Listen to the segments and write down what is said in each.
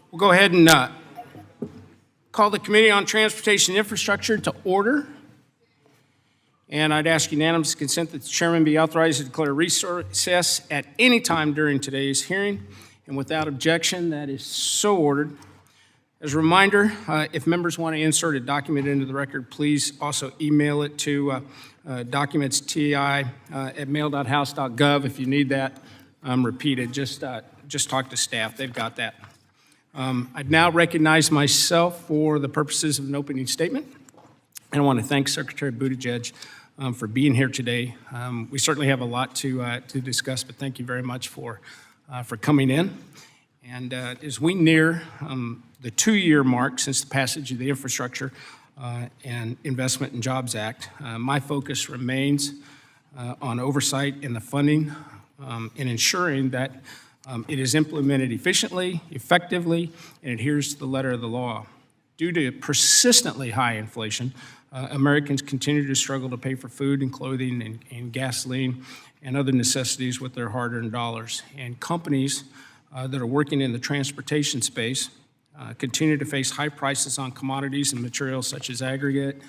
We'll go ahead and call the Committee on Transportation Infrastructure to order. And I'd ask unanimous consent that the chairman be authorized to declare recess at any time during today's hearing. And without objection, that is so ordered. As a reminder, if members want to insert a document into the record, please also email it to documentsti@mail.house.gov. If you need that repeated, just talk to staff. They've got that. I'd now recognize myself for the purposes of an opening statement. And I want to thank Secretary Buttigieg for being here today. We certainly have a lot to discuss, but thank you very much for coming in. And as we near the 2-year mark since the passage of the Infrastructure and Investment and Jobs Act, my focus remains on oversight and the funding and ensuring that it is implemented efficiently, effectively, and adheres to the letter of the law. Due to persistently high inflation, Americans continue to struggle to pay for food and clothing and gasoline and other necessities with their hard-earned dollars. And companies that are working in the transportation space continue to face high prices on commodities and materials such as aggregate,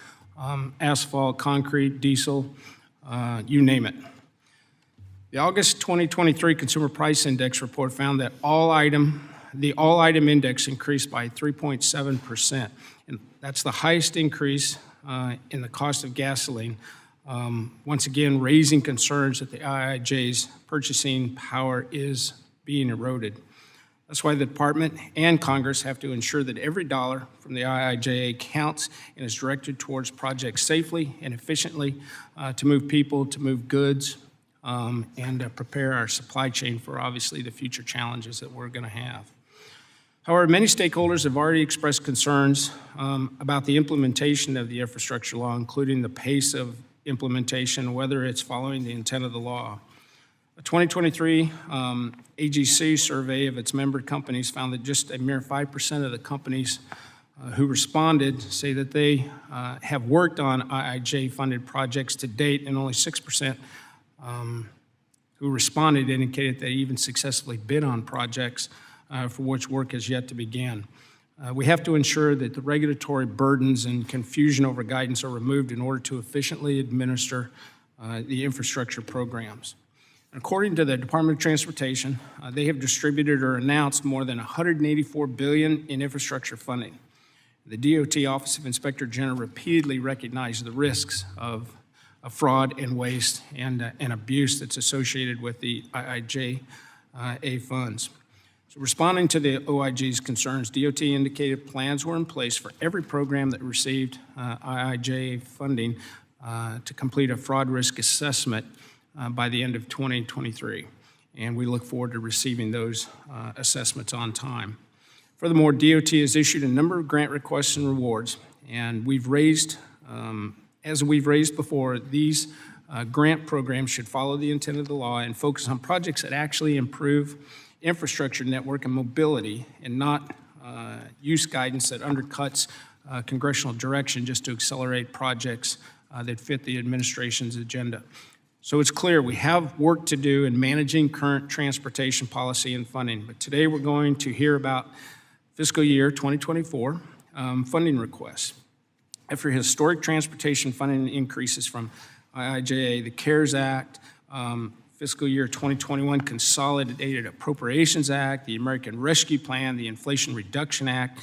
asphalt, concrete, diesel, you name it. The August 2023 Consumer Price Index report found that the all-item index increased by 3.7%, and that's the highest increase in the cost of gasoline, once again raising concerns that the IIJ's purchasing power is being eroded. That's why the Department and Congress have to ensure that every dollar from the IIJA counts and is directed towards projects safely and efficiently to move people, to move goods, and prepare our supply chain for obviously the future challenges that we're going to have. However, many stakeholders have already expressed concerns about the implementation of the infrastructure law, including the pace of implementation, whether it's following the intent of the law. A 2023 AGC survey of its member companies found that just a mere 5% of the companies who responded say that they have worked on IIJ-funded projects to date, and only 6% who responded indicated they even successfully bid on projects for which work has yet to begin. We have to ensure that the regulatory burdens and confusion over guidance are removed in order to efficiently administer the infrastructure programs. According to the Department of Transportation, they have distributed or announced more than $184 billion in infrastructure funding. The DOT Office of Inspector General repeatedly recognized the risks of fraud and waste and abuse that's associated with the IIJA funds. So responding to the OIG's concerns, DOT indicated plans were in place for every program that received IIJA funding to complete a fraud risk assessment by the end of 2023. And we look forward to receiving those assessments on time. Furthermore, DOT has issued a number of grant requests and rewards, and as we've raised before, these grant programs should follow the intent of the law and focus on projects that actually improve infrastructure network and mobility, and not use guidance that undercuts congressional direction just to accelerate projects that fit the administration's agenda. So it's clear we have work to do in managing current transportation policy and funding, but today we're going to hear about fiscal year 2024 funding requests. After historic transportation funding increases from IIJA, the CARES Act, fiscal year 2021 Consolidated Appropriations Act, the American Rescue Plan, the Inflation Reduction Act,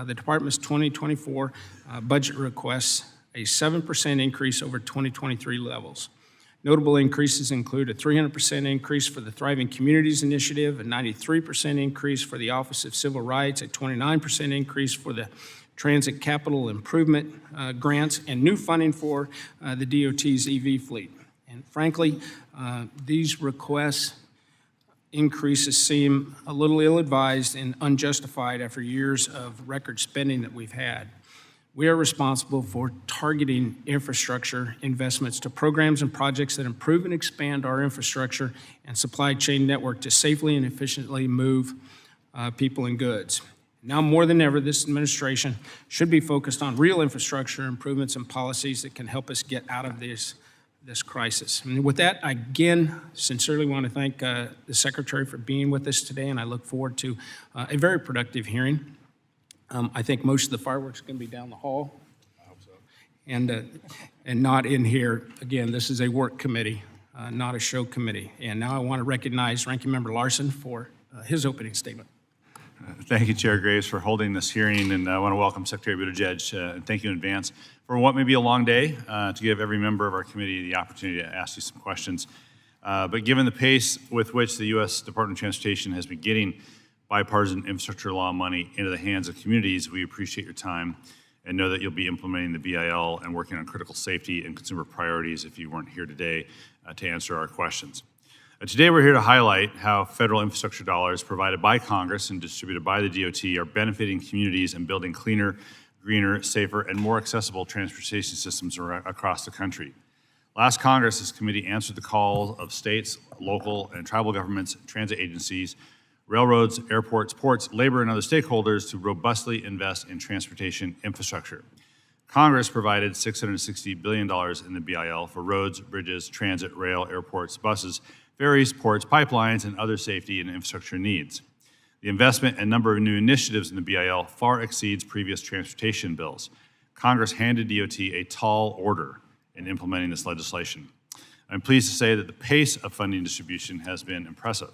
the Department's 2024 budget requests a 7% increase over 2023 levels. Notable increases include a 300% increase for the Thriving Communities Initiative, a 93% increase for the Office of Civil Rights, a 29% increase for the Transit Capital Improvement grants, and new funding for the DOT's EV fleet. And frankly, these requests increases seem a little ill-advised and unjustified after years of record spending that we've had. We are responsible for targeting infrastructure investments to programs and projects that improve and expand our infrastructure and supply chain network to safely and efficiently move people and goods. Now more than ever, this administration should be focused on real infrastructure improvements and policies that can help us get out of this this crisis. And with that, I again sincerely want to thank the Secretary for being with us today, and I look forward to a very productive hearing. I think most of the fireworks are going to be down the hall. I hope so. And not in here. Again, this is a work committee, not a show committee. And now I want to recognize Ranking Member Larson for his opening statement. Thank you, Chair Graves, for holding this hearing, and I want to welcome Secretary Buttigieg, and thank you in advance for what may be a long day to give every member of our committee the opportunity to ask you some questions. But given the pace with which the U.S. Department of Transportation has been getting bipartisan infrastructure law money into the hands of communities, we appreciate your time and know that you'll be implementing the BIL and working on critical safety and consumer priorities if you weren't here today to answer our questions. Today we're here to highlight how federal infrastructure dollars provided by Congress and distributed by the DOT are benefiting communities and building cleaner, greener, safer, and more accessible transportation systems across the country. Last Congress, this committee answered the call of states, local, and tribal governments, transit agencies, railroads, airports, ports, labor, and other stakeholders to robustly invest in transportation infrastructure. Congress provided $660 billion in the BIL for roads, bridges, transit, rail, airports, buses, ferries, ports, pipelines, and other safety and infrastructure needs. The investment and number of new initiatives in the BIL far exceeds previous transportation bills. Congress handed DOT a tall order in implementing this legislation. I'm pleased to say that the pace of funding distribution has been impressive.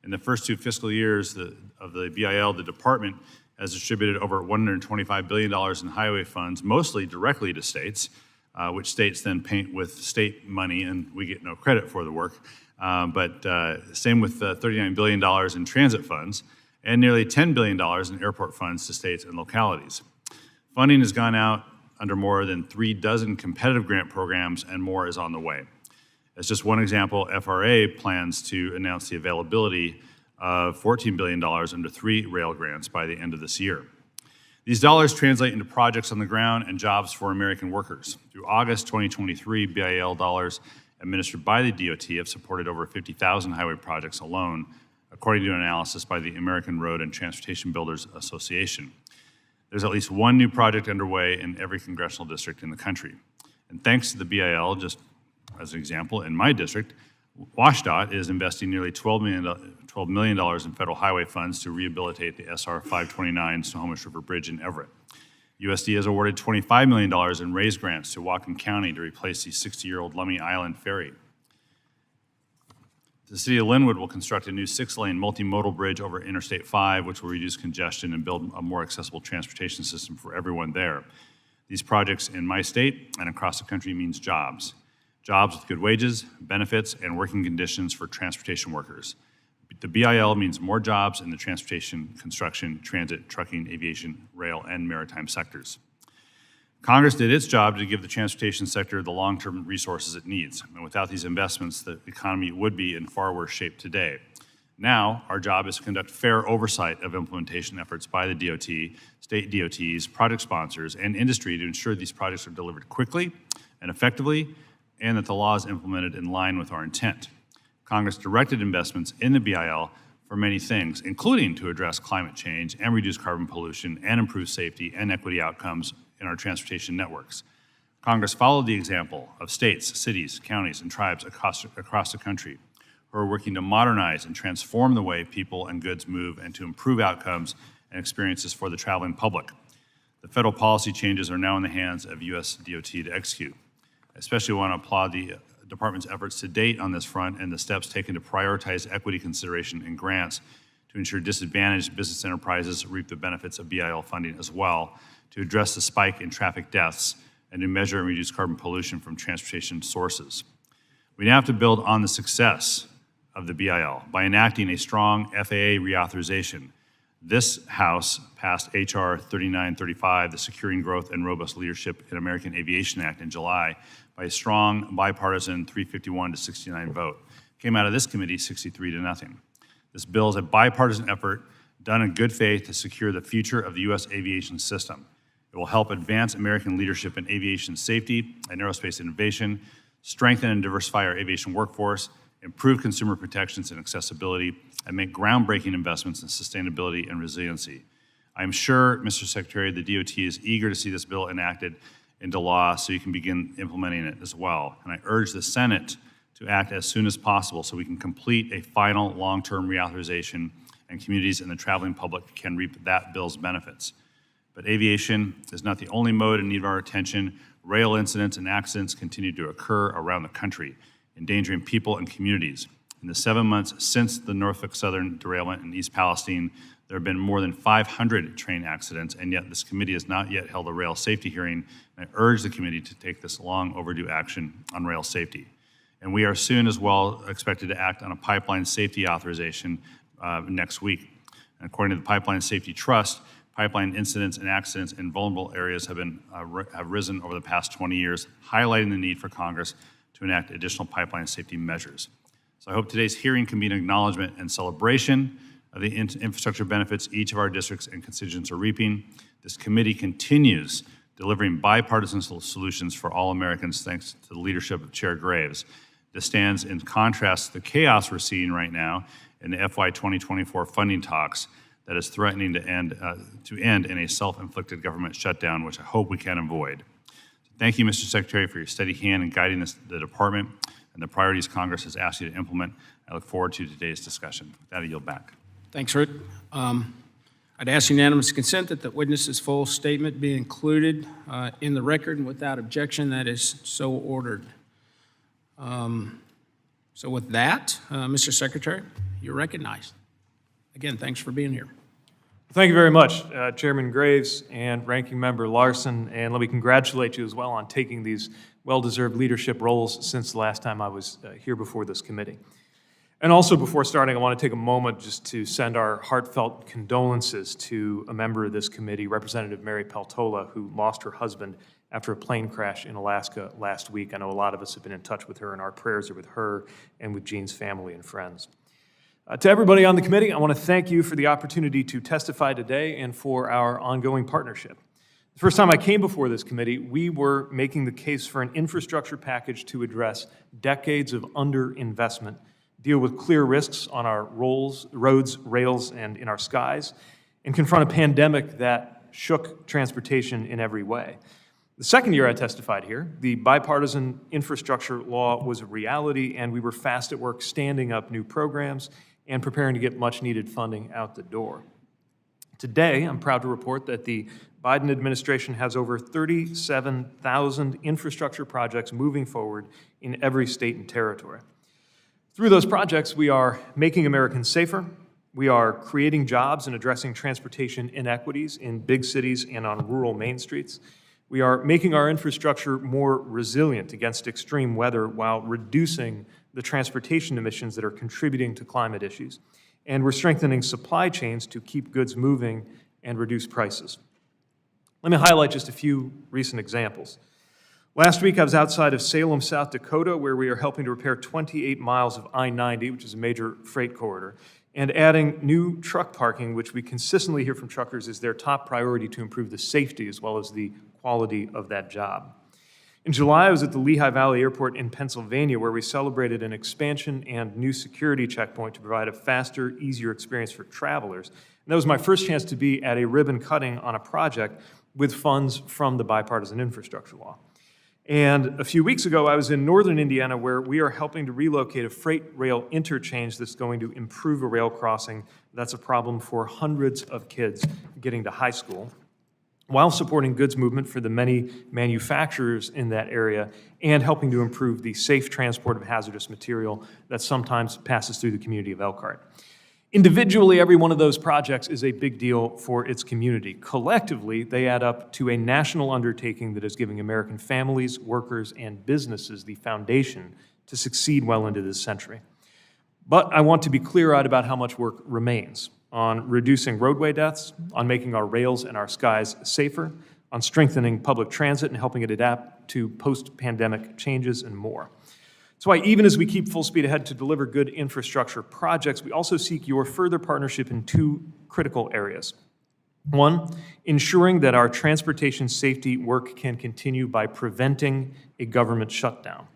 In the first 2 fiscal years of the BIL, the department has distributed over $125 billion in highway funds, mostly directly to states, which states then paint with state money, and we get no credit for the work. Same with $39 billion in transit funds and nearly $10 billion in airport funds to states and localities. Funding has gone out under more than 3 dozen competitive grant programs, and more is on the way. As just one example, FRA plans to announce the availability of $14 billion under 3 rail grants by the end of this year. These dollars translate into projects on the ground and jobs for American workers. Through August 2023, BIL dollars administered by the DOT have supported over 50,000 highway projects alone, according to an analysis by the American Road and Transportation Builders Association. There's at least one new project underway in every congressional district in the country. And thanks to the BIL, just as an example, in my district, WashDOT is investing nearly $12 million in federal highway funds to rehabilitate the SR 529 Snohomish River Bridge in Everett. USD has awarded $25 million in raise grants to Whatcom County to replace the 60-year-old Lummi Island ferry. The city of Linwood will construct a new 6-lane multimodal bridge over Interstate 5, which will reduce congestion and build a more accessible transportation system for everyone there. These projects in my state and across the country means jobs. Jobs with good wages, benefits, and working conditions for transportation workers. The BIL means more jobs in the transportation, construction, transit, trucking, aviation, rail, and maritime sectors. Congress did its job to give the transportation sector the long-term resources it needs. And without these investments, the economy would be in far worse shape today. Now, our job is to conduct fair oversight of implementation efforts by the DOT, state DOTs, project sponsors, and industry to ensure these projects are delivered quickly and effectively, and that the law is implemented in line with our intent. Congress directed investments in the BIL for many things, including to address climate change and reduce carbon pollution and improve safety and equity outcomes in our transportation networks. Congress followed the example of states, cities, counties, and tribes across the country who are working to modernize and transform the way people and goods move and to improve outcomes and experiences for the traveling public. The federal policy changes are now in the hands of U.S. DOT to execute. I especially want to applaud the Department's efforts to date on this front and the steps taken to prioritize equity consideration in grants to ensure disadvantaged business enterprises reap the benefits of BIL funding as well, to address the spike in traffic deaths, and to measure and reduce carbon pollution from transportation sources. We now have to build on the success of the BIL by enacting a strong FAA reauthorization. This House passed H.R. 3935, the Securing Growth and Robust Leadership in American Aviation Act, in July by a strong bipartisan 351 to 69 vote. Came out of this committee 63-0. This bill is a bipartisan effort done in good faith to secure the future of the U.S. aviation system. It will help advance American leadership in aviation safety and aerospace innovation, strengthen and diversify our aviation workforce, improve consumer protections and accessibility, and make groundbreaking investments in sustainability and resiliency. I am sure, Mr. Secretary, the DOT is eager to see this bill enacted into law so you can begin implementing it as well. And I urge the Senate to act as soon as possible so we can complete a final long-term reauthorization and communities and the traveling public can reap that bill's benefits. But aviation is not the only mode in need of our attention. Rail incidents and accidents continue to occur around the country, endangering people and communities. In the 7 months since the Norfolk Southern derailment in East Palestine, there have been more than 500 train accidents, and yet this committee has not yet held a rail safety hearing. And I urge the committee to take this long overdue action on rail safety. And we are soon as well expected to act on a pipeline safety authorization next week. And according to the Pipeline Safety Trust, pipeline incidents and accidents in vulnerable areas have risen over the past 20 years, highlighting the need for Congress to enact additional pipeline safety measures. So I hope today's hearing can be an acknowledgement and celebration of the infrastructure benefits each of our districts and constituents are reaping. This committee continues delivering bipartisan solutions for all Americans thanks to the leadership of Chair Graves. This stands in contrast to the chaos we're seeing right now in the FY 2024 funding talks that is threatening to end in a self-inflicted government shutdown, which I hope we can avoid. Thank you, Mr. Secretary, for your steady hand in guiding the department and the priorities Congress has asked you to implement. I look forward to today's discussion. With that, I yield back. Thanks, Rick. I'd ask unanimous consent that the witness's full statement be included in the record, and without objection, that is so ordered. So with that, Mr. Secretary, you're recognized. Again, thanks for being here. Thank you very much, Chairman Graves and Ranking Member Larson, and let me congratulate you as well on taking these well-deserved leadership roles since the last time I was here before this committee. And also, before starting, I want to take a moment just to send our heartfelt condolences to a member of this committee, Representative Mary Peltola, who lost her husband after a plane crash in Alaska last week. I know a lot of us have been in touch with her, and our prayers are with her and with Jean's family and friends. To everybody on the committee, I want to thank you for the opportunity to testify today and for our ongoing partnership. The first time I came before this committee, we were making the case for an infrastructure package to address decades of underinvestment, deal with clear risks on our roads, rails, and in our skies, and confront a pandemic that shook transportation in every way. The second year I testified here, the bipartisan infrastructure law was a reality, and we were fast at work standing up new programs and preparing to get much-needed funding out the door. Today, I'm proud to report that the Biden administration has over 37,000 infrastructure projects moving forward in every state and territory. Through those projects, we are making Americans safer, we are creating jobs and addressing transportation inequities in big cities and on rural main streets. We are making our infrastructure more resilient against extreme weather while reducing the transportation emissions that are contributing to climate issues. And we're strengthening supply chains to keep goods moving and reduce prices. Let me highlight just a few recent examples. Last week, I was outside of Salem, South Dakota, where we are helping to repair 28 miles of I-90, which is a major freight corridor, and adding new truck parking, which we consistently hear from truckers is their top priority to improve the safety as well as the quality of that job. In July, I was at the Lehigh Valley Airport in Pennsylvania, where we celebrated an expansion and new security checkpoint to provide a faster, easier experience for travelers. And that was my first chance to be at a ribbon cutting on a project with funds from the bipartisan infrastructure law. And a few weeks ago, I was in northern Indiana, where we are helping to relocate a freight rail interchange that's going to improve a rail crossing. That's a problem for hundreds of kids getting to high school, while supporting goods movement for the many manufacturers in that area and helping to improve the safe transport of hazardous material that sometimes passes through the community of Elkhart. Individually, every one of those projects is a big deal for its community. Collectively, they add up to a national undertaking that is giving American families, workers, and businesses the foundation to succeed well into this century. But I want to be clear-eyed about how much work remains on reducing roadway deaths, on making our rails and our skies safer, on strengthening public transit and helping it adapt to post-pandemic changes, and more. That's why even as we keep full speed ahead to deliver good infrastructure projects, we also seek your further partnership in two critical areas. One, ensuring that our transportation safety work can continue by preventing a government shutdown.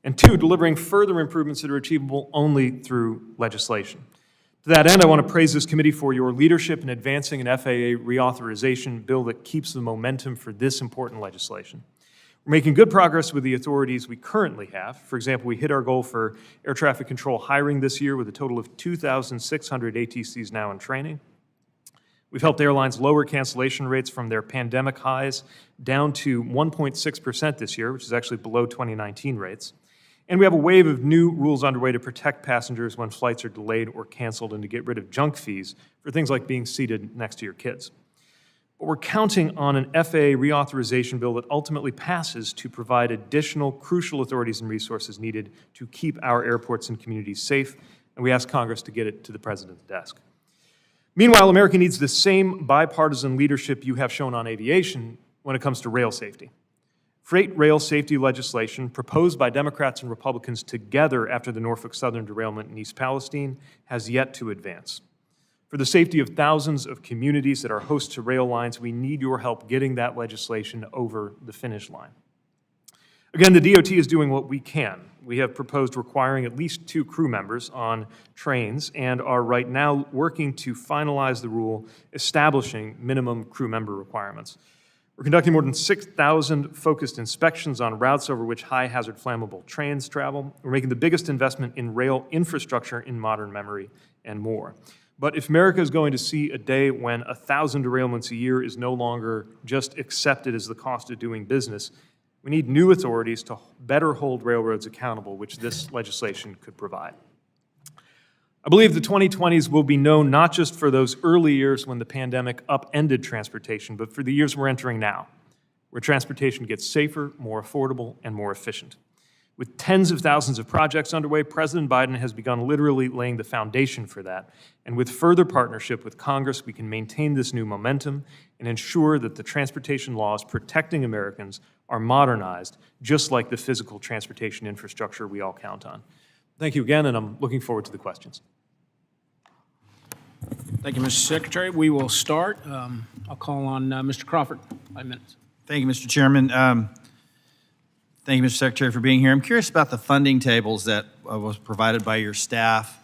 And two, delivering further improvements that are achievable only through legislation. To that end, I want to praise this committee for your leadership in advancing an FAA reauthorization bill that keeps the momentum for this important legislation. We're making good progress with the authorities we currently have. For example, we hit our goal for air traffic control hiring this year with a total of 2,600 ATCs now in training. We've helped airlines lower cancellation rates from their pandemic highs down to 1.6% this year, which is actually below 2019 rates. And we have a wave of new rules underway to protect passengers when flights are delayed or canceled and to get rid of junk fees for things like being seated next to your kids. But we're counting on an FAA reauthorization bill that ultimately passes to provide additional crucial authorities and resources needed to keep our airports and communities safe, and we ask Congress to get it to the President's desk. Meanwhile, America needs the same bipartisan leadership you have shown on aviation when it comes to rail safety. Freight rail safety legislation proposed by Democrats and Republicans together after the Norfolk Southern derailment in East Palestine has yet to advance. For the safety of thousands of communities that are host to rail lines, we need your help getting that legislation over the finish line. Again, the DOT is doing what we can. We have proposed requiring at least 2 crew members on trains and are right now working to finalize the rule establishing minimum crew member requirements. We're conducting more than 6,000 focused inspections on routes over which high-hazard flammable trains travel. We're making the biggest investment in rail infrastructure in modern memory and more. But if America is going to see a day when 1,000 derailments a year is no longer just accepted as the cost of doing business, we need new authorities to better hold railroads accountable, which this legislation could provide. I believe the 2020s will be known not just for those early years when the pandemic upended transportation, but for the years we're entering now, where transportation gets safer, more affordable, and more efficient. With tens of thousands of projects underway, President Biden has begun literally laying the foundation for that. And with further partnership with Congress, we can maintain this new momentum and ensure that the transportation laws protecting Americans are modernized, just like the physical transportation infrastructure we all count on. Thank you again, and I'm looking forward to the questions. Thank you, Mr. Secretary. We will start. I'll call on Mr. Crawford, 5 minutes. Thank you, Mr. Chairman. Thank you, Mr. Secretary, for being here. I'm curious about the funding tables that was provided by your staff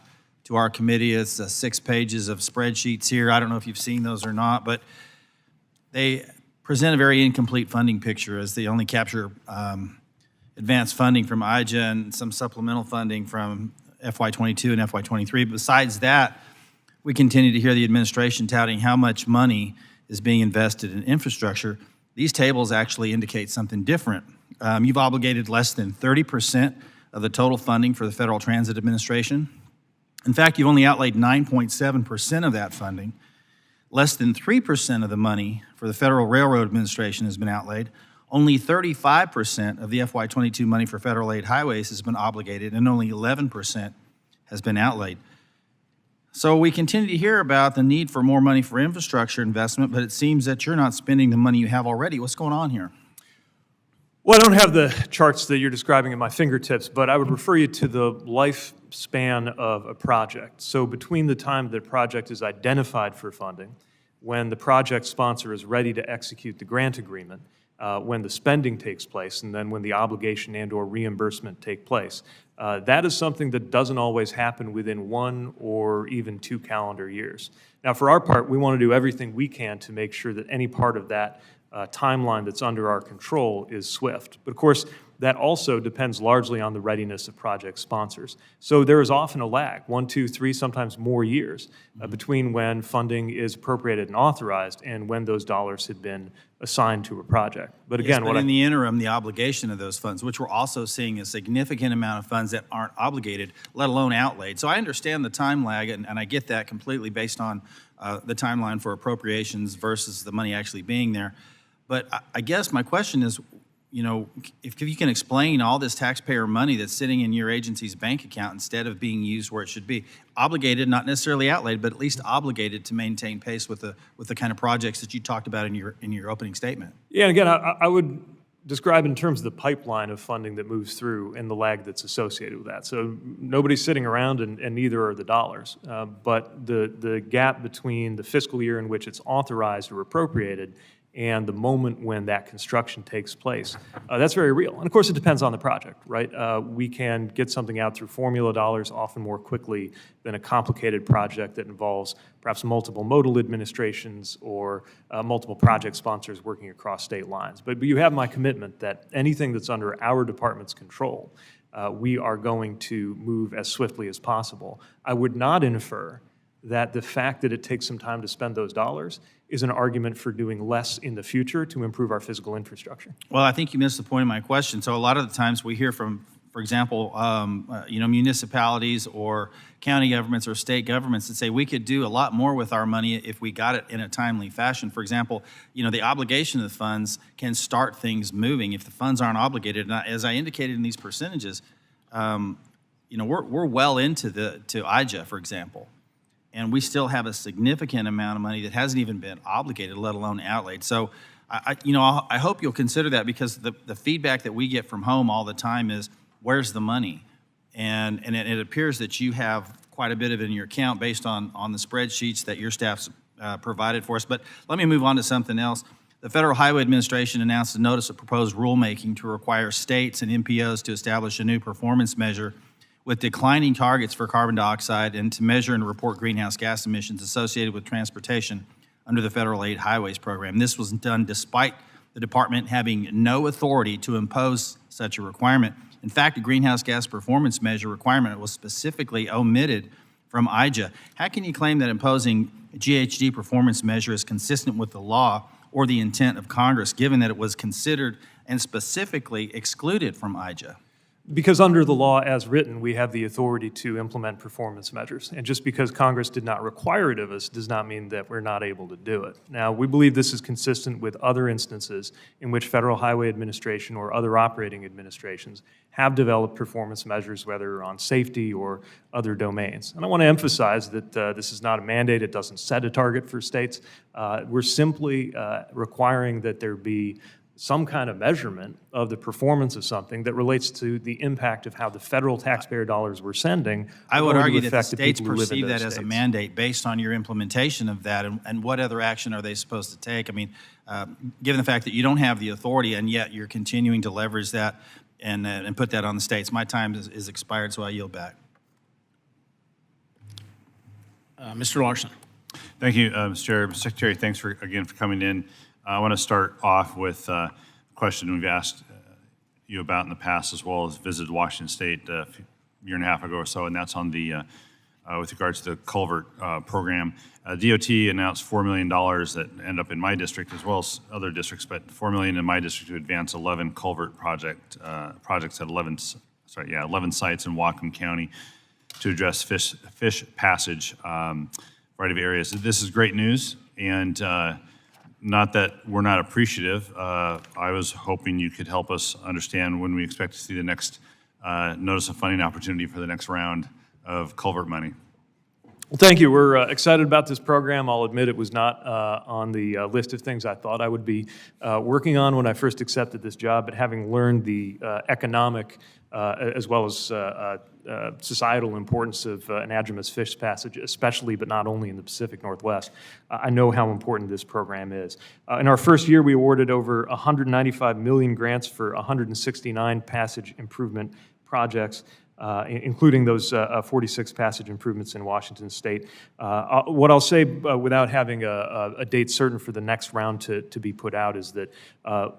to our committee. It's 6 pages of spreadsheets here. I don't know if you've seen those or not, but they present a very incomplete funding picture as they only capture advanced funding from IJA and some supplemental funding from FY22 and FY23. Besides that, we continue to hear the administration touting how much money is being invested in infrastructure. These tables actually indicate something different. You've obligated less than 30% of the total funding for the Federal Transit Administration. In fact, you've only outlaid 9.7% of that funding. Less than 3% of the money for the Federal Railroad Administration has been outlaid. Only 35% of the FY22 money for federal aid highways has been obligated, and only 11% has been outlaid. So we continue to hear about the need for more money for infrastructure investment, but it seems that you're not spending the money you have already. What's going on here? Well, I don't have the charts that you're describing at my fingertips, but I would refer you to the lifespan of a project. So between the time the project is identified for funding, when the project sponsor is ready to execute the grant agreement, when the spending takes place, and then when the obligation and/or reimbursement take place. That is something that doesn't always happen within 1 or even 2 calendar years. Now, for our part, we want to do everything we can to make sure that any part of that timeline that's under our control is swift. But of course, that also depends largely on the readiness of project sponsors. So there is often a lag, 1, 2, 3, sometimes more years between when funding is appropriated and authorized and when those dollars had been assigned to a project. But again, Yes, but in the interim, the obligation of those funds, which we're also seeing a significant amount of funds that aren't obligated, let alone outlaid. So I understand the time lag, and I get that completely based on the timeline for appropriations versus the money actually being there. But I guess my question is, you know, if you can explain all this taxpayer money that's sitting in your agency's bank account instead of being used where it should be, obligated, not necessarily outlaid, but at least obligated to maintain pace with the kind of projects that you talked about in your opening statement. Yeah, and again, I would describe in terms of the pipeline of funding that moves through and the lag that's associated with that. So nobody's sitting around, and neither are the dollars. But the gap between the fiscal year in which it's authorized or appropriated and the moment when that construction takes place. That's very real. And of course, it depends on the project, right? We can get something out through formula dollars often more quickly than a complicated project that involves perhaps multiple modal administrations or multiple project sponsors working across state lines. But you have my commitment that anything that's under our department's control, we are going to move as swiftly as possible. I would not infer that the fact that it takes some time to spend those dollars is an argument for doing less in the future to improve our physical infrastructure. Well, I think you missed the point of my question. So a lot of the times we hear from, for example, municipalities or county governments or state governments that say we could do a lot more with our money if we got it in a timely fashion. For example, the obligation of the funds can start things moving if the funds aren't obligated. And as I indicated in these percentages, we're well into to IJA, for example. And we still have a significant amount of money that hasn't even been obligated, let alone outlaid. So, I hope you'll consider that, because the feedback that we get from home all the time is, where's the money? And it appears that you have quite a bit of it in your account based on the spreadsheets that your staff's provided for us. But let me move on to something else. The Federal Highway Administration announced a notice of proposed rulemaking to require states and MPOs to establish a new performance measure with declining targets for carbon dioxide and to measure and report greenhouse gas emissions associated with transportation under the Federal Aid Highways Program. This was done despite the department having no authority to impose such a requirement. In fact, a greenhouse gas performance measure requirement was specifically omitted from IJA. How can you claim that imposing a GHG performance measure is consistent with the law or the intent of Congress, given that it was considered and specifically excluded from IJA? Because under the law as written, we have the authority to implement performance measures. And just because Congress did not require it of us does not mean that we're not able to do it. Now, we believe this is consistent with other instances in which Federal Highway Administration or other operating administrations have developed performance measures, whether on safety or other domains. And I want to emphasize that this is not a mandate. It doesn't set a target for states. We're simply requiring that there be some kind of measurement of the performance of something that relates to the impact of how the federal taxpayer dollars we're sending. I would argue that the states perceive that as a mandate based on your implementation of that, and what other action are they supposed to take? I mean, given the fact that you don't have the authority and yet you're continuing to leverage that and put that on the states. My time is expired, so I yield back. Mr. Larson. Thank you, Mr. Chair. Mr. Secretary, thanks again for coming in. I want to start off with a question we've asked you about in the past, as well as visited Washington State a year and a half ago or so, and that's on the with regards to the culvert program. DOT announced $4 million that end up in my district as well as other districts, but $4 million in my district to advance 11 culvert projects at 11 sites in Whatcom County to address fish passage right of areas. This is great news, and not that we're not appreciative. I was hoping you could help us understand when we expect to see the next notice of funding opportunity for the next round of culvert money. Well, thank you. We're excited about this program. I'll admit it was not on the list of things I thought I would be working on when I first accepted this job, but having learned the economic as well as societal importance of anadromous fish passage, especially but not only in the Pacific Northwest, I know how important this program is. In our first year, we awarded over 195 million grants for 169 passage improvement projects, including those 46 passage improvements in Washington State. What I'll say without having a date certain for the next round to be put out is that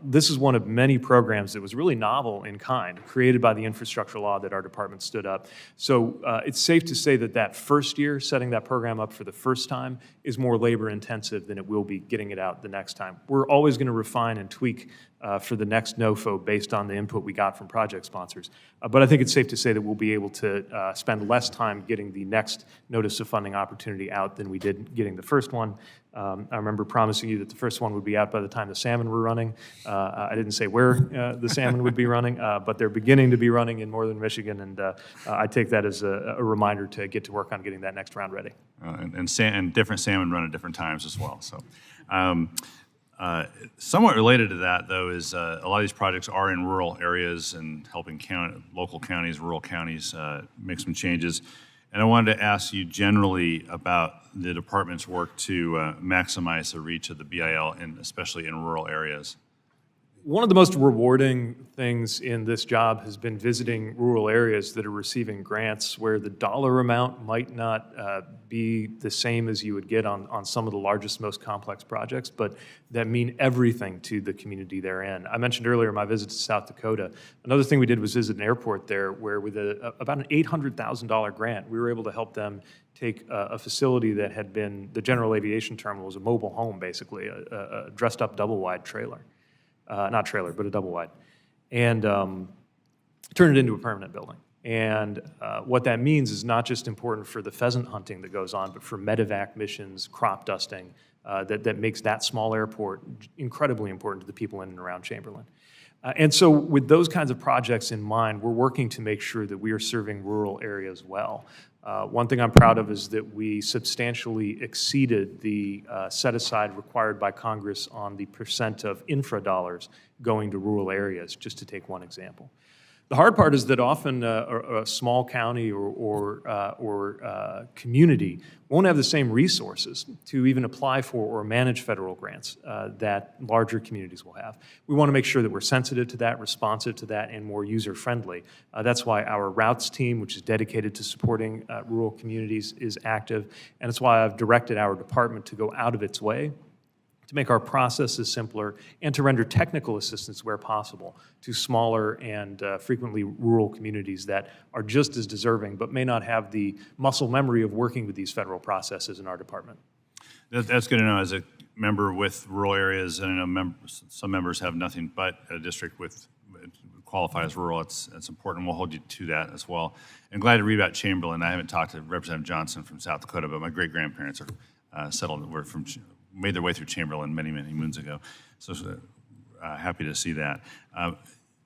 this is one of many programs that was really novel in kind, created by the infrastructure law that our department stood up. So it's safe to say that that first year, setting that program up for the first time, is more labor intensive than it will be getting it out the next time. We're always going to refine and tweak for the next NOFO based on the input we got from project sponsors. But I think it's safe to say that we'll be able to spend less time getting the next notice of funding opportunity out than we did getting the first one. I remember promising you that the first one would be out by the time the salmon were running. I didn't say where the salmon would be running, but they're beginning to be running in northern Michigan, and I take that as a reminder to get to work on getting that next round ready. And different salmon run at different times as well. So, somewhat related to that, though, is a lot of these projects are in rural areas and helping local counties, rural counties make some changes. And I wanted to ask you generally about the department's work to maximize the reach of the BIL, especially in rural areas. One of the most rewarding things in this job has been visiting rural areas that are receiving grants where the dollar amount might not be the same as you would get on some of the largest, most complex projects, but that mean everything to the community they're in. I mentioned earlier my visit to South Dakota. Another thing we did was visit an airport there where with about an $800,000 grant, we were able to help them take a facility that had been, the general aviation terminal was a mobile home, basically, a dressed up double-wide trailer. Not trailer, but a double wide, and turn it into a permanent building. And what that means is not just important for the pheasant hunting that goes on, but for medevac missions, crop dusting, that makes that small airport incredibly important to the people in and around Chamberlain. And so with those kinds of projects in mind, we're working to make sure that we are serving rural areas well. One thing I'm proud of is that we substantially exceeded the set-aside required by Congress on the percent of infra dollars going to rural areas, just to take one example. The hard part is that often a small county or community won't have the same resources to even apply for or manage federal grants that larger communities will have. We want to make sure that we're sensitive to that, responsive to that, and more user-friendly. That's why our routes team, which is dedicated to supporting rural communities, is active, and it's why I've directed our department to go out of its way to make our processes simpler and to render technical assistance where possible to smaller and frequently rural communities that are just as deserving but may not have the muscle memory of working with these federal processes in our department. That's good to know. As a member with rural areas, and I know some members have nothing but a district with qualify as rural. It's important. We'll hold you to that as well. And glad to read about Chamberlain. I haven't talked to Representative Johnson from South Dakota, but my great-grandparents are settled. We're from made their way through Chamberlain many, many moons ago. So happy to see that.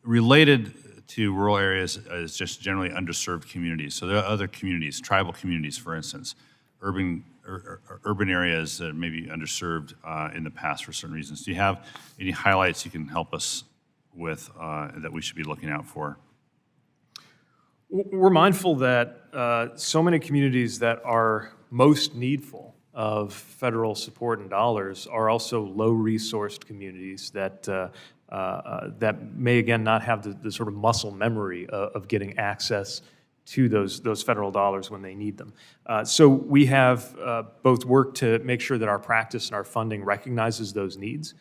Related to rural areas is just generally underserved communities. So there are other communities, tribal communities, for instance, urban areas that may be underserved in the past for certain reasons. Do you have any highlights you can help us with that we should be looking out for? We're mindful that so many communities that are most needful of federal support and dollars are also low-resourced communities that that may again not have the sort of muscle memory of getting access to those federal dollars when they need them. So we have both worked to make sure that our practice and our funding recognizes those needs.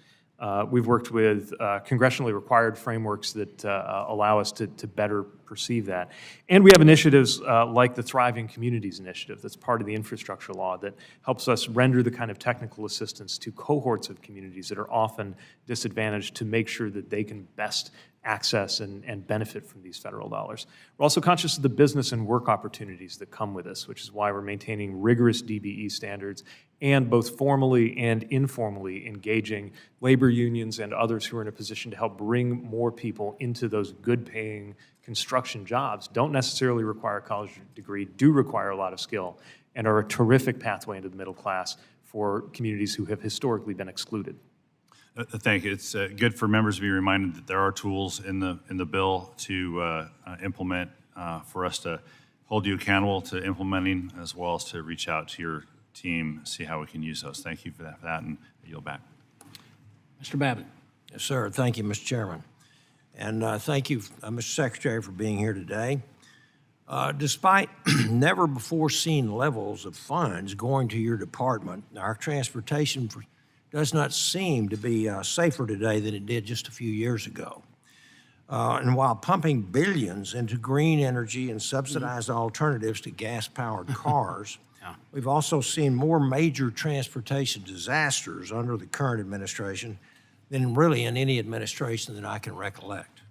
We've worked with congressionally required frameworks that allow us to better perceive that. And we have initiatives like the Thriving Communities Initiative that's part of the infrastructure law that helps us render the kind of technical assistance to cohorts of communities that are often disadvantaged to make sure that they can best access and benefit from these federal dollars. We're also conscious of the business and work opportunities that come with this, which is why we're maintaining rigorous DBE standards and both formally and informally engaging labor unions and others who are in a position to help bring more people into those good-paying construction jobs. Don't necessarily require a college degree, do require a lot of skill, and are a terrific pathway into the middle class for communities who have historically been excluded. Thank you. It's good for members to be reminded that there are tools in the bill to implement for us to hold you accountable to implementing, as well as to reach out to your team, see how we can use those. Thank you for that, and I yield back. Mr. Babbitt. Yes, sir. Thank you, Mr. Chairman. And thank you, Mr. Secretary, for being here today. Despite never-before-seen levels of funds going to your department, our transportation does not seem to be safer today than it did just a few years ago. And while pumping billions into green energy and subsidized alternatives to gas-powered cars, we've also seen more major transportation disasters under the current administration than really in any administration that I can recollect.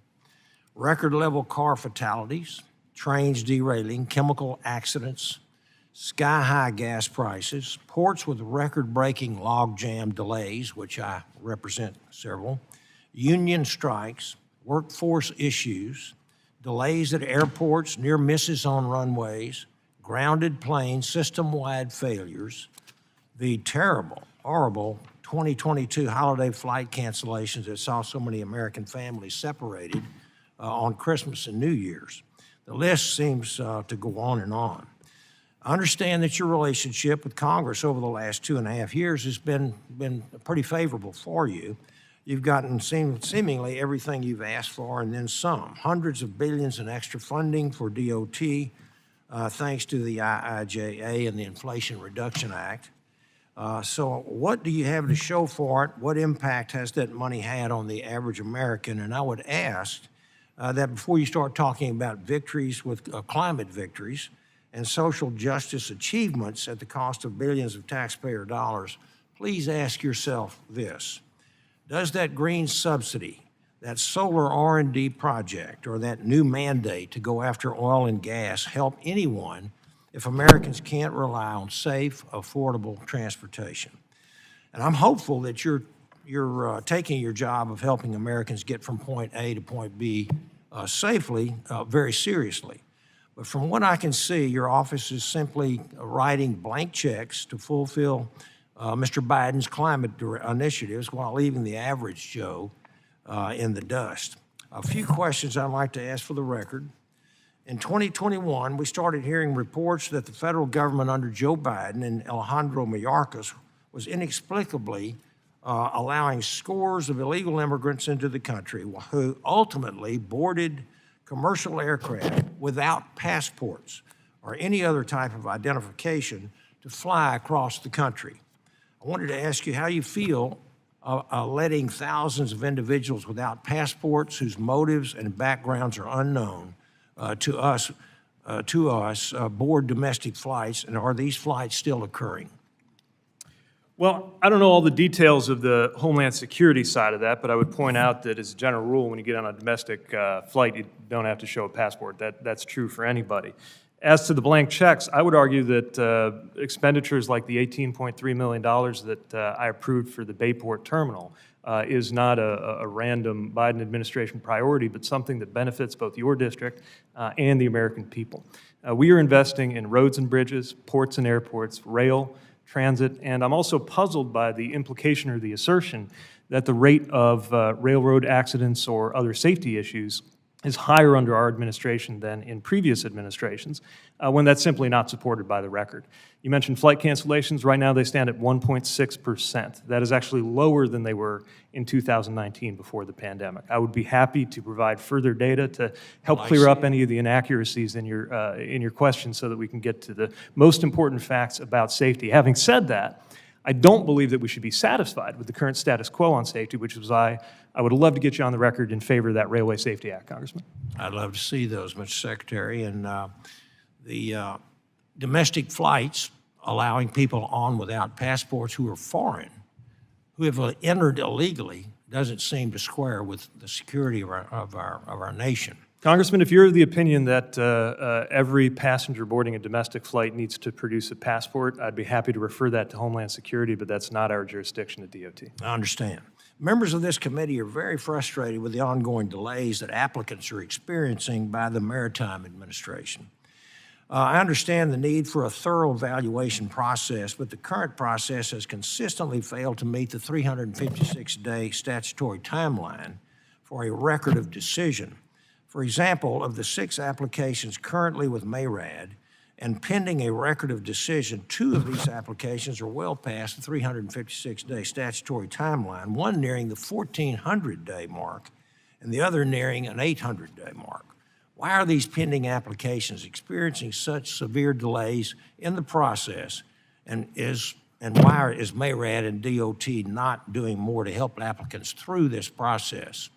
Record-level car fatalities, trains derailing, chemical accidents, sky-high gas prices, ports with record-breaking logjam delays, which I represent several, union strikes, workforce issues, delays at airports, near misses on runways, grounded planes, system-wide failures, the terrible, horrible 2022 holiday flight cancellations that saw so many American families separated on Christmas and New Year's. The list seems to go on and on. I understand that your relationship with Congress over the last 2.5 years has been pretty favorable for you. You've gotten seemingly everything you've asked for and then some. Hundreds of billions in extra funding for DOT, thanks to the IIJA and the Inflation Reduction Act. So what do you have to show for it? What impact has that money had on the average American? And I would ask that before you start talking about victories with climate victories and social justice achievements at the cost of billions of taxpayer dollars, please ask yourself this. Does that green subsidy, that solar R&D project, or that new mandate to go after oil and gas help anyone if Americans can't rely on safe, affordable transportation? And I'm hopeful that you're taking your job of helping Americans get from point A to point B safely very seriously. But from what I can see, your office is simply writing blank checks to fulfill Mr. Biden's climate initiatives while leaving the average Joe in the dust. A few questions I'd like to ask for the record. In 2021, we started hearing reports that the federal government under Joe Biden and Alejandro Mayorkas was inexplicably allowing scores of illegal immigrants into the country who ultimately boarded commercial aircraft without passports or any other type of identification to fly across the country. I wanted to ask you how you feel letting thousands of individuals without passports whose motives and backgrounds are unknown to us board domestic flights, and are these flights still occurring? Well, I don't know all the details of the Homeland Security side of that, but I would point out that as a general rule, when you get on a domestic flight, you don't have to show a passport. That's true for anybody. As to the blank checks, I would argue that expenditures like the $18.3 million that I approved for the Bayport terminal is not a random Biden administration priority, but something that benefits both your district and the American people. We are investing in roads and bridges, ports and airports, rail, transit, and I'm also puzzled by the implication or the assertion that the rate of railroad accidents or other safety issues is higher under our administration than in previous administrations, when that's simply not supported by the record. You mentioned flight cancellations. Right now they stand at 1.6%. That is actually lower than they were in 2019 before the pandemic. I would be happy to provide further data to help clear up any of the inaccuracies in your question so that we can get to the most important facts about safety. Having said that, I don't believe that we should be satisfied with the current status quo on safety, which is why I would love to get you on the record in favor of that Railway Safety Act, Congressman. I'd love to see those, Mr. Secretary. And the domestic flights allowing people on without passports who are foreign, who have entered illegally, doesn't seem to square with the security of our nation. Congressman, if you're of the opinion that every passenger boarding a domestic flight needs to produce a passport, I'd be happy to refer that to Homeland Security, but that's not our jurisdiction at DOT. I understand. Members of this committee are very frustrated with the ongoing delays that applicants are experiencing by the Maritime Administration. I understand the need for a thorough evaluation process, but the current process has consistently failed to meet the 356-day statutory timeline for a record of decision. For example, of the 6 applications currently with MARAD and pending a record of decision, 2 of these applications are well past the 356-day statutory timeline, one nearing the 1,400-day mark and the other nearing an 800-day mark. Why are these pending applications experiencing such severe delays in the process, and why is MARAD and DOT not doing more to help applicants through this process?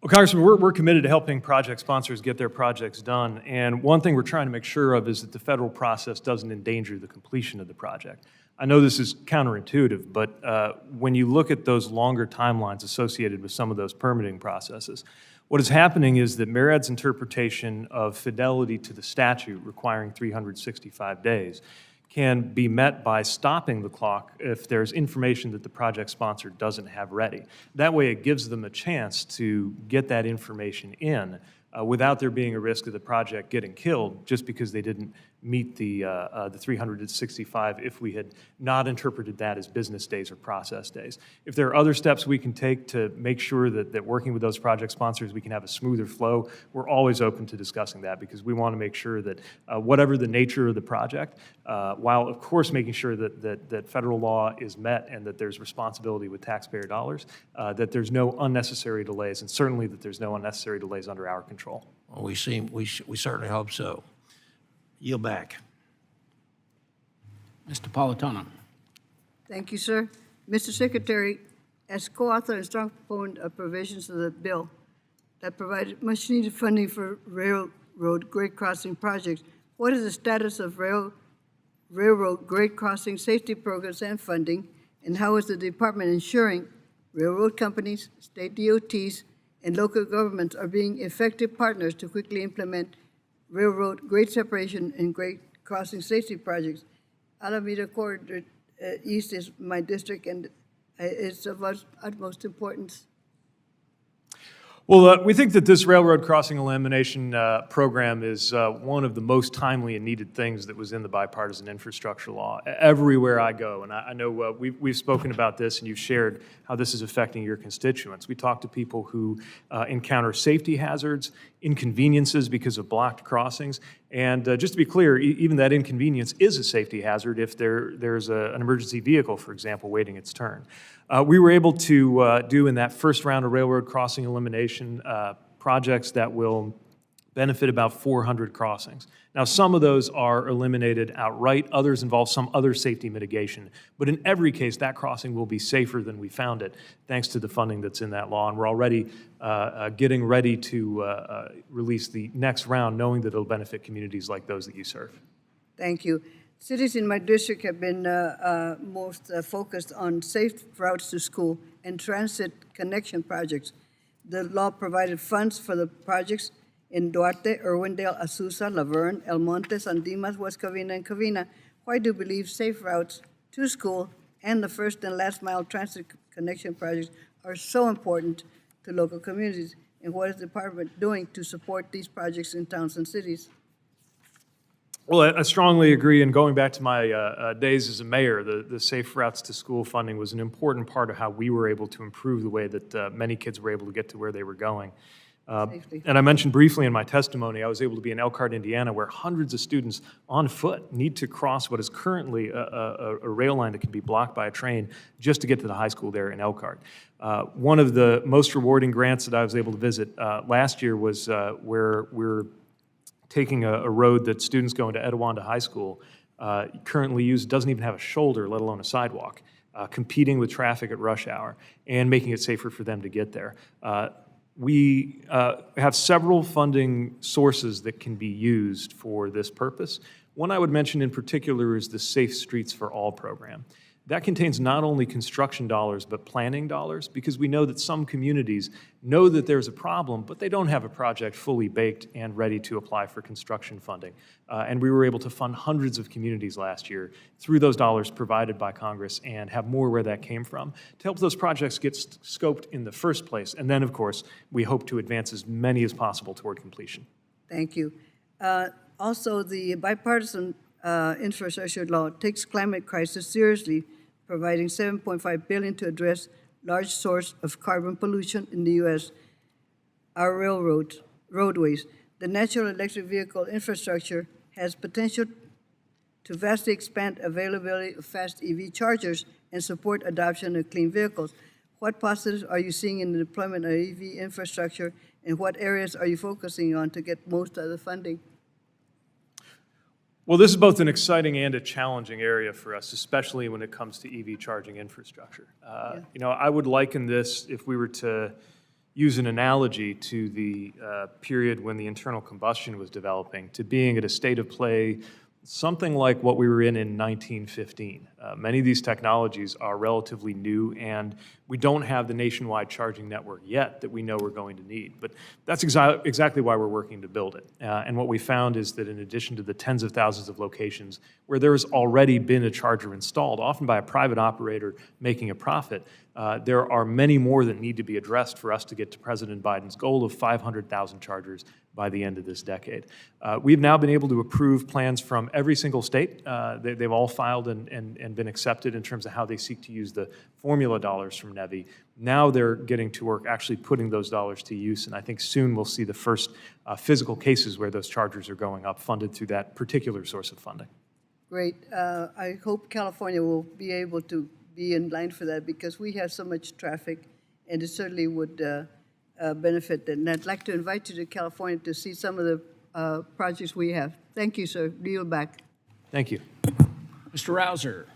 Well, Congressman, we're committed to helping project sponsors get their projects done, and one thing we're trying to make sure of is that the federal process doesn't endanger the completion of the project. I know this is counterintuitive, but when you look at those longer timelines associated with some of those permitting processes, what is happening is that MARAD's interpretation of fidelity to the statute requiring 365 days can be met by stopping the clock if there's information that the project sponsor doesn't have ready. That way it gives them a chance to get that information in without there being a risk of the project getting killed just because they didn't meet the 365 if we had not interpreted that as business days or process days. If there are other steps we can take to make sure that working with those project sponsors, we can have a smoother flow, we're always open to discussing that, because we want to make sure that whatever the nature of the project, while of course making sure that federal law is met and that there's responsibility with taxpayer dollars, that there's no unnecessary delays, and certainly that there's no unnecessary delays under our control. Well, we certainly hope so. Yield back. Mr. Politano. Thank you, sir. Mr. Secretary, as co-author and strong proponent of provisions of the bill that provided much-needed funding for railroad grade crossing projects, what is the status of railroad grade crossing safety programs and funding, and how is the department ensuring railroad companies, state DOTs, and local governments are being effective partners to quickly implement railroad grade separation and grade crossing safety projects? Alameda Corridor East is my district, and it's of utmost importance. Well, we think that this railroad crossing elimination program is one of the most timely and needed things that was in the bipartisan infrastructure law. Everywhere I go, and I know we've spoken about this, and you've shared how this is affecting your constituents. We talk to people who encounter safety hazards, inconveniences because of blocked crossings, and just to be clear, even that inconvenience is a safety hazard if there's an emergency vehicle, for example, waiting its turn. We were able to do in that first round of railroad crossing elimination projects that will benefit about 400 crossings. Now, some of those are eliminated outright, others involve some other safety mitigation, but in every case, that crossing will be safer than we found it, thanks to the funding that's in that law, and we're already getting ready to release the next round, knowing that it'll benefit communities like those that you serve. Thank you. Cities in my district have been most focused on safe routes to school and transit connection projects. The law provided funds for the projects in Duarte, Irwindale, Azusa, Laverne, El Monte, San Dimas, West Covina, and Covina. Why do you believe safe routes to school and the first and last mile transit connection projects are so important to local communities? And what is the department doing to support these projects in towns and cities? Well, I strongly agree, and going back to my days as a mayor, the Safe Routes to School funding was an important part of how we were able to improve the way that many kids were able to get to where they were going. And I mentioned briefly in my testimony, I was able to be in Elkhart, Indiana, where hundreds of students on foot need to cross what is currently a rail line that can be blocked by a train just to get to the high school there in Elkhart. One of the most rewarding grants that I was able to visit last year was where we're taking a road that students go into Etowanda High School currently use, doesn't even have a shoulder, let alone a sidewalk, competing with traffic at rush hour and making it safer for them to get there. We have several funding sources that can be used for this purpose. One I would mention in particular is the Safe Streets for All program. That contains not only construction dollars, but planning dollars, because we know that some communities know that there's a problem, but they don't have a project fully baked and ready to apply for construction funding. And we were able to fund hundreds of communities last year through those dollars provided by Congress and have more where that came from to help those projects get scoped in the first place. And then, of course, we hope to advance as many as possible toward completion. Thank you. Also, the bipartisan infrastructure law takes climate crisis seriously, providing $7.5 billion to address large source of carbon pollution in the U.S., our roadways. The natural electric vehicle infrastructure has potential to vastly expand availability of fast EV chargers and support adoption of clean vehicles. What positives are you seeing in the deployment of EV infrastructure, and what areas are you focusing on to get most of the funding? Well, this is both an exciting and a challenging area for us, especially when it comes to EV charging infrastructure. You know, I would liken this, if we were to use an analogy to the period when the internal combustion was developing, to being at a state of play something like what we were in 1915. Many of these technologies are relatively new, and we don't have the nationwide charging network yet that we know we're going to need. But that's exactly why we're working to build it. And what we found is that in addition to the tens of thousands of locations where there has already been a charger installed, often by a private operator making a profit, There are many more that need to be addressed for us to get to President Biden's goal of 500,000 chargers by the end of this decade. We've now been able to approve plans from every single state. They've all filed and been accepted in terms of how they seek to use the formula dollars from NEVI. Now they're getting to work actually putting those dollars to use, and I think soon we'll see the first physical cases where those chargers are going up, funded through that particular source of funding. Great. I hope California will be able to be in line for that because we have so much traffic, and it certainly would benefit. And I'd like to invite you to California to see some of the projects we have. Thank you, sir. Yield back. Thank you. Mr. Rouser.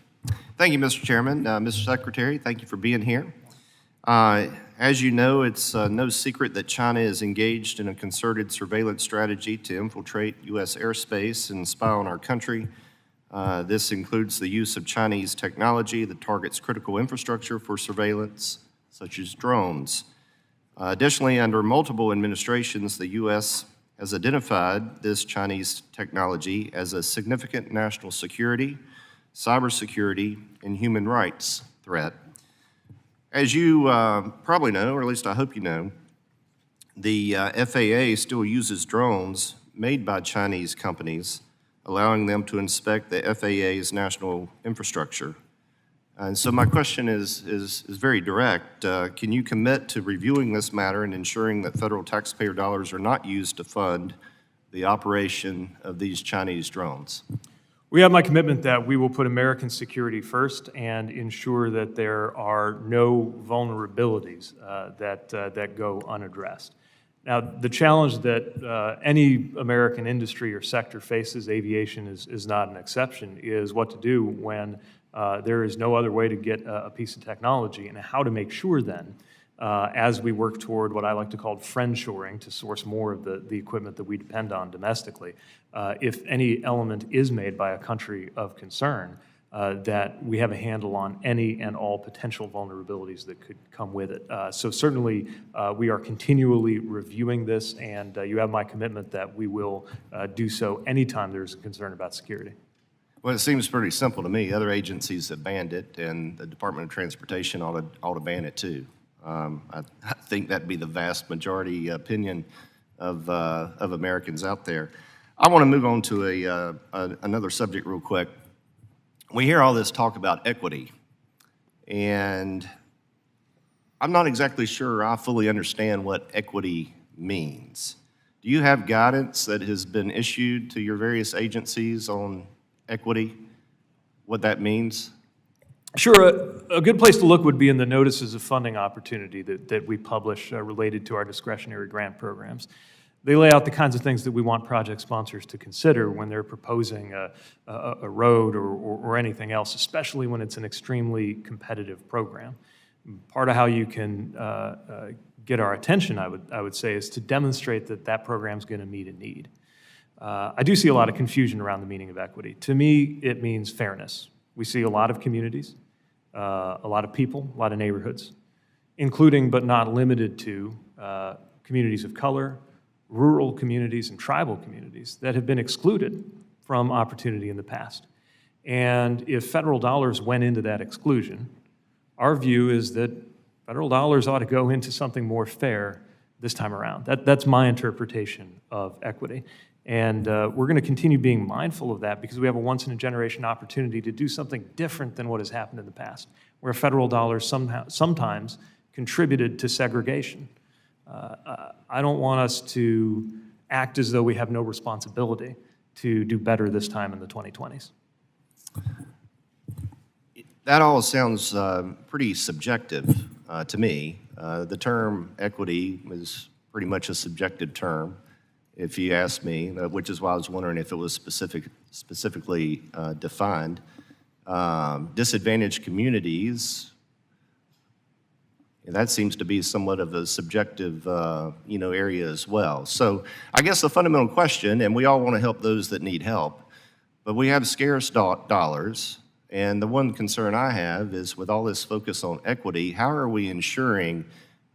Thank you, Mr. Chairman. Mr. Secretary, thank you for being here. As you know, it's no secret that China is engaged in a concerted surveillance strategy to infiltrate U.S. airspace and spy on our country. This includes the use of Chinese technology that targets critical infrastructure for surveillance, such as drones. Additionally, under multiple administrations, the U.S. has identified this Chinese technology as a significant national security, cybersecurity, and human rights threat. As you probably know, or at least I hope you know, the FAA still uses drones made by Chinese companies, allowing them to inspect the FAA's national infrastructure. And so my question is very direct. Can you commit to reviewing this matter and ensuring that federal taxpayer dollars are not used to fund the operation of these Chinese drones? We have my commitment that we will put American security first and ensure that there are no vulnerabilities that go unaddressed. Now, the challenge that any American industry or sector faces, aviation is not an exception, is what to do when there is no other way to get a piece of technology, and how to make sure then, as we work toward what I like to call friendshoring, to source more of the equipment that we depend on domestically, if any element is made by a country of concern, that we have a handle on any and all potential vulnerabilities that could come with it. So certainly, we are continually reviewing this, and you have my commitment that we will do so anytime there's a concern about security. Well, it seems pretty simple to me. Other agencies have banned it, and the Department of Transportation ought to ban it too. I think that'd be the vast majority opinion of Americans out there. I want to move on to another subject real quick. We hear all this talk about equity, and I'm not exactly sure I fully understand what equity means. Do you have guidance that has been issued to your various agencies on equity, what that means? Sure. A good place to look would be in the notices of funding opportunity that we publish related to our discretionary grant programs. They lay out the kinds of things that we want project sponsors to consider when they're proposing a road or anything else, especially when it's an extremely competitive program. Part of how you can get our attention, I would say, is to demonstrate that that program's going to meet a need. I do see a lot of confusion around the meaning of equity. To me, it means fairness. We see a lot of communities, a lot of people, a lot of neighborhoods, including but not limited to communities of color, rural communities, and tribal communities that have been excluded from opportunity in the past. And if federal dollars went into that exclusion, our view is that federal dollars ought to go into something more fair this time around. That's my interpretation of equity. And we're going to continue being mindful of that because we have a once-in-a-generation opportunity to do something different than what has happened in the past, where federal dollars sometimes contributed to segregation. I don't want us to act as though we have no responsibility to do better this time in the 2020s. That all sounds pretty subjective to me. The term equity is pretty much a subjective term, if you ask me, which is why I was wondering if it was specifically defined. Disadvantaged communities, that seems to be somewhat of a subjective area as well. So I guess the fundamental question, and we all want to help those that need help, but we have scarce dollars, and the one concern I have is with all this focus on equity, how are we ensuring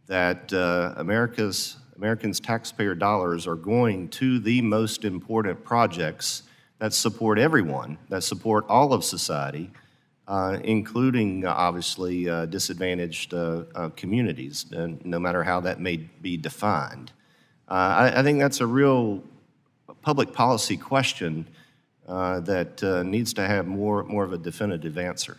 that Americans' taxpayer dollars are going to the most important projects that support everyone, that support all of society, including obviously disadvantaged communities, no matter how that may be defined. I think that's a real public policy question that needs to have more of a definitive answer.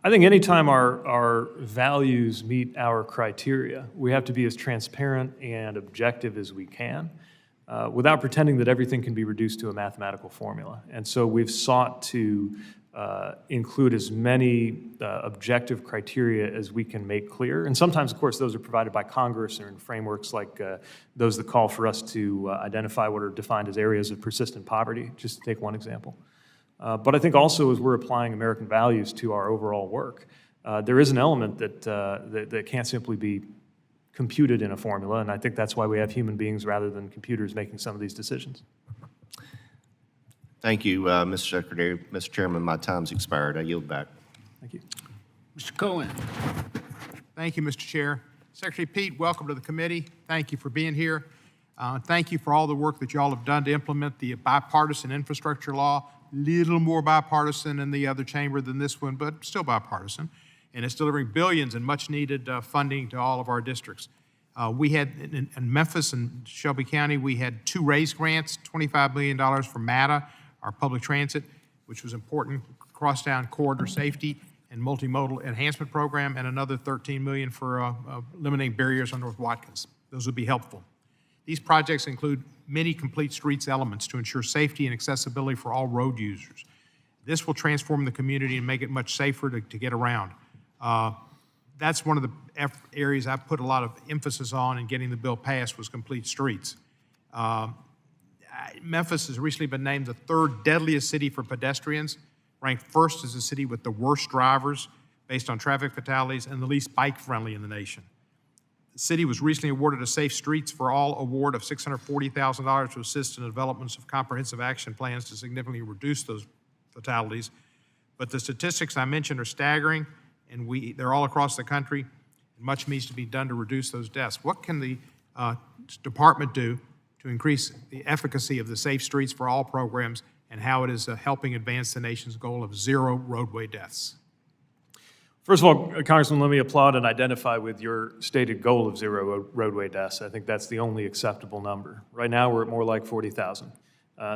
I think anytime our values meet our criteria, we have to be as transparent and objective as we can without pretending that everything can be reduced to a mathematical formula. And so we've sought to include as many objective criteria as we can make clear. And sometimes, of course, those are provided by Congress or in frameworks like those that call for us to identify what are defined as areas of persistent poverty, just to take one example. But I think also as we're applying American values to our overall work, there is an element that can't simply be computed in a formula, and I think that's why we have human beings rather than computers making some of these decisions. Thank you, Mr. Secretary. Mr. Chairman, my time's expired. I yield back. Thank you. Mr. Cohen. Thank you, Mr. Chair. Secretary Pete, welcome to the committee. Thank you for being here. Thank you for all the work that y'all have done to implement the bipartisan infrastructure law. Little more bipartisan in the other chamber than this one, but still bipartisan. And it's delivering billions in much-needed funding to all of our districts. We had, in Memphis and Shelby County, we had 2 RAISE grants, $25 million for MATA, our public transit, which was important, crosstown corridor safety and multimodal enhancement program, and another $13 million for eliminating barriers on North Watkins. Those would be helpful. These projects include many complete streets elements to ensure safety and accessibility for all road users. This will transform the community and make it much safer to get around. That's one of the areas I put a lot of emphasis on in getting the bill passed was complete streets. Memphis has recently been named the 3rd deadliest city for pedestrians, ranked 1st as a city with the worst drivers based on traffic fatalities and the least bike-friendly in the nation. The city was recently awarded a Safe Streets for All award of $640,000 to assist in the development of comprehensive action plans to significantly reduce those fatalities. But the statistics I mentioned are staggering, and they're all across the country, and much needs to be done to reduce those deaths. What can the department do to increase the efficacy of the Safe Streets for All programs and how it is helping advance the nation's goal of 0 roadway deaths? First of all, Congressman, let me applaud and identify with your stated goal of 0 roadway deaths. I think that's the only acceptable number. Right now, we're at more like 40,000.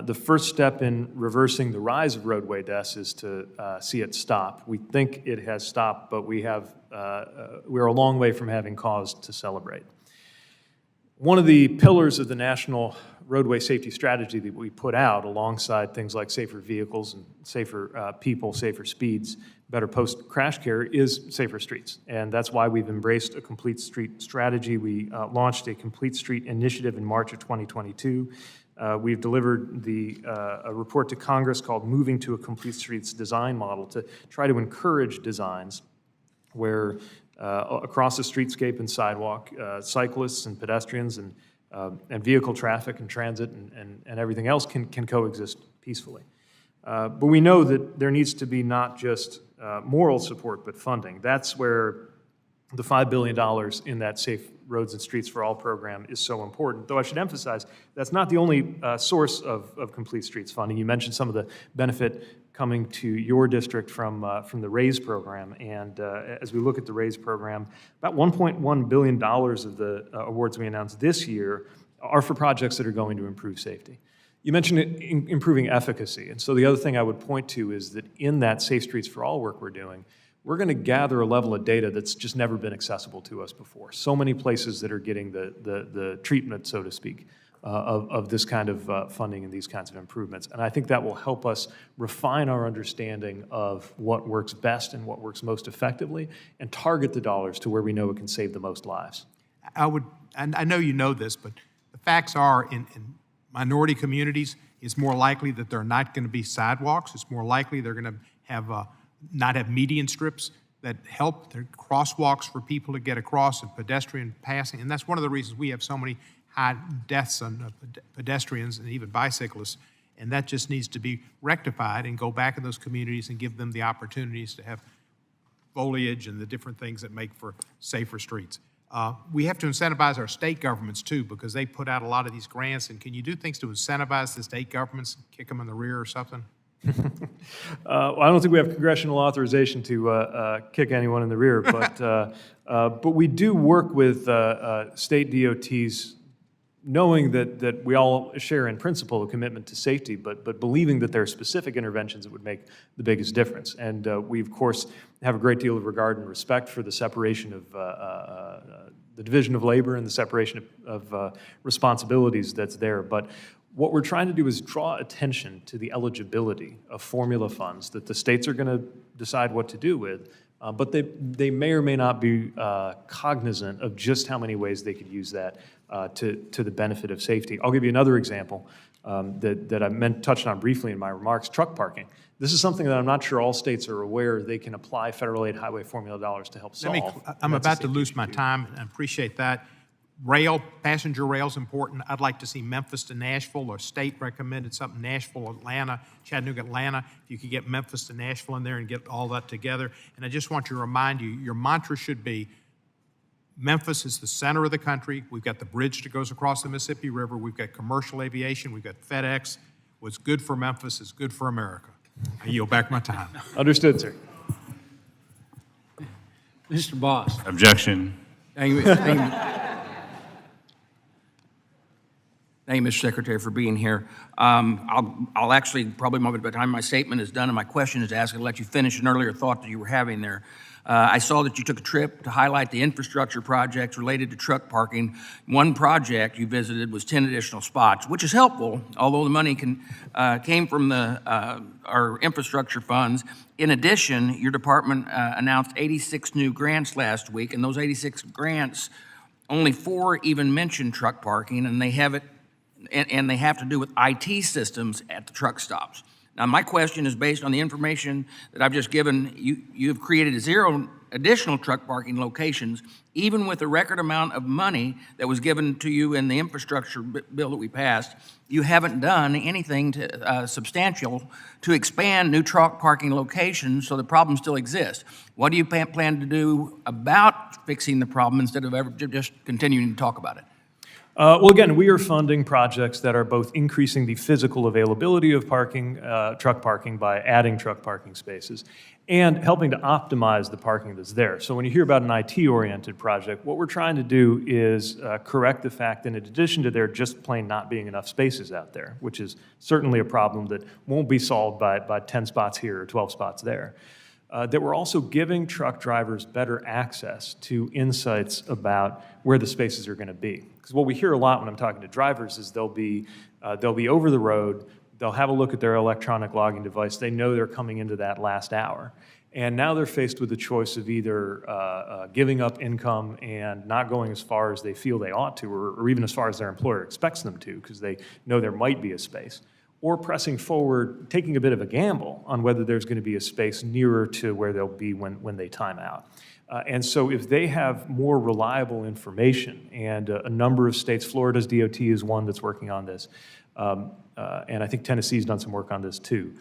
The first step in reversing the rise of roadway deaths is to see it stop. We think it has stopped, but we're a long way from having cause to celebrate. One of the pillars of the National Roadway Safety Strategy that we put out, alongside things like safer vehicles and safer people, safer speeds, better post-crash care, is safer streets. And that's why we've embraced a complete street strategy. We launched a complete street initiative in March of 2022. We've delivered a report to Congress called Moving to a Complete Streets Design Model to try to encourage designs where across the streetscape and sidewalk, cyclists and pedestrians and vehicle traffic and transit and everything else can coexist peacefully. But we know that there needs to be not just moral support, but funding. That's where the $5 billion in that Safe Roads and Streets for All program is so important. Though I should emphasize, that's not the only source of complete streets funding. You mentioned some of the benefit coming to your district from the RAISE program. And as we look at the RAISE program, about $1.1 billion of the awards we announced this year are for projects that are going to improve safety. You mentioned improving efficacy. And so the other thing I would point to is that in that Safe Streets for All work we're doing, we're going to gather a level of data that's just never been accessible to us before. So many places that are getting the treatment, so to speak, of this kind of funding and these kinds of improvements. And I think that will help us refine our understanding of what works best and what works most effectively and target the dollars to where we know it can save the most lives. And I know you know this, but the facts are in minority communities, it's more likely that there are not going to be sidewalks. It's more likely they're going to have not have median strips that help. There are crosswalks for people to get across and pedestrian passing. And that's one of the reasons we have so many high deaths on pedestrians and even bicyclists. And that just needs to be rectified and go back in those communities and give them the opportunities to have foliage and the different things that make for safer streets. We have to incentivize our state governments too, because they put out a lot of these grants. And can you do things to incentivize the state governments, kick them in the rear or something? Well, I don't think we have congressional authorization to kick anyone in the rear, but we do work with state DOTs, knowing that we all share in principle a commitment to safety, but believing that there are specific interventions that would make the biggest difference. And we, of course, have a great deal of regard and respect for the separation of the division of labor and the separation of responsibilities that's there. But what we're trying to do is draw attention to the eligibility of formula funds that the states are going to decide what to do with, but they may or may not be cognizant of just how many ways they could use that to the benefit of safety. I'll give you another example that I touched on briefly in my remarks, truck parking. This is something that I'm not sure all states are aware they can apply federal aid highway formula dollars to help solve. I'm about to lose my time, and I appreciate that. Rail, passenger rail is important. I'd like to see Memphis to Nashville, or state recommended something, Nashville, Atlanta, Chattanooga, Atlanta. If you could get Memphis to Nashville in there and get all that together. And I just want to remind you, your mantra should be, Memphis is the center of the country. We've got the bridge that goes across the Mississippi River. We've got commercial aviation. We've got FedEx. What's good for Memphis is good for America. I yield back my time. Understood, sir. Mr. Boss. Objection. Thank you, thank you. Thank you, Mr. Secretary, for being here. I'll actually, probably by the time my statement is done and my question is asked, I'll let you finish an earlier thought that you were having there. I saw that you took a trip to highlight the infrastructure projects related to truck parking. One project you visited was 10 additional spots, which is helpful, although the money came from our infrastructure funds. In addition, your department announced 86 new grants last week, and those 86 grants, only 4 even mentioned truck parking, and they have to do with IT systems at the truck stops. Now, my question is based on the information that I've just given. You've created 0 additional truck parking locations, even with the record amount of money that was given to you in the infrastructure bill that we passed. You haven't done anything substantial to expand new truck parking locations, so the problem still exists. What do you plan to do about fixing the problem instead of ever just continuing to talk about it? Well, again, we are funding projects that are both increasing the physical availability of parking, truck parking by adding truck parking spaces, and helping to optimize the parking that's there. So when you hear about an IT-oriented project, what we're trying to do is correct the fact that in addition to there just plain not being enough spaces out there, which is certainly a problem that won't be solved by 10 spots here or 12 spots there, that we're also giving truck drivers better access to insights about where the spaces are going to be. Because what we hear a lot when I'm talking to drivers is they'll be over the road, they'll have a look at their electronic logging device, they know they're coming into that last hour. And now they're faced with the choice of either giving up income and not going as far as they feel they ought to, or even as far as their employer expects them to, because they know there might be a space, or pressing forward, taking a bit of a gamble on whether there's going to be a space nearer to where they'll be when they time out. And so if they have more reliable information, and a number of states, Florida's DOT is one that's working on this, and I think Tennessee's done some work on this too.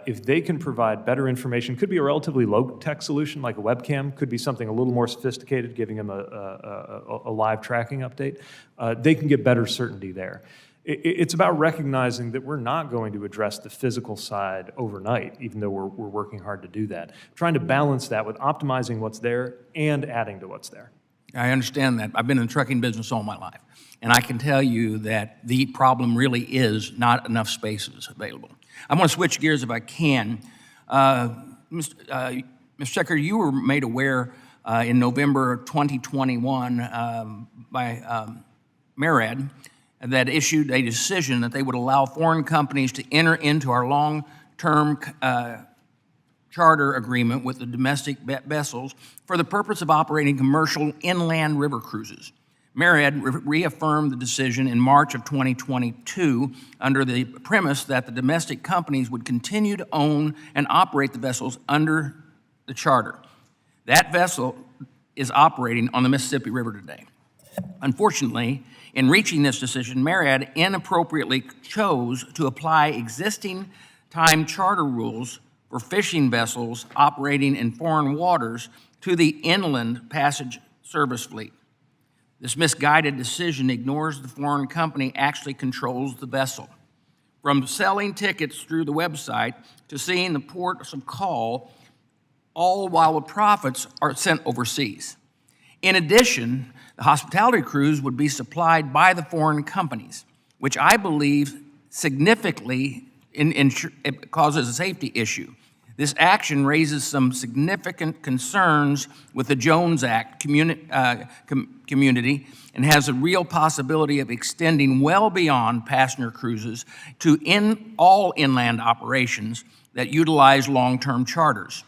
If they can provide better information, could be a relatively low-tech solution like a webcam, could be something a little more sophisticated, giving them a live tracking update, they can get better certainty there. It's about recognizing that we're not going to address the physical side overnight, even though we're working hard to do that. Trying to balance that with optimizing what's there and adding to what's there. I understand that. I've been in the trucking business all my life, and I can tell you that the problem really is not enough spaces available. I want to switch gears if I can. Mr. Secretary, you were made aware in November 2021 by MARAD that issued a decision that they would allow foreign companies to enter into our long-term charter agreement with the domestic vessels for the purpose of operating commercial inland river cruises. MARAD reaffirmed the decision in March of 2022 under the premise that the domestic companies would continue to own and operate the vessels under the charter. That vessel is operating on the Mississippi River today. Unfortunately, in reaching this decision, MARAD inappropriately chose to apply existing time charter rules for fishing vessels operating in foreign waters to the inland passage service fleet. This misguided decision ignores the foreign company actually controls the vessel. from selling tickets through the website to seeing the ports of call, all while the profits are sent overseas. In addition, the hospitality crews would be supplied by the foreign companies, which I believe significantly it causes a safety issue. This action raises some significant concerns with the Jones Act community and has a real possibility of extending well beyond passenger cruises to all inland operations that utilize long-term charters.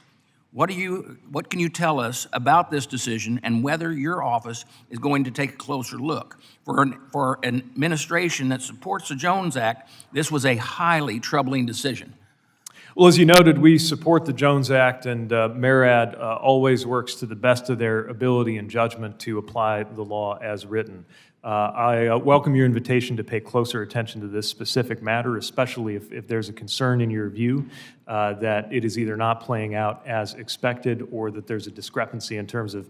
What can you tell us about this decision and whether your office is going to take a closer look? For an administration that supports the Jones Act, this was a highly troubling decision. Well, as you noted, we support the Jones Act, and MARAD always works to the best of their ability and judgment to apply the law as written. I welcome your invitation to pay closer attention to this specific matter, especially if there's a concern in your view that it is either not playing out as expected or that there's a discrepancy in terms of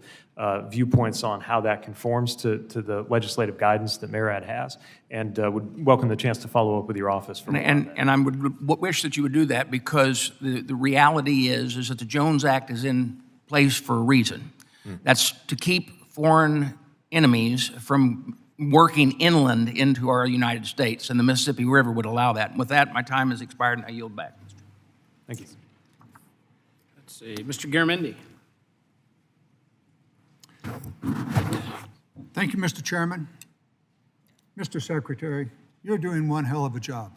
viewpoints on how that conforms to the legislative guidance that MARAD has, and would welcome the chance to follow up with your office. For And I would wish that you would do that, because the reality is that the Jones Act is in place for a reason. That's to keep foreign enemies from working inland into our United States, and the Mississippi River would allow that. With that, my time has expired, and I yield back. Thank you. Let's see, Mr. Garamendi. Thank you, Mr. Chairman. Mr. Secretary, you're doing one hell of a job.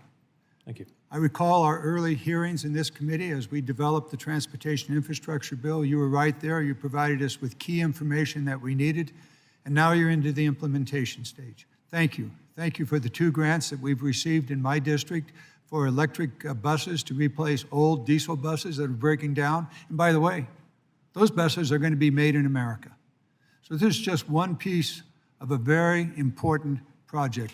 Thank you. I recall our early hearings in this committee as we developed the Transportation Infrastructure Bill. You were right there. You provided us with key information that we needed, and now you're into the implementation stage. Thank you. Thank you for the 2 grants that we've received in my district for electric buses to replace old diesel buses that are breaking down. And by the way, those buses are going to be made in America. So this is just one piece of a very important project.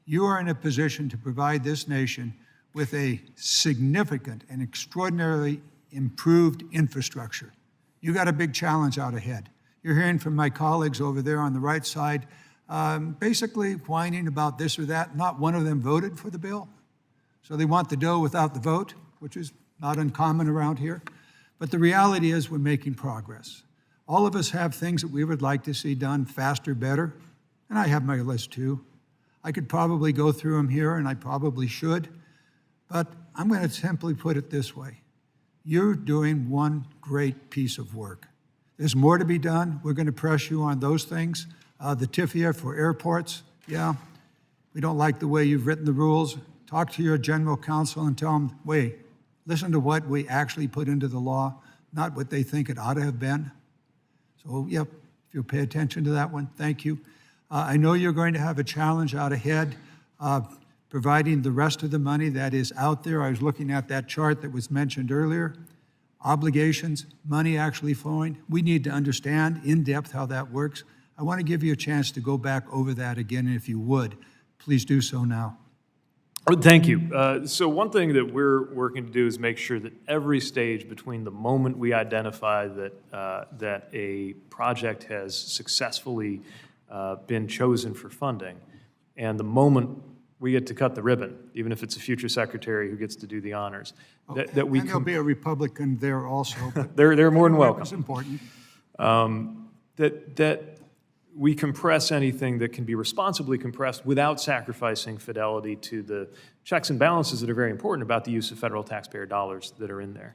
You are in a position to provide this nation with a significant and extraordinarily improved infrastructure. You got a big challenge out ahead. You're hearing from my colleagues over there on the right side, basically whining about this or that. Not one of them voted for the bill. So they want the dough without the vote, which is not uncommon around here. But the reality is we're making progress. All of us have things that we would like to see done faster, better, and I have my list too. I could probably go through them here, and I probably should, but I'm going to simply put it this way. You're doing one great piece of work. There's more to be done. We're going to press you on those things. The TIFIA for airports, yeah, we don't like the way you've written the rules. Talk to your general counsel and tell them, wait, listen to what we actually put into the law, not what they think it ought to have been. So, yep, if you'll pay attention to that one, thank you. I know you're going to have a challenge out ahead, providing the rest of the money that is out there. I was looking at that chart that was mentioned earlier. Obligations, money actually flowing. We need to understand in depth how that works. I want to give you a chance to go back over that again, and if you would, please do so now. Thank you. So one thing that we're working to do is make sure that every stage between the moment we identify that a project has successfully been chosen for funding and the moment we get to cut the ribbon, even if it's a future secretary who gets to do the honors, that we and there'll be a Republican there also. But they're more than welcome. It's important. That we compress anything that can be responsibly compressed without sacrificing fidelity to the checks and balances that are very important about the use of federal taxpayer dollars that are in there.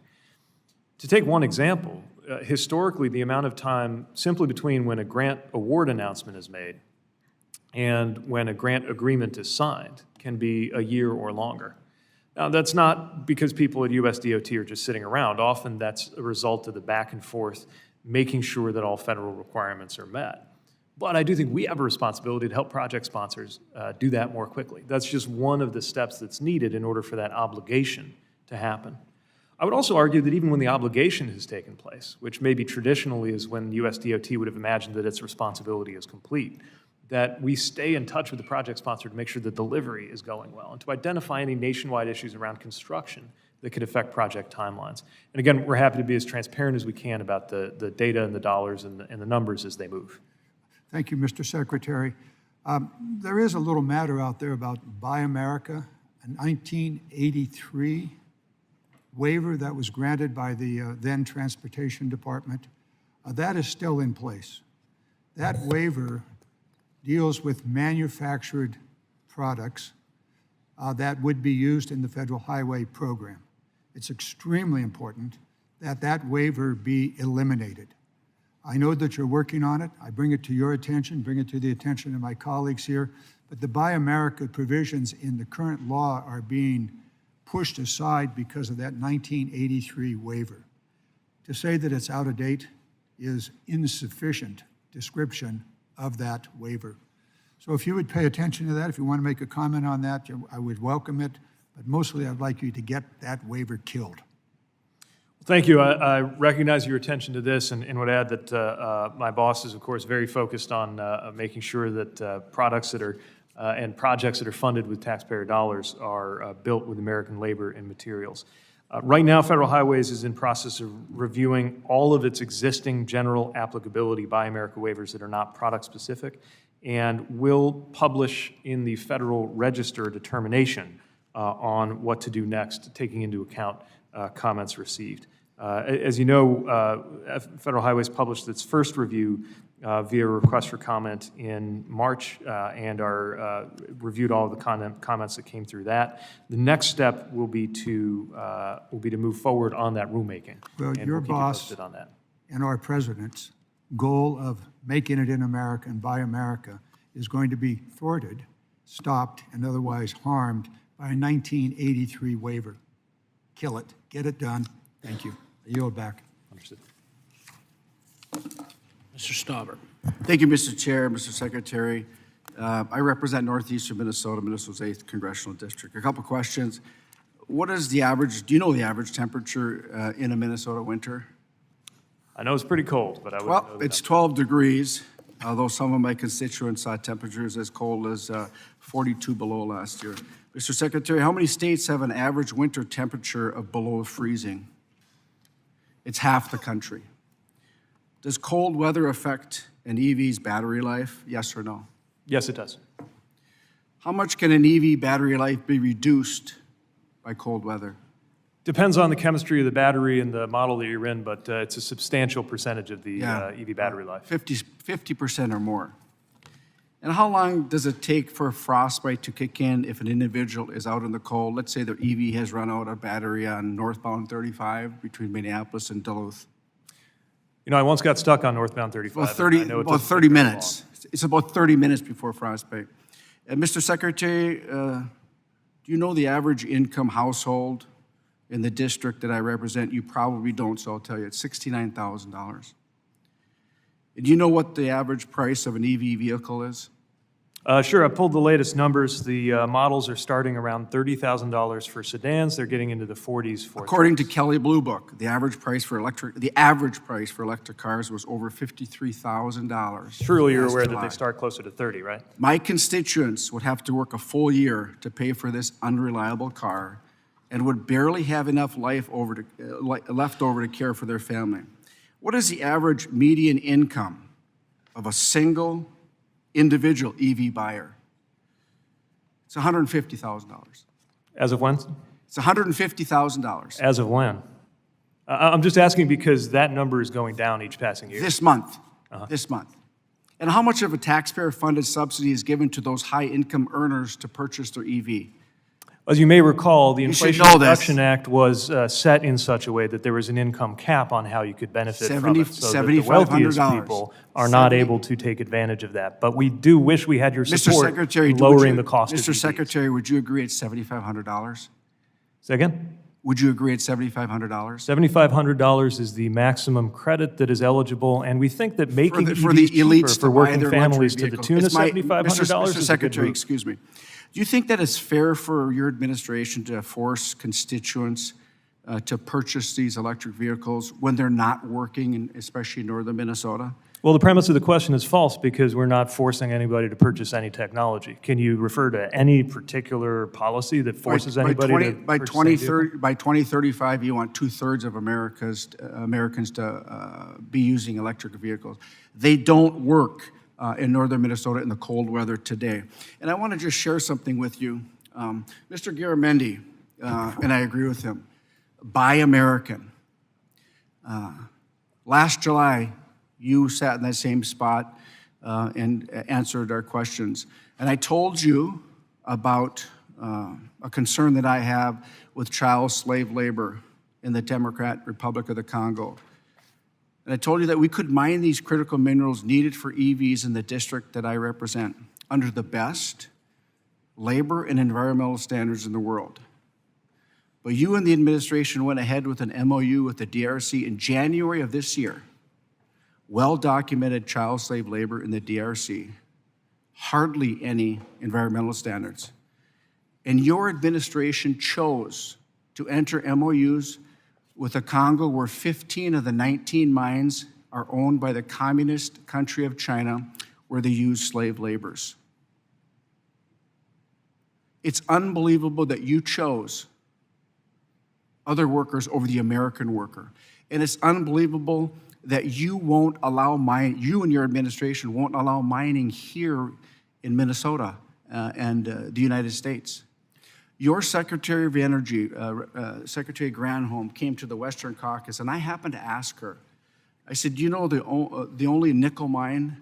To take one example, historically, the amount of time simply between when a grant award announcement is made and when a grant agreement is signed can be a year or longer. Now, that's not because people at USDOT are just sitting around. Often that's a result of the back and forth, making sure that all federal requirements are met. But I do think we have a responsibility to help project sponsors do that more quickly. That's just one of the steps that's needed in order for that obligation to happen. I would also argue that even when the obligation has taken place, which maybe traditionally is when USDOT would have imagined that its responsibility is complete, that we stay in touch with the project sponsor to make sure the delivery is going well and to identify any nationwide issues around construction that could affect project timelines. And again, we're happy to be as transparent as we can about the data and the dollars and the numbers as they move. Thank you, Mr. Secretary. There is a little matter out there about Buy America, a 1983 waiver that was granted by the then Transportation Department. That is still in place. That waiver deals with manufactured products that would be used in the federal highway program. It's extremely important that that waiver be eliminated. I know that you're working on it. I bring it to your attention, bring it to the attention of my colleagues here, but the Buy America provisions in the current law are being pushed aside because of that 1983 waiver. To say that it's out of date is insufficient description of that waiver. So if you would pay attention to that, if you want to make a comment on that, I would welcome it, but mostly I'd like you to get that waiver killed. Thank you. I recognize your attention to this and would add that my boss is, of course, very focused on making sure that products that are and projects that are funded with taxpayer dollars are built with American labor and materials. Right now, Federal Highways is in process of reviewing all of its existing general applicability Buy America waivers that are not product-specific, and will publish in the Federal Register a determination on what to do next, taking into account comments received. As you know, Federal Highways published its first review via request for comment in March and reviewed all of the comments that came through that. The next step will be to move forward on that rulemaking. Well, and your we'll keep you boss posted on that. and our president's goal of making it in America and by America is going to be thwarted, stopped, and otherwise harmed by a 1983 waiver. Kill it. Get it done. Thank you. I yield back. Understood. Mr. Stauber. Thank you, Mr. Chair, Mr. Secretary. I represent northeastern Minnesota, Minnesota's 8th Congressional District. A couple questions. What is the average, do you know the average temperature in a Minnesota winter? I know it's pretty cold, but I wouldn't know Well, the it's number. 12 degrees, although some of my constituents saw temperatures as cold as 42 below last year. Mr. Secretary, how many states have an average winter temperature of below freezing? It's half the country. Does cold weather affect an EV's battery life? Yes or no? Yes, it does. How much can an EV battery life be reduced by cold weather? Depends on the chemistry of the battery and the model that you're in, but it's a substantial percentage of the EV battery life. 50% or more. And how long does it take for frostbite to kick in if an individual is out in the cold? Let's say their EV has run out of battery on northbound 35 between Minneapolis and Duluth. You know, I once got stuck on northbound 35. Well, and 30, I know it about doesn't 30 take very minutes. It's about 30 minutes before frostbite. Mr. Secretary, do you know the average income household in the district that I represent? You probably don't, so I'll tell you. It's $69,000. Do you know what the average price of an EV vehicle is? Sure, I pulled the latest numbers. The models are starting around $30,000 for sedans. They're getting into the 40s for According to trucks. Kelley Blue Book, the average price for electric cars was over $53,000. Surely you're last aware that July. they start closer to 30, right? My constituents would have to work a full year to pay for this unreliable car and would barely have enough left over to care for their family. What is the average median income of a single individual EV buyer? It's $150,000. As of when? It's $150,000 As of when? I'm just asking because that number is going down each passing year. this month. This month. And how much of a taxpayer-funded subsidy is given to those high-income earners to purchase their EV? As you may recall, the You should Inflation know this. Reduction Act was set in such a way that there was an income cap on how you could benefit from it, so that the wealthiest $7,500. people are not able to take advantage of that. But we do wish we had your Mr. support Secretary, in would lowering you- the cost of Mr. EVs. Secretary, would you agree it's $7,500? Say again? Would you agree it's $7,500? $7,500 is the maximum credit that is eligible, and we think that making For the EVs cheaper elites for to buy working their families luxury to the vehicle. tune of It's my- $7,500 Mr. is a good Secretary, move. excuse me. Do you think that it's fair for your administration to force constituents to purchase these electric vehicles when they're not working, especially in northern Minnesota? Well, the premise of the question is false because we're not forcing anybody to purchase any technology. Can you refer to any particular policy that forces anybody to by purchase any vehicle? by 2035, you want 2/3 of Americans to be using electric vehicles. They don't work in northern Minnesota in the cold weather today. And I want to just share something with you. Mr. Garamendi, and I agree with him, buy American. Last July, you sat in that same spot and answered our questions. And I told you about a concern that I have with child slave labor in the Democratic Republic of the Congo. And I told you that we could mine these critical minerals needed for EVs in the district that I represent under the best labor and environmental standards in the world. But you and the administration went ahead with an MOU with the DRC in January of this year. Well-documented child slave labor in the DRC, hardly any environmental standards. And your administration chose to enter MOUs with the Congo, where 15 of the 19 mines are owned by the communist country of China, where they use slave laborers. It's unbelievable that you chose other workers over the American worker. And it's unbelievable that you won't allow you and your administration won't allow mining here in Minnesota and the United States. Your Secretary of Energy, Secretary Granholm, came to the Western Caucasus, and I happened to ask her, I said, do you know the only nickel mine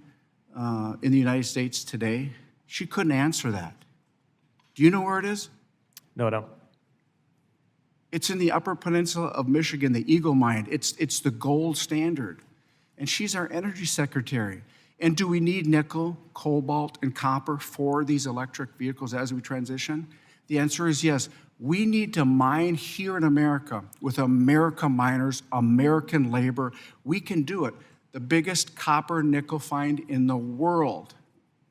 in the United States today? She couldn't answer that. Do you know where it is? No, I don't. It's in the Upper Peninsula of Michigan, the Eagle Mine. It's the gold standard. And she's our energy secretary. And do we need nickel, cobalt, and copper for these electric vehicles as we transition? The answer is yes. We need to mine here in America with American miners, American labor. We can do it. The biggest copper nickel find in the world,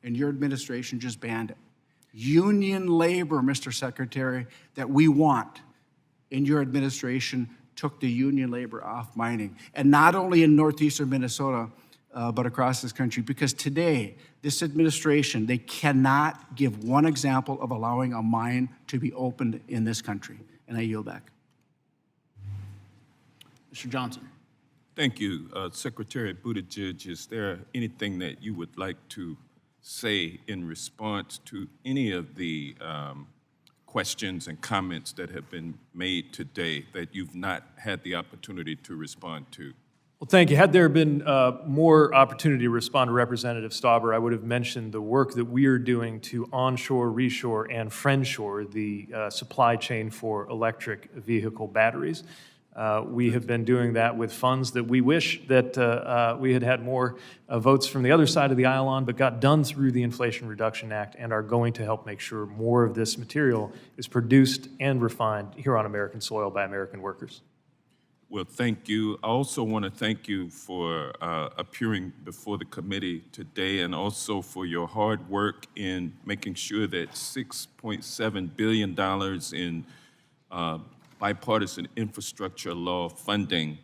and your administration just banned it. Union labor, Mr. Secretary, that we want in your administration took the union labor off mining. And not only in northeastern Minnesota, but across this country, because today, this administration, they cannot give one example of allowing a mine to be opened in this country. And I yield back. Mr. Johnson. Thank you. Secretary Buttigieg, is there anything that you would like to say in response to any of the questions and comments that have been made today that you've not had the opportunity to respond to? Well, thank you. Had there been more opportunity to respond to Representative Stauber, I would have mentioned the work that we are doing to onshore, reshore, and friendshore the supply chain for electric vehicle batteries. We have been doing that with funds that we wish that we had had more votes from the other side of the aisle on, but got done through the Inflation Reduction Act and are going to help make sure more of this material is produced and refined here on American soil by American workers. Well, thank you. I also want to thank you for appearing before the committee today and also for your hard work in making sure that $6.7 billion in bipartisan infrastructure law funding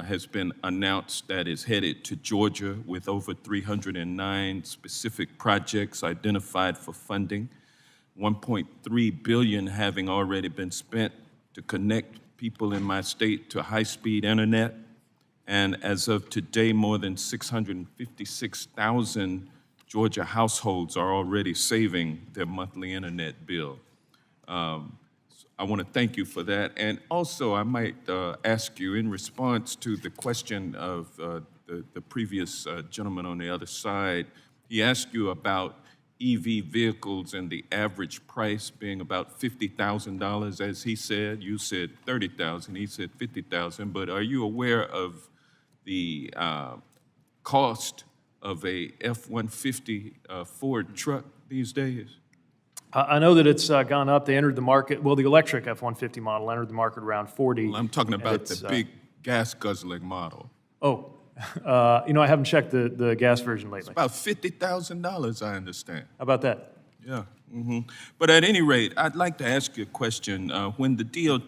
has been announced that is headed to Georgia with over 309 specific projects identified for funding, $1.3 billion having already been spent to connect people in my state to high-speed internet. And as of today, more than 656,000 Georgia households are already saving their monthly internet bill. I want to thank you for that. And also, I might ask you, in response to the question of the previous gentleman on the other side, he asked you about EV vehicles and the average price being about $50,000, as he said. You said $30,000, he said $50,000. But are you aware of the cost of a F-150 Ford truck these days? I know that it's gone up. They entered the market, well, the electric F-150 model entered the market around 40. Well, I'm talking about the big gas guzzling model. Oh, I haven't checked the gas version lately. About $50,000, I understand. How about that? Yeah. But at any rate, I'd like to ask you a question. When will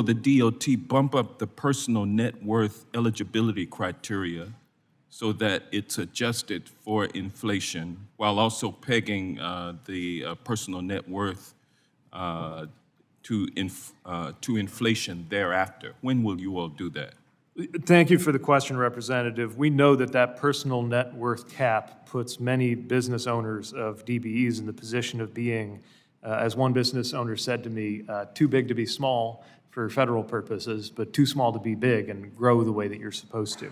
the DOT bump up the personal net worth eligibility criteria so that it's adjusted for inflation while also pegging the personal net worth to inflation thereafter? When will you all do that? Thank you for the question, Representative. We know that that personal net worth cap puts many business owners of DBEs in the position of being, as one business owner said to me, too big to be small for federal purposes, but too small to be big and grow the way that you're supposed to.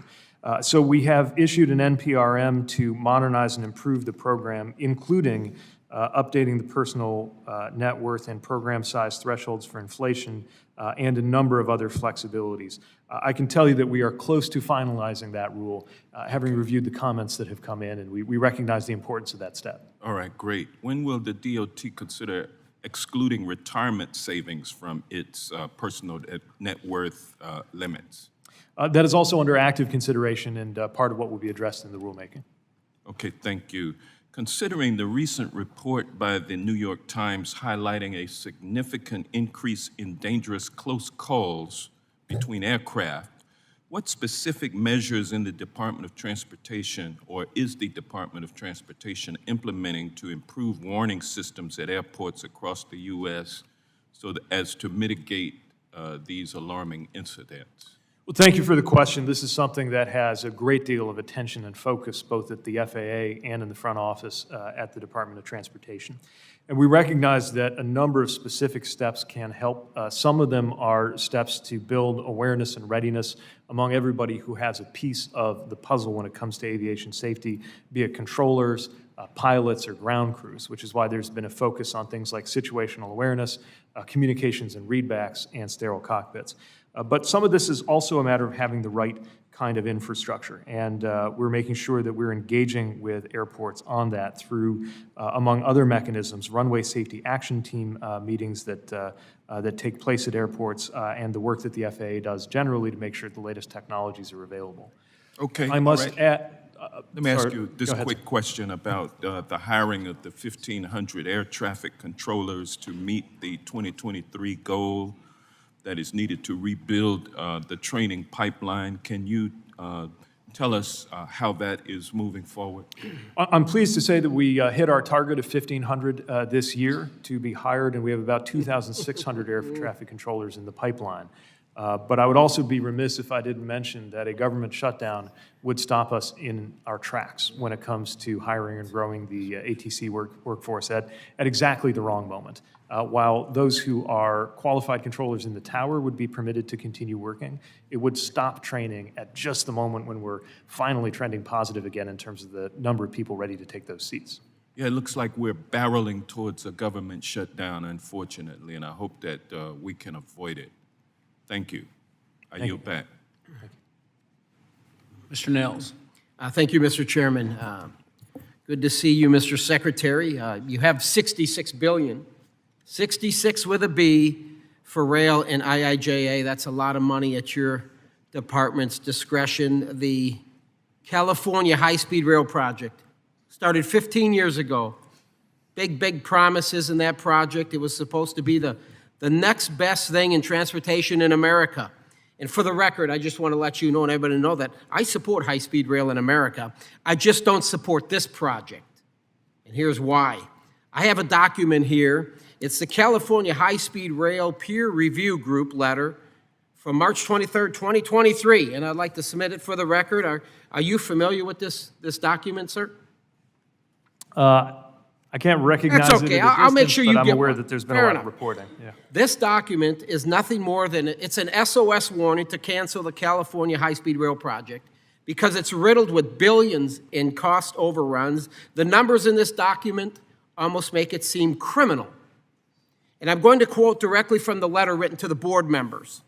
So we have issued an NPRM to modernize and improve the program, including updating the personal net worth and program size thresholds for inflation and a number of other flexibilities. I can tell you that we are close to finalizing that rule, having reviewed the comments that have come in, and we recognize the importance of that step. All right, great. When will the DOT consider excluding retirement savings from its personal net worth limits? That is also under active consideration and part of what will be addressed in the rulemaking. Okay, thank you. Considering the recent report by the New York Times highlighting a significant increase in dangerous close calls between aircraft, what specific measures in the Department of Transportation, or is the Department of Transportation implementing to improve warning systems at airports across the U.S. so as to mitigate these alarming incidents? Well, thank you for the question. This is something that has a great deal of attention and focus both at the FAA and in the front office at the Department of Transportation. And we recognize that a number of specific steps can help. Some of them are steps to build awareness and readiness among everybody who has a piece of the puzzle when it comes to aviation safety, be it controllers, pilots, or ground crews, which is why there's been a focus on things like situational awareness, communications and readbacks, and sterile cockpits. But some of this is also a matter of having the right kind of infrastructure, and we're making sure that we're engaging with airports on that through, among other mechanisms, runway safety action team meetings that take place at airports, and the work that the FAA does generally to make sure the latest technologies are available. Okay. I must add. Let me ask sorry, you this go ahead, quick sir. question about the hiring of the 1,500 air traffic controllers to meet the 2023 goal that is needed to rebuild the training pipeline. Can you tell us how that is moving forward? I'm pleased to say that we hit our target of 1,500 this year to be hired, and we have about 2,600 air traffic controllers in the pipeline. But I would also be remiss if I didn't mention that a government shutdown would stop us in our tracks when it comes to hiring and growing the ATC workforce at exactly the wrong moment. While those who are qualified controllers in the tower would be permitted to continue working, it would stop training at just the moment when we're finally trending positive again in terms of the number of people ready to take those seats. Yeah, it looks like we're barreling towards a government shutdown, unfortunately, and I hope that we can avoid it. Thank you. I yield back. Mr. Nels. Thank you, Mr. Chairman. Good to see you, Mr. Secretary. You have $66 billion, 66 with a B, for rail and IIJA. That's a lot of money at your department's discretion. The California high-speed rail project started 15 years ago. Big promises in that project. It was supposed to be the next best thing in transportation in America. And for the record, I just want to let you know and everybody know that I support high-speed rail in America. I just don't support this project. And here's why. I have a document here. It's the California High-Speed Rail Peer Review Group letter from March 23rd, 2023, and I'd like to submit it for the record. Are you familiar with this document, sir? I can't recognize That's okay. it at a I'll make distance, sure but you I'm get aware one. that there's been Fair a lot enough. of reporting. Yeah. This document is nothing more than, it's an SOS warning to cancel the California high-speed rail project because it's riddled with billions in cost overruns. The numbers in this document almost make it seem criminal. And I'm going to quote directly from the letter written to the board members.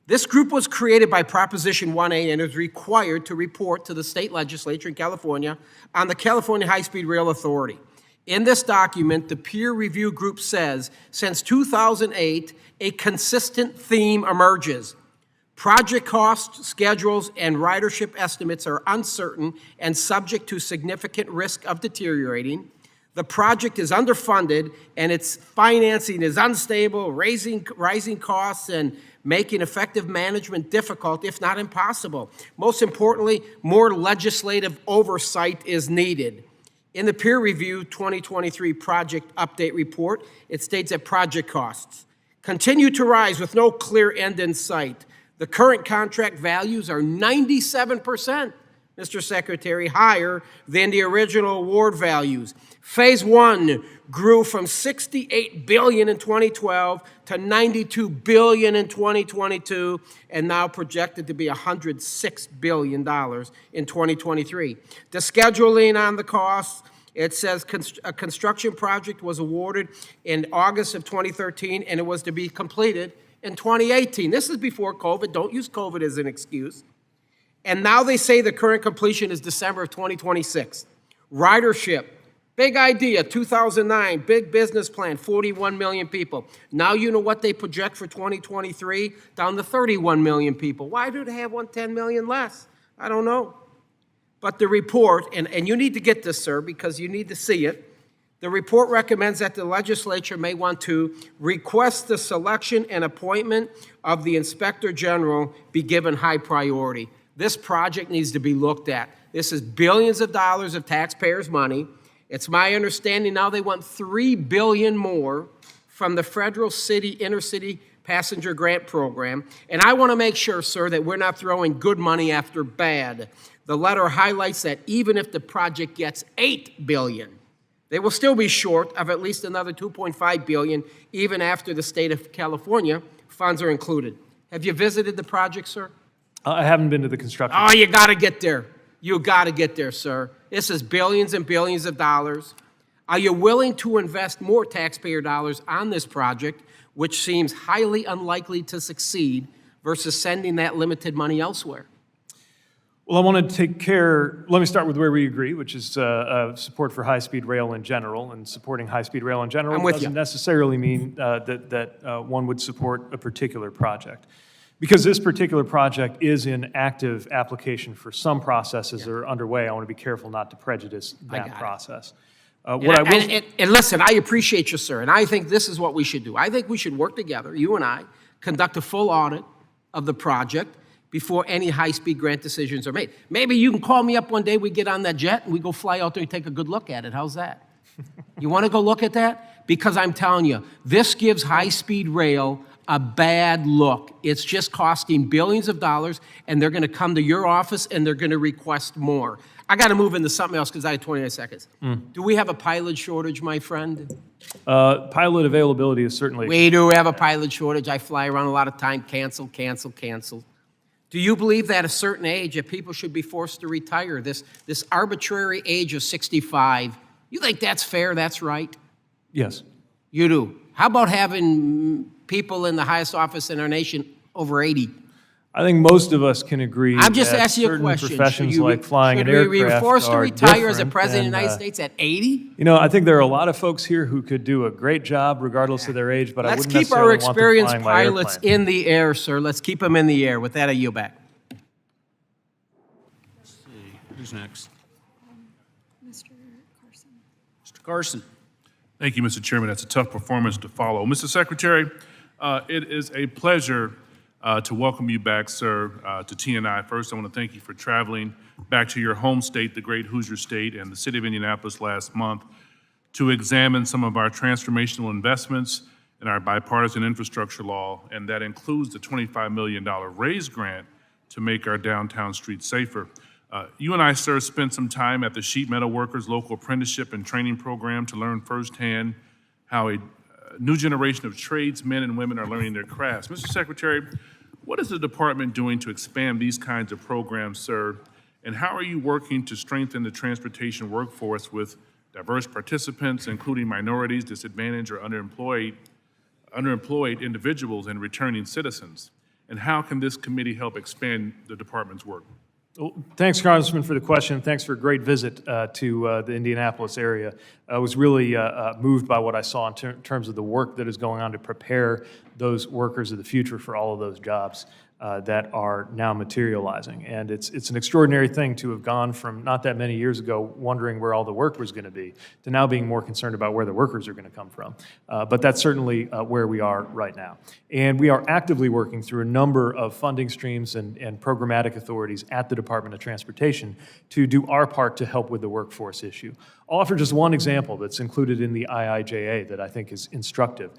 This group was created by Proposition 1A and is required to report to the state legislature in California on the California High-Speed Rail Authority. In this document, the peer review group says, since 2008, a consistent theme emerges. Project costs, schedules, and ridership estimates are uncertain and subject to significant risk of deteriorating. The project is underfunded and its financing is unstable, rising costs and making effective management difficult, if not impossible. Most importantly, more legislative oversight is needed. In the peer review 2023 project update report, it states that project costs continue to rise with no clear end in sight. The current contract values are 97%, Mr. Secretary, higher than the original award values. Phase 1 grew from $68 billion in 2012 to $92 billion in 2022, and now projected to be $106 billion in 2023. The scheduling on the costs, it says a construction project was awarded in August of 2013, and it was to be completed in 2018. This is before COVID. Don't use COVID as an excuse. And now they say the current completion is December of 2026. Ridership, big idea, 2009, big business plan, 41 million people. Now you know what they project for 2023? Down to 31 million people. Why do they have 10 million less? I don't know. But the report, and you need to get this, sir, because you need to see it. The report recommends that the legislature may want to request the selection and appointment of the Inspector General be given high priority. This project needs to be looked at. This is billions of dollars of taxpayers' money. It's my understanding now they want $3 billion more from the federal inner-city passenger grant program. And I want to make sure, sir, that we're not throwing good money after bad. The letter highlights that even if the project gets $8 billion, they will still be short of at least another $2.5 billion, even after the state of California funds are included. Have you visited the project, sir? I haven't been to the construction. Oh, you got to get there. You got to get there, sir. This is billions and billions of dollars. Are you willing to invest more taxpayer dollars on this project, which seems highly unlikely to succeed, versus sending that limited money elsewhere? Well, I want to take care, let me start with where we agree, which is support for high-speed rail in general, and supporting high-speed rail in general I'm with doesn't you. necessarily mean that one would support a particular project. Because this particular project is in active application for some processes that are underway, I want to be careful not to prejudice that process. And listen, I appreciate you, sir, and I think this is what we should do. I think we should work together, you and I, conduct a full audit of the project before any high-speed grant decisions are made. Maybe you can call me up one day, we get on that jet, and we go fly out there and take a good look at it. How's that? You want to go look at that? Because I'm telling you, this gives high-speed rail a bad look. It's just costing billions of dollars, and they're going to come to your office, and they're going to request more. I got to move into something else because I have 29 seconds. Do we have a pilot shortage, my friend? Pilot availability is certainly... We do have a pilot shortage. I fly around a lot of time. Cancel, cancel, cancel. Do you believe that at a certain age that people should be forced to retire, this arbitrary age of 65? You think that's fair, that's right? Yes. You do. How about having people in the highest office in our nation over 80? I think most of us can agree I'm just that asking you a certain question. professions like flying an Should we be aircraft forced to are retire as a different president of the than, United States at 80? You know, I think there are a lot of folks here who could do a great job regardless of their age, but I Let's wouldn't keep our necessarily want them experienced flying my pilots airplane. in the air, sir. Let's keep them in the air. With that, I yield back. Who's next? Mr. Carson. Mr. Carson. Thank you, Mr. Chairman. That's a tough performance to follow. Mr. Secretary, it is a pleasure to welcome you back, sir, to TNI. First, I want to thank you for traveling back to your home state, the great Hoosier State, and the city of Indianapolis last month to examine some of our transformational investments in our bipartisan infrastructure law, and that includes the $25 million raise grant to make our downtown streets safer. You and I, sir, spent some time at the Sheet Metal Workers Local Apprenticeship and Training Program to learn firsthand how a new generation of tradesmen and women are learning their crafts. Mr. Secretary, what is the department doing to expand these kinds of programs, sir? And how are you working to strengthen the transportation workforce with diverse participants, including minorities, disadvantaged, or underemployed individuals and returning citizens? And how can this committee help expand the department's work? Well, thanks, Congressman, for the question. Thanks for a great visit to the Indianapolis area. I was really moved by what I saw in terms of the work that is going on to prepare those workers of the future for all of those jobs that are now materializing. And it's an extraordinary thing to have gone from not that many years ago wondering where all the work was going to be to now being more concerned about where the workers are going to come from. But that's certainly where we are right now. And we are actively working through a number of funding streams and programmatic authorities at the Department of Transportation to do our part to help with the workforce issue. I'll offer just one example that's included in the IIJA that I think is instructive,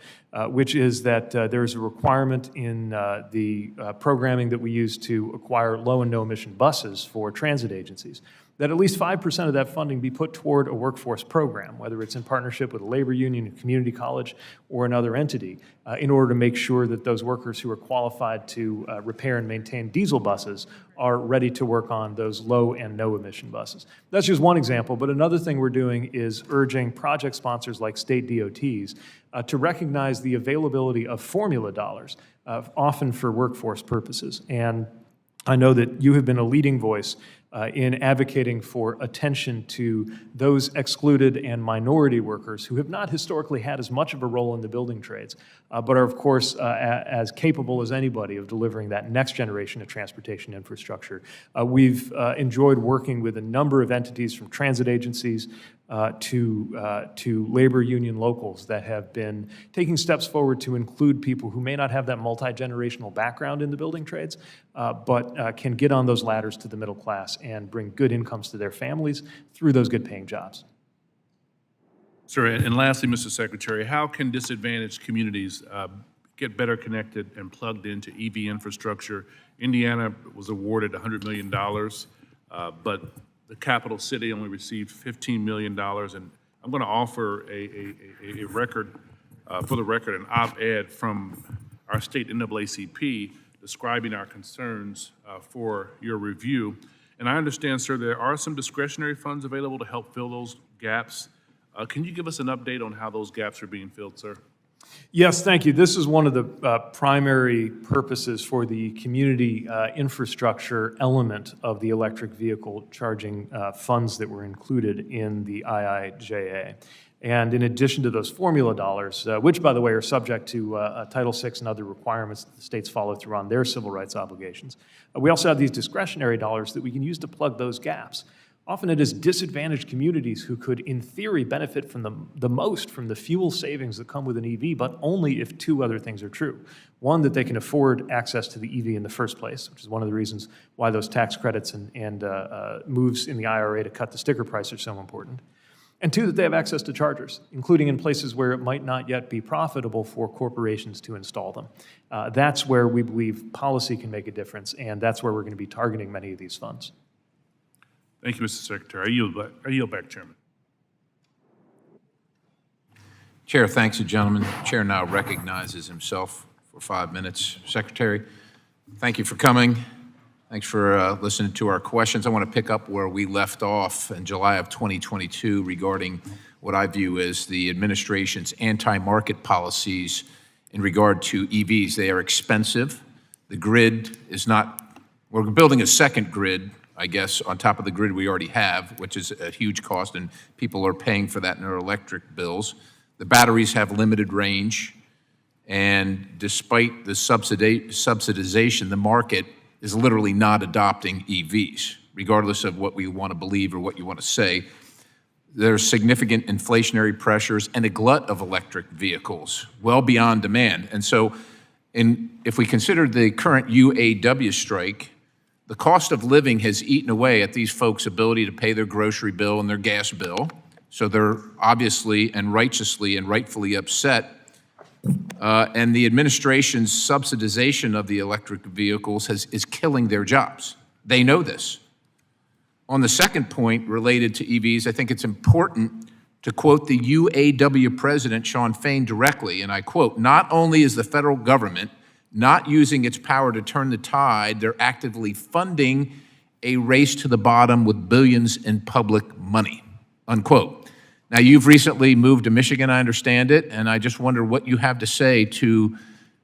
which is that there is a requirement in the programming that we use to acquire low and no emission buses for transit agencies, that at least 5% of that funding be put toward a workforce program, whether it's in partnership with a labor union, a community college, or another entity, in order to make sure that those workers who are qualified to repair and maintain diesel buses are ready to work on those low and no emission buses. That's just one example, but another thing we're doing is urging project sponsors like state DOTs to recognize the availability of formula dollars, often for workforce purposes. And I know that you have been a leading voice in advocating for attention to those excluded and minority workers who have not historically had as much of a role in the building trades, but are, of course, as capable as anybody of delivering that next generation of transportation infrastructure. We've enjoyed working with a number of entities, from transit agencies to labor union locals, that have been taking steps forward to include people who may not have that multi-generational background in the building trades, but can get on those ladders to the middle class and bring good incomes to their families through those good-paying jobs. Sir, and lastly, Mr. Secretary, how can disadvantaged communities get better connected and plugged into EV infrastructure? Indiana was awarded $100 million, but the capital city only received $15 million. And I'm going to offer a record, for the record, an op-ed from our state NAACP describing our concerns for your review. And I understand, sir, there are some discretionary funds available to help fill those gaps. Can you give us an update on how those gaps are being filled, sir? Yes, thank you. This is one of the primary purposes for the community infrastructure element of the electric vehicle charging funds that were included in the IIJA. And in addition to those formula dollars, which, by the way, are subject to Title VI and other requirements that the states follow through on their civil rights obligations, we also have these discretionary dollars that we can use to plug those gaps. Often it is disadvantaged communities who could, in theory, benefit from the most from the fuel savings that come with an EV, but only if two other things are true. One, that they can afford access to the EV in the first place, which is one of the reasons why those tax credits and moves in the IRA to cut the sticker price are so important. And two, that they have access to chargers, including in places where it might not yet be profitable for corporations to install them. That's where we believe policy can make a difference, and that's where we're going to be targeting many of these funds. Thank you, Mr. Secretary. I yield back, Chairman. Chair thanks the gentleman. Chair now recognizes himself for 5 minutes. Secretary, thank you for coming. Thanks for listening to our questions. I want to pick up where we left off in July of 2022 regarding what I view as the administration's anti-market policies in regard to EVs. They are expensive. The grid is not, we're building a second grid, I guess, on top of the grid we already have, which is a huge cost, and people are paying for that in their electric bills. The batteries have limited range, and despite the subsidization, the market is literally not adopting EVs, regardless of what we want to believe or what you want to say. There's significant inflationary pressures and a glut of electric vehicles, well beyond demand. And so if we consider the current UAW strike, the cost of living has eaten away at these folks' ability to pay their grocery bill and their gas bill. So they're obviously and righteously and rightfully upset. And the administration's subsidization of the electric vehicles is killing their jobs. They know this. On the second point related to EVs, I think it's important to quote the UAW president, Shawn Fain, directly, and I quote, "Not only is the federal government not using its power to turn the tide, they're actively funding a race to the bottom with billions in public money," unquote. Now, you've recently moved to Michigan, I understand it, and I just wonder what you have to say to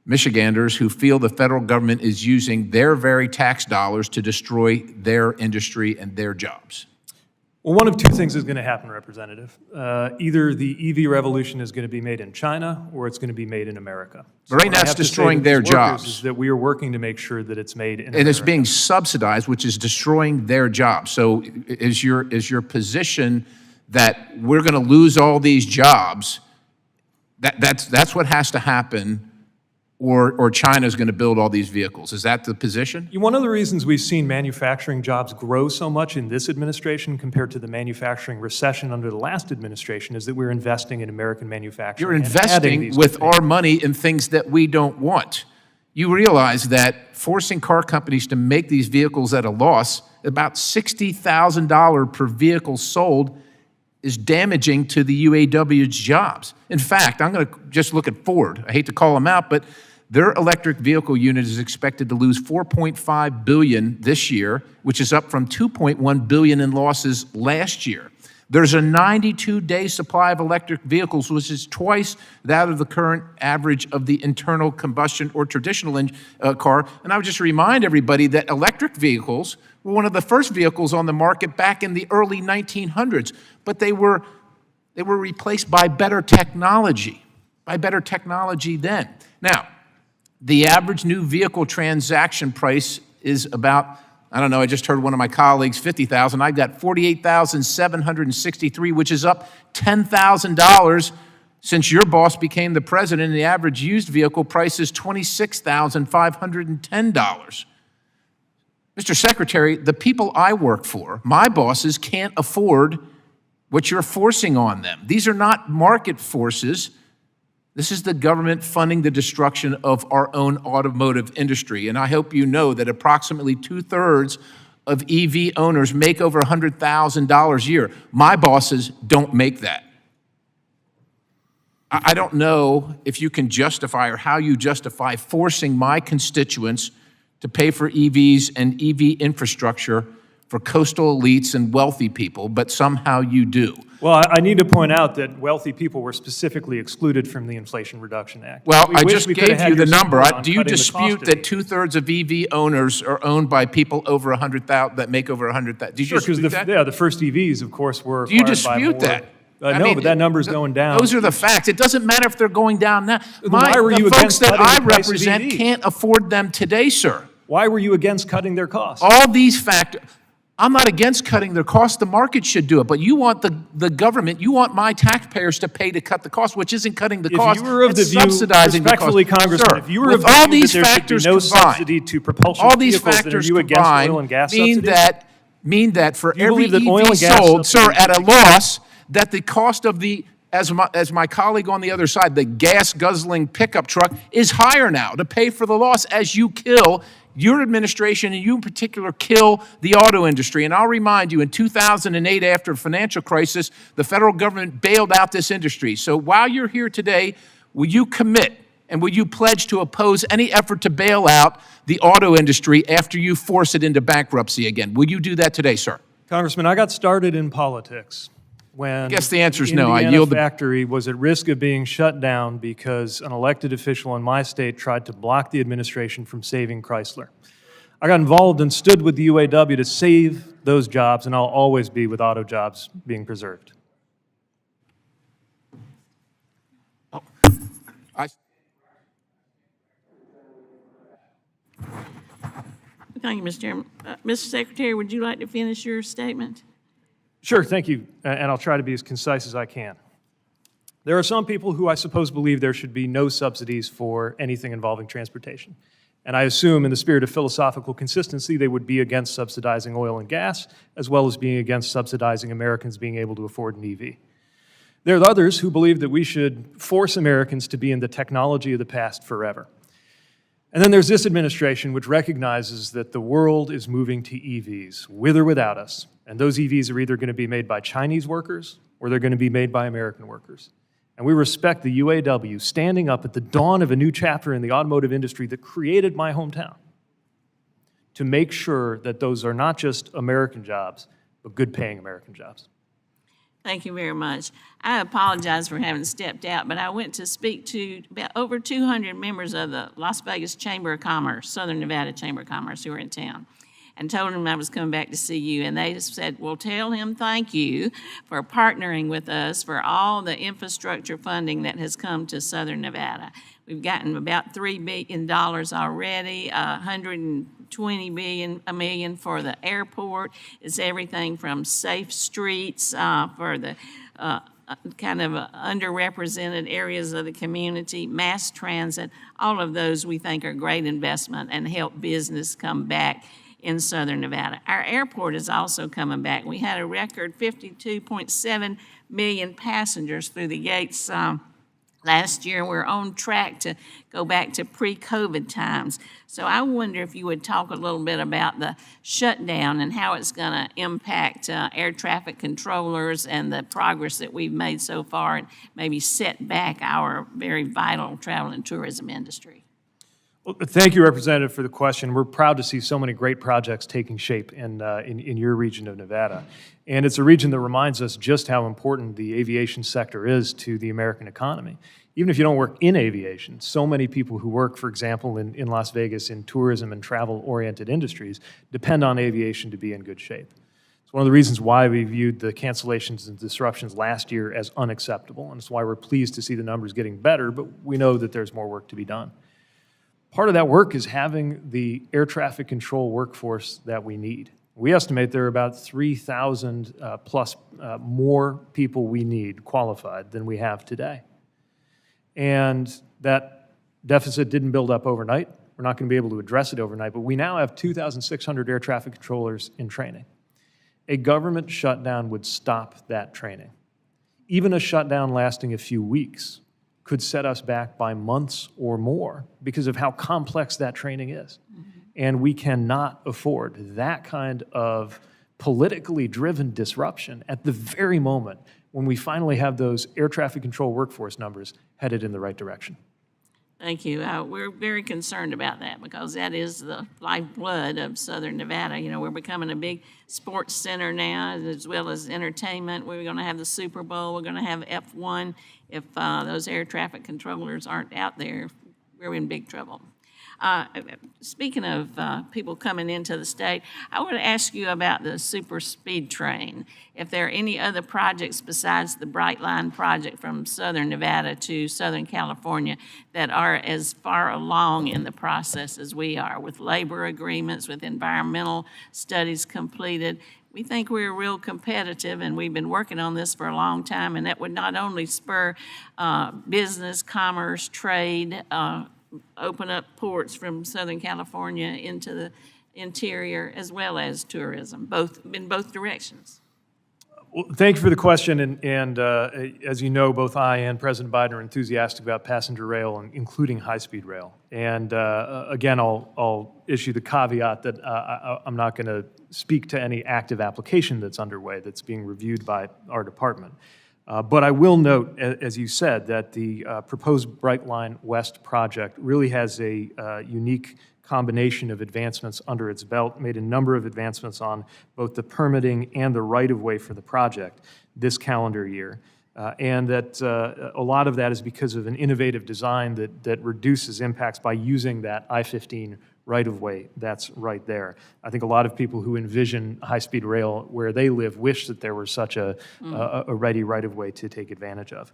Michiganders who feel the federal government is using their very tax dollars to destroy their industry and their jobs. Well, one of two things is going to happen, Representative. Either the EV revolution is going to be made in China or it's going to be made in America. So right now, it's destroying their jobs. Is that we are working to make sure that it's made in America. And it's being subsidized, which is destroying their jobs. So is your position that we're going to lose all these jobs? That's what has to happen, or China's going to build all these vehicles. Is that the position? One of the reasons we've seen manufacturing jobs grow so much in this administration compared to the manufacturing recession under the last administration is that we're investing in American manufacturing. You're investing with our money in things that we don't want. you realize that forcing car companies to make these vehicles at a loss, about $60,000 per vehicle sold, is damaging to the UAW's jobs. In fact, I'm going to just look at Ford. I hate to call them out, but their electric vehicle unit is expected to lose $4.5 billion this year, which is up from $2.1 billion in losses last year. There's a 92-day supply of electric vehicles, which is twice that of the current average of the internal combustion or traditional car. And I would just remind everybody that electric vehicles were one of the first vehicles on the market back in the early 1900s, but they were replaced by better technology then. Now, the average new vehicle transaction price is about, I don't know, I just heard one of my colleagues, $50,000. I got $48,763, which is up $10,000 since your boss became the president, and the average used vehicle price is $26,510. Mr. Secretary, the people I work for, my bosses, can't afford what you're forcing on them. These are not market forces. This is the government funding the destruction of our own automotive industry. And I hope you know that approximately 2/3 of EV owners make over $100,000 a year. My bosses don't make that. I don't know if you can justify or how you justify forcing my constituents to pay for EVs and EV infrastructure for coastal elites and wealthy people, but somehow you do. Well, I need to point out that wealthy people were specifically excluded from the Inflation Reduction Act. Well, We I wish just we could have gave had you the your number. support on Do you cutting the dispute cost that of 2/3 of EV owners are owned by people over 100,000 that make over 100,000? Do you Sure, because dispute that? the first EVs, of course, were Do you acquired by dispute more- that? I No, mean, but that number's going down. Those are the facts. It doesn't matter if they're going down now. why were you The folks against that cutting I the price of represent EVs? can't afford them today, sir. Why were you against cutting their costs? All these factors. I'm not against cutting their costs. The market should do it. But you want the government, you want my taxpayers to pay to cut the cost, which isn't cutting the cost. If you were of the it's view, subsidizing the cost. respectfully, Congressman, Sir, if you were with of the all view these that there should be factors no combined, subsidy to propulsion all these vehicles, then are factors you against combined oil and gas mean subsidies? that for Do you every believe that oil EV and gas sold, sir, subsidies at a should be- loss, that the cost of the, as my colleague on the other side, the gas-guzzling pickup truck is higher now to pay for the loss as you kill your administration, and you in particular kill the auto industry. And I'll remind you, in 2008, after the financial crisis, the federal government bailed out this industry. So while you're here today, will you commit and will you pledge to oppose any effort to bail out the auto industry after you force it into bankruptcy again? Will you do that today, sir? Congressman, I got started in politics when I guess the answer is no. I Indiana yield the- factory was at risk of being shut down because an elected official in my state tried to block the administration from saving Chrysler. I got involved and stood with the UAW to save those jobs, and I'll always be with auto jobs being preserved. Thank you, Mr. Chairman. Mr. Secretary, would you like to finish your statement? Sure, thank you, and I'll try to be as concise as I can. There are some people who I suppose believe there should be no subsidies for anything involving transportation. And I assume in the spirit of philosophical consistency, they would be against subsidizing oil and gas, as well as being against subsidizing Americans being able to afford an EV. There are others who believe that we should force Americans to be in the technology of the past forever. And then there's this administration which recognizes that the world is moving to EVs, with or without us. And those EVs are either going to be made by Chinese workers or they're going to be made by American workers. And we respect the UAW standing up at the dawn of a new chapter in the automotive industry that created my hometown to make sure that those are not just American jobs, but good-paying American jobs. Thank you very much. I apologize for having stepped out, but I went to speak to about over 200 members of the Las Vegas Chamber of Commerce, Southern Nevada Chamber of Commerce, who are in town, and told them I was coming back to see you. And they said, well, tell him thank you for partnering with us for all the infrastructure funding that has come to Southern Nevada. We've gotten about $3 billion already, $120 million for the airport. It's everything from safe streets for the kind of underrepresented areas of the community, mass transit. All of those we think are great investment and help business come back in Southern Nevada. Our airport is also coming back. We had a record 52.7 million passengers through the gates Last year, we're on track to go back to pre-COVID times. So I wonder if you would talk a little bit about the shutdown and how it's going to impact air traffic controllers and the progress that we've made so far, and maybe set back our very vital travel and tourism industry. Well, thank you, Representative, for the question. We're proud to see so many great projects taking shape in your region of Nevada. And it's a region that reminds us just how important the aviation sector is to the American economy. Even if you don't work in aviation, so many people who work, for example, in Las Vegas in tourism and travel-oriented industries depend on aviation to be in good shape. It's one of the reasons why we viewed the cancellations and disruptions last year as unacceptable, and it's why we're pleased to see the numbers getting better, but we know that there's more work to be done. Part of that work is having the air traffic control workforce that we need. We estimate there are about 3,000 plus more people we need qualified than we have today. And that deficit didn't build up overnight. We're not going to be able to address it overnight, but we now have 2,600 air traffic controllers in training. A government shutdown would stop that training. Even a shutdown lasting a few weeks could set us back by months or more because of how complex that training is. And we cannot afford that kind of politically driven disruption at the very moment when we finally have those air traffic control workforce numbers headed in the right direction. Thank you. We're very concerned about that because that is the lifeblood of Southern Nevada. You know, we're becoming a big sports center now, as well as entertainment. We're going to have the Super Bowl. We're going to have F1. If those air traffic controllers aren't out there, we're in big trouble. Speaking of people coming into the state, I want to ask you about the super speed train. If there are any other projects besides the Bright Line project from Southern Nevada to Southern California that are as far along in the process as we are, with labor agreements, with environmental studies completed. We think we're real competitive, and we've been working on this for a long time, and that would not only spur business, commerce, trade, open up ports from Southern California into the interior, as well as tourism, in both directions. Well, thank you for the question, and as you know, both I and President Biden are enthusiastic about passenger rail, including high-speed rail. And again, I'll issue the caveat that I'm not going to speak to any active application that's underway that's being reviewed by our department. But I will note, as you said, that the proposed Bright Line West project really has a unique combination of advancements under its belt, made a number of advancements on both the permitting and the right-of-way for the project this calendar year. And that a lot of that is because of an innovative design that reduces impacts by using that I-15 right-of-way that's right there. I think a lot of people who envision high-speed rail where they live wish that there were such a ready right-of-way to take advantage of.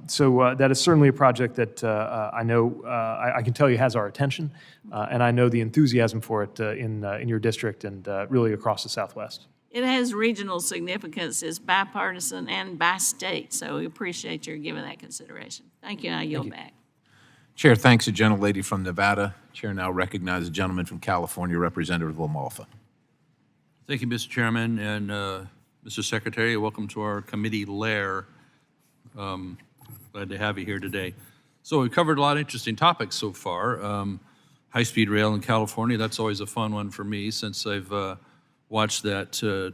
So that is certainly a project that I know, I can tell you has our attention, and I know the enthusiasm for it in your district and really across the Southwest. It has regional significance, it's bipartisan and by state, so we appreciate your giving that consideration. Thank you, and I yield back. Chair thanks the gentlelady from Nevada. Chair now recognizes the gentleman from California, Representative LaMalfa. Thank you, Mr. Chairman, and Mr. Secretary. Welcome to our committee lair. Glad to have you here today. So we've covered a lot of interesting topics so far. High-speed rail in California, that's always a fun one for me since I've watched that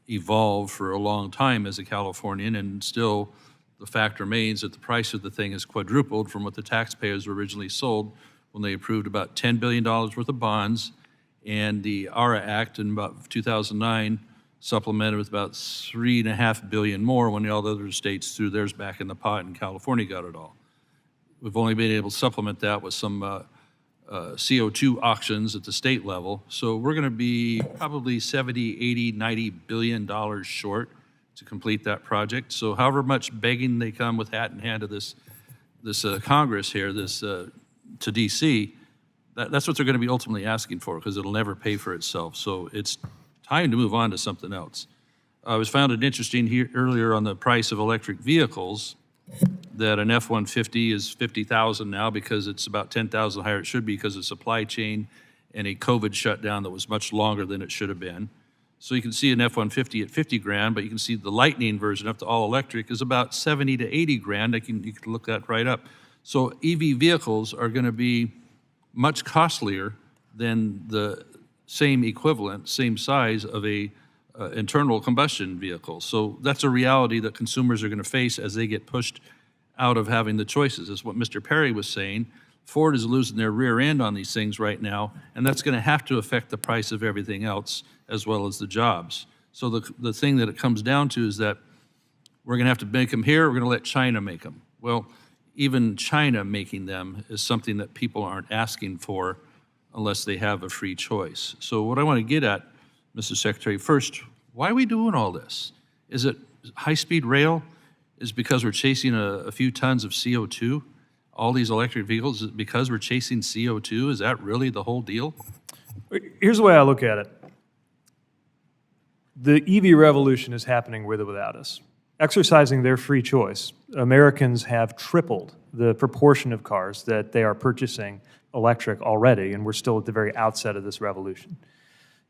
evolve for a long time as a Californian, and still the fact remains that the price of the thing has quadrupled from what the taxpayers originally sold when they approved about $10 billion worth of bonds, and the ARA Act in about 2009 supplemented with about $3.5 billion more when all the other states threw theirs back in the pot and California got it all. We've only been able to supplement that with some CO2 auctions at the state level. So we're going to be probably 70, 80, 90 billion dollars short to complete that project. So however much begging they come with hat in hand to this Congress here, to DC, that's what they're going to be ultimately asking for because it'll never pay for itself. So it's time to move on to something else. I was found it interesting here earlier on the price of electric vehicles that an F-150 is $50,000 now because it's about $10,000 higher it should be because of supply chain and a COVID shutdown that was much longer than it should have been. So you can see an F-150 at 50 grand, but you can see the Lightning version up to all electric is about 70 to 80 grand. You can look that right up. So EV vehicles are going to be much costlier than the same equivalent, same size of a internal combustion vehicle. So that's a reality that consumers are going to face as they get pushed out of having the choices. Is what Mr. Perry was saying. Ford is losing their rear end on these things right now, and that's going to have to affect the price of everything else as well as the jobs. So the thing that it comes down to is that we're going to have to make them here, we're going to let China make them. Well, even China making them is something that people aren't asking for unless they have a free choice. So what I want to get at, Mr. Secretary, first, why are we doing all this? Is it high-speed rail? Is it because we're chasing a few tons of CO2? All these electric vehicles, is it because we're chasing CO2? Is that really the whole deal? Here's the way I look at it. The EV revolution is happening with or without us. Exercising their free choice, Americans have tripled the proportion of cars that they are purchasing electric already, and we're still at the very outset of this revolution.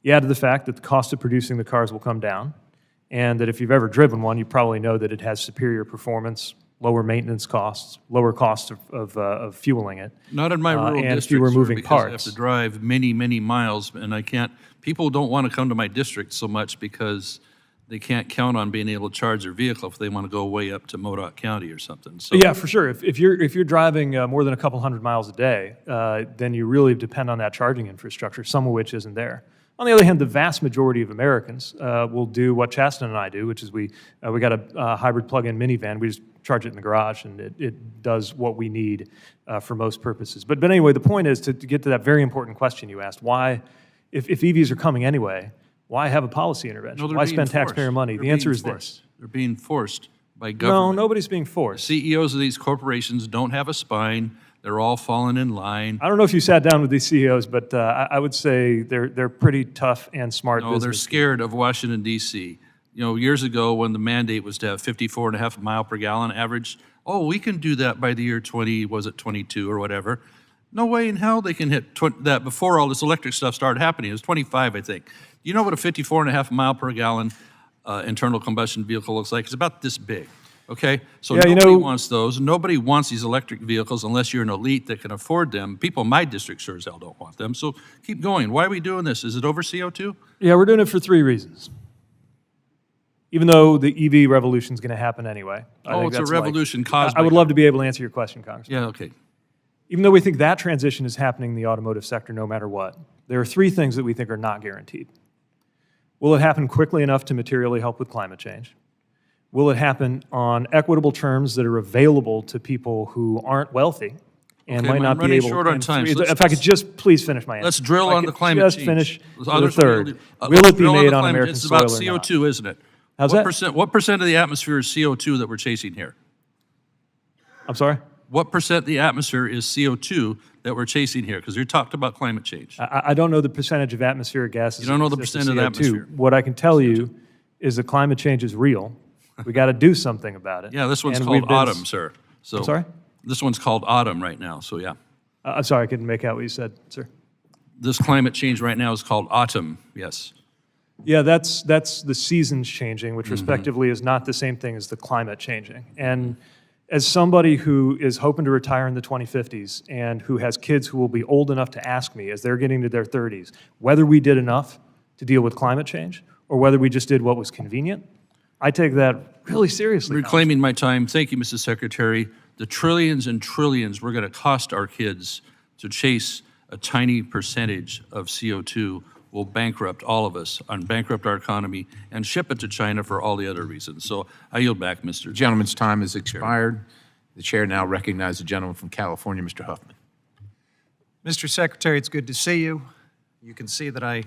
You add to the fact that the cost of producing the cars will come down, and that if you've ever driven one, you probably know that it has superior performance, lower maintenance costs, lower cost of fueling it. Not in my rural and district, fewer sir, moving because parts. I have to drive many, many miles, and I can't, people don't want to come to my district so much because they can't count on being able to charge their vehicle if they want to go way up to Modoc County or something. So Yeah, for sure. If you're driving more than a couple hundred miles a day, then you really depend on that charging infrastructure, some of which isn't there. On the other hand, the vast majority of Americans will do what Chasten and I do, which is we got a hybrid plug-in minivan. We just charge it in the garage, and it does what we need for most purposes. But anyway, the point is to get to that very important question you asked: why, if EVs are coming anyway, why have a policy intervention? No, they're Why being spend forced. taxpayer money? They're The answer being is forced. this. They're being forced by No, government. nobody's being forced. CEOs of these corporations don't have a spine. They're all falling in line. I don't know if you sat down with these CEOs, but I would say they're pretty tough and smart No, they're business. scared of Washington, D.C. You know, years ago when the mandate was to have 54.5 mile per gallon average, oh, we can do that by the year 22 or whatever. No way in hell they can hit that before all this electric stuff started happening. It was 25, I think. You know what a 54.5 mile per gallon internal combustion vehicle looks like? It's about this big. Okay, so Yeah, nobody wants those. Nobody wants these electric vehicles unless you're an elite that can afford them. People in my district sure as hell don't want them. So keep going. Why are we doing this? Is it over CO2? Yeah, we're doing it for 3 reasons. Even though the EV revolution is going to happen anyway. I Oh, think it's a that's revolution caused I would by love to be able to answer your question, Congressman. Yeah, okay. Even though we think that transition is happening in the automotive sector no matter what, there are 3 things that we think are not guaranteed. Will it happen quickly enough to materially help with climate change? Will it happen on equitable terms that are available to people who aren't wealthy and Okay, might I'm not be running able? short on and time, three- so if I could just please finish my answer. Let's drill If I on could the climate just change. finish Let's- for the let's drill- third. let's Will it be drill made the on climate- American It's soil about or not? CO2, isn't it? How's what that? What percent of the atmosphere is CO2 that we're chasing here? I'm sorry? What percent of the atmosphere is CO2 that we're chasing here? Because you talked about climate change. I don't know the percentage of atmospheric gases. You don't know the that exist percent of the CO2. atmosphere. What I can tell you is that climate change is real. We got to do something about it. Yeah, this one's And we've called been- autumn, sir. So I'm sorry? This one's called autumn right now, so yeah. I'm sorry, I couldn't make out what you said, sir. This climate change right now is called autumn, yes. Yeah, that's the seasons changing, Mm-hmm. which respectively is not the same thing as the climate changing. And as somebody who is hoping to retire in the 2050s and who has kids who will be old enough to ask me as they're getting to their 30s whether we did enough to deal with climate change or whether we just did what was convenient, I take that really seriously. Reclaiming my time, thank you, Mrs. Secretary. The trillions and trillions we're going to cost our kids to chase a tiny percentage of CO2 will bankrupt all of us, and bankrupt our economy, and ship it to China for all the other reasons. So I yield back, Mr. The gentleman's time has expired. The chair now recognizes the gentleman from California, Mr. Huffman. Mr. Secretary, it's good to see you. You can see that I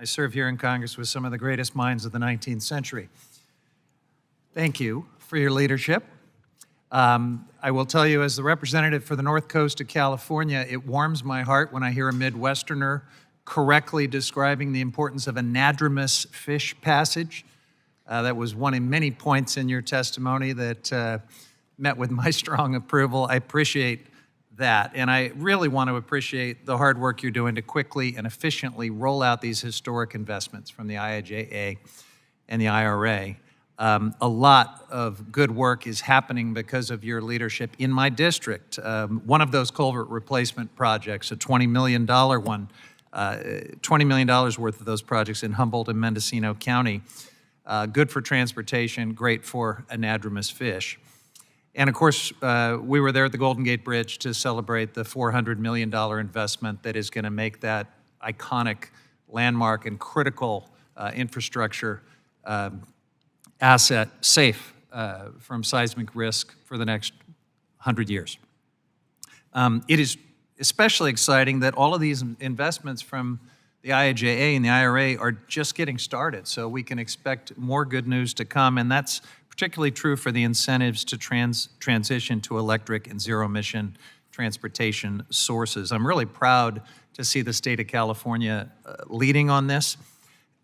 serve here in Congress with some of the greatest minds of the 19th century. Thank you for your leadership. I will tell you, as the representative for the North Coast of California, it warms my heart when I hear a Midwesterner correctly describing the importance of anadromous fish passage. That was one of many points in your testimony that met with my strong approval. I appreciate that. And I really want to appreciate the hard work you're doing to quickly and efficiently roll out these historic investments from the IIJA and the IRA. A lot of good work is happening because of your leadership in my district. One of those culvert replacement projects, a $20 million one, $20 million worth of those projects in Humboldt and Mendocino County. Good for transportation, great for anadromous fish. And of course, we were there at the Golden Gate Bridge to celebrate the $400 million investment that is going to make that iconic landmark and critical infrastructure asset safe from seismic risk for the next 100 years. It is especially exciting that all of these investments from the IIJA and the IRA are just getting started, so we can expect more good news to come, and that's particularly true for the incentives to transition to electric and zero-emission transportation sources. I'm really proud to see the state of California leading on this.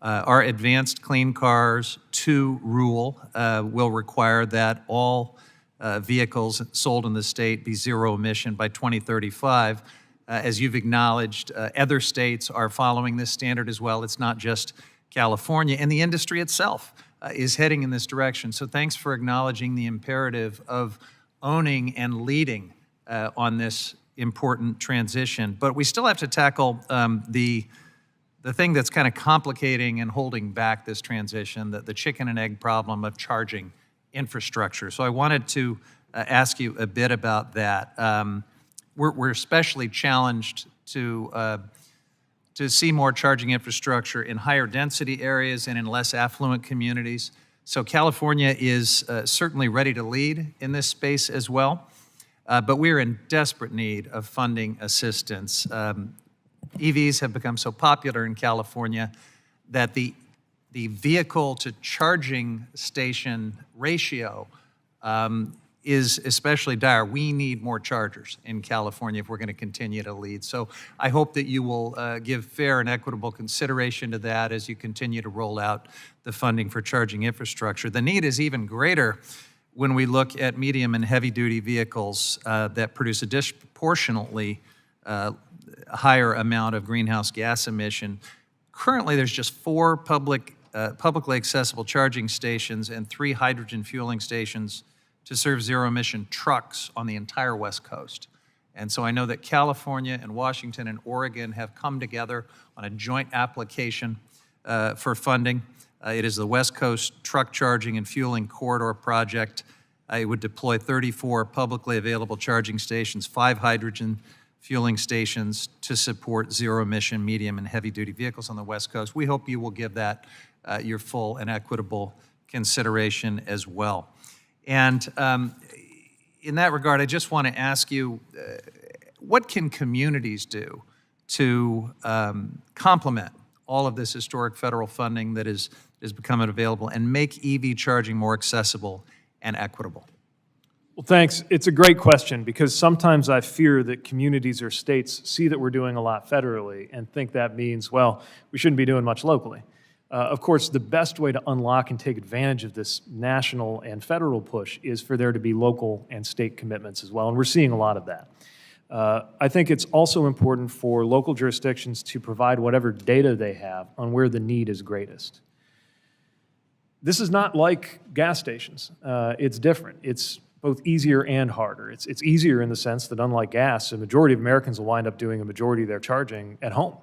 Our Advanced Clean Cars 2 rule will require that all vehicles sold in the state be zero-emission by 2035. As you've acknowledged, other states are following this standard as well. It's not just California, and the industry itself is heading in this direction. So thanks for acknowledging the imperative of owning and leading on this important transition. But we still have to tackle the thing that's kind of complicating and holding back this transition, the chicken and egg problem of charging infrastructure. So I wanted to ask you a bit about that. We're especially challenged to see more charging infrastructure in higher density areas and in less affluent communities. So California is certainly ready to lead in this space as well, but we're in desperate need of funding assistance. EVs have become so popular in California that the vehicle to charging station ratio is especially dire. We need more chargers in California if we're going to continue to lead. So I hope that you will give fair and equitable consideration to that as you continue to roll out the funding for charging infrastructure. The need is even greater when we look at medium and heavy-duty vehicles that produce a disproportionately higher amount of greenhouse gas emission. Currently, there's just 4 publicly accessible charging stations and 3 hydrogen fueling stations to serve zero-emission trucks on the entire West Coast. And so I know that California and Washington and Oregon have come together on a joint application for funding. It is the West Coast Truck Charging and Fueling Corridor Project. It would deploy 34 publicly available charging stations, 5 hydrogen fueling stations to support zero-emission medium and heavy-duty vehicles on the West Coast. We hope you will give that your full and equitable consideration as well. And in that regard, I just want to ask you, what can communities do to complement all of this historic federal funding that is becoming available and make EV charging more accessible and equitable? Well, thanks. It's a great question because sometimes I fear that communities or states see that we're doing a lot federally and think that means, well, we shouldn't be doing much locally. Of course, the best way to unlock and take advantage of this national and federal push is for there to be local and state commitments as well, and we're seeing a lot of that. I think it's also important for local jurisdictions to provide whatever data they have on where the need is greatest. This is not like gas stations. It's different. It's both easier and harder. It's easier in the sense that unlike gas, a majority of Americans will wind up doing a majority of their charging at home.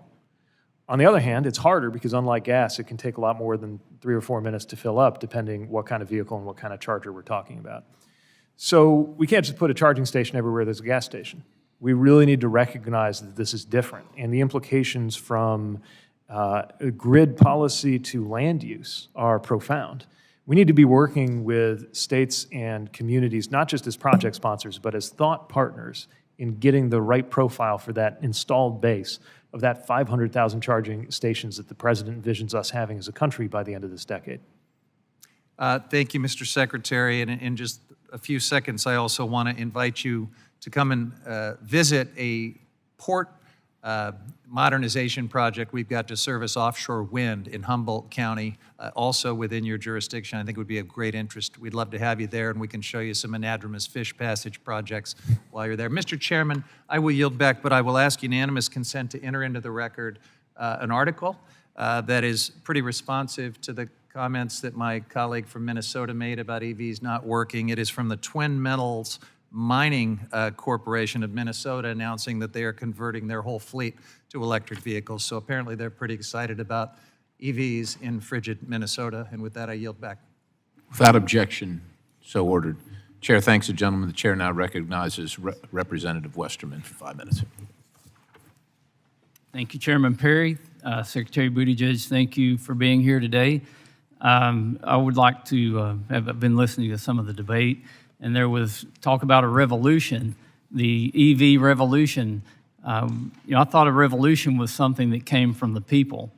On the other hand, it's harder because unlike gas, it can take a lot more than 3 or 4 minutes to fill up, depending what kind of vehicle and what kind of charger we're talking about. So we can't just put a charging station everywhere there's a gas station. We really need to recognize that this is different, and the implications from grid policy to land use are profound. We need to be working with states and communities, not just as project sponsors, but as thought partners in getting the right profile for that installed base of that 500,000 charging stations that the president envisions us having as a country by the end of this decade. Thank you, Mr. Secretary. And in just a few seconds, I also want to invite you to come and visit a port modernization project we've got to service offshore wind in Humboldt County, also within your jurisdiction. I think it would be of great interest. We'd love to have you there, and we can show you some anadromous fish passage projects while you're there. Mr. Chairman, I will yield back, but I will ask unanimous consent to enter into the record an article that is pretty responsive to the comments that my colleague from Minnesota made about EVs not working. It is from the Twin Metals Mining Corporation of Minnesota announcing that they are converting their whole fleet to electric vehicles. So apparently they're pretty excited about EVs in frigid Minnesota. And with that, I yield back. Without objection, so ordered. Chair thanks the gentleman. The chair now recognizes Representative Westerman for 5 minutes. Thank you, Chairman Perry. Secretary Buttigieg, thank you for being here today. I would like to, I've been listening to some of the debate, and there was talk about a revolution, the EV revolution. I thought a revolution was something that came from the people.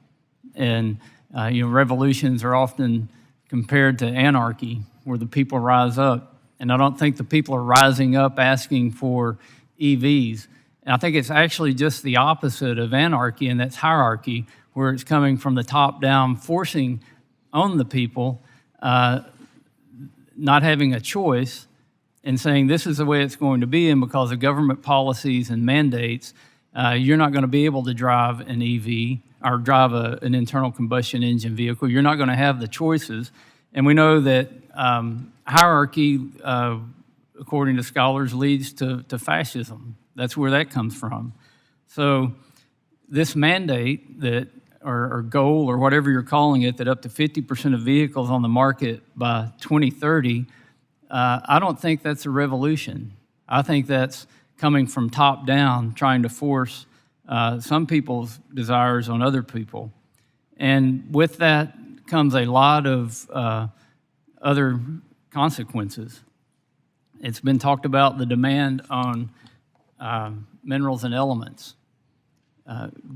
And, revolutions are often compared to anarchy, where the people rise up. And I don't think the people are rising up asking for EVs. And I think it's actually just the opposite of anarchy, and that's hierarchy, where it's coming from the top down, forcing on the people, not having a choice, and saying this is the way it's going to be, and because of government policies and mandates, you're not going to be able to drive an EV or drive an internal combustion engine vehicle. You're not going to have the choices. And we know that hierarchy, according to scholars, leads to fascism. That's where that comes from. So this mandate that, or goal, or whatever you're calling it, that up to 50% of vehicles on the market by 2030, I don't think that's a revolution. I think that's coming from top down, trying to force some people's desires on other people. And with that comes a lot of other consequences. It's been talked about the demand on minerals and elements.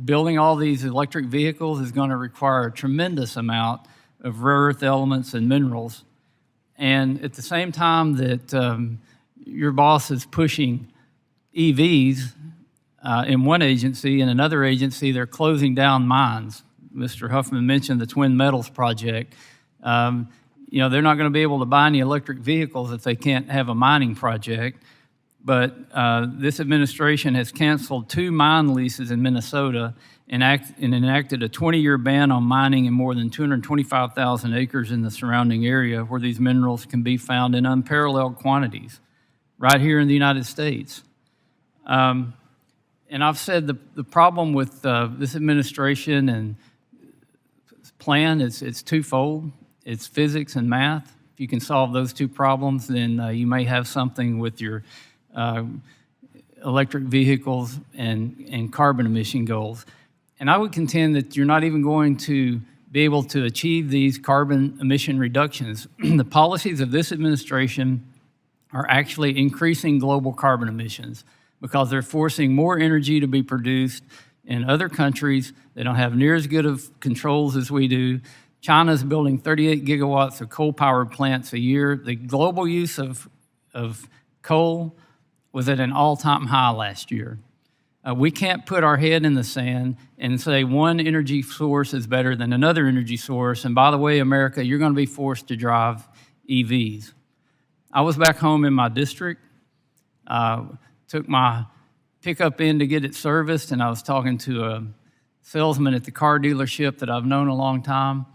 Building all these electric vehicles is going to require a tremendous amount of rare earth elements and minerals. And at the same time that your boss is pushing EVs in one agency, in another agency, they're closing down mines. Mr. Huffman mentioned the Twin Metals project. They're not going to be able to buy any electric vehicles if they can't have a mining project. But this administration has canceled 2 mine leases in Minnesota and enacted a 20-year ban on mining in more than 225,000 acres in the surrounding area where these minerals can be found in unparalleled quantities, right here in the United States. And I've said the problem with this administration and plan is it's twofold. It's physics and math. If you can solve those 2 problems, then you may have something with your electric vehicles and carbon emission goals. And I would contend that you're not even going to be able to achieve these carbon emission reductions. The policies of this administration are actually increasing global carbon emissions because they're forcing more energy to be produced in other countries. They don't have near as good of controls as we do. China's building 38 gigawatts of coal-powered plants a year. The global use of coal was at an all-time high last year. We can't put our head in the sand and say one energy source is better than another energy source. And by the way, America, you're going to be forced to drive EVs. I was back home in my district, took my pickup in to get it serviced, and I was talking to a salesman at the car dealership that I've known a long time.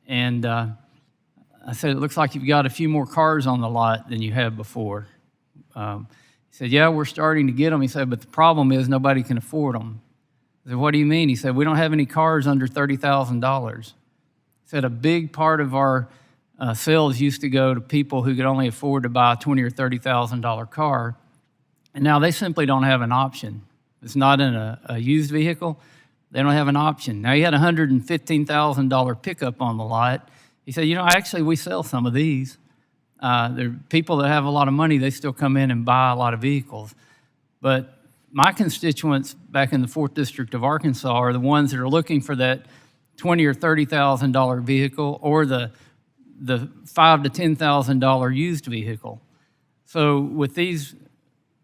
And I said, it looks like you've got a few more cars on the lot than you had before. He said, yeah, we're starting to get them. He said, but the problem is nobody can afford them. I said, what do you mean? He said, we don't have any cars under $30,000. He said, a big part of our sales used to go to people who could only afford to buy a $20,000 or $30,000 car. And now they simply don't have an option. It's not in a used vehicle. They don't have an option. Now, he had a $115,000 pickup on the lot. He said, actually, we sell some of these. There are people that have a lot of money, they still come in and buy a lot of vehicles. But my constituents back in the 4th District of Arkansas are the ones that are looking for that $20,000 or $30,000 vehicle or the $5,000 to $10,000 used vehicle. So with these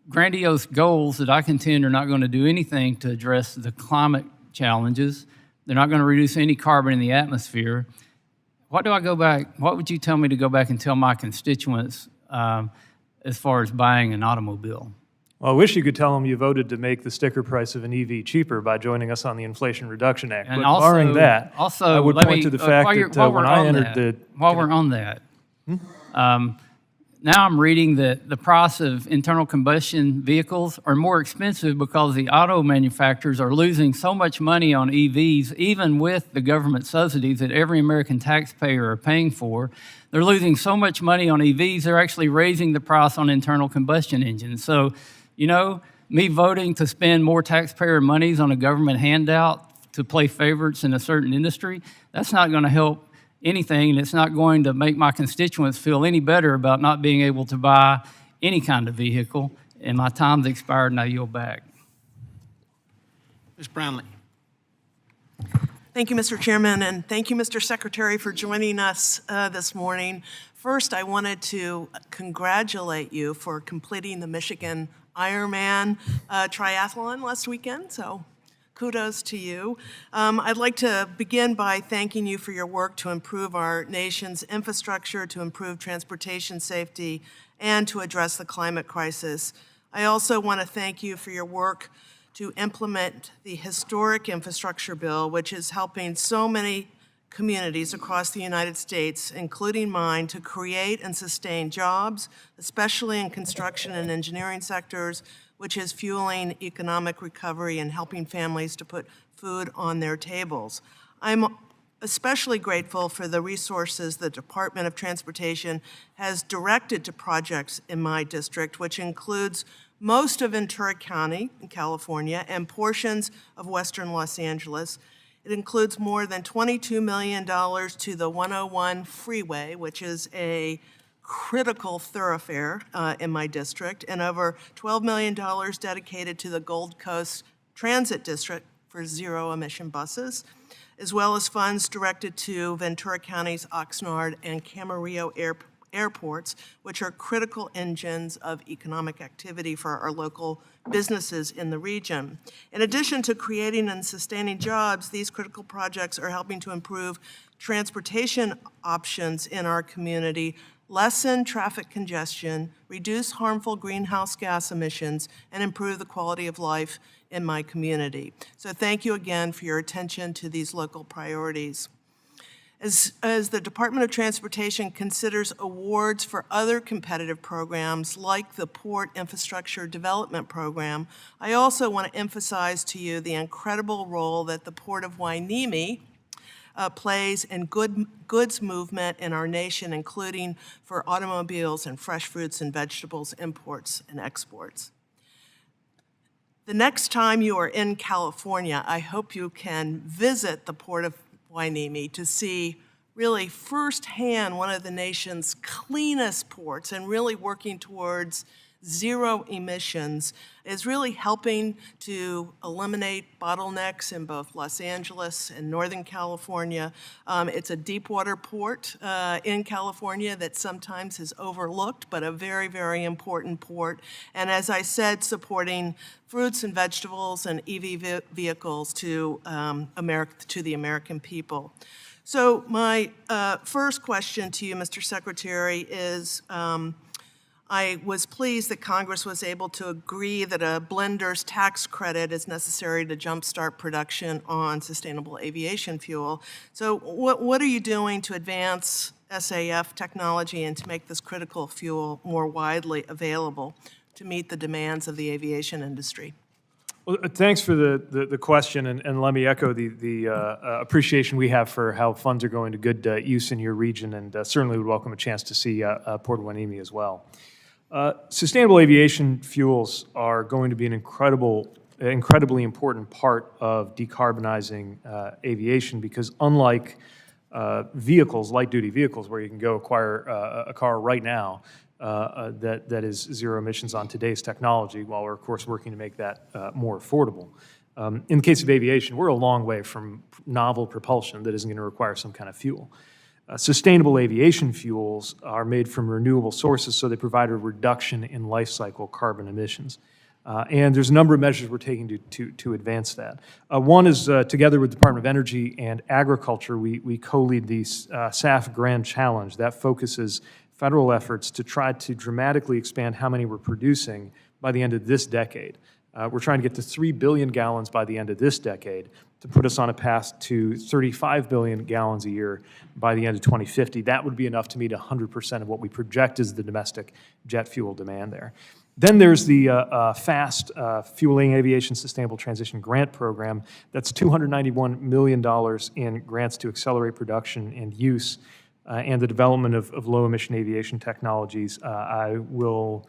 grandiose goals that I contend are not going to do anything to address the climate challenges. They're not going to reduce any carbon in the atmosphere. What would you tell me to go back and tell my constituents as far as buying an automobile? Well, I wish you could tell them you voted to make the sticker price of an EV cheaper by joining us on the Inflation Reduction Act. And but also, barring that, also, I would point to the fact that when I entered the... While we're on that, now I'm reading that the price of internal combustion vehicles are more expensive because the auto manufacturers are losing so much money on EVs, even with the government subsidies that every American taxpayer are paying for. They're losing so much money on EVs, they're actually raising the price on internal combustion engines. So, you know, me voting to spend more taxpayer monies on a government handout to play favorites in a certain industry, that's not going to help anything, and it's not going to make my constituents feel any better about not being able to buy any kind of vehicle. And my time's expired, and I yield back. Ms. Brownlee. Thank you, Mr. Chairman, and thank you, Mr. Secretary, for joining us this morning. First, I wanted to congratulate you for completing the Michigan Ironman triathlon last weekend, so kudos to you. I'd like to begin by thanking you for your work to improve our nation's infrastructure, to improve transportation safety, and to address the climate crisis. I also want to thank you for your work to implement the historic infrastructure bill, which is helping so many communities across the United States, including mine, to create and sustain jobs, especially in construction and engineering sectors, which is fueling economic recovery and helping families to put food on their tables. I'm especially grateful for the resources the Department of Transportation has directed to projects in my district, which includes most of Ventura County in California and portions of western Los Angeles. It includes more than $22 million to the 101 freeway, which is a critical thoroughfare in my district, and over $12 million dedicated to the Gold Coast Transit District for zero-emission buses, as well as funds directed to Ventura County's Oxnard and Camarillo airports, which are critical engines of economic activity for our local businesses in the region. In addition to creating and sustaining jobs, these critical projects are helping to improve transportation options in our community, lessen traffic congestion, reduce harmful greenhouse gas emissions, and improve the quality of life in my community. So thank you again for your attention to these local priorities. As the Department of Transportation considers awards for other competitive programs like the Port Infrastructure Development Program, I also want to emphasize to you the incredible role that the Port of Hueneme plays in goods movement in our nation, including for automobiles and fresh fruits and vegetables imports and exports. The next time you are in California, I hope you can visit the Port of Hueneme to see really firsthand one of the nation's cleanest ports and really working towards zero emissions is really helping to eliminate bottlenecks in both Los Angeles and Northern California. It's a deep water port in California that sometimes is overlooked, but a very, very important port. And as I said, supporting fruits and vegetables and EV vehicles to the American people. So my first question to you, Mr. Secretary, is I was pleased that Congress was able to agree that a blender's tax credit is necessary to jumpstart production on sustainable aviation fuel. So what are you doing to advance SAF technology and to make this critical fuel more widely available to meet the demands of the aviation industry? Well, thanks for the question, and let me echo the appreciation we have for how funds are going to good use in your region, and certainly would welcome a chance to see Port Hueneme as well. Sustainable aviation fuels are going to be an incredibly important part of decarbonizing aviation because unlike vehicles, light-duty vehicles, where you can go acquire a car right now that is zero emissions on today's technology, while we're, of course, working to make that more affordable. In the case of aviation, we're a long way from novel propulsion that isn't going to require some kind of fuel. Sustainable aviation fuels are made from renewable sources, so they provide a reduction in life cycle carbon emissions. And there's a number of measures we're taking to advance that. One is, together with the Department of Energy and Agriculture, we co-lead the SAF Grand Challenge. That focuses federal efforts to try to dramatically expand how many we're producing by the end of this decade. We're trying to get to 3 billion gallons by the end of this decade to put us on a path to 35 billion gallons a year by the end of 2050. That would be enough to meet 100% of what we project is the domestic jet fuel demand there. Then there's the FAST, Fueling Aviation Sustainable Transition Grant Program. That's $291 million in grants to accelerate production and use and the development of low-emission aviation technologies. I will,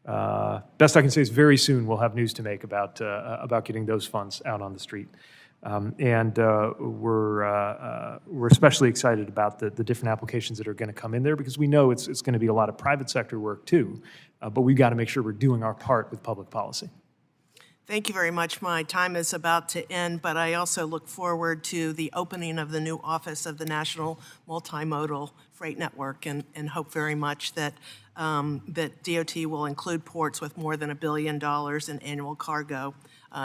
best I can say is very soon we'll have news to make about getting those funds out on the street. We're especially excited about the different applications that are going to come in there because we know it's going to be a lot of private sector work too, but we've got to make sure we're doing our part with public policy. Thank you very much. My time is about to end, but I also look forward to the opening of the new office of the National Multimodal Freight Network and hope very much that that DOT will include ports with more than $1 billion in annual cargo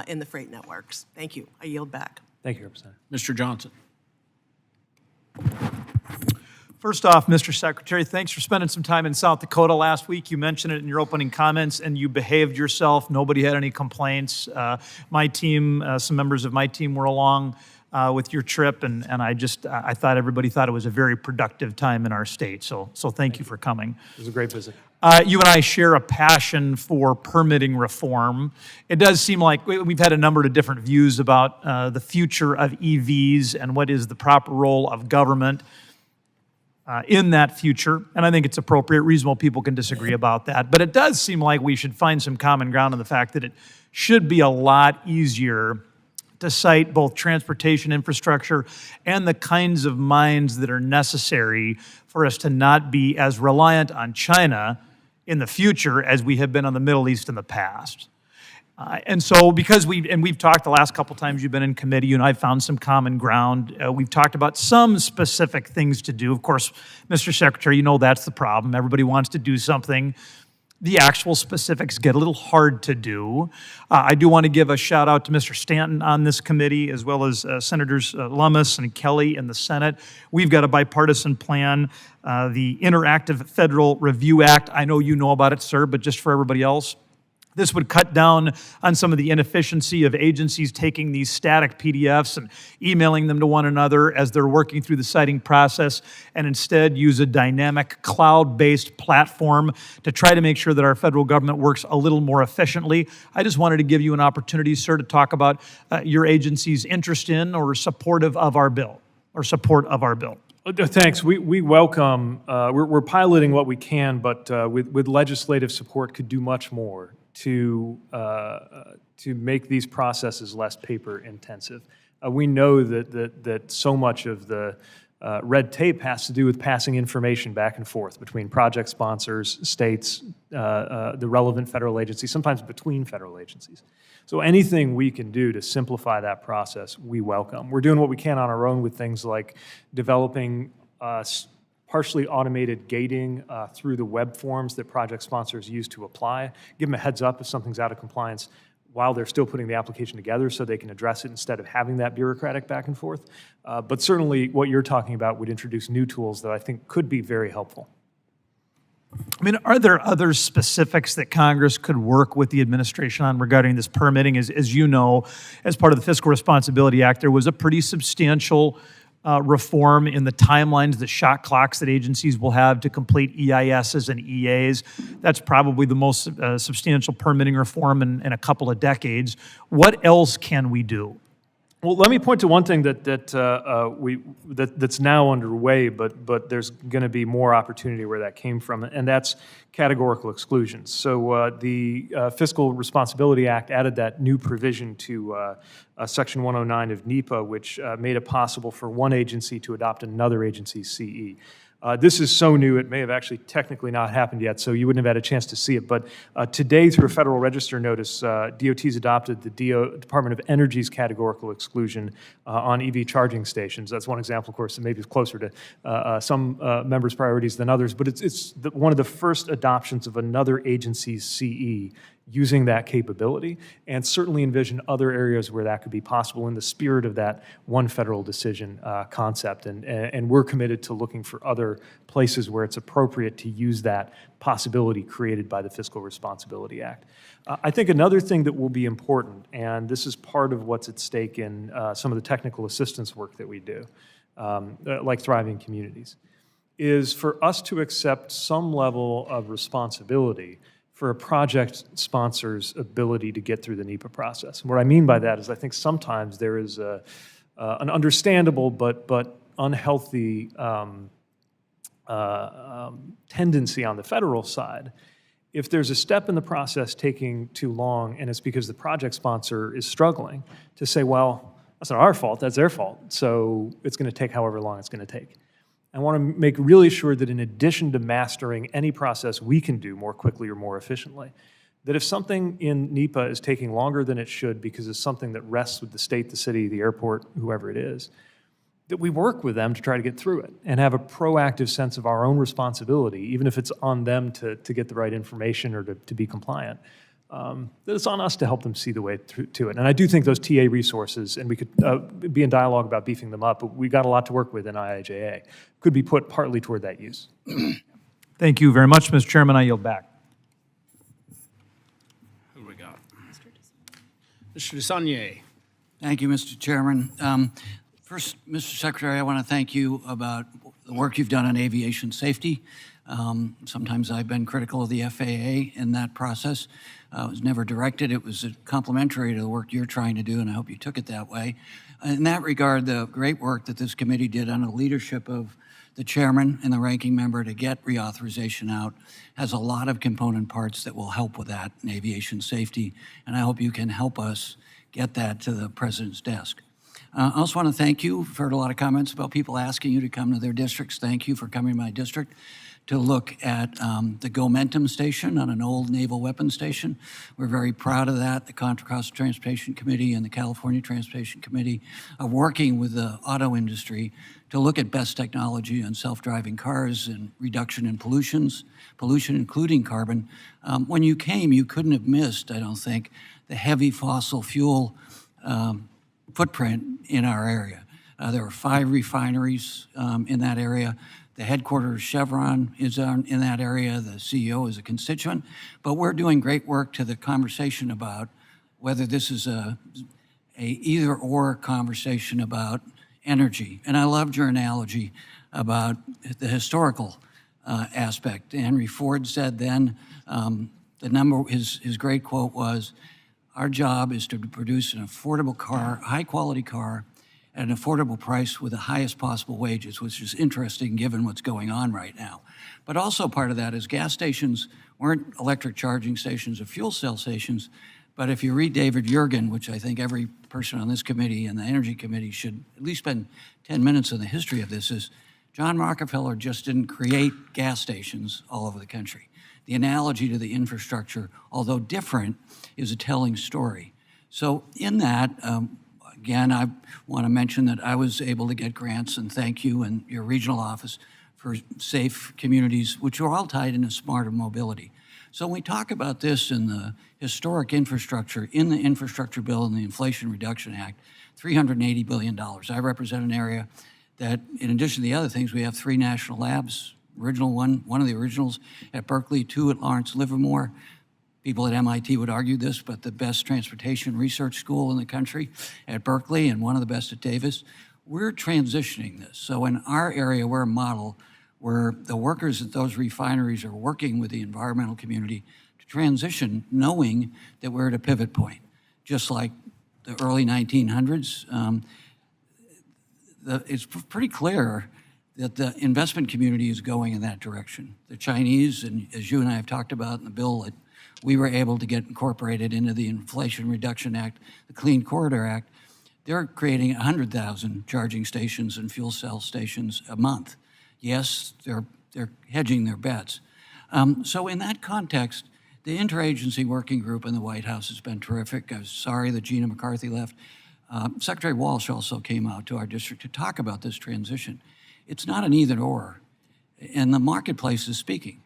in the freight networks. Thank you. I yield back. Thank you, Representative. Mr. Johnson. First off, Mr. Secretary, thanks for spending some time in South Dakota last week. You mentioned it in your opening comments, and you behaved yourself. Nobody had any complaints. My team, some members of my team were along with your trip, and I thought everybody thought it was a very productive time in our state. So thank you for coming. It was a great visit. You and I share a passion for permitting reform. It does seem like we've had a number of different views about the future of EVs and what is the proper role of government in that future, and I think it's appropriate. Reasonable people can disagree about that, but it does seem like we should find some common ground on the fact that it should be a lot easier to cite both transportation infrastructure and the kinds of mines that are necessary for us to not be as reliant on China in the future as we have been on the Middle East in the past. And so because we've talked the last couple times you've been in committee, you and I found some common ground. We've talked about some specific things to do. Of course, Mr. Secretary, you know that's the problem. Everybody wants to do something. The actual specifics get a little hard to do. I do want to give a shout out to Mr. Stanton on this committee, as well as Senators Lummis and Kelly in the Senate. We've got a bipartisan plan, the Interactive Federal Review Act. I know you know about it, sir, but just for everybody else, this would cut down on some of the inefficiency of agencies taking these static PDFs and emailing them to one another as they're working through the citing process, and instead use a dynamic cloud-based platform to try to make sure that our federal government works a little more efficiently. I just wanted to give you an opportunity, sir, to talk about your agency's interest in or supportive of our bill, or support of our bill. Thanks. We welcome, we're piloting what we can, but with legislative support could do much more to make these processes less paper intensive. We know that so much of the red tape has to do with passing information back and forth between project sponsors, states, the relevant federal agencies, sometimes between federal agencies. So anything we can do to simplify that process, we welcome. We're doing what we can on our own with things like developing partially automated gating through the web forms that project sponsors use to apply. Give them a heads up if something's out of compliance while they're still putting the application together so they can address it instead of having that bureaucratic back and forth. But certainly what you're talking about would introduce new tools that I think could be very helpful. I mean, are there other specifics that Congress could work with the administration on regarding this permitting? As you know, as part of the Fiscal Responsibility Act, there was a pretty substantial reform in the timelines, the shot clocks that agencies will have to complete EISs and EAs. That's probably the most substantial permitting reform in a couple of decades. What else can we do? Well, let me point to one thing that's now underway, but there's going to be more opportunity where that came from, and that's categorical exclusions. So the Fiscal Responsibility Act added that new provision to Section 109 of NEPA, which made it possible for one agency to adopt another agency's CE. This is so new, it may have actually technically not happened yet, so you wouldn't have had a chance to see it. But today, through a Federal Register notice, DOT's adopted the Department of Energy's categorical exclusion on EV charging stations. That's one example, of course, that maybe is closer to some members' priorities than others, but it's one of the first adoptions of another agency's CE using that capability, and certainly envision other areas where that could be possible in the spirit of that one federal decision concept. And we're committed to looking for other places where it's appropriate to use that possibility created by the Fiscal Responsibility Act. I think another thing that will be important, and this is part of what's at stake in some of the technical assistance work that we do, like Thriving Communities, is for us to accept some level of responsibility for a project sponsor's ability to get through the NEPA process. And what I mean by that is I think sometimes there is an understandable but unhealthy tendency on the federal side. If there's a step in the process taking too long and it's because the project sponsor is struggling, to say, well, that's not our fault, that's their fault, so it's going to take however long it's going to take. I want to make really sure that in addition to mastering any process we can do more quickly or more efficiently, that if something in NEPA is taking longer than it should because it's something that rests with the state, the city, the airport, whoever it is, that we work with them to try to get through it and have a proactive sense of our own responsibility, even if it's on them to get the right information or to be compliant. That it's on us to help them see the way to it. And I do think those TA resources, and we could be in dialogue about beefing them up, but we got a lot to work with in IIJA, could be put partly toward that use. Thank you very much, Mr. Chairman. I yield back. Who do we got? Mr. DeSaulnier. Thank you, Mr. Chairman. First, Mr. Secretary, I want to thank you about the work you've done on aviation safety. Sometimes I've been critical of the FAA in that process. It was never directed. It was complementary to the work you're trying to do, and I hope you took it that way. In that regard, the great work that this committee did under the leadership of the chairman and the ranking member to get reauthorization out has a lot of component parts that will help with that in aviation safety, and I hope you can help us get that to the president's desk. I also want to thank you. We've heard a lot of comments about people asking you to come to their districts. Thank you for coming to my district to look at the Gomentum station on an old naval weapons station. We're very proud of that. The Contra Costa Transportation Committee and the California Transportation Committee are working with the auto industry to look at best technology on self-driving cars and reduction in pollution, including carbon. When you came, you couldn't have missed, I don't think, the heavy fossil fuel footprint in our area. There are 5 refineries in that area. The headquarters, Chevron, is in that area. The CEO is a constituent. But we're doing great work to the conversation about whether this is a either-or conversation about energy. And I loved your analogy about the historical aspect. Henry Ford said then, his great quote was, our job is to produce an affordable car, high-quality car, at an affordable price with the highest possible wages, which is interesting given what's going on right now. But also part of that is gas stations weren't electric charging stations or fuel cell stations, but if you read David Yergin, which I think every person on this committee and the Energy Committee should at least spend 10 minutes in the history of this, is John Rockefeller just didn't create gas stations all over the country. The analogy to the infrastructure, although different, is a telling story. So in that, again, I want to mention that I was able to get grants, and thank you and your regional office for safe communities, which are all tied into smarter mobility. So when we talk about this in the historic infrastructure, in the infrastructure bill and the Inflation Reduction Act, $380 billion. I represent an area that, in addition to the other things, we have 3 national labs, one of the originals at Berkeley, 2 at Lawrence Livermore. People at MIT would argue this, but the best transportation research school in the country at Berkeley and one of the best at Davis. We're transitioning this. So in our area, we're a model where the workers at those refineries are working with the environmental community to transition, knowing that we're at a pivot point. Just like the early 1900s, it's pretty clear that the investment community is going in that direction. The Chinese, and as you and I have talked about in the bill that we were able to get incorporated into the Inflation Reduction Act, the Clean Corridor Act, they're creating 100,000 charging stations and fuel cell stations a month. yes, they're hedging their bets. So in that context, the interagency working group in the White House has been terrific. I'm sorry that Gina McCarthy left. Secretary Walsh also came out to our district to talk about this transition. It's not an either or, and the marketplace is speaking.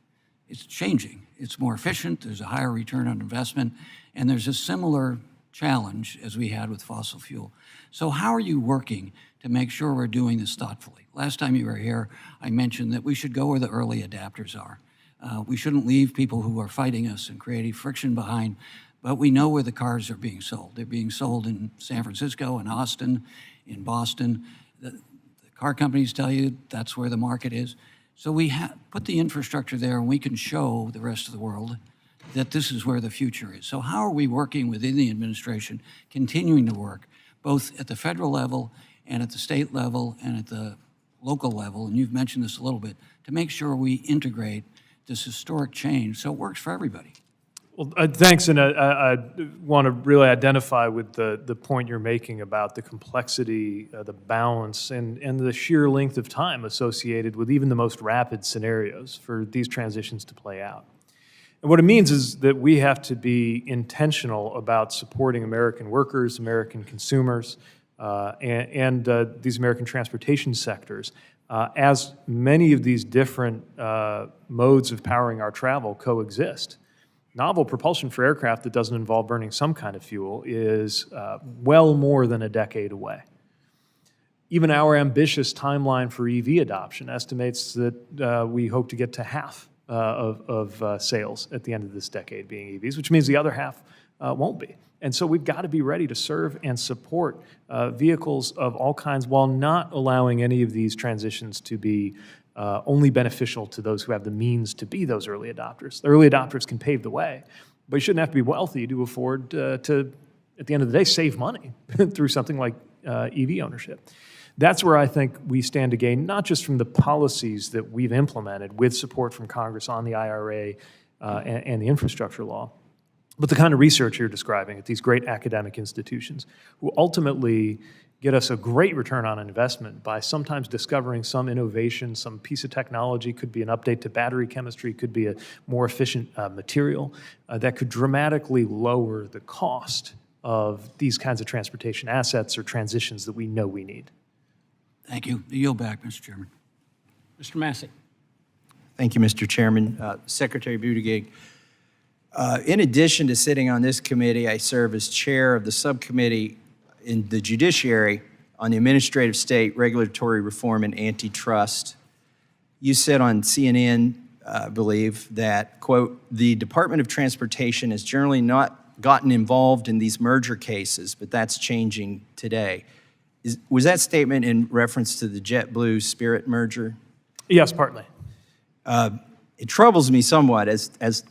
It's changing. It's more efficient, there's a higher return on investment, and there's a similar challenge as we had with fossil fuel. So how are you working to make sure we're doing this thoughtfully? Last time you were here, I mentioned that we should go where the early adapters are. We shouldn't leave people who are fighting us and creating friction behind, but we know where the cars are being sold. They're being sold in San Francisco, in Austin, in Boston. The car companies tell you that's where the market is. So we put the infrastructure there, and we can show the rest of the world that this is where the future is. So how are we working within the administration, continuing to work, both at the federal level and at the state level and at the local level, and you've mentioned this a little bit, to make sure we integrate this historic change so it works for everybody? Well, thanks, and I want to really identify with the point you're making about the complexity, the balance, and the sheer length of time associated with even the most rapid scenarios for these transitions to play out. And what it means is that we have to be intentional about supporting American workers, American consumers, and these American transportation sectors as many of these different modes of powering our travel coexist. Novel propulsion for aircraft that doesn't involve burning some kind of fuel is well more than a decade away. Even our ambitious timeline for EV adoption estimates that we hope to get to half of sales at the end of this decade being EVs, which means the other half won't be. And so we've got to be ready to serve and support vehicles of all kinds while not allowing any of these transitions to be only beneficial to those who have the means to be those early adopters. The early adopters can pave the way, but you shouldn't have to be wealthy to afford to, at the end of the day, save money through something like EV ownership. That's where I think we stand to gain, not just from the policies that we've implemented with support from Congress on the IRA and the infrastructure law, but the kind of research you're describing at these great academic institutions who ultimately get us a great return on investment by sometimes discovering some innovation, some piece of technology, could be an update to battery chemistry, could be a more efficient material that could dramatically lower the cost of these kinds of transportation assets or transitions that we know we need. Thank you. I yield back, Mr. Chairman. Mr. Massey. Thank you, Mr. Chairman. Secretary Buttigieg, in addition to sitting on this committee, I serve as chair of the subcommittee in the Judiciary on the Administrative State Regulatory Reform and Antitrust. You said on CNN, I believe, that, quote, the Department of Transportation has generally not gotten involved in these merger cases, but that's changing today. Was that statement in reference to the JetBlue Spirit merger? Yes, partly. It troubles me somewhat as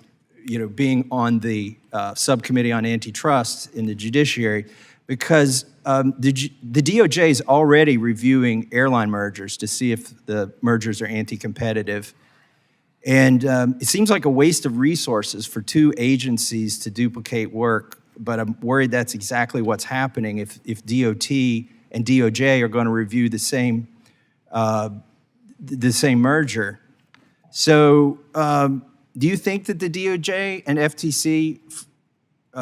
you know, being on the subcommittee on antitrust in the Judiciary, because the DOJ is already reviewing airline mergers to see if the mergers are anti-competitive. And it seems like a waste of resources for two agencies to duplicate work, but I'm worried that's exactly what's happening if DOT and DOJ are going to review the same merger. So do you think that the DOJ and FTC,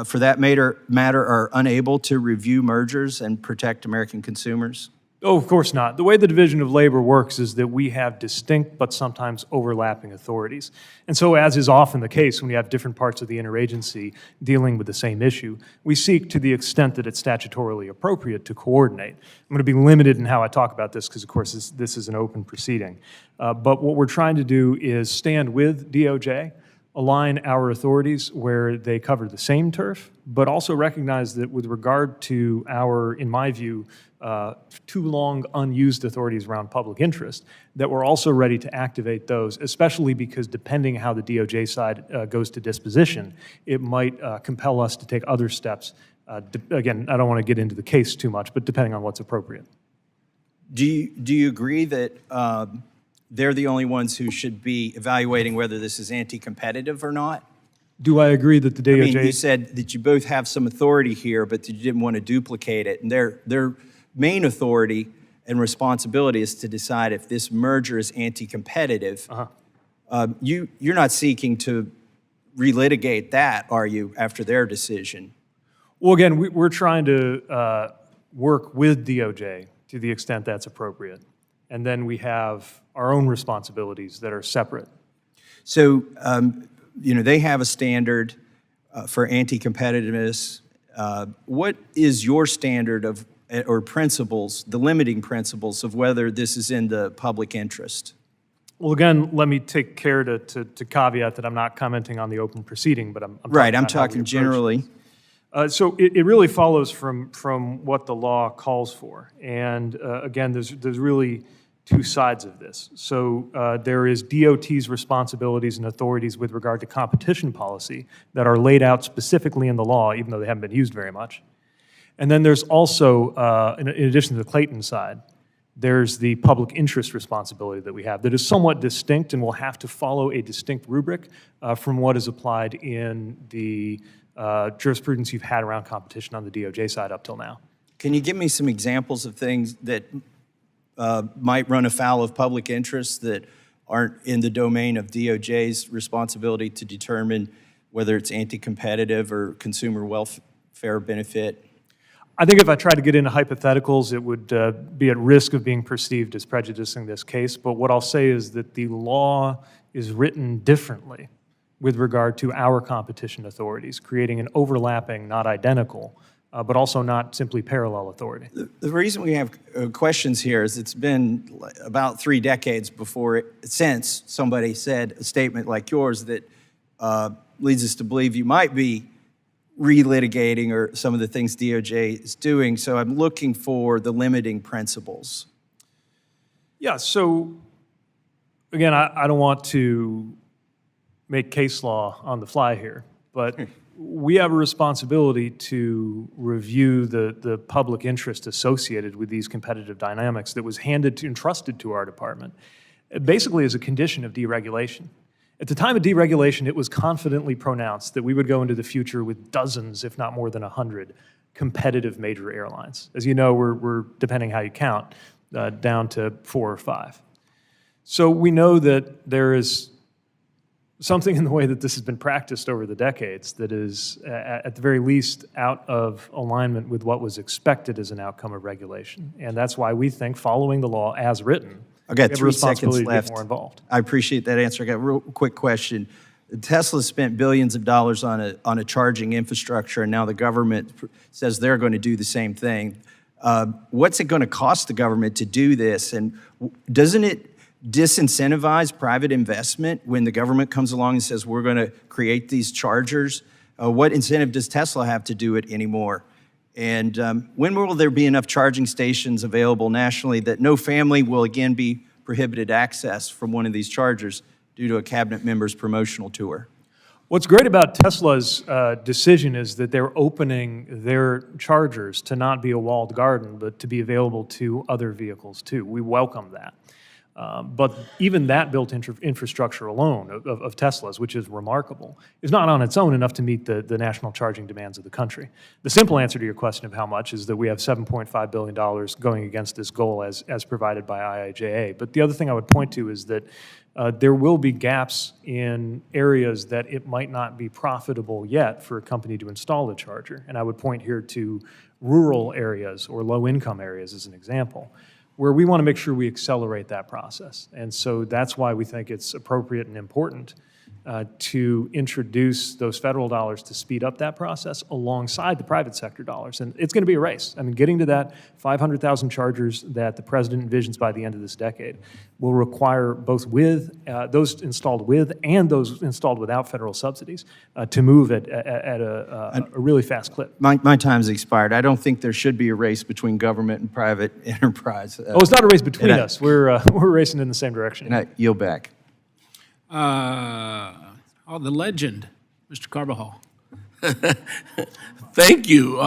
for that matter, are unable to review mergers and protect American consumers? Oh, of course not. The way the division of labor works is that we have distinct but sometimes overlapping authorities. And so, as is often the case when you have different parts of the interagency dealing with the same issue, we seek, to the extent that it's statutorily appropriate, to coordinate. I'm going to be limited in how I talk about this because, of course, this is an open proceeding. But what we're trying to do is stand with DOJ, align our authorities where they cover the same turf, but also recognize that with regard to our, in my view, too long unused authorities around public interest, that we're also ready to activate those, especially because depending how the DOJ side goes to disposition, it might compel us to take other steps. Again, I don't want to get into the case too much, but depending on what's appropriate. Do you agree that they're the only ones who should be evaluating whether this is anti-competitive or not? Do I agree that the DOJ... I mean, you said that you both have some authority here, but you didn't want to duplicate it. And their main authority, and responsibility is to decide if this merger is anti-competitive. You're not seeking to relitigate that, are you, after their decision? Well, again, we're trying to work with DOJ to the extent that's appropriate. And then we have our own responsibilities that are separate. So, they have a standard for anti-competitiveness. What is your standard of, or principles, the limiting principles of whether this is in the public interest? Well, again, let me take care to caveat that I'm not commenting on the open proceeding, but I'm Right, I'm about how we talking approach generally. this. So it really follows from what the law calls for. And again, there's really two sides of this. So there is DOT's responsibilities and authorities with regard to competition policy that are laid out specifically in the law, even though they haven't been used very much. And then there's also, in addition to the Clayton side, there's the public interest responsibility that we have that is somewhat distinct and will have to follow a distinct rubric from what is applied in the jurisprudence you've had around competition on the DOJ side up till now. Can you give me some examples of things that might run afoul of public interest that aren't in the domain of DOJ's responsibility to determine whether it's anti-competitive or consumer welfare benefit? I think if I tried to get into hypotheticals, it would be at risk of being perceived as prejudicing this case. But what I'll say is that the law is written differently with regard to our competition authorities, creating an overlapping, not identical, but also not simply parallel authority. The reason we have questions here is it's been about 3 decades since somebody said a statement like yours that leads us to believe you might be relitigating or some of the things DOJ is doing. So I'm looking for the limiting principles. Yeah, so again, I don't want to make case law on the fly here, but we have a responsibility to review the public interest associated with these competitive dynamics that was entrusted to our department, basically as a condition of deregulation. At the time of deregulation, it was confidently pronounced that we would go into the future with dozens, if not more than 100, competitive major airlines. As you know, we're depending how you count, down to 4 or 5. So we know that there is something in the way that this has been practiced over the decades that is, at the very least, out of alignment with what was expected as an outcome of regulation. And that's why we think following the law as written, I've got we have a 3 seconds responsibility to left. get more involved. I appreciate that answer. I got a real quick question. Tesla spent billions of dollars on a charging infrastructure, and now the government says they're going to do the same thing. What's it going to cost the government to do this? And doesn't it disincentivize private investment when the government comes along and says we're going to create these chargers? What incentive does Tesla have to do it anymore? And when will there be enough charging stations available nationally that no family will again be prohibited access from one of these chargers due to a cabinet member's promotional tour? What's great about Tesla's decision is that they're opening their chargers to not be a walled garden, but to be available to other vehicles too. We welcome that. But even that built infrastructure alone of Tesla's, which is remarkable, is not on its own enough to meet the national charging demands of the country. The simple answer to your question of how much is that we have $7.5 billion going against this goal as provided by IIJA. But the other thing I would point to is that there will be gaps in areas that it might not be profitable yet for a company to install a charger. And I would point here to rural areas or low-income areas as an example, where we want to make sure we accelerate that process. And so that's why we think it's appropriate and important to introduce those federal dollars to speed up that process alongside the private sector dollars. And it's going to be a race. I mean, getting to that 500,000 chargers that the president envisions by the end of this decade will require both those installed with and those installed without federal subsidies to move at a really fast clip. My time's expired. I don't think there should be a race between government and private enterprise. Oh, it's not a race between us. We're racing in the same direction. And I yield back. The legend, Mr. Carbajal. Thank you.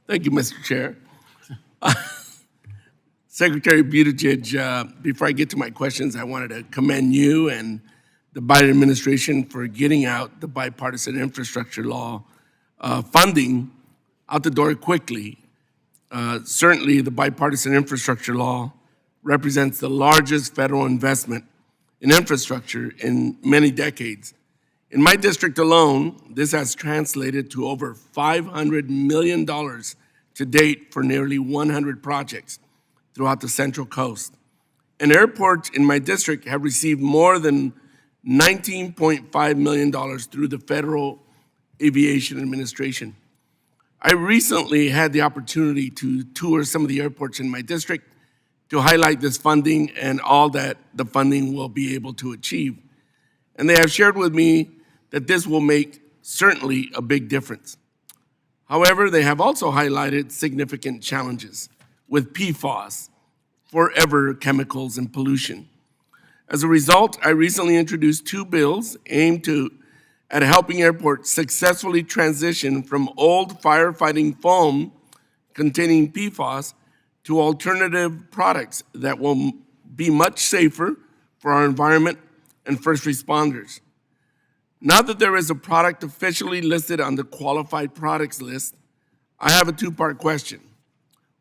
Thank you, Mr. Chair. Secretary Buttigieg, before I get to my questions, I wanted to commend you and the Biden administration for getting out the bipartisan infrastructure law funding out the door quickly. Certainly, the bipartisan infrastructure law represents the largest federal investment in infrastructure in many decades. In my district alone, this has translated to over $500 million to date for nearly 100 projects throughout the Central Coast. And airports in my district have received more than $19.5 million through the Federal Aviation Administration. I recently had the opportunity to tour some of the airports in my district to highlight this funding and all that the funding will be able to achieve. And they have shared with me that this will make certainly a big difference. However, they have also highlighted significant challenges with PFAS, forever chemicals and pollution. As a result, I recently introduced 2 bills aimed at helping airports successfully transition from old firefighting foam containing PFAS to alternative products that will be much safer for our environment and first responders. Now that there is a product officially listed on the qualified products list, I have a 2-part question.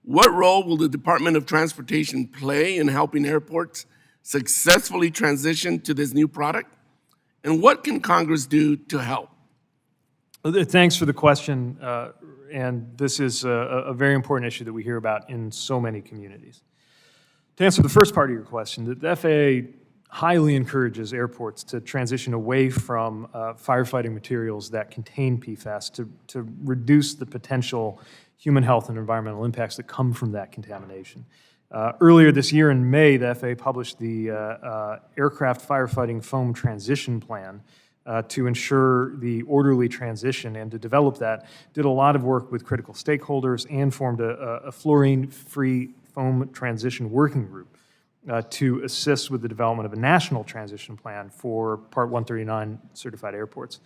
What role will the Department of Transportation play in helping airports successfully transition to this new product? And what can Congress do to help? Thanks for the question, and this is a very important issue that we hear about in so many communities. To answer the first part of your question, the FAA highly encourages airports to transition away from firefighting materials that contain PFAS to reduce the potential human health and environmental impacts that come from that contamination. Earlier this year in May, the FAA published the Aircraft Firefighting Foam Transition Plan to ensure the orderly transition, and to develop that, did a lot of work with critical stakeholders and formed a fluorine-free foam transition working group to assist with the development of a national transition plan for Part 139 certified airports.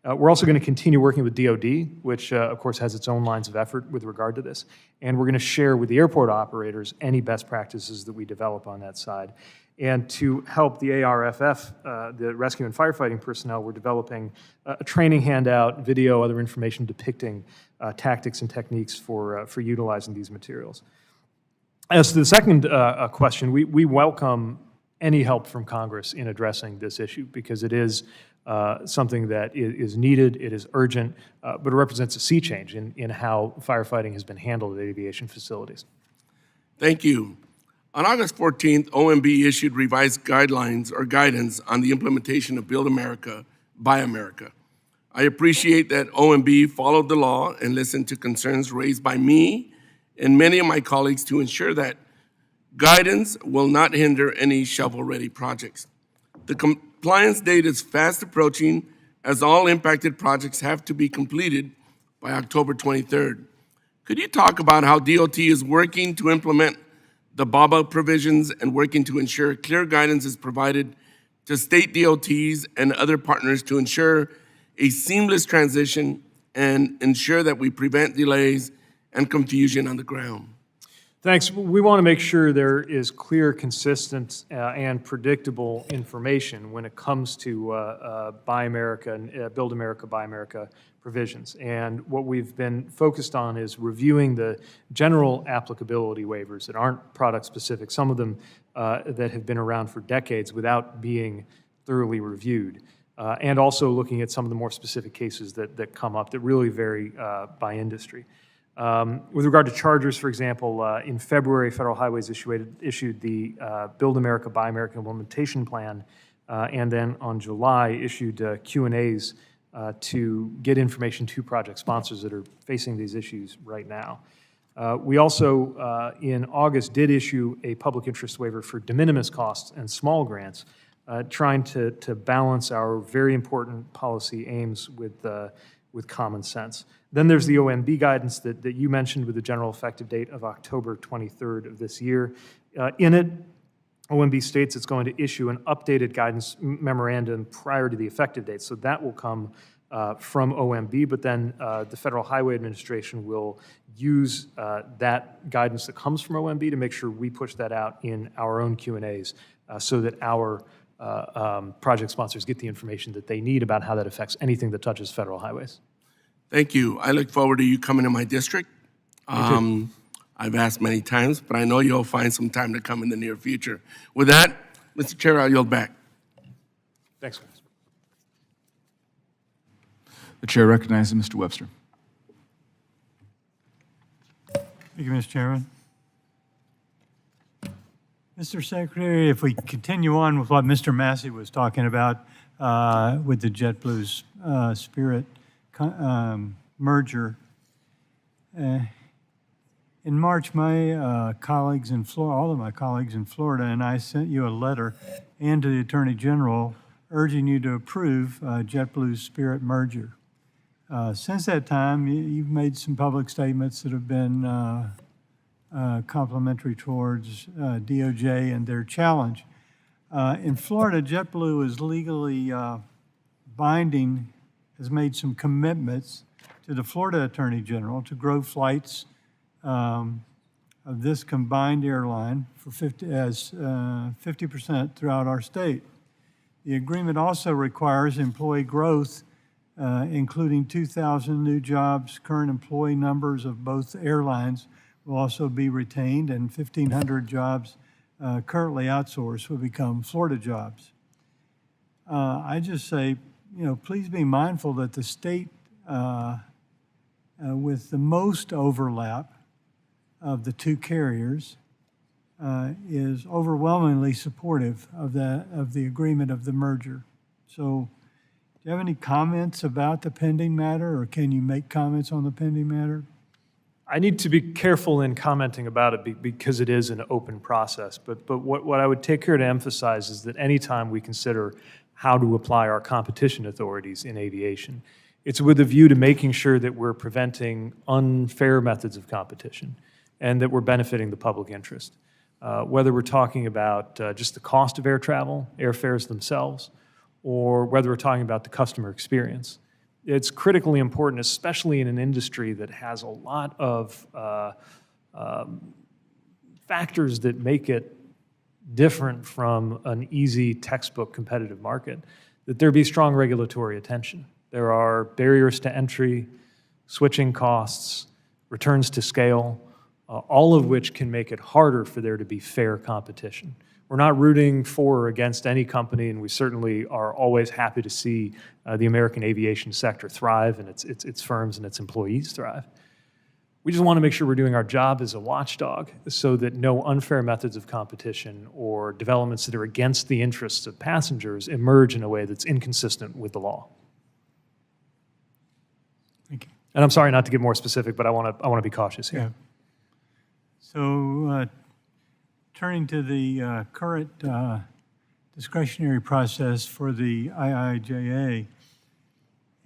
We're also going to continue working with DoD, which of course has its own lines of effort with regard to this, and we're going to share with the airport operators any best practices that we develop on that side. And to help the ARFF, the rescue and firefighting personnel, we're developing a training handout, video, other information depicting tactics and techniques for utilizing these materials. As to the second question, we welcome any help from Congress in addressing this issue, because it is something that is needed, it is urgent, but it represents a sea change in how firefighting has been handled at aviation facilities. Thank you. On August 14th, OMB issued revised guidelines or guidance on the implementation of Build America, Buy America. I appreciate that OMB followed the law and listened to concerns raised by me and many of my colleagues to ensure that guidance will not hinder any shovel-ready projects. The compliance date is fast approaching, as all impacted projects have to be completed by October 23rd. Could you talk about how DOT is working to implement the BABA provisions and working to ensure clear guidance is provided to state DOTs and other partners to ensure a seamless transition and ensure that we prevent delays and confusion on the ground? Thanks. We want to make sure there is clear, consistent, and predictable information when it comes to Buy America and Build America, Buy America provisions. And what we've been focused on is reviewing the general applicability waivers that aren't product-specific, some of them that have been around for decades without being thoroughly reviewed, and also looking at some of the more specific cases that come up that really vary by industry. With regard to chargers, for example, in February, Federal Highways issued the Build America, Buy America implementation plan, and then on July issued Q&As to get information to project sponsors that are facing these issues right now. We also, in August, did issue a public interest waiver for de minimis costs and small grants, trying to balance our very important policy aims with common sense. Then there's the OMB guidance that you mentioned with the general effective date of October 23rd of this year. In it, OMB states it's going to issue an updated guidance memorandum prior to the effective date. So that will come from OMB, but then the Federal Highway Administration will use that guidance that comes from OMB to make sure we push that out in our own Q&As so that our project sponsors get the information that they need about how that affects anything that touches federal highways. Thank you. I look forward to you coming to my district. I I've asked many times, but I know you'll find some time to come in the near future. With that, Mr. Chair, I'll yield back. Thanks, guys. The chair recognizes Mr. Webster. Thank you, Mr. Chairman. Mr. Secretary, if we continue on with what Mr. Massey was talking about with the JetBlue Spirit merger, in March, my colleagues in Florida, all of my colleagues in Florida, and I sent you a letter and to the Attorney General urging you to approve JetBlue's Spirit merger. Since that time, you've made some public statements that have been complimentary towards DOJ and their challenge. In Florida, JetBlue is legally binding, has made some commitments to the Florida Attorney General to grow flights of this combined airline for 50% throughout our state. The agreement also requires employee growth, including 2,000 new jobs. Current employee numbers of both airlines will also be retained, and 1,500 jobs currently outsourced will become Florida jobs. I just say, please be mindful that the state with the most overlap of the two carriers is overwhelmingly supportive of the agreement of the merger. So do you have any comments about the pending matter, or can you make comments on the pending matter? I need to be careful in commenting about it because it is an open process. But what I would take care to emphasize is that anytime we consider how to apply our competition authorities in aviation, it's with a view to making sure that we're preventing unfair methods of competition and that we're benefiting the public interest. Whether we're talking about just the cost of air travel, airfares themselves, or whether we're talking about the customer experience. It's critically important, especially in an industry that has a lot of factors that make it different from an easy textbook competitive market, that there be strong regulatory attention. There are barriers to entry, switching costs, returns to scale, all of which can make it harder for there to be fair competition. We're not rooting for or against any company, and we certainly are always happy to see the American aviation sector thrive and its firms and its employees thrive. We just want to make sure we're doing our job as a watchdog so that no unfair methods of competition or developments that are against the interests of passengers emerge in a way that's inconsistent with the law. Thank you. And I'm sorry not to get more specific, but I want to be cautious here. Yeah. So turning to the current discretionary process for the IIJA,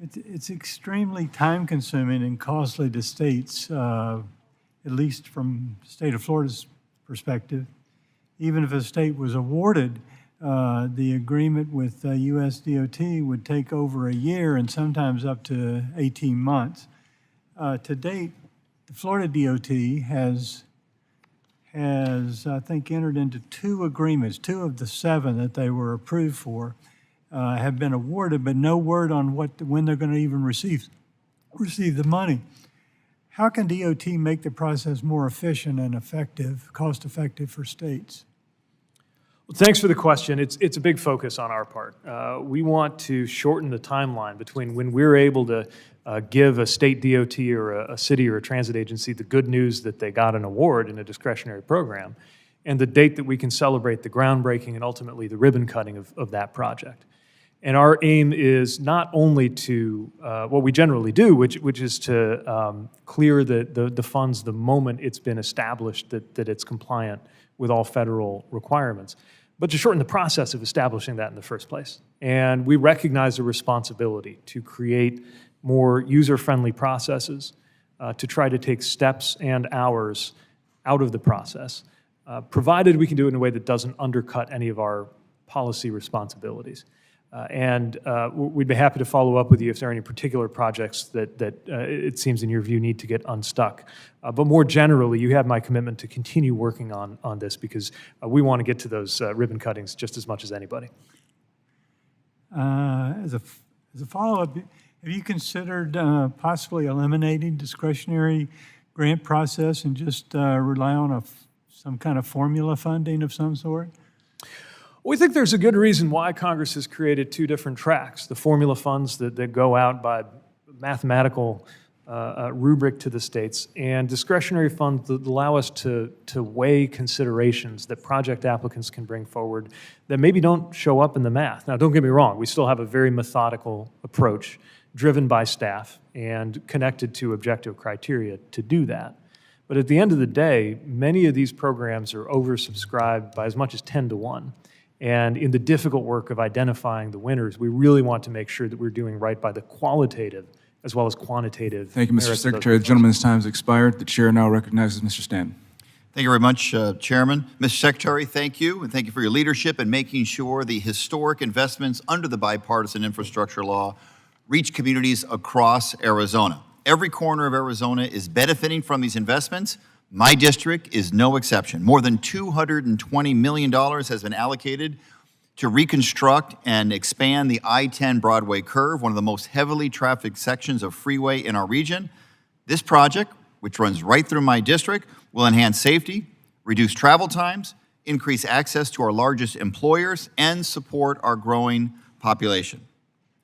it's extremely time-consuming and costly to states, at least from the state of Florida's perspective. Even if a state was awarded, the agreement with US DOT would take over a year and sometimes up to 18 months. To date, the Florida DOT has, I think, entered into 2 agreements. 2 of the 7 that they were approved for have been awarded, but no word on when they're going to even receive the money. How can DOT make the process more efficient and effective, cost-effective for states? Well, thanks for the question. It's a big focus on our part. We want to shorten the timeline between when we're able to give a state DOT or a city or a transit agency the good news that they got an award in a discretionary program, and the date that we can celebrate the groundbreaking and ultimately the ribbon cutting of that project. And our aim is not only to, what we generally do, which is to clear the funds the moment it's been established that it's compliant with all federal requirements, but to shorten the process of establishing that in the first place. And we recognize the responsibility to create more user-friendly processes, to try to take steps and hours out of the process, provided we can do it in a way that doesn't undercut any of our policy responsibilities. And we'd be happy to follow up with you if there are any particular projects that it seems in your view need to get unstuck. But more generally, you have my commitment to continue working on this because we want to get to those ribbon cuttings just as much as anybody. As a follow-up, have you considered possibly eliminating discretionary grant process and just rely on some kind of formula funding of some sort? We think there's a good reason why Congress has created two different tracks. The formula funds that go out by mathematical rubric to the states, and discretionary funds that allow us to weigh considerations that project applicants can bring forward that maybe don't show up in the math. Now, don't get me wrong, we still have a very methodical approach driven by staff and connected to objective criteria to do that. But at the end of the day, many of these programs are oversubscribed by as much as 10 to 1. And in the difficult work of identifying the winners, we really want to make sure that we're doing right by the qualitative as well as quantitative. Thank you, Mr. merits of those Secretary. The gentleman's time has expired. The chair now recognizes Mr. Stanton. Thank you very much, Chairman. Mr. Secretary, thank you, and thank you for your leadership in making sure the historic investments under the bipartisan infrastructure law reach communities across Arizona. Every corner of Arizona is benefiting from these investments. My district is no exception. More than $220 million has been allocated to reconstruct and expand the I-10 Broadway curve, one of the most heavily trafficked sections of freeway in our region. This project, which runs right through my district, will enhance safety, reduce travel times, increase access to our largest employers, and support our growing population.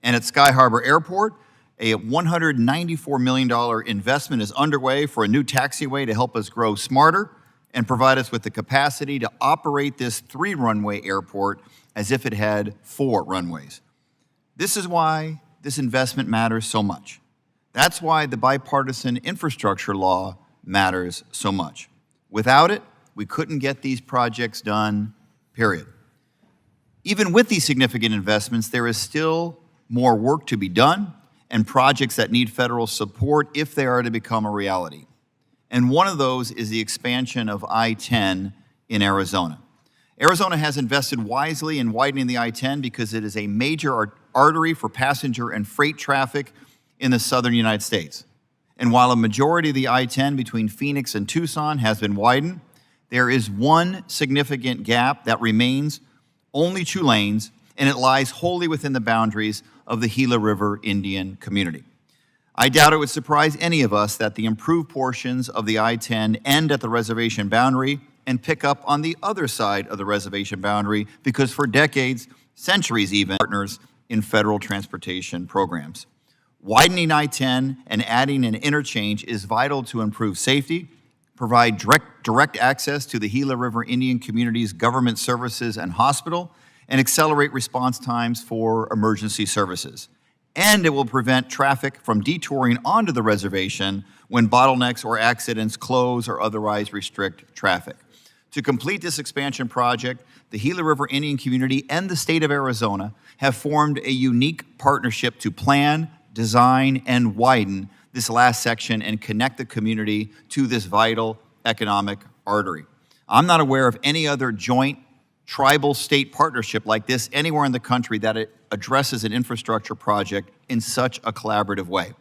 And at Sky Harbor Airport, a $194 million investment is underway for a new taxiway to help us grow smarter and provide us with the capacity to operate this 3-runway airport as if it had 4 runways. This is why this investment matters so much. That's why the bipartisan infrastructure law matters so much. Without it, we couldn't get these projects done, period. Even with these significant investments, there is still more work to be done and projects that need federal support if they are to become a reality. And one of those is the expansion of I-10 in Arizona. Arizona has invested wisely in widening the I-10 because it is a major artery for passenger and freight traffic in the southern United States. And while a majority of the I-10 between Phoenix and Tucson has been widened, there is one significant gap that remains, only 2 lanes, and it lies wholly within the boundaries of the Gila River Indian community. I doubt it would surprise any of us that the improved portions of the I-10 end at the reservation boundary and pick up on the other side of the reservation boundary because for decades, centuries even, partners in federal transportation programs. Widening I-10 and adding an interchange is vital to improve safety, provide direct access to the Gila River Indian community's government services and hospital, and accelerate response times for emergency services. And it will prevent traffic from detouring onto the reservation when bottlenecks or accidents close or otherwise restrict traffic. To complete this expansion project, the Gila River Indian community and the state of Arizona have formed a unique partnership to plan, design, and widen this last section and connect the community to this vital economic artery. I'm not aware of any other joint tribal state partnership like this anywhere in the country that it addresses an infrastructure project in such a collaborative way.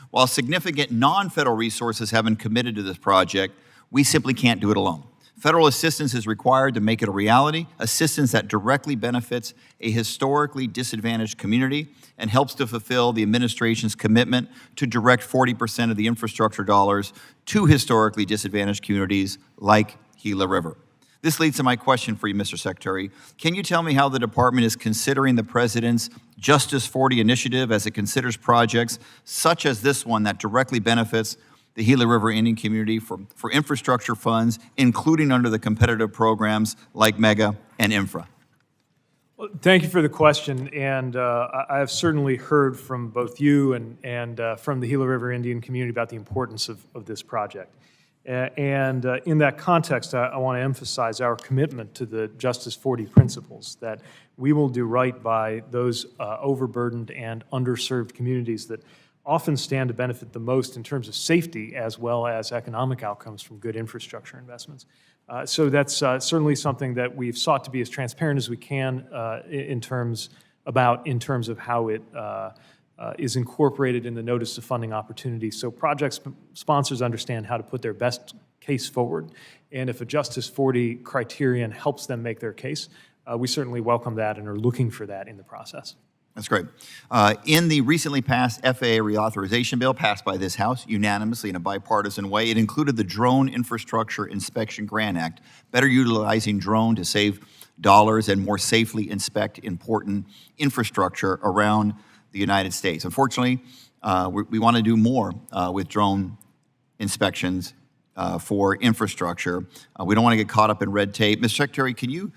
While significant non-federal resources have been committed to this project, we simply can't do it alone. Federal assistance is required to make it a reality, assistance that directly benefits a historically disadvantaged community and helps to fulfill the administration's commitment to direct 40% of the infrastructure dollars to historically disadvantaged communities like Gila River. This leads to my question for you, Mr. Secretary. Can you tell me how the department is considering the President's Justice 40 initiative as it considers projects such as this one that directly benefits the Gila River Indian community for infrastructure funds, including under the competitive programs like MEGA and Infra? Well, thank you for the question, and I have certainly heard from both you and from the Gila River Indian community about the importance of this project. And in that context, I want to emphasize our commitment to the Justice 40 principles, that we will do right by those overburdened and underserved communities that often stand to benefit the most in terms of safety as well as economic outcomes from good infrastructure investments. So that's certainly something that we've sought to be as transparent as we can in terms of how it is incorporated in the notice of funding opportunity, so project sponsors understand how to put their best case forward. And if a Justice 40 criterion helps them make their case, we certainly welcome that and are looking for that in the process. That's great. In the recently passed FAA reauthorization bill passed by this House unanimously in a bipartisan way, it included the Drone Infrastructure Inspection Grant Act, better utilizing drone to save dollars and more safely inspect important infrastructure around the United States. Unfortunately, we want to do more with drone inspections for infrastructure. We don't want to get caught up in red tape. Mr. Secretary, can you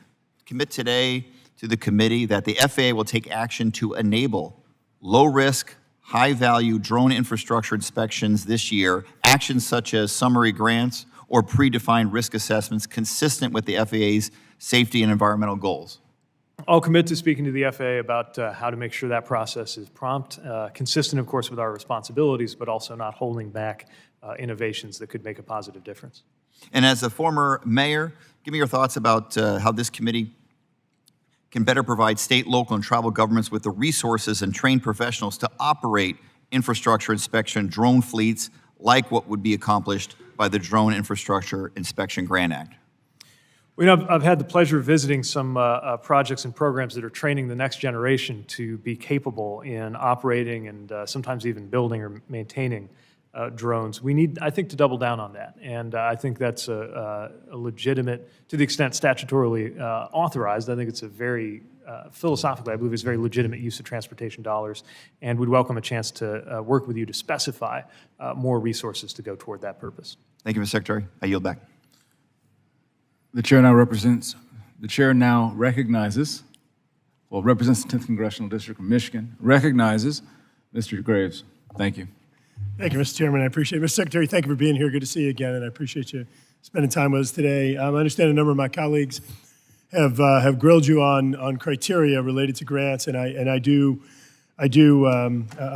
commit today to the committee that the FAA will take action to enable low-risk, high-value drone infrastructure inspections this year, actions such as summary grants or predefined risk assessments consistent with the FAA's safety and environmental goals? I'll commit to speaking to the FAA about how to make sure that process is prompt, consistent, of course, with our responsibilities, but also not holding back innovations that could make a positive difference. And as a former mayor, give me your thoughts about how this committee can better provide state, local, and tribal governments with the resources and trained professionals to operate infrastructure inspection drone fleets like what would be accomplished by the Drone Infrastructure Inspection Grant Act. Well, you know, I've had the pleasure of visiting some projects and programs that are training the next generation to be capable in operating and sometimes even building or maintaining drones. We need, I think, to double down on that. And I think that's a legitimate, to the extent statutorily authorized, I think it's a very, philosophically, I believe it's a very legitimate use of transportation dollars, and we'd welcome a chance to work with you to specify more resources to go toward that purpose. Thank you, Mr. Secretary. I yield back. The chair now recognizes, well, represents the 10th Congressional District of Michigan, recognizes Mr. Graves. Thank you. Thank you, Mr. Chairman. I appreciate it. Mr. Secretary, thank you for being here. Good to see you again, and I appreciate you spending time with us today. I understand a number of my colleagues have grilled you on criteria related to grants, and I'm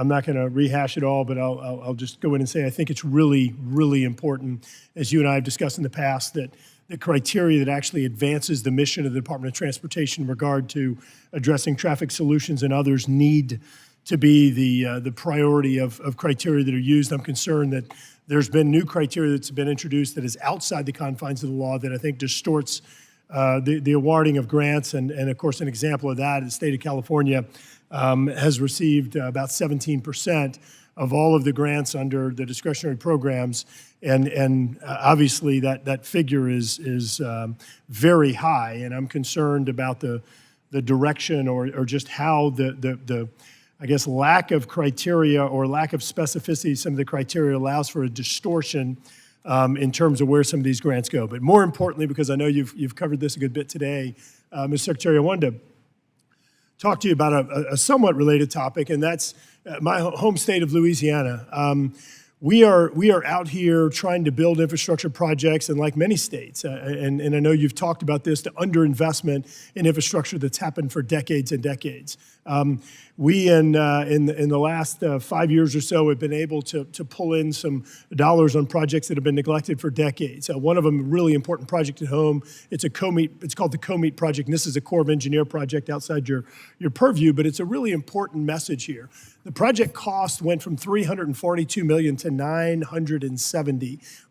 not going to rehash it all, but I'll just go in and say I think it's really, really important, as you and I have discussed in the past, that the criteria that actually advances the mission of the Department of Transportation in regard to addressing traffic solutions and others need to be the priority of criteria that are used. I'm concerned that there's been new criteria that's been introduced that is outside the confines of the law that I think distorts the awarding of grants. And of course, an example of that is the state of California has received about 17% of all of the grants under the discretionary programs. And obviously that figure is very high. And I'm concerned about the direction or just how the I guess, lack of criteria or lack of specificity, some of the criteria allows for a distortion in terms of where some of these grants go. But more importantly, because I know you've covered this a good bit today, Mr. Secretary, I wanted to talk to you about a somewhat related topic, and that's my home state of Louisiana. We are out here trying to build infrastructure projects, and like many states, and I know you've talked about this, the underinvestment in infrastructure that's happened for decades and decades. We, in the last 5 years or so, have been able to pull in some dollars on projects that have been neglected for decades. One of them, a really important project at home, it's called the COMEET project, and this is a Corps of Engineer project outside your purview, but it's a really important message here. The project cost went from $342 million to $970.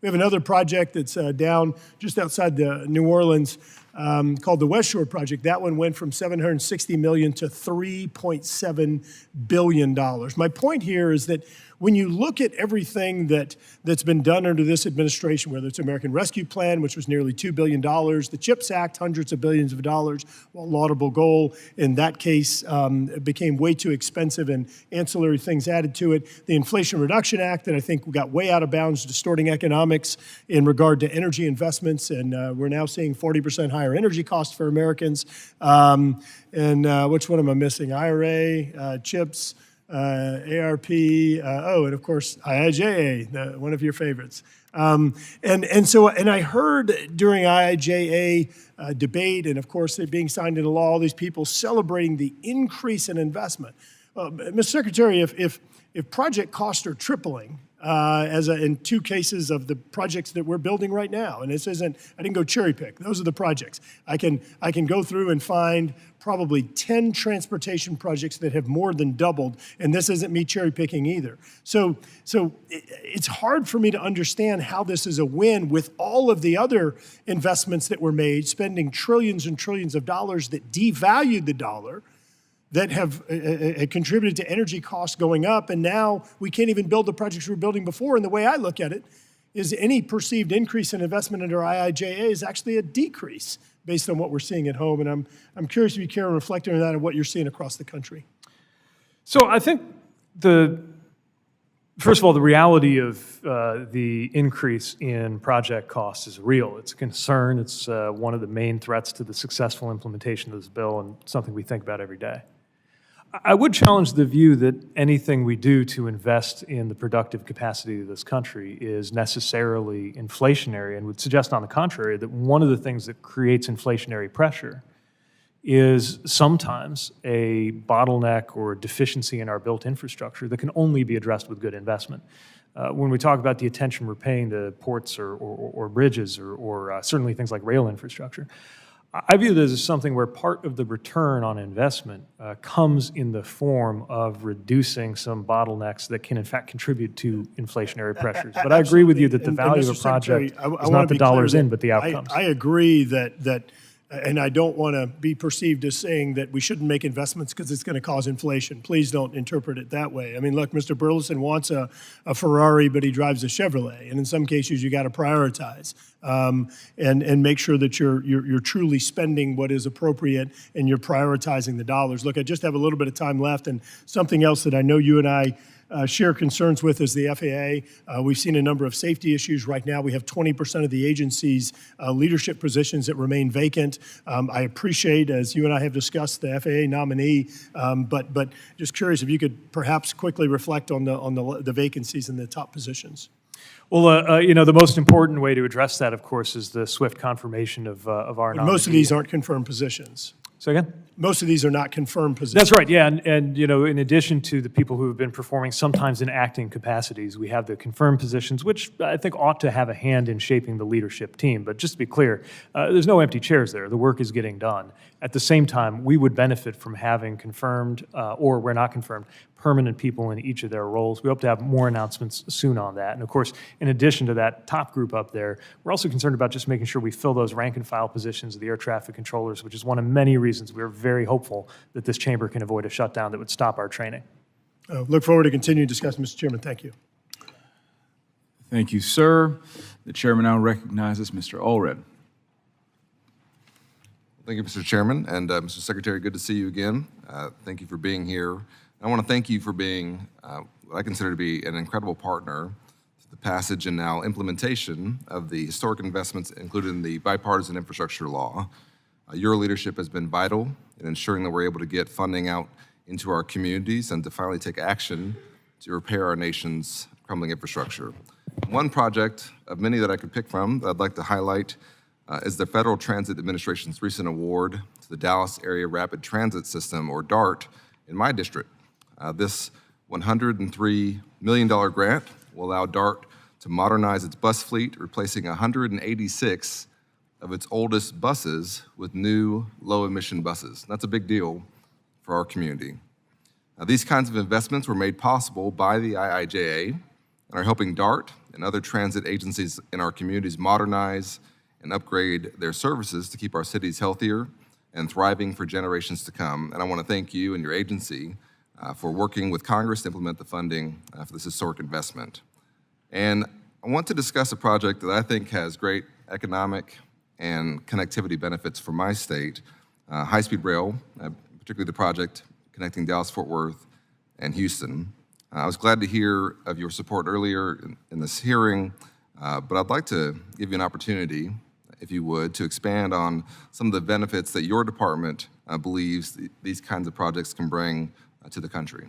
We have another project that's down just outside New Orleans called the West Shore Project. That one went from $760 million to $3.7 billion. My point here is that when you look at everything that's been done under this administration, whether it's American Rescue Plan, which was nearly $2 billion, the CHIPS Act, hundreds of billions of dollars, while laudable goal in that case it became way too expensive and ancillary things added to it. The Inflation Reduction Act that I think got way out of bounds, distorting economics in regard to energy investments, and we're now seeing 40% higher energy costs for Americans. And which one am I missing? IRA, CHIPS, ARP, and of course, IIJA, one of your favorites. And I heard during IIJA debate, and of course, it being signed into law, all these people celebrating the increase in investment. Mr. Secretary, if project costs are tripling, in two cases of the projects that we're building right now, and this isn't, I didn't go cherry pick, those are the projects. I can go through and find probably 10 transportation projects that have more than doubled, and this isn't me cherry picking either. So it's hard for me to understand how this is a win with all of the other investments that were made, spending trillions and trillions of dollars that devalued the dollar, that have contributed to energy costs going up, and now we can't even build the projects we were building before. And the way I look at it is any perceived increase in investment under IIJA is actually a decrease based on what we're seeing at home. And I'm curious if you care to reflect on that and what you're seeing across the country. So I think first of all, the reality of the increase in project costs is real. It's a concern. It's one of the main threats to the successful implementation of this bill and something we think about every day. I would challenge the view that anything we do to invest in the productive capacity of this country is necessarily inflationary, and would suggest, on the contrary, that one of the things that creates inflationary pressure is sometimes a bottleneck or a deficiency in our built infrastructure that can only be addressed with good investment. When we talk about the attention we're paying to ports or bridges or certainly things like rail infrastructure, I view this as something where part of the return on investment comes in the form of reducing some bottlenecks that can in fact contribute to inflationary pressures. But I agree with you that the value of a project is not the dollars in, but the outcomes. I agree that and I don't want to be perceived as saying that we shouldn't make investments because it's going to cause inflation. Please don't interpret it that way. I mean, look, Mr. Burleson wants a Ferrari, but he drives a Chevrolet. And in some cases, you got to prioritize and make sure that you're truly spending what is appropriate and you're prioritizing the dollars. Look, I just have a little bit of time left, and something else that I know you and I share concerns with is the FAA. We've seen a number of safety issues. Right now, we have 20% of the agency's leadership positions that remain vacant. I appreciate, as you and I have discussed, the FAA nominee, but just curious if you could perhaps quickly reflect on the vacancies in the top positions. Well, you know, the most important way to address that, of course, is the swift confirmation of our nominee. Most of these aren't confirmed positions. Say again? Most of these are not confirmed positions. That's right, yeah, and you know, in addition to the people who have been performing sometimes in acting capacities, we have the confirmed positions, which I think ought to have a hand in shaping the leadership team. But just to be clear, there's no empty chairs there. The work is getting done. At the same time, we would benefit from having confirmed, or we're not confirmed, permanent people in each of their roles. We hope to have more announcements soon on that. And of course, in addition to that top group up there, we're also concerned about just making sure we fill those rank and file positions of the air traffic controllers, which is one of many reasons we're very hopeful that this chamber can avoid a shutdown that would stop our training. Look forward to continuing discussion, Mr. Chairman. Thank you. Thank you, sir. The chairman now recognizes Mr. Allred. Thank you, Mr. Chairman, and Mr. Secretary, good to see you again. Thank you for being here. I want to thank you for being what I consider to be an incredible partner to the passage and now implementation of the historic investments included in the bipartisan infrastructure law. Your leadership has been vital in ensuring that we're able to get funding out into our communities and to finally take action to repair our nation's crumbling infrastructure. One project of many that I could pick from that I'd like to highlight is the Federal Transit Administration's recent award to the Dallas Area Rapid Transit System, or DART, in my district. This $103 million grant will allow DART to modernize its bus fleet, replacing 186 of its oldest buses with new low-emission buses. That's a big deal for our community. Now, these kinds of investments were made possible by the IIJA and are helping DART and other transit agencies in our communities modernize and upgrade their services to keep our cities healthier and thriving for generations to come. And I want to thank you and your agency for working with Congress to implement the funding for this historic investment. And I want to discuss a project that I think has great economic and connectivity benefits for my state, high-speed rail, particularly the project connecting Dallas-Fort Worth and Houston. I was glad to hear of your support earlier in this hearing, but I'd like to give you an opportunity, if you would, to expand on some of the benefits that your department believes these kinds of projects can bring to the country.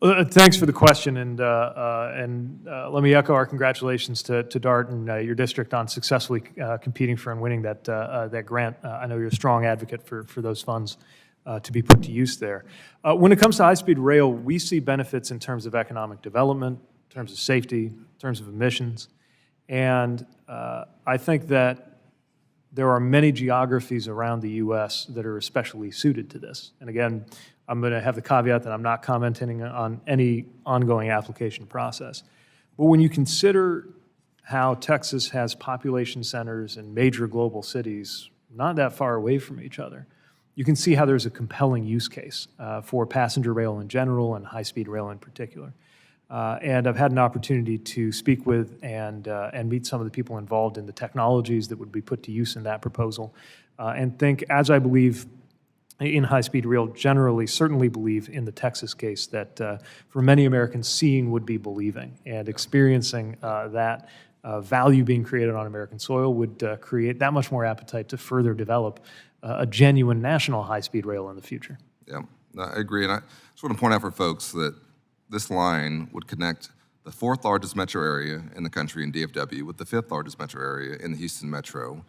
Well, thanks for the question, and let me echo our congratulations to DART and your district on successfully competing for and winning that grant. I know you're a strong advocate for those funds to be put to use there. When it comes to high-speed rail, we see benefits in terms of economic development, in terms of safety, in terms of emissions, and I think that there are many geographies around the U.S. that are especially suited to this. And again, I'm going to have the caveat that I'm not commenting on any ongoing application process. But when you consider how Texas has population centers in major global cities not that far away from each other, you can see how there's a compelling use case for passenger rail in general and high-speed rail in particular. And I've had an opportunity to speak with and meet some of the people involved in the technologies that would be put to use in that proposal, and think, as I believe in high-speed rail generally, certainly believe in the Texas case that for many Americans, seeing would be believing, and experiencing that value being created on American soil would create that much more appetite to further develop a genuine national high-speed rail in the future. Yeah, no, I agree. And I just want to point out for folks that this line would connect the 4th largest metro area in the country in DFW with the 5th largest metro area in the Houston metro,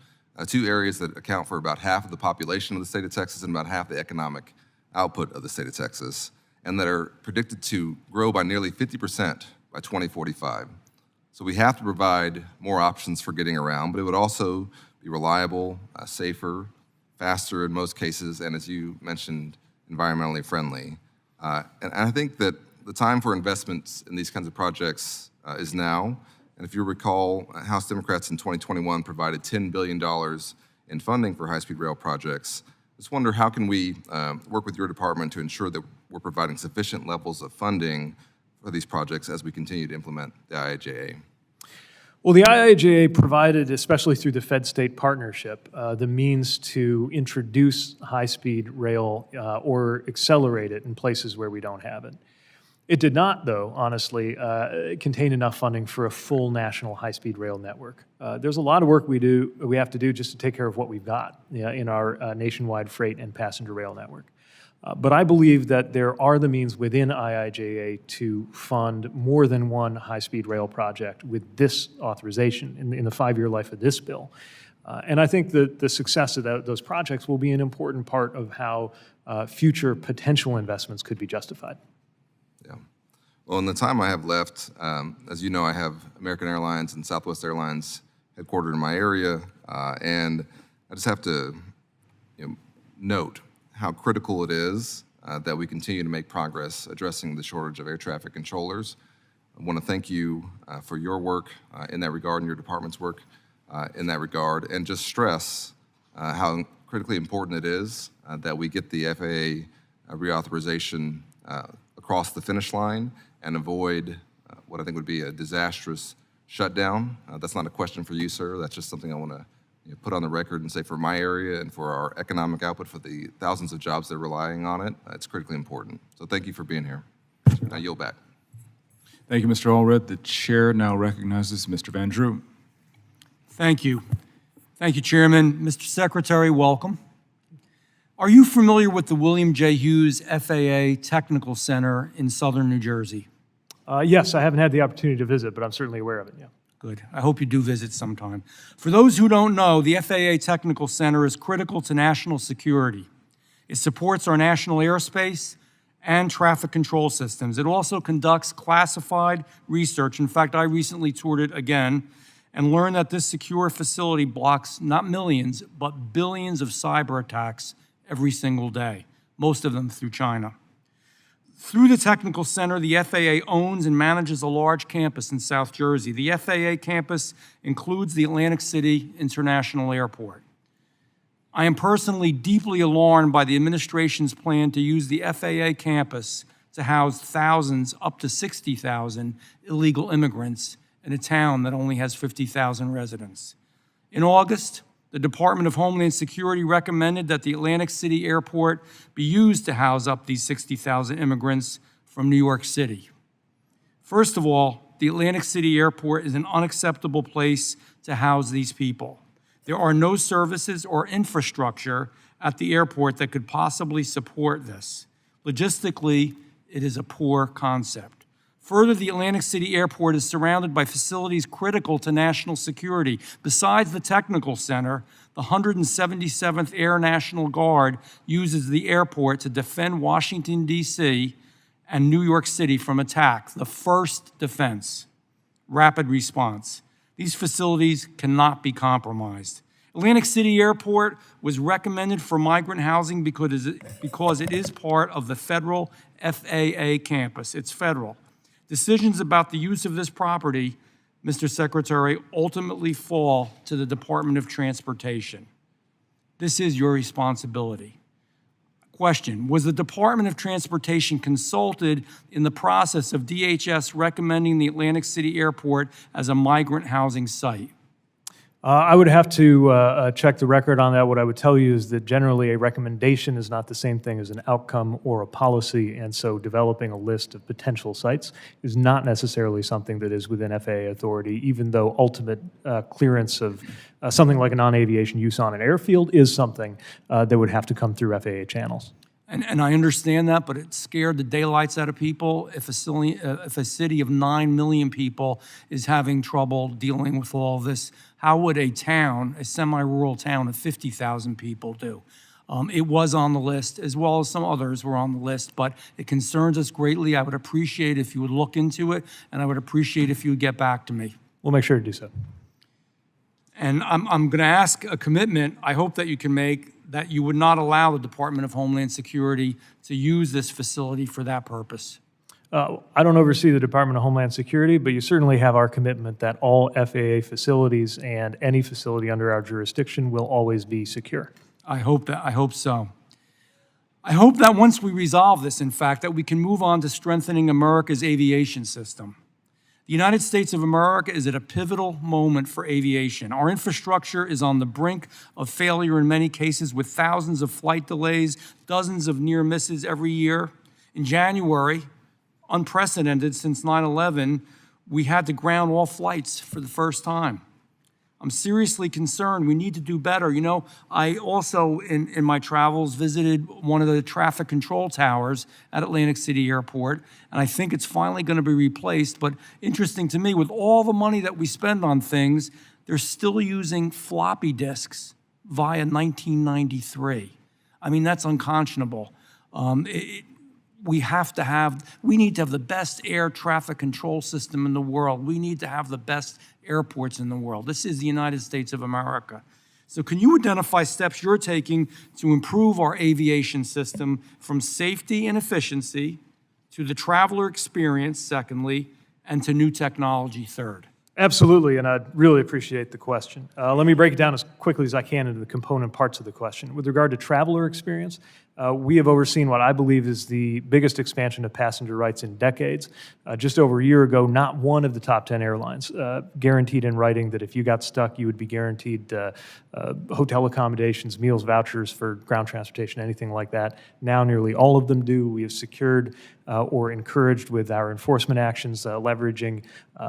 2 areas that account for about half of the population of the state of Texas and about half the economic output of the state of Texas, and that are predicted to grow by nearly 50% by 2045. So we have to provide more options for getting around, but it would also be reliable, safer, faster in most cases, and as you mentioned, environmentally friendly. And I think that the time for investments in these kinds of projects is now. And if you recall, House Democrats in 2021 provided $10 billion in funding for high-speed rail projects. I just wonder, how can we work with your department to ensure that we're providing sufficient levels of funding for these projects as we continue to implement the IIJA? Well, the IIJA provided, especially through the Fed-State partnership, the means to introduce high-speed rail or accelerate it in places where we don't have it. It did not, though, honestly, contain enough funding for a full national high-speed rail network. There's a lot of work we have to do just to take care of what we've got in our nationwide freight and passenger rail network. But I believe that there are the means within IIJA to fund more than one high-speed rail project with this authorization in the 5-year life of this bill. And I think that the success of those projects will be an important part of how future potential investments could be justified. Yeah. Well, in the time I have left, as you know, I have American Airlines and Southwest Airlines headquartered in my area, and I just have to note how critical it is that we continue to make progress addressing the shortage of air traffic controllers. I want to thank you for your work in that regard and your department's work in that regard, and just stress how critically important it is that we get the FAA reauthorization across the finish line and avoid what I think would be a disastrous shutdown. That's not a question for you, sir. That's just something I want to put on the record and say for my area and for our economic output, for the thousands of jobs that are relying on it, it's critically important. So thank you for being here. I yield back. Thank you, Mr. Allred. The chair now recognizes Mr. Van Drew. Thank you. Thank you, Chairman. Mr. Secretary, welcome. Are you familiar with the William J. Hughes FAA Technical Center in southern New Jersey? Yes, I haven't had the opportunity to visit, but I'm certainly aware of it, yeah. Good. I hope you do visit sometime. For those who don't know, the FAA Technical Center is critical to national security. It supports our national airspace and traffic control systems. It also conducts classified research. In fact, I recently toured it again and learned that this secure facility blocks not millions, but billions of cyber attacks every single day, most of them through China. Through the Technical Center, the FAA owns and manages a large campus in South Jersey. The FAA campus includes the Atlantic City International Airport. I am personally deeply alarmed by the administration's plan to use the FAA campus to house thousands, up to 60,000 illegal immigrants in a town that only has 50,000 residents. In August, the Department of Homeland Security recommended that the Atlantic City Airport be used to house up these 60,000 immigrants from New York City. First of all, the Atlantic City Airport is an unacceptable place to house these people. There are no services or infrastructure at the airport that could possibly support this. Logistically, it is a poor concept. Further, the Atlantic City Airport is surrounded by facilities critical to national security. Besides the Technical Center, the 177th Air National Guard uses the airport to defend Washington, D.C. and New York City from attack. The first defense, rapid response. These facilities cannot be compromised. Atlantic City Airport was recommended for migrant housing because it is part of the federal FAA campus. It's federal. Decisions about the use of this property, Mr. Secretary, ultimately fall to the Department of Transportation. This is your responsibility. Question, was the Department of Transportation consulted in the process of DHS recommending the Atlantic City Airport as a migrant housing site? I would have to check the record on that. What I would tell you is that generally a recommendation is not the same thing as an outcome or a policy, and so developing a list of potential sites is not necessarily something that is within FAA authority, even though ultimate clearance of something like a non-aviation use on an airfield is something that would have to come through FAA channels. And I understand that, but it scared the daylights out of people. If a city of 9 million people is having trouble dealing with all this, how would a town, a semi-rural town of 50,000 people do? It was on the list, as well as some others were on the list, but it concerns us greatly. I would appreciate if you would look into it, and I would appreciate if you would get back to me. We'll make sure to do so. And I'm going to ask a commitment I hope that you can make, that you would not allow the Department of Homeland Security to use this facility for that purpose. I don't oversee the Department of Homeland Security, but you certainly have our commitment that all FAA facilities and any facility under our jurisdiction will always be secure. I hope so. I hope that once we resolve this, in fact, that we can move on to strengthening America's aviation system. The United States of America is at a pivotal moment for aviation. Our infrastructure is on the brink of failure in many cases, with thousands of flight delays, dozens of near misses every year. In January, unprecedented since 9/11, we had to ground all flights for the first time. I'm seriously concerned. We need to do better. You know, I also, in my travels, visited one of the traffic control towers at Atlantic City Airport, and I think it's finally going to be replaced. But interesting to me, with all the money that we spend on things, they're still using floppy disks via 1993. I mean, that's unconscionable. We need to have the best air traffic control system in the world. We need to have the best airports in the world. This is the United States of America. So can you identify steps you're taking to improve our aviation system from safety and efficiency to the traveler experience, secondly, and to new technology, third? Absolutely, and I'd really appreciate the question. Let me break it down as quickly as I can into the component parts of the question. With regard to traveler experience, we have overseen what I believe is the biggest expansion of passenger rights in decades. Just over a year ago, not one of the top 10 airlines guaranteed in writing that if you got stuck, you would be guaranteed hotel accommodations, meals, vouchers for ground transportation, anything like that. Now nearly all of them do. We have secured or encouraged with our enforcement actions, leveraging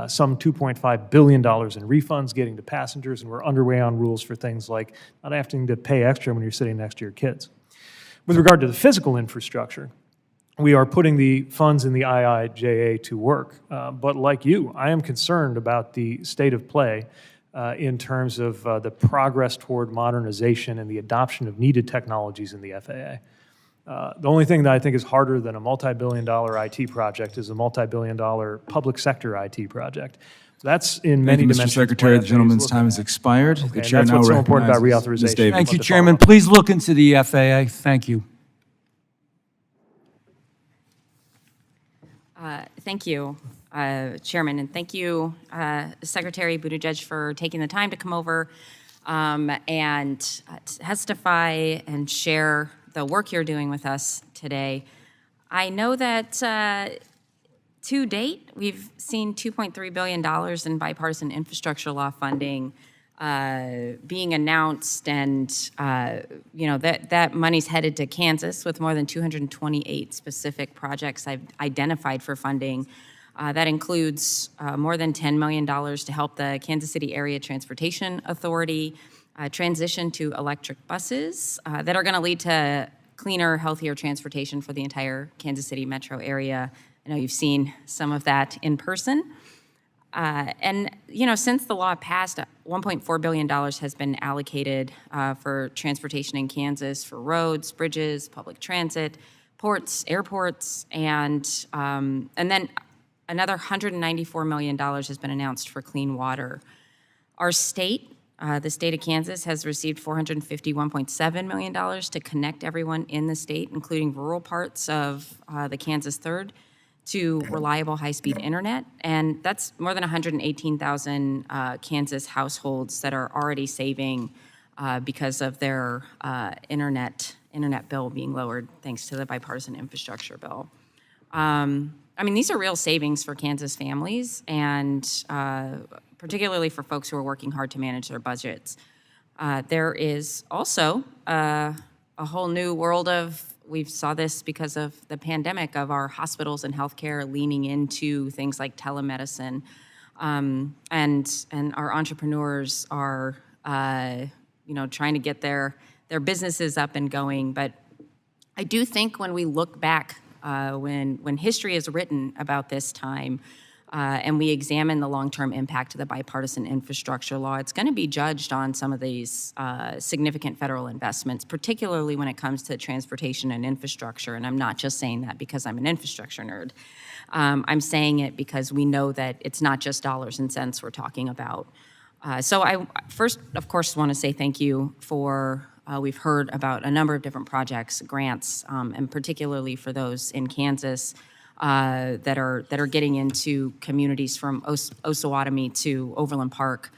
some $2.5 billion in refunds getting to passengers, and we're underway on rules for things like not having to pay extra when you're sitting next to your kids. With regard to the physical infrastructure, we are putting the funds in the IIJA to work. But like you, I am concerned about the state of play in terms of the progress toward modernization and the adoption of needed technologies in the FAA. The only thing that I think is harder than a multi-billion-dollar IT project is a multi-billion-dollar public sector IT project. That's in many dimensions. Mr. Secretary, the gentleman's time has expired. The chair that's now what's so important about recognizes Ms. reauthorization. Davis. Thank you, Chairman. Please look into the FAA. Thank you. Thank you, Chairman, and thank you, Secretary Buttigieg, for taking the time to come over and testify and share the work you're doing with us today. I know that to date, we've seen $2.3 billion in bipartisan infrastructure law funding being announced, and that money's headed to Kansas with more than 228 specific projects I've identified for funding. That includes more than $10 million to help the Kansas City Area Transportation Authority transition to electric buses that are going to lead to cleaner, healthier transportation for the entire Kansas City metro area. I know you've seen some of that in person. And since the law passed, $1.4 billion has been allocated for transportation in Kansas for roads, bridges, public transit, ports, airports, and then another $194 million has been announced for clean water. Our state, the state of Kansas, has received $451.7 million to connect everyone in the state, including rural parts of the Kansas Third, to reliable high-speed internet, and that's more than 118,000 Kansas households that are already saving because of their internet internet bill being lowered thanks to the bipartisan infrastructure bill. These are real savings for Kansas families and particularly for folks who are working hard to manage their budgets. There is also a whole new world of, we saw this because of the pandemic, of our hospitals and healthcare leaning into things like telemedicine. And our entrepreneurs are, trying to get their businesses up and going. But I do think when we look back, when history is written about this time, and we examine the long-term impact of the bipartisan infrastructure law, it's going to be judged on some of these significant federal investments, particularly when it comes to transportation and infrastructure. And I'm not just saying that because I'm an infrastructure nerd. I'm saying it because we know that it's not just dollars and cents we're talking about. So I first, of course, want to say thank you for, we've heard about a number of different projects, grants, and particularly for those in Kansas that are getting into communities from Osawatomie to Overland Park.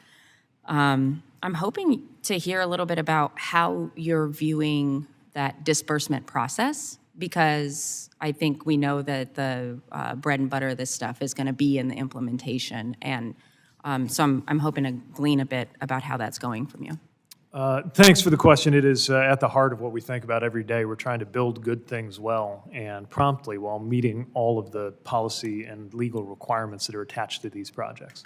I'm hoping to hear a little bit about how you're viewing that disbursement process, because I think we know that the bread and butter of this stuff is going to be in the implementation. And so I'm hoping to glean a bit about how that's going from you. Thanks for the question. It is at the heart of what we think about every day. We're trying to build good things well and promptly while meeting all of the policy and legal requirements that are attached to these projects.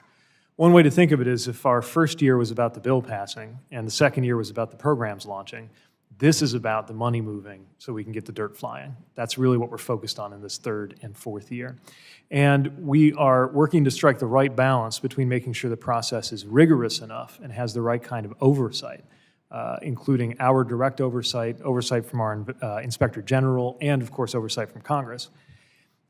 One way to think of it is if our first year was about the bill passing and the second year was about the programs launching, this is about the money moving so we can get the dirt flying. That's really what we're focused on in this third and fourth year. And we are working to strike the right balance between making sure the process is rigorous enough and has the right kind of oversight, including our direct oversight, oversight from our Inspector General, and of course oversight from Congress.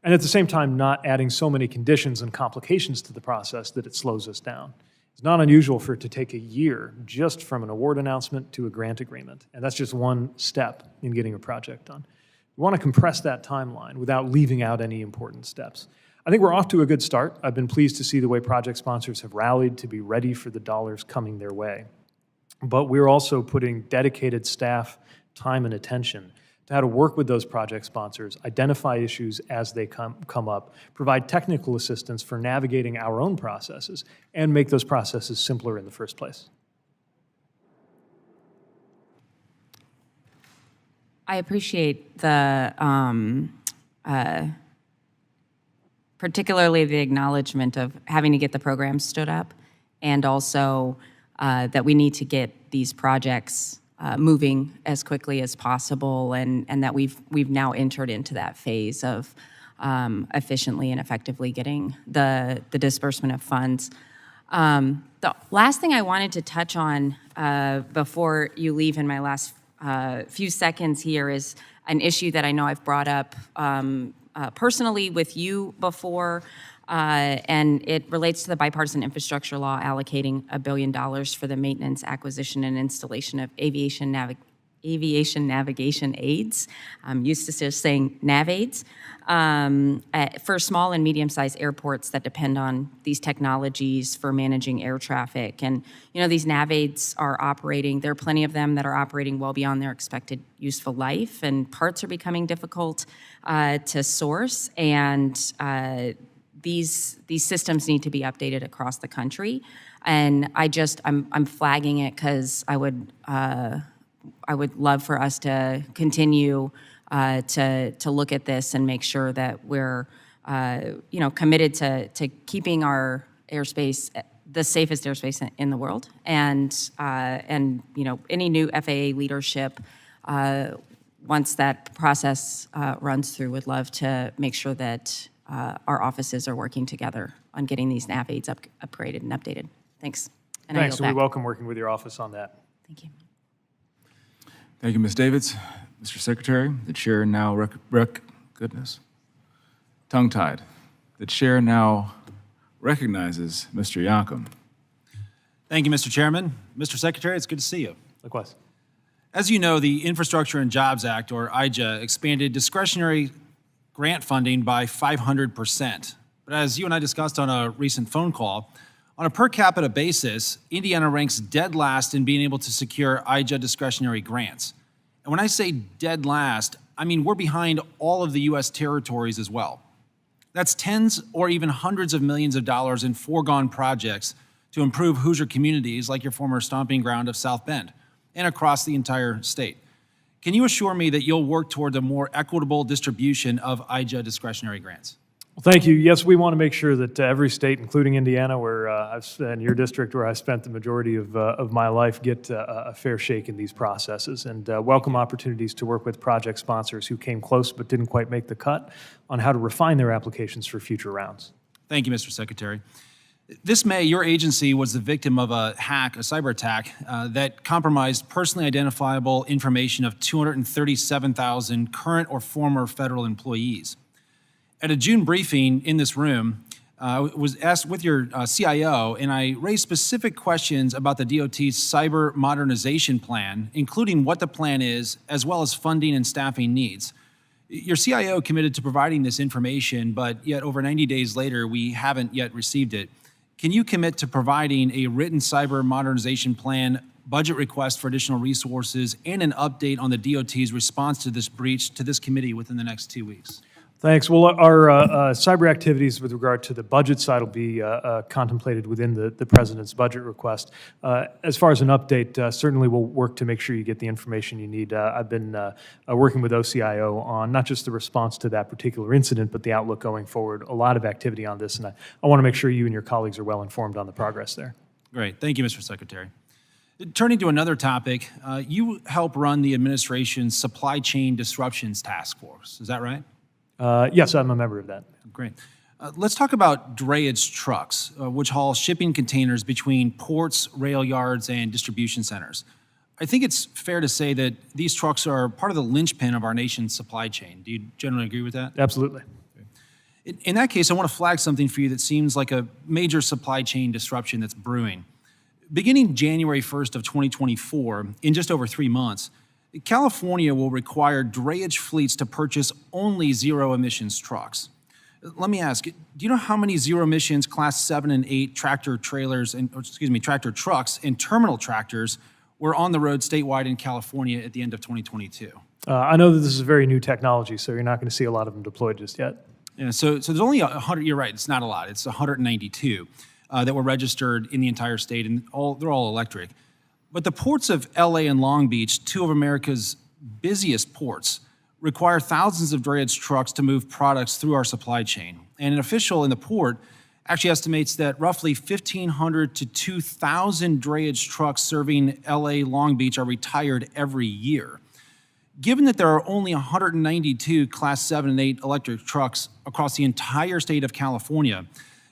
And at the same time, not adding so many conditions and complications to the process that it slows us down. It's not unusual for it to take a year just from an award announcement to a grant agreement. And that's just one step in getting a project done. We want to compress that timeline without leaving out any important steps. I think we're off to a good start. I've been pleased to see the way project sponsors have rallied to be ready for the dollars coming their way. But we're also putting dedicated staff time and attention to how to work with those project sponsors, identify issues as they come up, provide technical assistance for navigating our own processes, and make those processes simpler in the first place. I appreciate the, particularly the acknowledgement of having to get the program stood up, and also that we need to get these projects moving as quickly as possible, and that we've now entered into that phase of efficiently and effectively getting the disbursement of funds. The last thing I wanted to touch on before you leave in my last few seconds here is an issue that I know I've brought up personally with you before, and it relates to the bipartisan infrastructure law allocating $1 billion for the maintenance, acquisition, and installation of aviation navigation aids. I'm used to just saying nav aids for small and medium-sized airports that depend on these technologies for managing air traffic. And these nav aids are operating. There are plenty of them that are operating well beyond their expected useful life, and parts are becoming difficult to source. And these systems need to be updated across the country. And I'm flagging it because I would love for us to continue to look at this and make sure that we're committed to keeping our airspace the safest airspace in the world. And any new FAA leadership, once that process runs through, would love to make sure that our offices are working together on getting these nav aids upgraded and updated. Thanks. And Thanks. We welcome working with your office on that. Thank you. Thank you, Ms. Davids. Mr. Secretary, the chair now tongue-tied. The chair now recognizes Mr. Yankum. Thank you, Mr. Chairman. Mr. Secretary, it's good to see you. Likewise. As you know, the Infrastructure and Jobs Act, or IJA, expanded discretionary grant funding by 500%. But as you and I discussed on a recent phone call, on a per capita basis, Indiana ranks dead last in being able to secure IJA discretionary grants. And when I say dead last, I mean we're behind all of the U.S. territories as well. That's tens or even hundreds of millions of dollars in foregone projects to improve Hoosier communities like your former stomping ground of South Bend and across the entire state. Can you assure me that you'll work toward a more equitable distribution of IJA discretionary grants? Well, thank you. Yes, we want to make sure that every state, including Indiana, where and your district, where I've spent the majority of my life, get a fair shake in these processes and welcome opportunities to work with project sponsors who came close but didn't quite make the cut on how to refine their applications for future rounds. Thank you, Mr. Secretary. This May, your agency was the victim of a hack, a cyber attack, that compromised personally identifiable information of 237,000 current or former federal employees. At a June briefing in this room, I was asked with your CIO, and I raised specific questions about the DOT's cyber modernization plan, including what the plan is, as well as funding and staffing needs. Your CIO committed to providing this information, but yet over 90 days later, we haven't yet received it. Can you commit to providing a written cyber modernization plan, budget request for additional resources, and an update on the DOT's response to this breach to this committee within the next 2 weeks? Thanks. Well, our cyber activities with regard to the budget side will be contemplated within the President's budget request. As far as an update, certainly we'll work to make sure you get the information you need. I've been working with OCIO on not just the response to that particular incident, but the outlook going forward. A lot of activity on this, and I want to make sure you and your colleagues are well informed on the progress there. Great. Thank you, Mr. Secretary. Turning to another topic, you help run the administration's Supply Chain Disruptions Task Force. Is that right? Yes, I'm a member of that. Great. Let's talk about drayage trucks, which haul shipping containers between ports, rail yards, and distribution centers. I think it's fair to say that these trucks are part of the linchpin of our nation's supply chain. Do you generally agree with that? Absolutely. In that case, I want to flag something for you that seems like a major supply chain disruption that's brewing. Beginning January 1st of 2024, in just over 3 months, California will require drayage fleets to purchase only zero-emissions trucks. Let me ask, do you know how many zero-emissions Class 7 and 8 tractor trucks and terminal tractors were on the road statewide in California at the end of 2022? I know that this is a very new technology, so you're not going to see a lot of them deployed just yet. Yeah, so there's only 100, you're right, it's not a lot. It's 192 that were registered in the entire state, and they're all electric. But the ports of LA and Long Beach, two of America's busiest ports, require thousands of drayage trucks to move products through our supply chain. And an official in the port actually estimates that roughly 1,500 to 2,000 drayage trucks serving LA, Long Beach are retired every year. Given that there are only 192 Class 7 and 8 electric trucks across the entire state of California,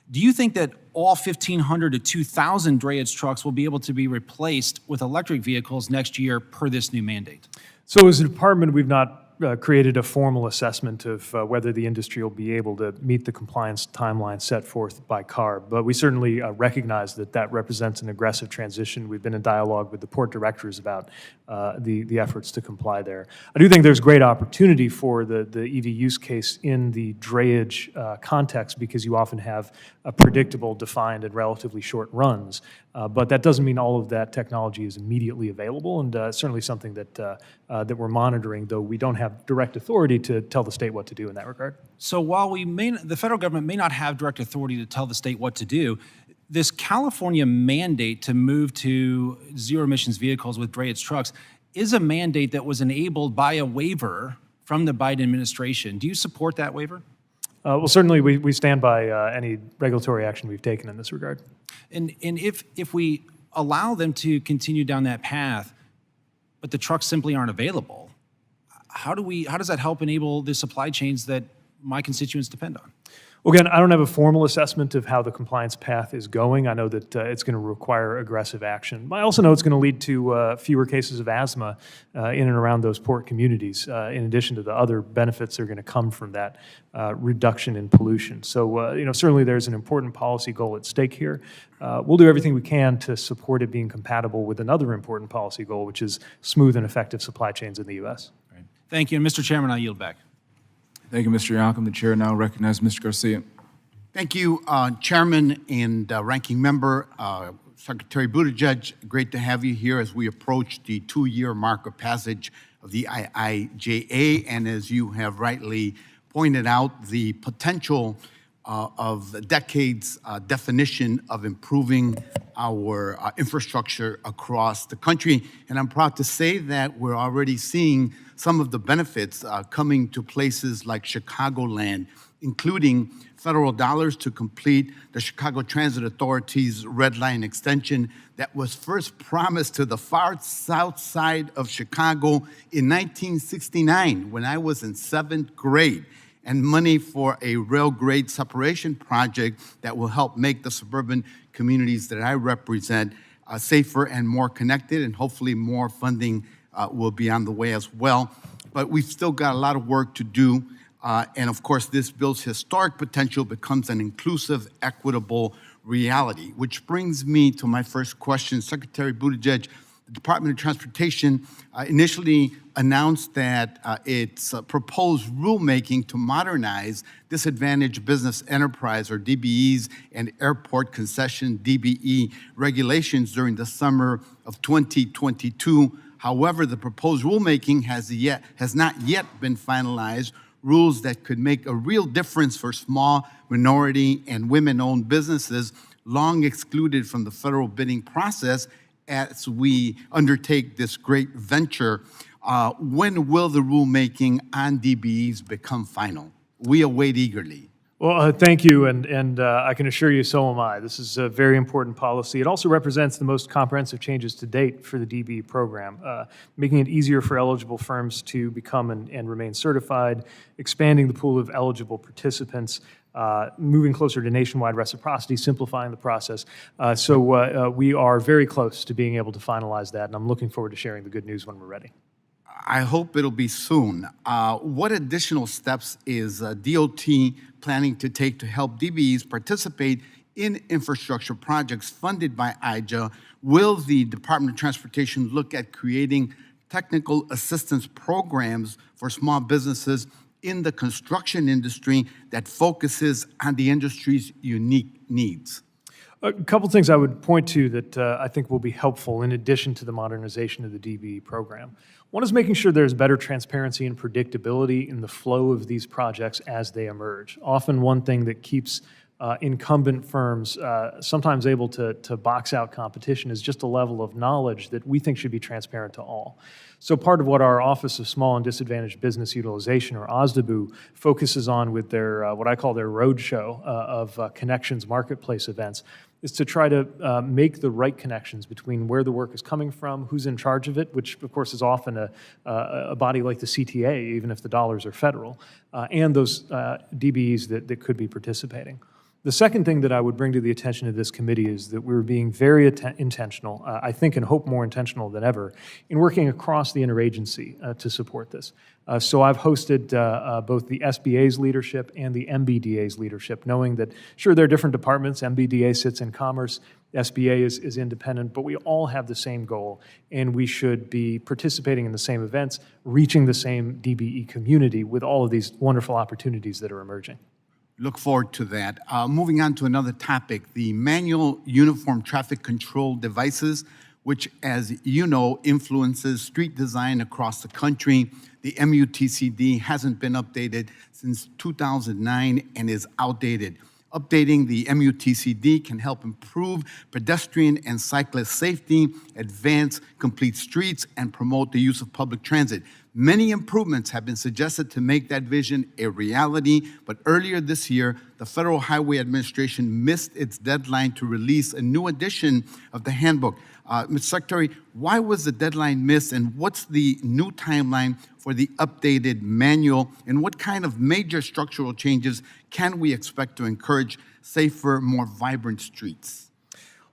do you think that all 1,500 to 2,000 drayage trucks will be able to be replaced with electric vehicles next year per this new mandate? So as a department, we've not created a formal assessment of whether the industry will be able to meet the compliance timeline set forth by CARB, but we certainly recognize that that represents an aggressive transition. We've been in dialogue with the port directors about the efforts to comply there. I do think there's great opportunity for the EV use case in the drayage context because you often have predictable, defined, and relatively short runs. But that doesn't mean all of that technology is immediately available, and certainly something that we're monitoring, though we don't have direct authority to tell the state what to do in that regard. So while the federal government may not have direct authority to tell the state what to do, this California mandate to move to zero-emissions vehicles with drayage trucks is a mandate that was enabled by a waiver from the Biden administration. Do you support that waiver? Well, certainly we stand by any regulatory action we've taken in this regard. And if we allow them to continue down that path, but the trucks simply aren't available, how does that help enable the supply chains that my constituents depend on? Well, again, I don't have a formal assessment of how the compliance path is going. I know that it's going to require aggressive action. I also know it's going to lead to fewer cases of asthma in and around those port communities, in addition to the other benefits that are going to come from that reduction in pollution. So, certainly there's an important policy goal at stake here. We'll do everything we can to support it being compatible with another important policy goal, which is smooth and effective supply chains in the U.S. Right. Thank you. And Mr. Chairman, I yield back. Thank you, Mr. Yocum. The chair now recognizes Mr. Garcia. Thank you, Chairman and Ranking Member. Secretary Buttigieg, great to have you here as we approach the 2-year mark of passage of the IIJA, and as you have rightly pointed out, the potential of decades definition of improving our infrastructure across the country. And I'm proud to say that we're already seeing some of the benefits coming to places like Chicagoland, including federal dollars to complete the Chicago Transit Authority's Red Line extension that was first promised to the far south side of Chicago in 1969 when I was in 7th grade, and money for a rail grade separation project that will help make the suburban communities that I represent safer and more connected, and hopefully more funding will be on the way as well. But we've still got a lot of work to do. And of course, this bill's historic potential becomes an inclusive, equitable reality, which brings me to my first question. Secretary Buttigieg, the Department of Transportation initially announced that its proposed rulemaking to modernize disadvantaged business enterprise, or DBEs, and airport concession, DBE, regulations during the summer of 2022. However, the proposed rulemaking has not yet been finalized. Rules that could make a real difference for small, minority, and women-owned businesses long excluded from the federal bidding process as we undertake this great venture. When will the rulemaking on DBEs become final? We await eagerly. Well, thank you, and I can assure you so am I. This is a very important policy. It also represents the most comprehensive changes to date for the DBE program, making it easier for eligible firms to become and remain certified, expanding the pool of eligible participants, moving closer to nationwide reciprocity, simplifying the process. So we are very close to being able to finalize that, and I'm looking forward to sharing the good news when we're ready. I hope it'll be soon. What additional steps is DOT planning to take to help DBEs participate in infrastructure projects funded by IJA? Will the Department of Transportation look at creating technical assistance programs for small businesses in the construction industry that focuses on the industry's unique needs? A couple things I would point to that I think will be helpful in addition to the modernization of the DBE program. One is making sure there's better transparency and predictability in the flow of these projects as they emerge. Often one thing that keeps incumbent firms sometimes able to box out competition is just a level of knowledge that we think should be transparent to all. So part of what our Office of Small and Disadvantaged Business Utilization, or OSDBU, focuses on with their what I call their roadshow of connections marketplace events is to try to make the right connections between where the work is coming from, who's in charge of it, which of course is often a body like the CTA, even if the dollars are federal, and those DBEs that could be participating. The second thing that I would bring to the attention of this committee is that we're being very intentional, I think and hope more intentional than ever, in working across the interagency to support this. So I've hosted both the SBA's leadership and the MBDA's leadership, knowing that, sure, there are different departments. MBDA sits in commerce, SBA is independent, but we all have the same goal, and we should be participating in the same events, reaching the same DBE community with all of these wonderful opportunities that are emerging. Look forward to that. Moving on to another topic, the manual uniform traffic control devices, which, as you know, influences street design across the country. The MUTCD hasn't been updated since 2009 and is outdated. Updating the MUTCD can help improve pedestrian and cyclist safety, advance complete streets, and promote the use of public transit. Many improvements have been suggested to make that vision a reality, but earlier this year, the Federal Highway Administration missed its deadline to release a new edition of the handbook. Mr. Secretary, why was the deadline missed, and what's the new timeline for the updated manual, and what kind of major structural changes can we expect to encourage safer, more vibrant streets?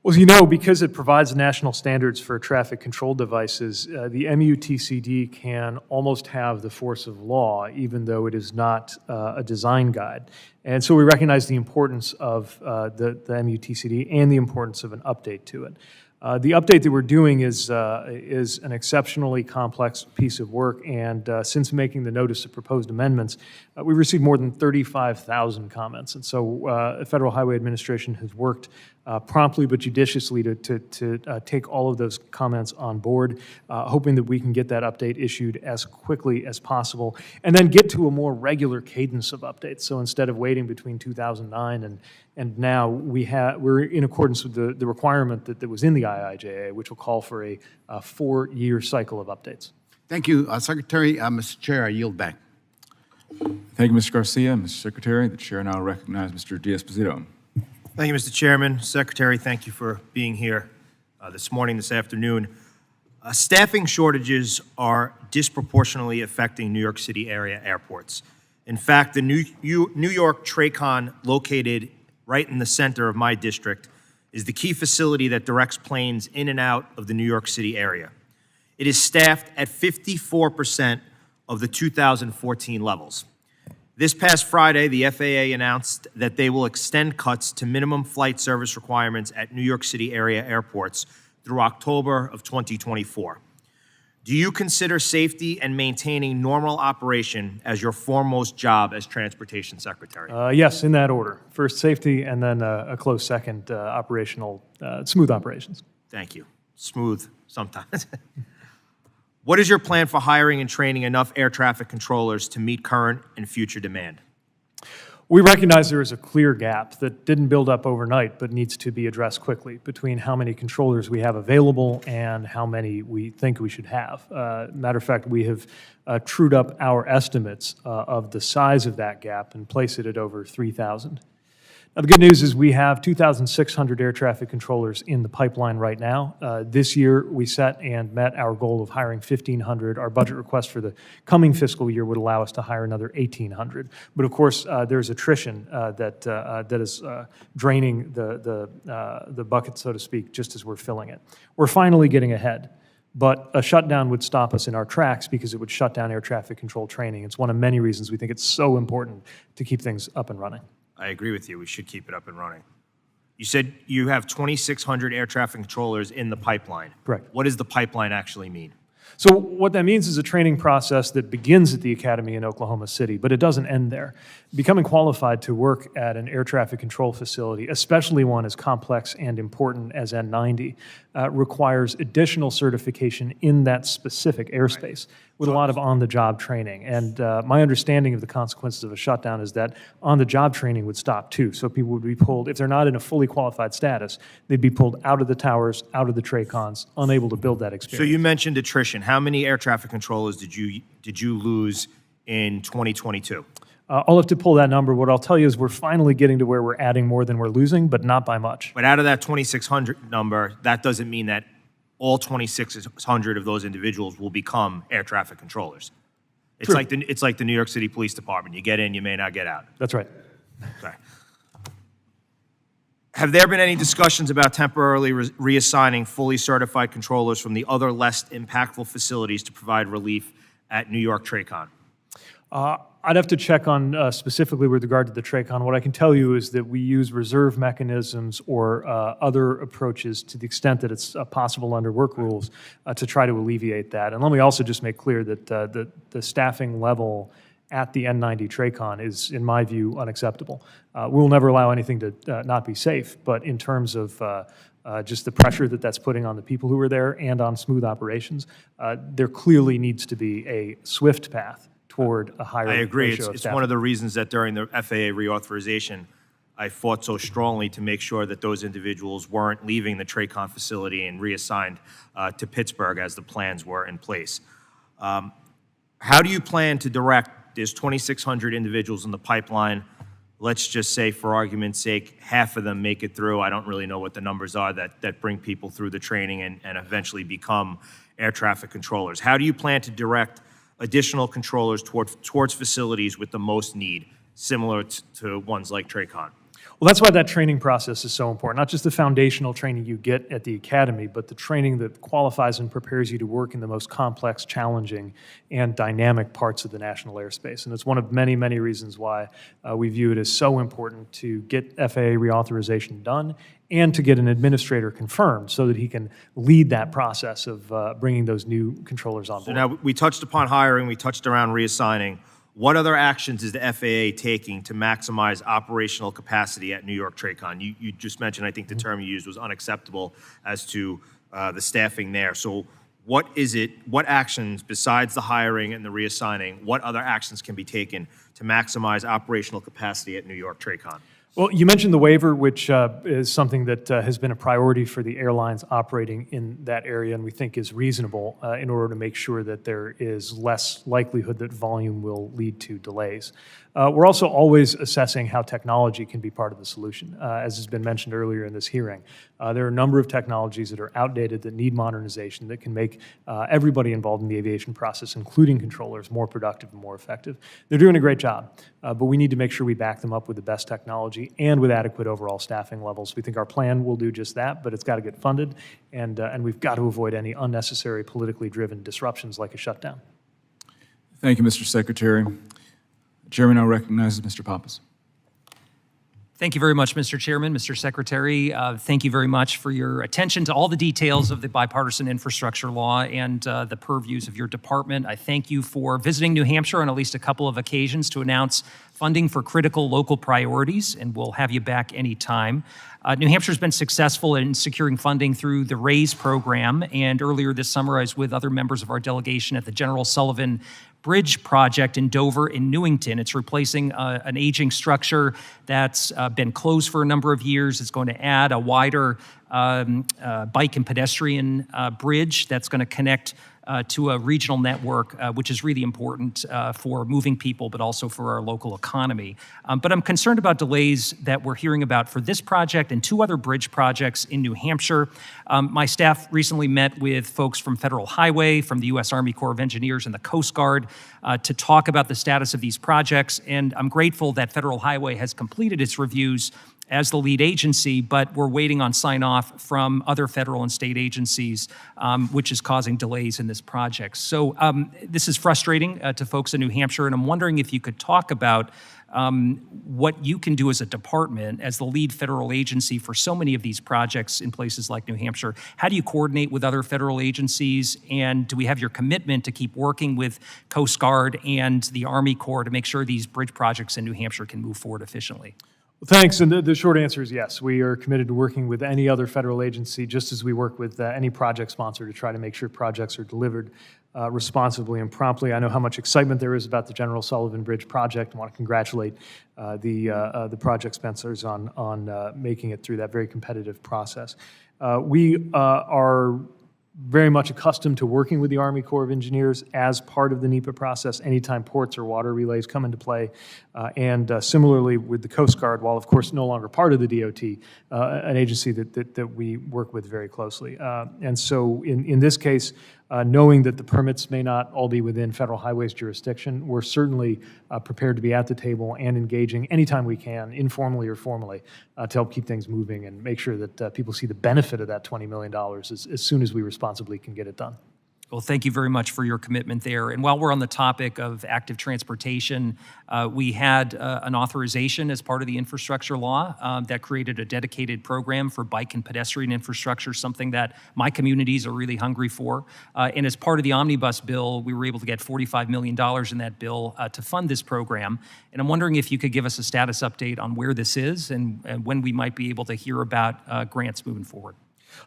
Well, as you know, because it provides national standards for traffic control devices, the MUTCD can almost have the force of law, even though it is not a design guide. And so we recognize the importance of the MUTCD and the importance of an update to it. The update that we're doing is an exceptionally complex piece of work, and since making the notice of proposed amendments, we've received more than 35,000 comments. And so the Federal Highway Administration has worked promptly but judiciously to take all of those comments on board, hoping that we can get that update issued as quickly as possible, and then get to a more regular cadence of updates. So instead of waiting between 2009 and now, we're in accordance with the requirement that was in the IIJA, which will call for a 4-year cycle of updates. Thank you, Secretary. Mr. Chair, I yield back. Thank you, Mr. Garcia. Mr. Secretary, the chair now recognizes Mr. Diaz-Pasito. Thank you, Mr. Chairman. Secretary, thank you for being here this morning, this afternoon. Staffing shortages are disproportionately affecting New York City area airports. In fact, the New York TRACON, located right in the center of my district, is the key facility that directs planes in and out of the New York City area. It is staffed at 54% of the 2014 levels. This past Friday, the FAA announced that they will extend cuts to minimum flight service requirements at New York City area airports through October of 2024. Do you consider safety and maintaining normal operation as your foremost job as Transportation Secretary? Yes, in that order. First, safety, and then a close second, smooth operations. Thank you. Smooth sometimes. What is your plan for hiring and training enough air traffic controllers to meet current and future demand? We recognize there is a clear gap that didn't build up overnight but needs to be addressed quickly between how many controllers we have available and how many we think we should have. Matter of fact, we have trued up our estimates of the size of that gap and placed it at over 3,000. Now, the good news is we have 2,600 air traffic controllers in the pipeline right now. This year, we set and met our goal of hiring 1,500. Our budget request for the coming fiscal year would allow us to hire another 1,800. But of course, there's attrition that is draining the bucket, so to speak, just as we're filling it. We're finally getting ahead. But a shutdown would stop us in our tracks because it would shut down air traffic control training. It's one of many reasons we think it's so important to keep things up and running. I agree with you. We should keep it up and running. You said you have 2,600 air traffic controllers in the pipeline. Correct. What does the pipeline actually mean? So what that means is a training process that begins at the Academy in Oklahoma City, but it doesn't end there. Becoming qualified to work at an air traffic control facility, especially one as complex and important as N90, requires additional certification in that specific airspace with a lot of on-the-job training. And my understanding of the consequences of a shutdown is that on-the-job training would stop too. So people would be pulled, if they're not in a fully qualified status, they'd be pulled out of the towers, out of the TRACONs, unable to build that experience. So you mentioned attrition. How many air traffic controllers did you lose in 2022? I'll have to pull that number. What I'll tell you is we're finally getting to where we're adding more than we're losing, but not by much. But out of that 2,600 number, that doesn't mean that all 2,600 of those individuals will become air traffic controllers. It's True. like the New York City Police Department. You get in, you may not get out. That's right. Okay. Have there been any discussions about temporarily reassigning fully certified controllers from the other less impactful facilities to provide relief at New York TRACON? I'd have to check on specifically with regard to the TRACON. What I can tell you is that we use reserve mechanisms or other approaches to the extent that it's possible under work rules to try to alleviate that. And let me also just make clear that the staffing level at the N90 TRACON is, in my view, unacceptable. We'll never allow anything to not be safe, but in terms of just the pressure that's putting on the people who are there and on smooth operations, there clearly needs to be a swift path toward a higher I agree. ratio of It's staffing. one of the reasons that during the FAA reauthorization, I fought so strongly to make sure that those individuals weren't leaving the TRACON facility and reassigned to Pittsburgh as the plans were in place. How do you plan to direct, there's 2,600 individuals in the pipeline, let's just say for argument's sake, half of them make it through. I don't really know what the numbers are that bring people through the training and eventually become air traffic controllers. How do you plan to direct additional controllers towards facilities with the most need, similar to ones like TRACON? Well, that's why that training process is so important. Not just the foundational training you get at the academy, but the training that qualifies and prepares you to work in the most complex, challenging, and dynamic parts of the national airspace. And it's one of many, many reasons why we view it as so important to get FAA reauthorization done and to get an administrator confirmed so that he can lead that process of bringing those new controllers on So board. now, we touched upon hiring, we touched around reassigning. What other actions is the FAA taking to maximize operational capacity at New York TRACON? You just mentioned, I think the term you used was unacceptable as to the staffing there. So what actions besides the hiring and the reassigning, what other actions can be taken to maximize operational capacity at New York TRACON? Well, you mentioned the waiver, which is something that has been a priority for the airlines operating in that area, and we think is reasonable in order to make sure that there is less likelihood that volume will lead to delays. We're also always assessing how technology can be part of the solution. As has been mentioned earlier in this hearing, there are a number of technologies that are outdated that need modernization that can make everybody involved in the aviation process, including controllers, more productive and more effective. They're doing a great job, but we need to make sure we back them up with the best technology and with adequate overall staffing levels. We think our plan will do just that, but it's got to get funded, and we've got to avoid any unnecessary politically driven disruptions like a shutdown. Thank you, Mr. Secretary. The chairman now recognizes Mr. Pappas. Thank you very much, Mr. Chairman, Mr. Secretary. Thank you very much for your attention to all the details of the bipartisan infrastructure law and the purviews of your department. I thank you for visiting New Hampshire on at least a couple of occasions to announce funding for critical local priorities, and we'll have you back anytime. New Hampshire's been successful in securing funding through the RAISE program, and earlier this summer I was with other members of our delegation at the General Sullivan Bridge project in Dover in Newington. It's replacing an aging structure that's been closed for a number of years. It's going to add a wider bike and pedestrian bridge that's going to connect to a regional network, which is really important for moving people, but also for our local economy. But I'm concerned about delays that we're hearing about for this project and two other bridge projects in New Hampshire. My staff recently met with folks from Federal Highway, from the U.S. Army Corps of Engineers, and the Coast Guard to talk about the status of these projects. And I'm grateful that Federal Highway has completed its reviews as the lead agency, but we're waiting on sign-off from other federal and state agencies, which is causing delays in this project. So this is frustrating to folks in New Hampshire, and I'm wondering if you could talk about what you can do as a department, as the lead federal agency for so many of these projects in places like New Hampshire. How do you coordinate with other federal agencies, and do we have your commitment to keep working with Coast Guard and the Army Corps to make sure these bridge projects in New Hampshire can move forward efficiently? Well, thanks, and the short answer is yes. We are committed to working with any other federal agency, just as we work with any project sponsor to try to make sure projects are delivered responsibly and promptly. I know how much excitement there is about the General Sullivan Bridge project. I want to congratulate the project sponsors on making it through that very competitive process. We are very much accustomed to working with the Army Corps of Engineers as part of the NEPA process anytime ports or water relays come into play. And similarly with the Coast Guard, while of course no longer part of the DOT, an agency that we work with very closely. And so in this case, knowing that the permits may not all be within Federal Highway's jurisdiction, we're certainly prepared to be at the table and engaging anytime we can, informally or formally, to help keep things moving and make sure that people see the benefit of that $20 million as soon as we responsibly can get it done. Well, thank you very much for your commitment there. And while we're on the topic of active transportation, we had an authorization as part of the infrastructure law that created a dedicated program for bike and pedestrian infrastructure, something that my communities are really hungry for. And as part of the omnibus bill, we were able to get $45 million in that bill to fund this program. And I'm wondering if you could give us a status update on where this is and when we might be able to hear about grants moving forward.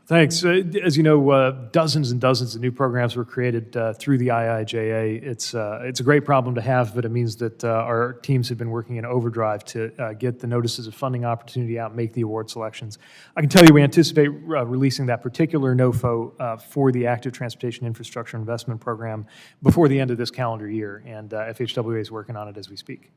Thanks. As you know, dozens and dozens of new programs were created through the IIJA. It's a great problem to have, but it means that our teams have been working in overdrive to get the notices of funding opportunity out and make the award selections. I can tell you we anticipate releasing that particular NOFO for the Active Transportation Infrastructure Investment Program before the end of this calendar year, and FHWA is working on it as we speak.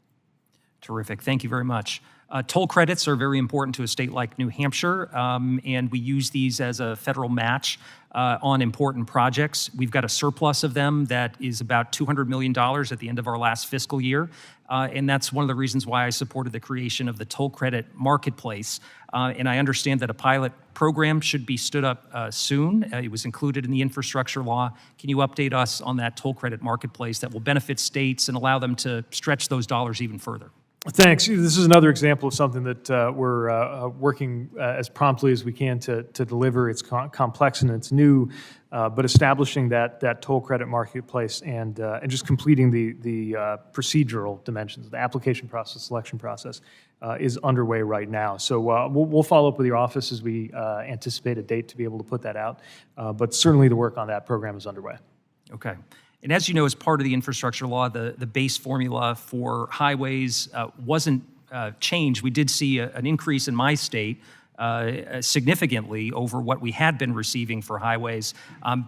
Terrific. Thank you very much. Toll credits are very important to a state like New Hampshire, and we use these as a federal match on important projects. We've got a surplus of them that is about $200 million at the end of our last fiscal year, and that's one of the reasons why I supported the creation of the toll credit marketplace. And I understand that a pilot program should be stood up soon. It was included in the infrastructure law. Can you update us on that toll credit marketplace that will benefit states and allow them to stretch those dollars even further? Thanks. This is another example of something that we're working as promptly as we can to deliver. It's complex and it's new, but establishing that toll credit marketplace and just completing the procedural dimensions, the application process, selection process, is underway right now. So we'll follow up with your office as we anticipate a date to be able to put that out. But certainly the work on that program is underway. Okay. And as you know, as part of the infrastructure law, the base formula for highways wasn't changed. We did see an increase in my state significantly over what we had been receiving for highways.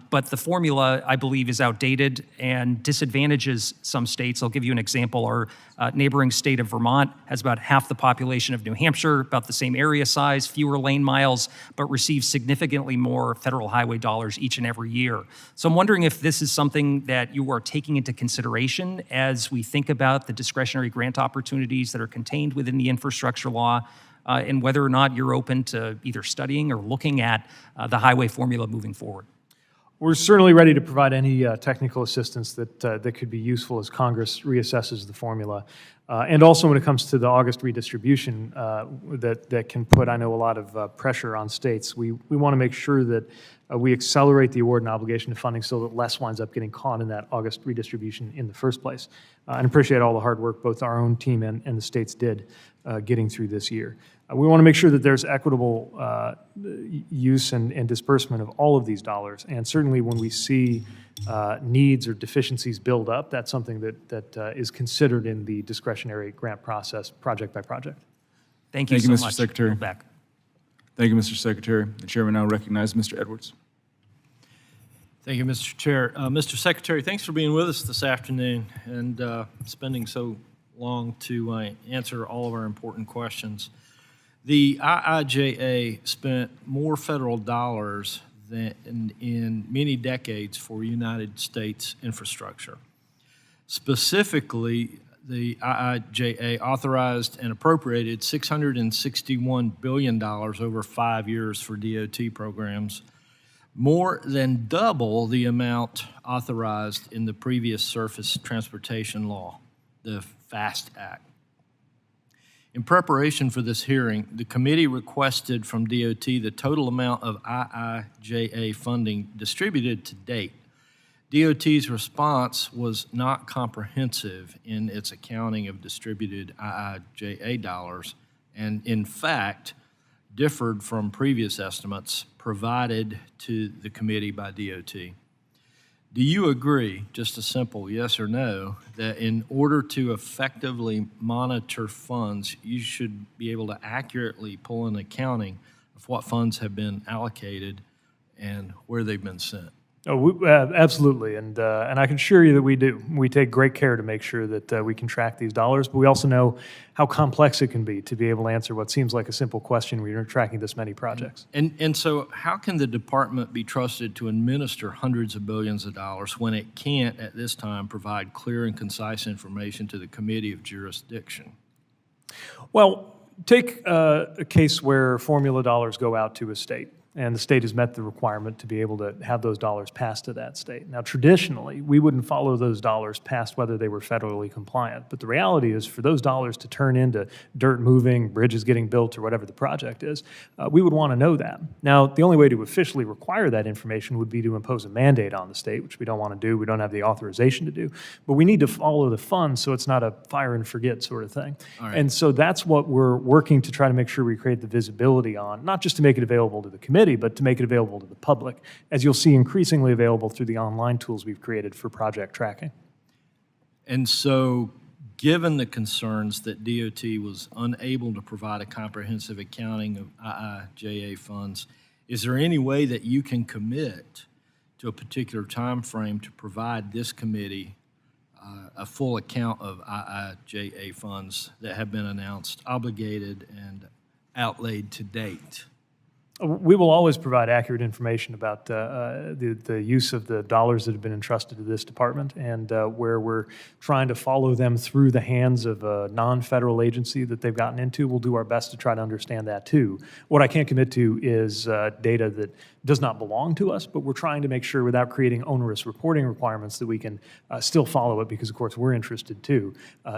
But the formula, I believe, is outdated and disadvantages some states. I'll give you an example. Our neighboring state of Vermont has about half the population of New Hampshire, about the same area size, fewer lane miles, but receives significantly more federal highway dollars each and every year. So I'm wondering if this is something that you are taking into consideration as we think about the discretionary grant opportunities that are contained within the infrastructure law, and whether or not you're open to either studying or looking at the highway formula moving forward. We're certainly ready to provide any technical assistance that could be useful as Congress reassesses the formula. And also when it comes to the August redistribution that can put, I know, a lot of pressure on states. We want to make sure that we accelerate the award and obligation of funding so that less winds up getting caught in that August redistribution in the first place. And appreciate all the hard work both our own team and the states did getting through this year. We want to make sure that there's equitable use and disbursement of all of these dollars. And certainly when we see needs or deficiencies build up, that's something that is considered in the discretionary grant process, project by project. Thank you so much. Mr. Secretary. Back. Thank you, Mr. Secretary. The chairman now recognizes Mr. Edwards. Thank you, Mr. Chair. Mr. Secretary, thanks for being with us this afternoon and spending so long to answer all of our important questions. The IIJA spent more federal dollars than in many decades for United States infrastructure. Specifically, the IIJA authorized and appropriated $661 billion over 5 years for DOT programs, more than double the amount authorized in the previous Surface Transportation Law, the FAST Act. In preparation for this hearing, the committee requested from DOT the total amount of IIJA funding distributed to date. DOT's response was not comprehensive in its accounting of distributed IIJA dollars and, in fact, differed from previous estimates provided to the committee by DOT. Do you agree, just a simple yes or no, that in order to effectively monitor funds, you should be able to accurately pull an accounting of what funds have been allocated and where they've been sent? Oh, absolutely, and I can assure you that we do. We take great care to make sure that we can track these dollars, but we also know how complex it can be to be able to answer what seems like a simple question when you're tracking this many projects. And so how can the department be trusted to administer hundreds of billions of dollars when it can't, at this time, provide clear and concise information to the committee of jurisdiction? Well, take a case where formula dollars go out to a state, and the state has met the requirement to be able to have those dollars passed to that state. Now, traditionally, we wouldn't follow those dollars past whether they were federally compliant, but the reality is for those dollars to turn into dirt moving, bridges getting built, or whatever the project is, we would want to know that. Now, the only way to officially require that information would be to impose a mandate on the state, which we don't want to do, we don't have the authorization to do, but we need to follow the funds so it's not a fire and forget sort of thing. All right. And so that's what we're working to try to make sure we create the visibility on, not just to make it available to the committee, but to make it available to the public, as you'll see increasingly available through the online tools we've created for project tracking. And so, given the concerns that DOT was unable to provide a comprehensive accounting of IIJA funds, is there any way that you can commit to a particular time frame to provide this committee a full account of IIJA funds that have been announced, obligated, and outlaid to date? We will always provide accurate information about the use of the dollars that have been entrusted to this department, and where we're trying to follow them through the hands of a non-federal agency that they've gotten into. We'll do our best to try to understand that too. What I can't commit to is data that does not belong to us, but we're trying to make sure without creating onerous reporting requirements that we can still follow it, because of course we're interested too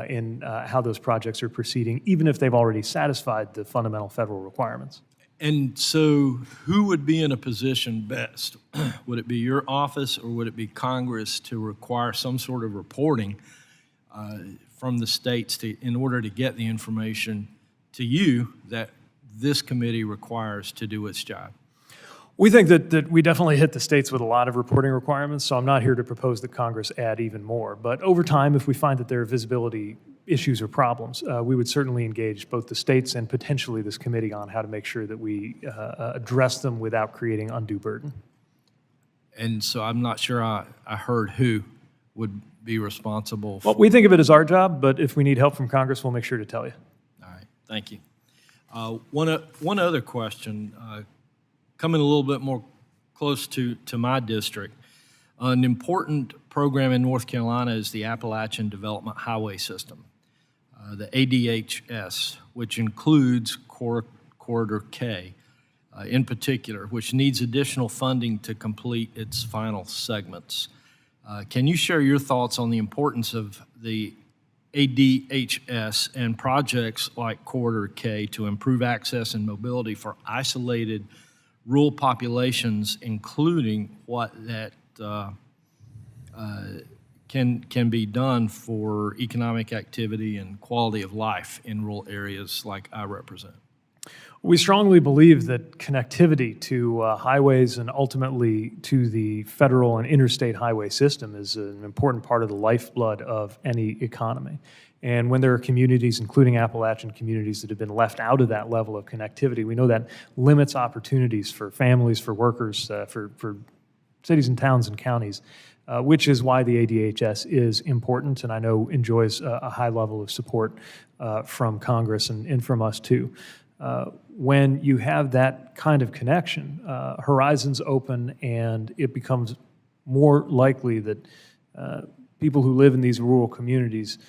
in how those projects are proceeding, even if they've already satisfied the fundamental federal requirements. And so who would be in a position best? Would it be your office or would it be Congress to require some sort of reporting from the states in order to get the information to you that this committee requires to do its job? We think that we definitely hit the states with a lot of reporting requirements, so I'm not here to propose that Congress add even more. But over time, if we find that there are visibility issues or problems, we would certainly engage both the states and potentially this committee on how to make sure that we address them without creating undue burden. And so I'm not sure I heard who would be responsible for. Well, we think of it as our job, but if we need help from Congress, we'll make sure to tell you. All right, thank you. One other question, coming a little bit more close to my district. An important program in North Carolina is the Appalachian Development Highway System, the ADHS, which includes Corridor K in particular, which needs additional funding to complete its final segments. Can you share your thoughts on the importance of the ADHS and projects like Corridor K to improve access and mobility for isolated rural populations, including what that can be done for economic activity and quality of life in rural areas like I represent? We strongly believe that connectivity to highways and ultimately to the federal and interstate highway system is an important part of the lifeblood of any economy. And when there are communities, including Appalachian communities, that have been left out of that level of connectivity, we know that limits opportunities for families, for workers, for cities and towns and counties, which is why the ADHS is important and I know enjoys a high level of support from Congress and from us too. When you have that kind of connection, horizons open and it becomes more likely that people who live in these rural communities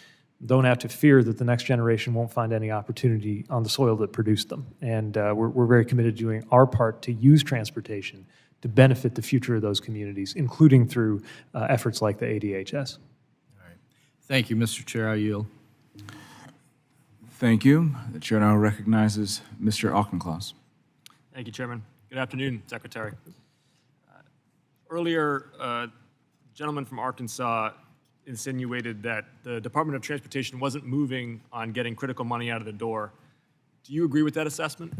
don't have to fear that the next generation won't find any opportunity on the soil that produced them. And we're very committed to doing our part to use transportation to benefit the future of those communities, including through efforts like the ADHS. All right. Thank you, Mr. Chair. I yield. Thank you. The chair now recognizes Mr. Auchincloss. Thank you, Chairman. Good afternoon, Secretary. Earlier, a gentleman from Arkansas insinuated that the Department of Transportation wasn't moving on getting critical money out of the door. Do you agree with that assessment?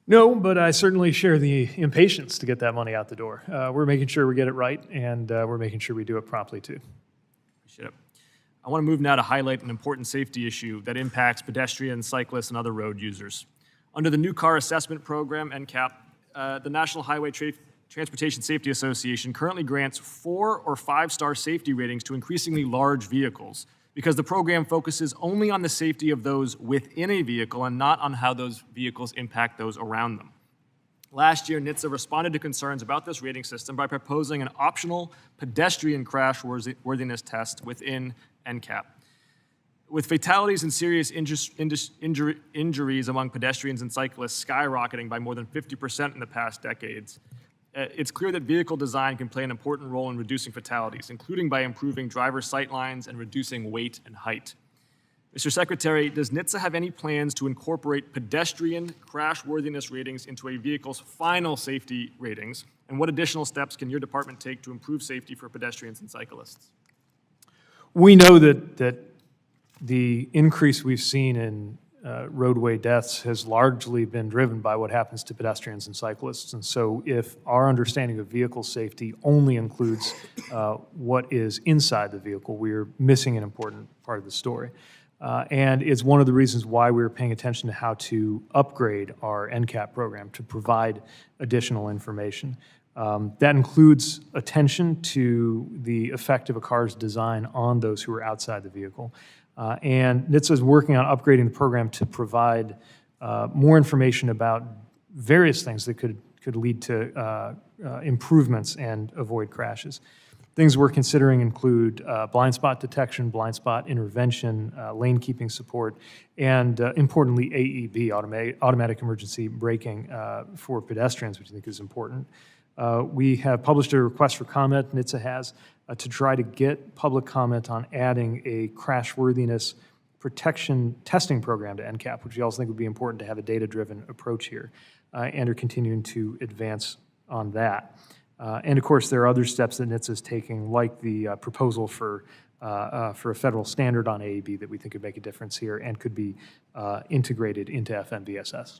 No, but I certainly share the impatience to get that money out the door. We're making sure we get it right, and we're making sure we do it promptly too. Appreciate it. I want to move now to highlight an important safety issue that impacts pedestrians, cyclists, and other road users. Under the New Car Assessment Program, NCAP, the National Highway Transportation Safety Association currently grants 4- or 5-star safety ratings to increasingly large vehicles because the program focuses only on the safety of those within a vehicle and not on how those vehicles impact those around them. Last year, NHTSA responded to concerns about this rating system by proposing an optional pedestrian crash worthiness test within NCAP. With fatalities and serious injuries among pedestrians and cyclists skyrocketing by more than 50% in the past decades, it's clear that vehicle design can play an important role in reducing fatalities, including by improving driver sight lines and reducing weight and height. Mr. Secretary, does NHTSA have any plans to incorporate pedestrian crash worthiness ratings into a vehicle's final safety ratings? And what additional steps can your department take to improve safety for pedestrians and cyclists? We know that the increase we've seen in roadway deaths has largely been driven by what happens to pedestrians and cyclists. And so if our understanding of vehicle safety only includes what is inside the vehicle, we're missing an important part of the story. And it's one of the reasons why we're paying attention to how to upgrade our NCAP program to provide additional information. That includes attention to the effect of a car's design on those who are outside the vehicle. And NHTSA is working on upgrading the program to provide more information about various things that could lead to improvements and avoid crashes. Things we're considering include blind spot detection, blind spot intervention, lane keeping support, and importantly, AEB, automatic emergency braking for pedestrians, which I think is important. We have published a request for comment, NHTSA has, to try to get public comment on adding a crashworthiness protection testing program to NCAP, which we also think would be important to have a data-driven approach here, and are continuing to advance on that. And of course, there are other steps that NHTSA is taking, like the proposal for a federal standard on AEB that we think could make a difference here and could be integrated into FMVSS.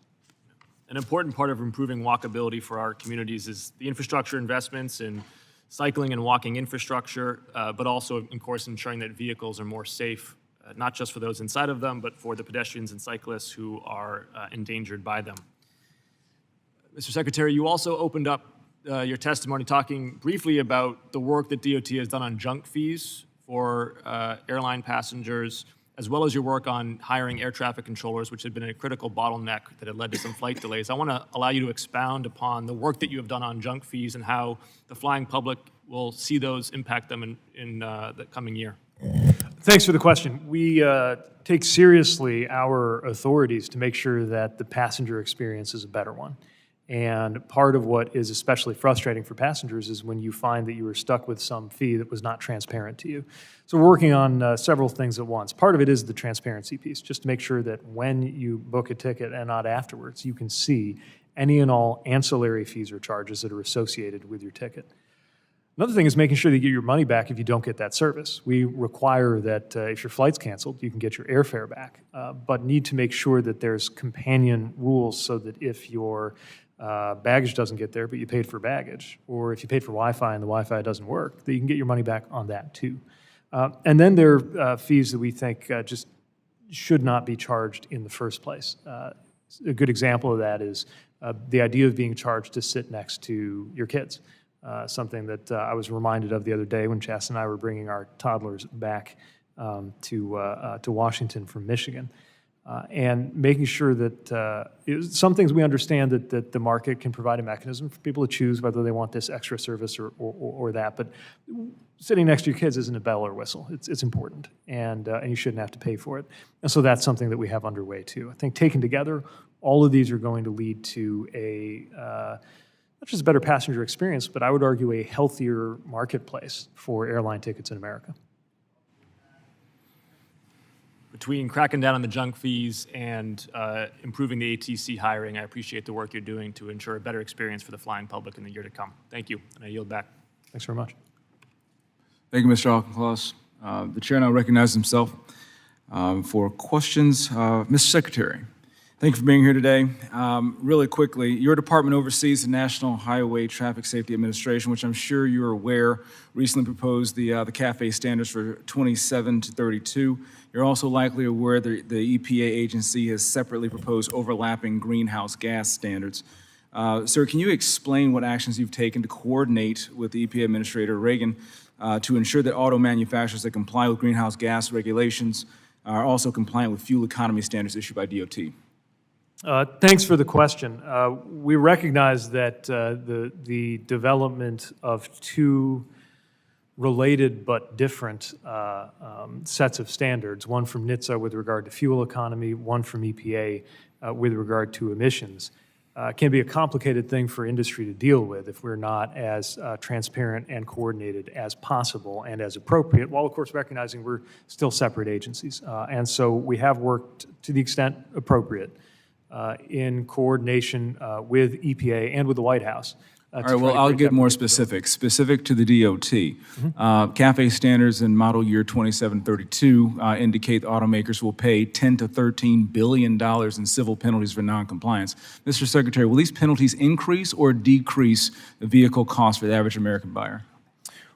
An important part of improving walkability for our communities is the infrastructure investments in cycling and walking infrastructure, but also, of course, ensuring that vehicles are more safe, not just for those inside of them, but for the pedestrians and cyclists who are endangered by them. Mr. Secretary, you also opened up your testimony talking briefly about the work that DOT has done on junk fees for airline passengers, as well as your work on hiring air traffic controllers, which had been a critical bottleneck that had led to some flight delays. I want to allow you to expound upon the work that you have done on junk fees and how the flying public will see those impact them in the coming year. Thanks for the question. We take seriously our authorities to make sure that the passenger experience is a better one. And part of what is especially frustrating for passengers is when you find that you were stuck with some fee that was not transparent to you. So we're working on several things at once. Part of it is the transparency piece, just to make sure that when you book a ticket and not afterwards, you can see any and all ancillary fees or charges that are associated with your ticket. Another thing is making sure that you get your money back if you don't get that service. We require that if your flight's canceled, you can get your airfare back, but need to make sure that there's companion rules so that if your baggage doesn't get there, but you paid for baggage, or if you paid for Wi-Fi and the Wi-Fi doesn't work, that you can get your money back on that too. And then there are fees that we think just should not be charged in the first place. A good example of that is the idea of being charged to sit next to your kids. Something that I was reminded of the other day when Chas and I were bringing our toddlers back to Washington from Michigan. And making sure that some things we understand that the market can provide a mechanism for people to choose whether they want this extra service or that. But sitting next to your kids isn't a bell or whistle. It's important, and you shouldn't have to pay for it. And so that's something that we have underway too. I think taken together, all of these are going to lead to a not just a better passenger experience, but I would argue a healthier marketplace for airline tickets in America. Between cracking down on the junk fees and improving the ATC hiring, I appreciate the work you're doing to ensure a better experience for the flying public in the year to come. Thank you, and I yield back. Thanks very much. Thank you, Mr. Auchincloss. The chair now recognizes himself for questions. Mr. Secretary, thank you for being here today. Really quickly, your department oversees the National Highway Traffic Safety Administration, which I'm sure you're aware recently proposed the CAFE standards for 27 to 32. You're also likely aware that the EPA agency has separately proposed overlapping greenhouse gas standards. Sir, can you explain what actions you've taken to coordinate with the EPA Administrator Reagan to ensure that auto manufacturers that comply with greenhouse gas regulations are also compliant with fuel economy standards issued by DOT? Thanks for the question. We recognize that the development of two related but different sets of standards, one from NHTSA with regard to fuel economy, one from EPA with regard to emissions, can be a complicated thing for industry to deal with if we're not as transparent and coordinated as possible and as appropriate, while of course recognizing we're still separate agencies. And so we have worked to the extent appropriate in coordination with EPA and with the White House. All right, well, I'll get more specific. Specific to the DOT, CAFE standards in model year 2732 indicate automakers will pay $10 to $13 billion in civil penalties for noncompliance. Mr. Secretary, will these penalties increase or decrease the vehicle cost for the average American buyer?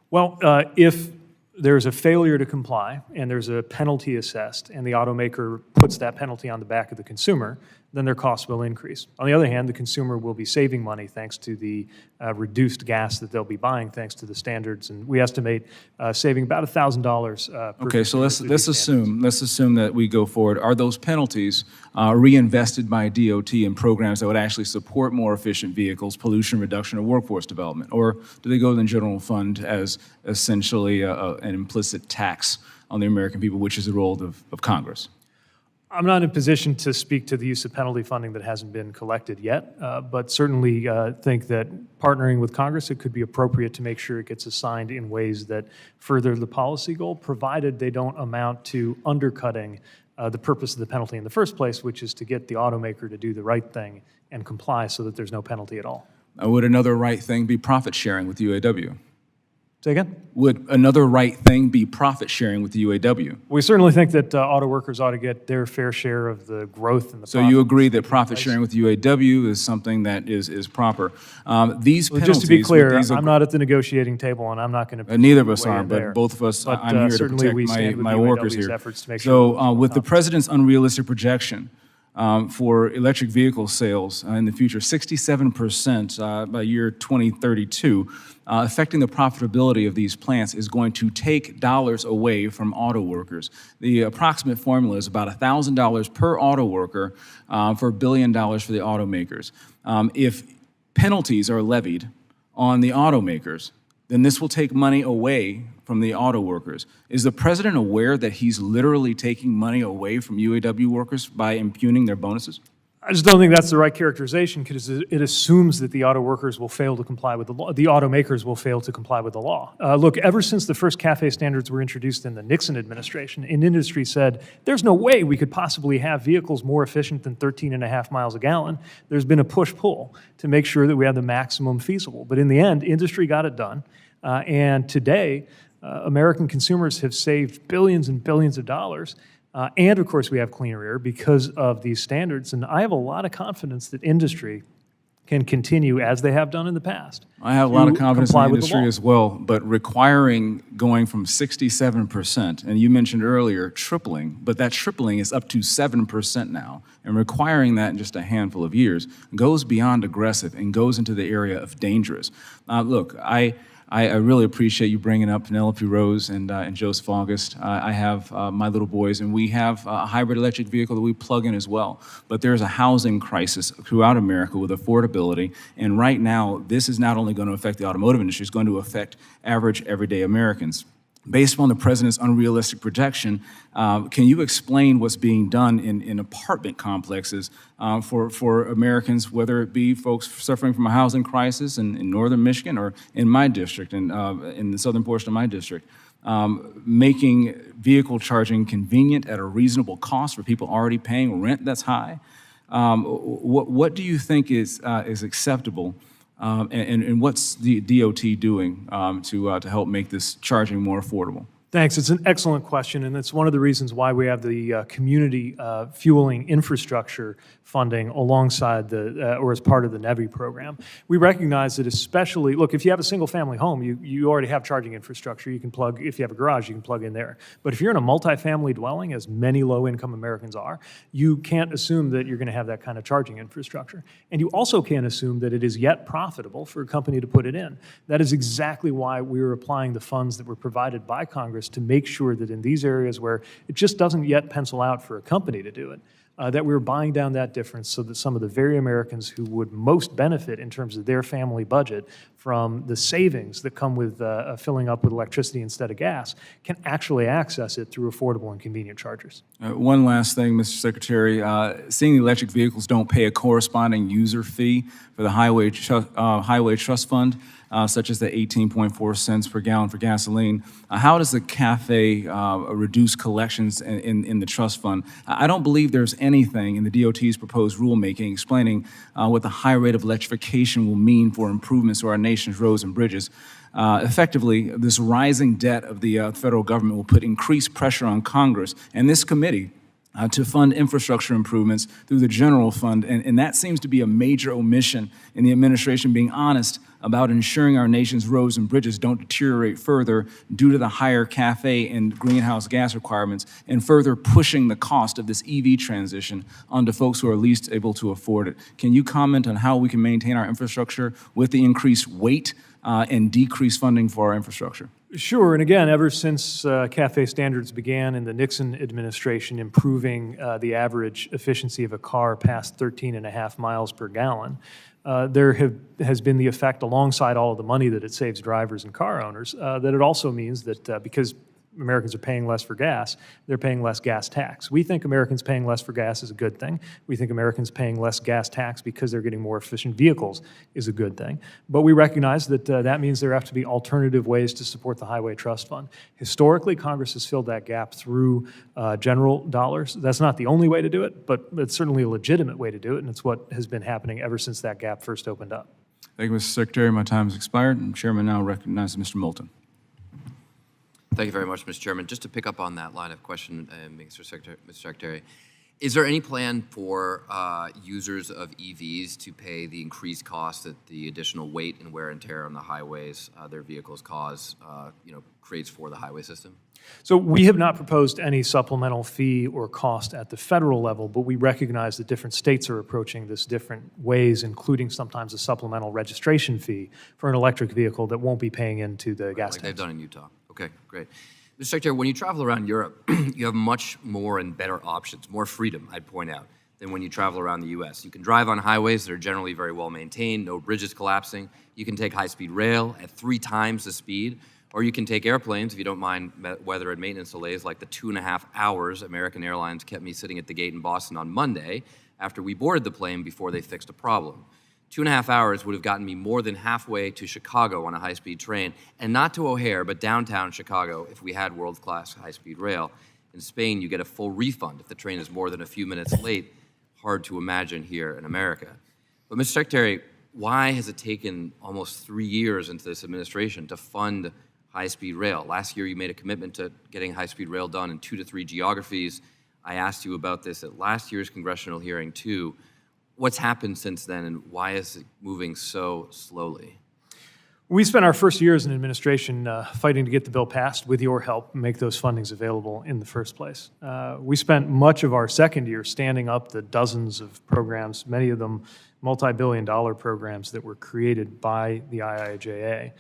Well, if there's a failure to comply and there's a penalty assessed and the automaker puts that penalty on the back of the consumer, then their costs will increase. On the other hand, the consumer will be saving money thanks to the reduced gas that they'll be buying thanks to the standards, and we estimate saving about $1,000 per Okay, so consumer let's through these standards. let's assume that we go forward. Are those penalties reinvested by DOT in programs that would actually support more efficient vehicles, pollution reduction, or workforce development, or do they go to the general fund as essentially an implicit tax on the American people, which is the role of Congress? I'm not in a position to speak to the use of penalty funding that hasn't been collected yet, but certainly think that partnering with Congress, it could be appropriate to make sure it gets assigned in ways that further the policy goal, provided they don't amount to undercutting the purpose of the penalty in the first place, which is to get the automaker to do the right thing and comply so that there's no penalty at all. Would another right thing be profit sharing with UAW? Say again? Would another right thing be profit sharing with the UAW? We certainly think that auto workers ought to get their fair share of the growth and the So you agree that profit sharing with UAW is something that is proper. These penalties, just to be clear, with these I'm not at the negotiating table, and I'm not going to. neither of us are, but both of us, I'm here to certainly we stand protect with my UAW's workers here. efforts to make So sure with the president's unrealistic projection for electric vehicle sales in the future, 67% by year 2032, affecting the profitability of these plants is going to take dollars away from auto workers. The approximate formula is about $1,000 per auto worker for $1 billion for the automakers. If penalties are levied on the automakers, then this will take money away from the auto workers. Is the president aware that he's literally taking money away from UAW workers by impugning their bonuses? I just don't think that's the right characterization because it assumes that the auto workers will fail to comply with the law. The automakers will fail to comply with the law. Look, ever since the first CAFE standards were introduced in the Nixon administration, industry said, there's no way we could possibly have vehicles more efficient than 13.5 miles a gallon. There's been a push-pull to make sure that we have the maximum feasible. But in the end, industry got it done. And today, American consumers have saved billions and billions of dollars. And of course, we have cleaner air because of these standards. And I have a lot of confidence that industry can continue, as they have done in the past. I have a lot of confidence in the with industry law. as well, but requiring going from 67%, and you mentioned earlier tripling, but that tripling is up to 7% now, and requiring that in just a handful of years goes beyond aggressive and goes into the area of dangerous. Look, I really appreciate you bringing up Penelope Rose and Joseph August. I have my little boys, and we have a hybrid electric vehicle that we plug in as well. But there's a housing crisis throughout America with affordability, and right now, this is not only going to affect the automotive industry, it's going to affect average, everyday Americans. Based on the president's unrealistic projection, can you explain what's being done in apartment complexes for Americans, whether it be folks suffering from a housing crisis in northern Michigan or in my district, in the southern portion of my district, making vehicle charging convenient at a reasonable cost for people already paying rent that's high? What do you think is acceptable? And what's the DOT doing to help make this charging more affordable? Thanks. It's an excellent question, and it's one of the reasons why we have the community fueling infrastructure funding alongside or as part of the NEVI program. We recognize that especially, look, if you have a single-family home, you already have charging infrastructure. You can plug, if you have a garage, you can plug in there. But if you're in a multifamily dwelling, as many low-income Americans are, you can't assume that you're going to have that kind of charging infrastructure. And you also can't assume that it is yet profitable for a company to put it in. That is exactly why we are applying the funds that were provided by Congress to make sure that in these areas where it just doesn't yet pencil out for a company to do it, that we're buying down that difference so that some of the very Americans who would most benefit in terms of their family budget from the savings that come with filling up with electricity instead of gas can actually access it through affordable and convenient chargers. One last thing, Mr. Secretary. Seeing the electric vehicles don't pay a corresponding user fee for the highway trust fund, such as the 18.4 cents per gallon for gasoline. How does the CAFE reduce collections in the trust fund? I don't believe there's anything in the DOT's proposed rulemaking explaining what the high rate of electrification will mean for improvements to our nation's roads and bridges. Effectively, this rising debt of the federal government will put increased pressure on Congress and this committee to fund infrastructure improvements through the general fund. And that seems to be a major omission in the administration being honest about ensuring our nation's roads and bridges don't deteriorate further due to the higher CAFE and greenhouse gas requirements, and further pushing the cost of this EV transition onto folks who are least able to afford it. Can you comment on how we can maintain our infrastructure with the increased weight and decreased funding for our infrastructure? Sure, and again, ever since CAFE standards began in the Nixon administration, improving the average efficiency of a car past 13.5 miles per gallon, there has been the effect, alongside all of the money that it saves drivers and car owners, that it also means that because Americans are paying less for gas, they're paying less gas tax. We think Americans paying less for gas is a good thing. We think Americans paying less gas tax because they're getting more efficient vehicles is a good thing. But we recognize that that means there have to be alternative ways to support the Highway Trust Fund. Historically, Congress has filled that gap through general dollars. That's not the only way to do it, but it's certainly a legitimate way to do it, and it's what has been happening ever since that gap first opened up. Thank you, Mr. Secretary. My time has expired, and Chairman now recognizes Mr. Moulton. Thank you very much, Mr. Chairman. Just to pick up on that line of question, Mr. Secretary, is there any plan for users of EVs to pay the increased cost that the additional weight and wear and tear on the highways their vehicles creates for the highway system? So we have not proposed any supplemental fee or cost at the federal level, but we recognize that different states are approaching this different ways, including sometimes a supplemental registration fee for an electric vehicle that won't be paying into the gas like tax. they've done in Utah. Okay, great. Mr. Secretary, when you travel around Europe, you have much more and better options, more freedom, I'd point out, than when you travel around the U.S. You can drive on highways that are generally very well maintained, no bridges collapsing. You can take high-speed rail at 3 times the speed, or you can take airplanes if you don't mind weather and maintenance delays, like the 2.5 hours American Airlines kept me sitting at the gate in Boston on Monday after we boarded the plane before they fixed a problem. 2.5 hours would have gotten me more than halfway to Chicago on a high-speed train, and not to O'Hare, but downtown Chicago if we had world-class high-speed rail. In Spain, you get a full refund if the train is more than a few minutes late. Hard to imagine here in America. But Mr. Secretary, why has it taken almost 3 years into this administration to fund high-speed rail? Last year, you made a commitment to getting high-speed rail done in 2 to 3 geographies. I asked you about this at last year's congressional hearing, too. What's happened since then, and why is it moving so slowly? We spent our first year as an administration fighting to get the bill passed with your help and make those fundings available in the first place. We spent much of our second year standing up the dozens of programs, many of them multi-billion-dollar programs that were created by the IIJA,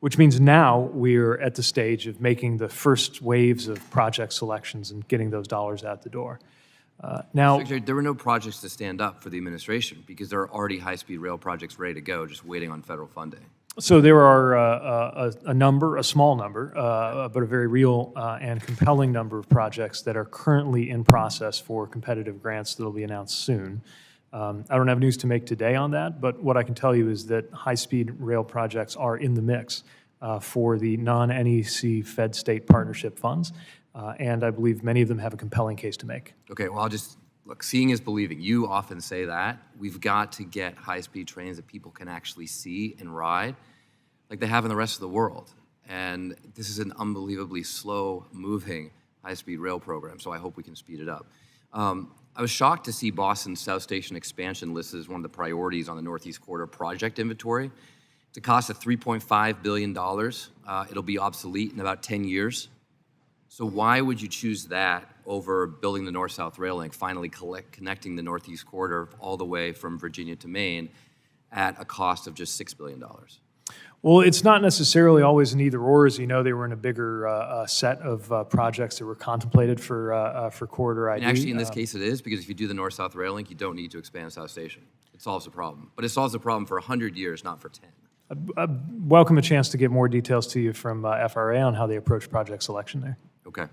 which means now we're at the stage of making the first waves of project selections and getting those dollars out the door. Now, Secretary, there were no projects to stand up for the administration because there are already high-speed rail projects ready to go, just waiting on federal funding. So there are a small number, but a very real and compelling number of projects that are currently in process for competitive grants that will be announced soon. I don't have news to make today on that, but what I can tell you is that high-speed rail projects are in the mix for the non-NEC Fed state partnership funds. And I believe many of them have a compelling case to make. Okay, well, look, seeing is believing. You often say that. We've got to get high-speed trains that people can actually see and ride like they have in the rest of the world. And this is an unbelievably slow-moving high-speed rail program, so I hope we can speed it up. I was shocked to see Boston's South Station expansion listed as one of the priorities on the Northeast Corridor project inventory. It's a cost of $3.5 billion. It'll be obsolete in about 10 years. So why would you choose that over building the North-South rail link, finally connecting the Northeast Corridor all the way from Virginia to Maine at a cost of just $6 billion? Well, it's not necessarily always an either-or. As you know, they were in a bigger set of projects that were contemplated for Corridor ID. And actually, in this case, it is, because if you do the North-South rail link, you don't need to expand South Station. It solves the problem. But it solves the problem for 100 years, not for 10. I welcome a chance to get more details to you from FRA on how they approach project selection there. Okay.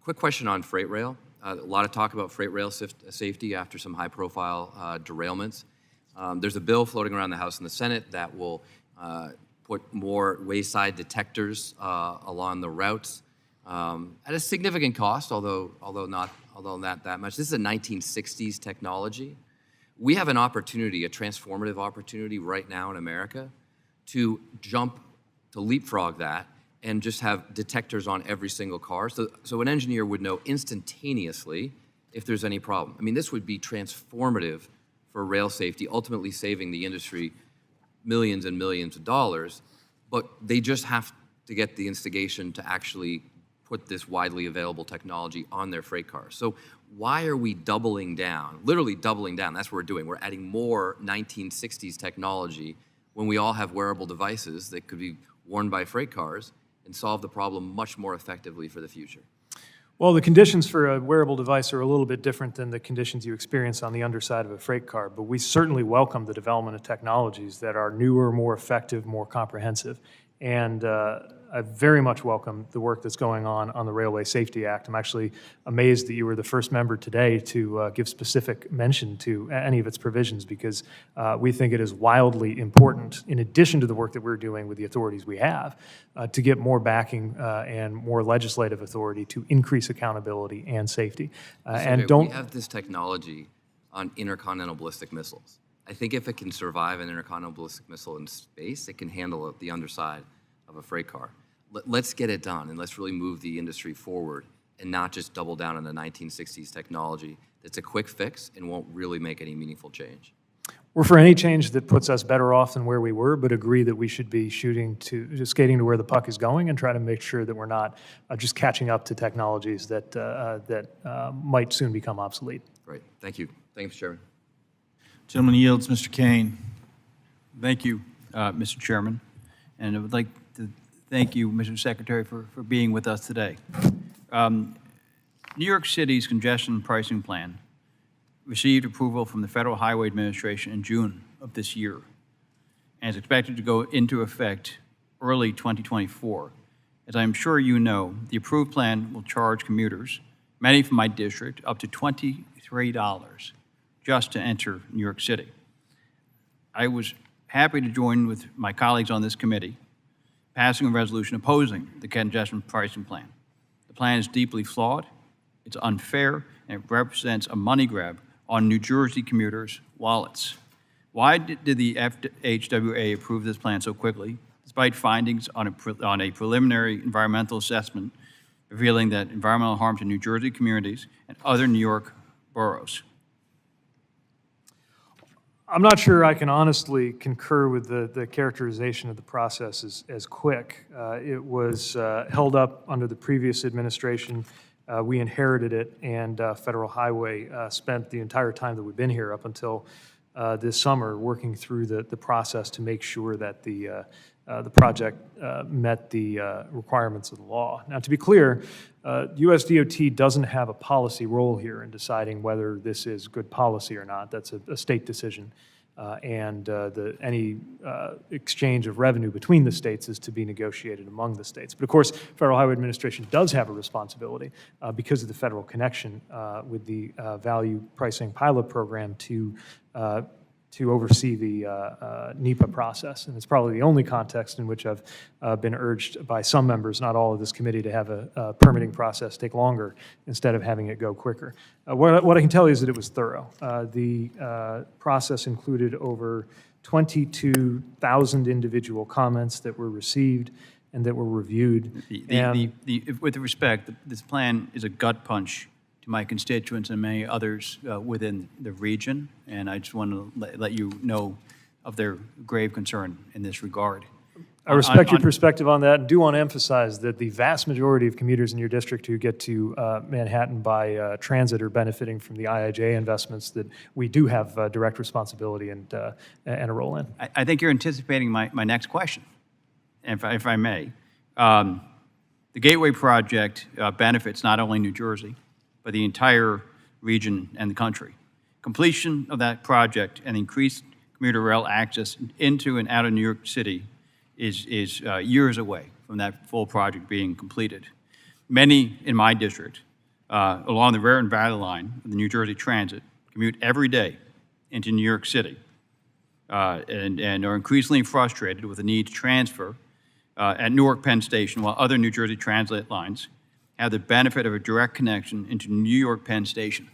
Quick question on freight rail. A lot of talk about freight rail safety after some high-profile derailments. There's a bill floating around the House and the Senate that will put more wayside detectors along the routes at a significant cost, although not that much. This is a 1960s technology. We have an opportunity, a transformative opportunity right now in America to leapfrog that and just have detectors on every single car. So an engineer would know instantaneously if there's any problem. I mean, this would be transformative for rail safety, ultimately saving the industry millions and millions of dollars, but they just have to get the instigation to actually put this widely available technology on their freight cars. So why are we doubling down, literally doubling down? That's what we're doing. We're adding more 1960s technology when we all have wearable devices that could be worn by freight cars and solve the problem much more effectively for the future. Well, the conditions for a wearable device are a little bit different than the conditions you experience on the underside of a freight car, but we certainly welcome the development of technologies that are newer, more effective, more comprehensive. And I very much welcome the work that's going on the Railway Safety Act. I'm actually amazed that you were the first member today to give specific mention to any of its provisions, because we think it is wildly important, in addition to the work that we're doing with the authorities we have, to get more backing and more legislative authority to increase accountability and safety. And We have this technology on intercontinental ballistic missiles. I think if it can survive an intercontinental ballistic missile in space, it can handle the underside of a freight car. Let's get it done, and let's really move the industry forward and not just double down on the 1960s technology that's a quick fix and won't really make any meaningful change. We're for any change that puts us better off than where we were, but agree that we should be skating to where the puck is going and try to make sure that we're not just catching up to technologies that might soon become obsolete. Great. Thank you. Thank you, Mr. Chairman. Gentleman yields, Mr. Kane. Thank you, Mr. Chairman. And I would like to thank you, Mr. Secretary, for being with us today. New York City's congestion pricing plan received approval from the Federal Highway Administration in June of this year and is expected to go into effect early 2024. As I'm sure you know, the approved plan will charge commuters, many from my district, up to $23 just to enter New York City. I was happy to join with my colleagues on this committee, passing a resolution opposing the congestion pricing plan. The plan is deeply flawed, it's unfair, and it represents a money grab on New Jersey commuters' wallets. Why did the FHWA approve this plan so quickly, despite findings on a preliminary environmental assessment revealing that environmental harm to New Jersey communities and other New York boroughs? I'm not sure I can honestly concur with the characterization of the process as quick. It was held up under the previous administration. We inherited it, and Federal Highway spent the entire time that we've been here up until this summer working through the process to make sure that the project met the requirements of the law. Now, to be clear, US DOT doesn't have a policy role here in deciding whether this is good policy or not. That's a state decision. And any exchange of revenue between the states is to be negotiated among the states. But of course, Federal Highway Administration does have a responsibility because of the federal connection with the value pricing pilot program to oversee the NEPA process. And it's probably the only context in which I've been urged by some members, not all of this committee, to have a permitting process take longer instead of having it go quicker. What I can tell you is that it was thorough. The process included over 22,000 individual comments that were received and that were reviewed. With respect, this plan is a gut punch to my constituents and many others within the region, and I just want to let you know of their grave concern in this regard. I respect your perspective on that, and do want to emphasize that the vast majority of commuters in your district who get to Manhattan by transit are benefiting from the IIJA investments that we do have direct responsibility and a role in. I think you're anticipating my next question, if I may. The Gateway Project benefits not only New Jersey, but the entire region and the country. Completion of that project and increased commuter rail access into and out of New York City is years away from that full project being completed. Many in my district, along the Raritan Valley Line of the New Jersey Transit, commute every day into New York City and are increasingly frustrated with the need to transfer at Newark Penn Station, while other New Jersey Transit lines have the benefit of a direct connection into New York Penn Station.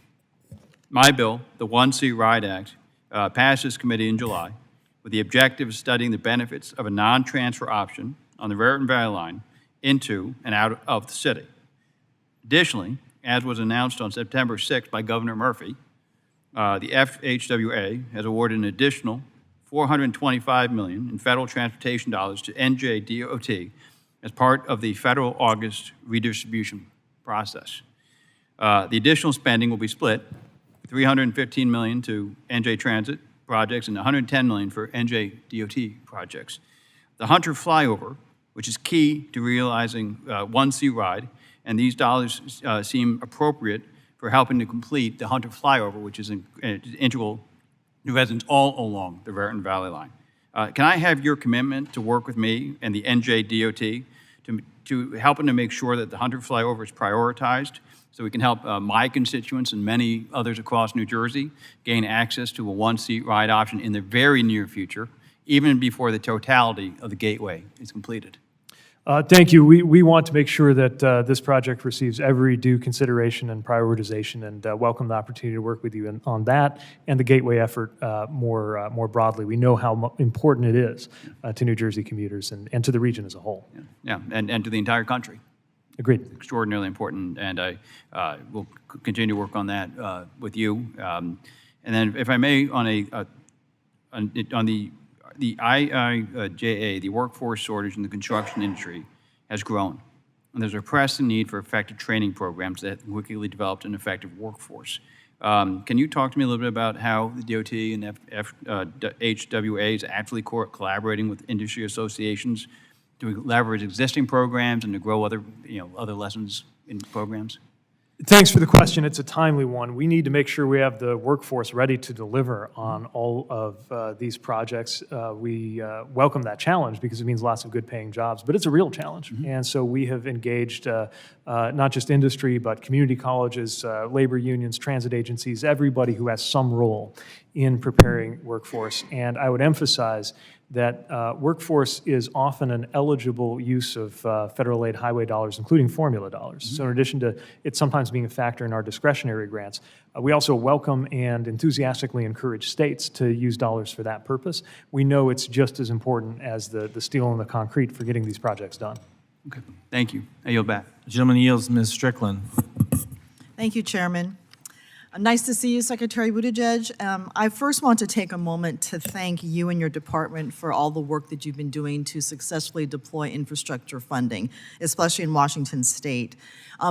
My bill, the 1C Ride Act, passed this committee in July with the objective of studying the benefits of a non-transfer option on the Raritan Valley Line into and out of the city. Additionally, as was announced on September 6th by Governor Murphy, the FHWA has awarded an additional $425 million in federal transportation dollars to NJDOT as part of the federal August redistribution process. The additional spending will be split, $315 million to NJ Transit projects and $110 million for NJDOT projects. The Hunter flyover, which is key to realizing one sea ride, and these dollars seem appropriate for helping to complete the Hunter flyover, which is integral to residents all along the Raritan Valley line. Can I have your commitment to work with me and the NJDOT to helping to make sure that the Hunter flyover is prioritized so we can help my constituents and many others across New Jersey gain access to a one-seat ride option in the very near future, even before the totality of the gateway is completed? Thank you. We want to make sure that this project receives every due consideration and prioritization, and welcome the opportunity to work with you on that and the gateway effort more broadly. We know how important it is to New Jersey commuters and to the region as a whole. Yeah, and to the entire country. Agreed. Extraordinarily important, and I will continue to work on that with you. And then, if I may, on the IIJA, the workforce shortage in the construction industry has grown. And there's a pressing need for effective training programs that quickly developed an effective workforce. Can you talk to me a little bit about how the DOT and HWA is actually collaborating with industry associations to leverage existing programs and to grow other lessons in programs? Thanks for the question. It's a timely one. We need to make sure we have the workforce ready to deliver on all of these projects. We welcome that challenge because it means lots of good paying jobs, but it's a real challenge. And so we have engaged not just industry, but community colleges, labor unions, transit agencies, everybody who has some role in preparing workforce. And I would emphasize that workforce is often an eligible use of federal aid highway dollars, including formula dollars. So in addition to it sometimes being a factor in our discretionary grants, we also welcome and enthusiastically encourage states to use dollars for that purpose. We know it's just as important as the steel and the concrete for getting these projects done. Okay, thank you. I yield back. The gentleman yields, Ms. Strickland. Thank you, Chairman. Nice to see you, Secretary Buttigieg. I first want to take a moment to thank you and your department for all the work that you've been doing to successfully deploy infrastructure funding, especially in Washington State.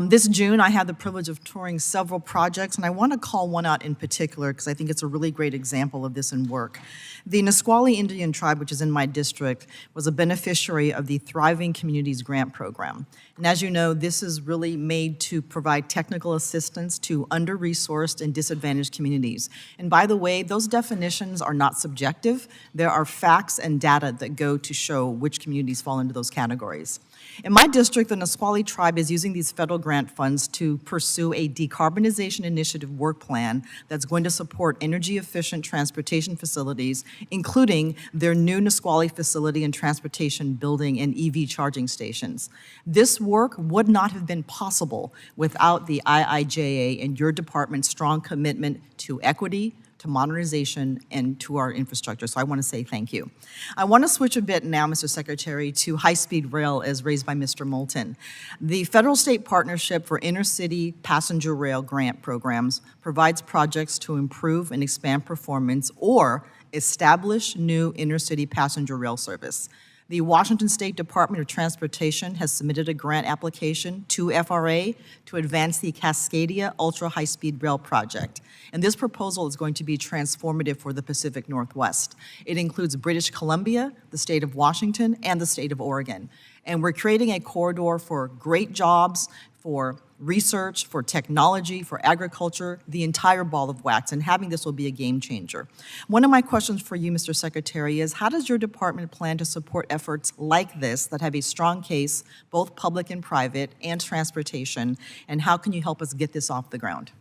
This June, I had the privilege of touring several projects, and I want to call one out in particular because I think it's a really great example of this in work. The Nisqually Indian Tribe, which is in my district, was a beneficiary of the Thriving Communities Grant Program. And as you know, this is really made to provide technical assistance to under-resourced and disadvantaged communities. And by the way, those definitions are not subjective. There are facts and data that go to show which communities fall into those categories. In my district, the Nisqually Tribe is using these federal grant funds to pursue a decarbonization initiative work plan that's going to support energy-efficient transportation facilities, including their new Nisqually facility and transportation building and EV charging stations. This work would not have been possible without the IIJA and your department's strong commitment to equity, to modernization, and to our infrastructure. So I want to say thank you. I want to switch a bit now, Mr. Secretary, to high-speed rail as raised by Mr. Moulton. The Federal-State Partnership for Intercity Passenger Rail Grant Programs provides projects to improve and expand performance or establish new intercity passenger rail service. The Washington State Department of Transportation has submitted a grant application to FRA to advance the Cascadia Ultra High-Speed Rail Project. And this proposal is going to be transformative for the Pacific Northwest. It includes British Columbia, the state of Washington, and the state of Oregon. And we're creating a corridor for great jobs, for research, for technology, for agriculture, the entire ball of wax, and having this will be a game changer. One of my questions for you, Mr. Secretary, is how does your department plan to support efforts like this that have a strong case, both public and private, and transportation, and how can you help us get this off the ground?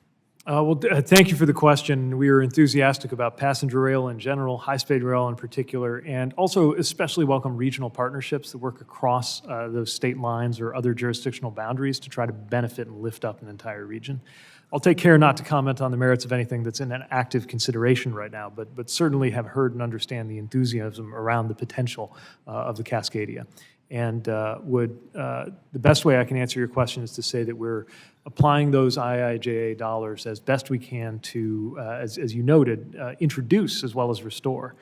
Thank you for the question. We are enthusiastic about passenger rail in general, high-speed rail in particular, and also especially welcome regional partnerships that work across those state lines or other jurisdictional boundaries to try to benefit and lift up an entire region. I'll take care not to comment on the merits of anything that's in an active consideration right now, but certainly have heard and understand the enthusiasm around the potential of the Cascadia. And the best way I can answer your question is to say that we're applying those IIJA dollars as best we can to, as you noted, introduce as well as restore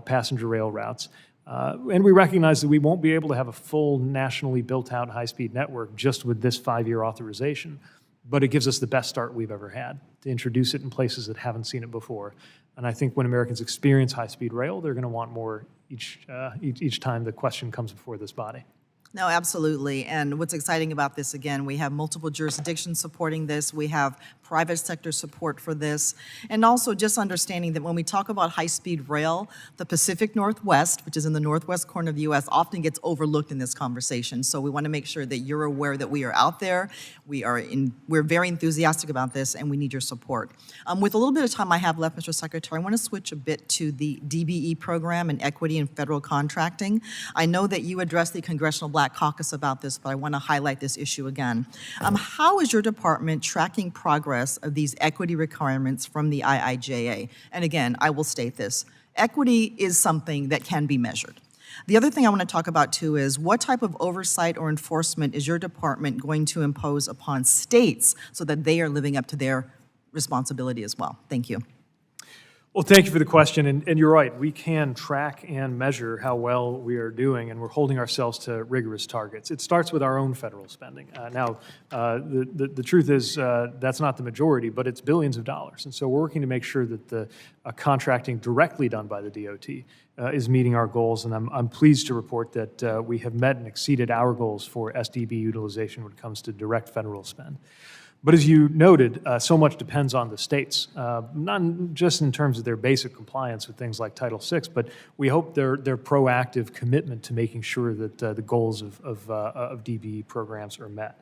passenger rail routes. And we recognize that we won't be able to have a full nationally built-out high-speed network just with this 5-year authorization, but it gives us the best start we've ever had to introduce it in places that haven't seen it before. And I think when Americans experience high-speed rail, they're going to want more each time the question comes before this body. No, absolutely. And what's exciting about this, again, we have multiple jurisdictions supporting this. We have private sector support for this. And also just understanding that when we talk about high-speed rail, the Pacific Northwest, which is in the northwest corner of the U.S., often gets overlooked in this conversation. So we want to make sure that you're aware that we are out there. We're very enthusiastic about this, and we need your support. With a little bit of time I have left, Mr. Secretary, I want to switch a bit to the DBE program and equity in federal contracting. I know that you addressed the Congressional Black Caucus about this, but I want to highlight this issue again. How is your department tracking progress of these equity requirements from the IIJA? And again, I will state this. Equity is something that can be measured. The other thing I want to talk about too is what type of oversight or enforcement is your department going to impose upon states so that they are living up to their responsibility as well? Thank you. Well, thank you for the question, and you're right. We can track and measure how well we are doing, and we're holding ourselves to rigorous targets. It starts with our own federal spending. The truth is that's not the majority, but it's billions of dollars, and so we're working to make sure that the contracting directly done by the DOT is meeting our goals, and I'm pleased to report that we have met and exceeded our goals for SDB utilization when it comes to direct federal spend. But as you noted, so much depends on the states, not just in terms of their basic compliance with things like Title VI, but we hope their proactive commitment to making sure that the goals of DBE programs are met.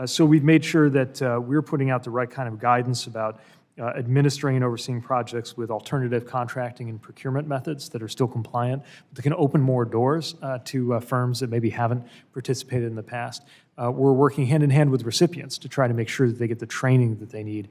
So we've made sure that we're putting out the right kind of guidance about administering and overseeing projects with alternative contracting and procurement methods that are still compliant, but that can open more doors to firms that maybe haven't participated in the past. We're working hand in hand with recipients to try to make sure that they get the training that they need.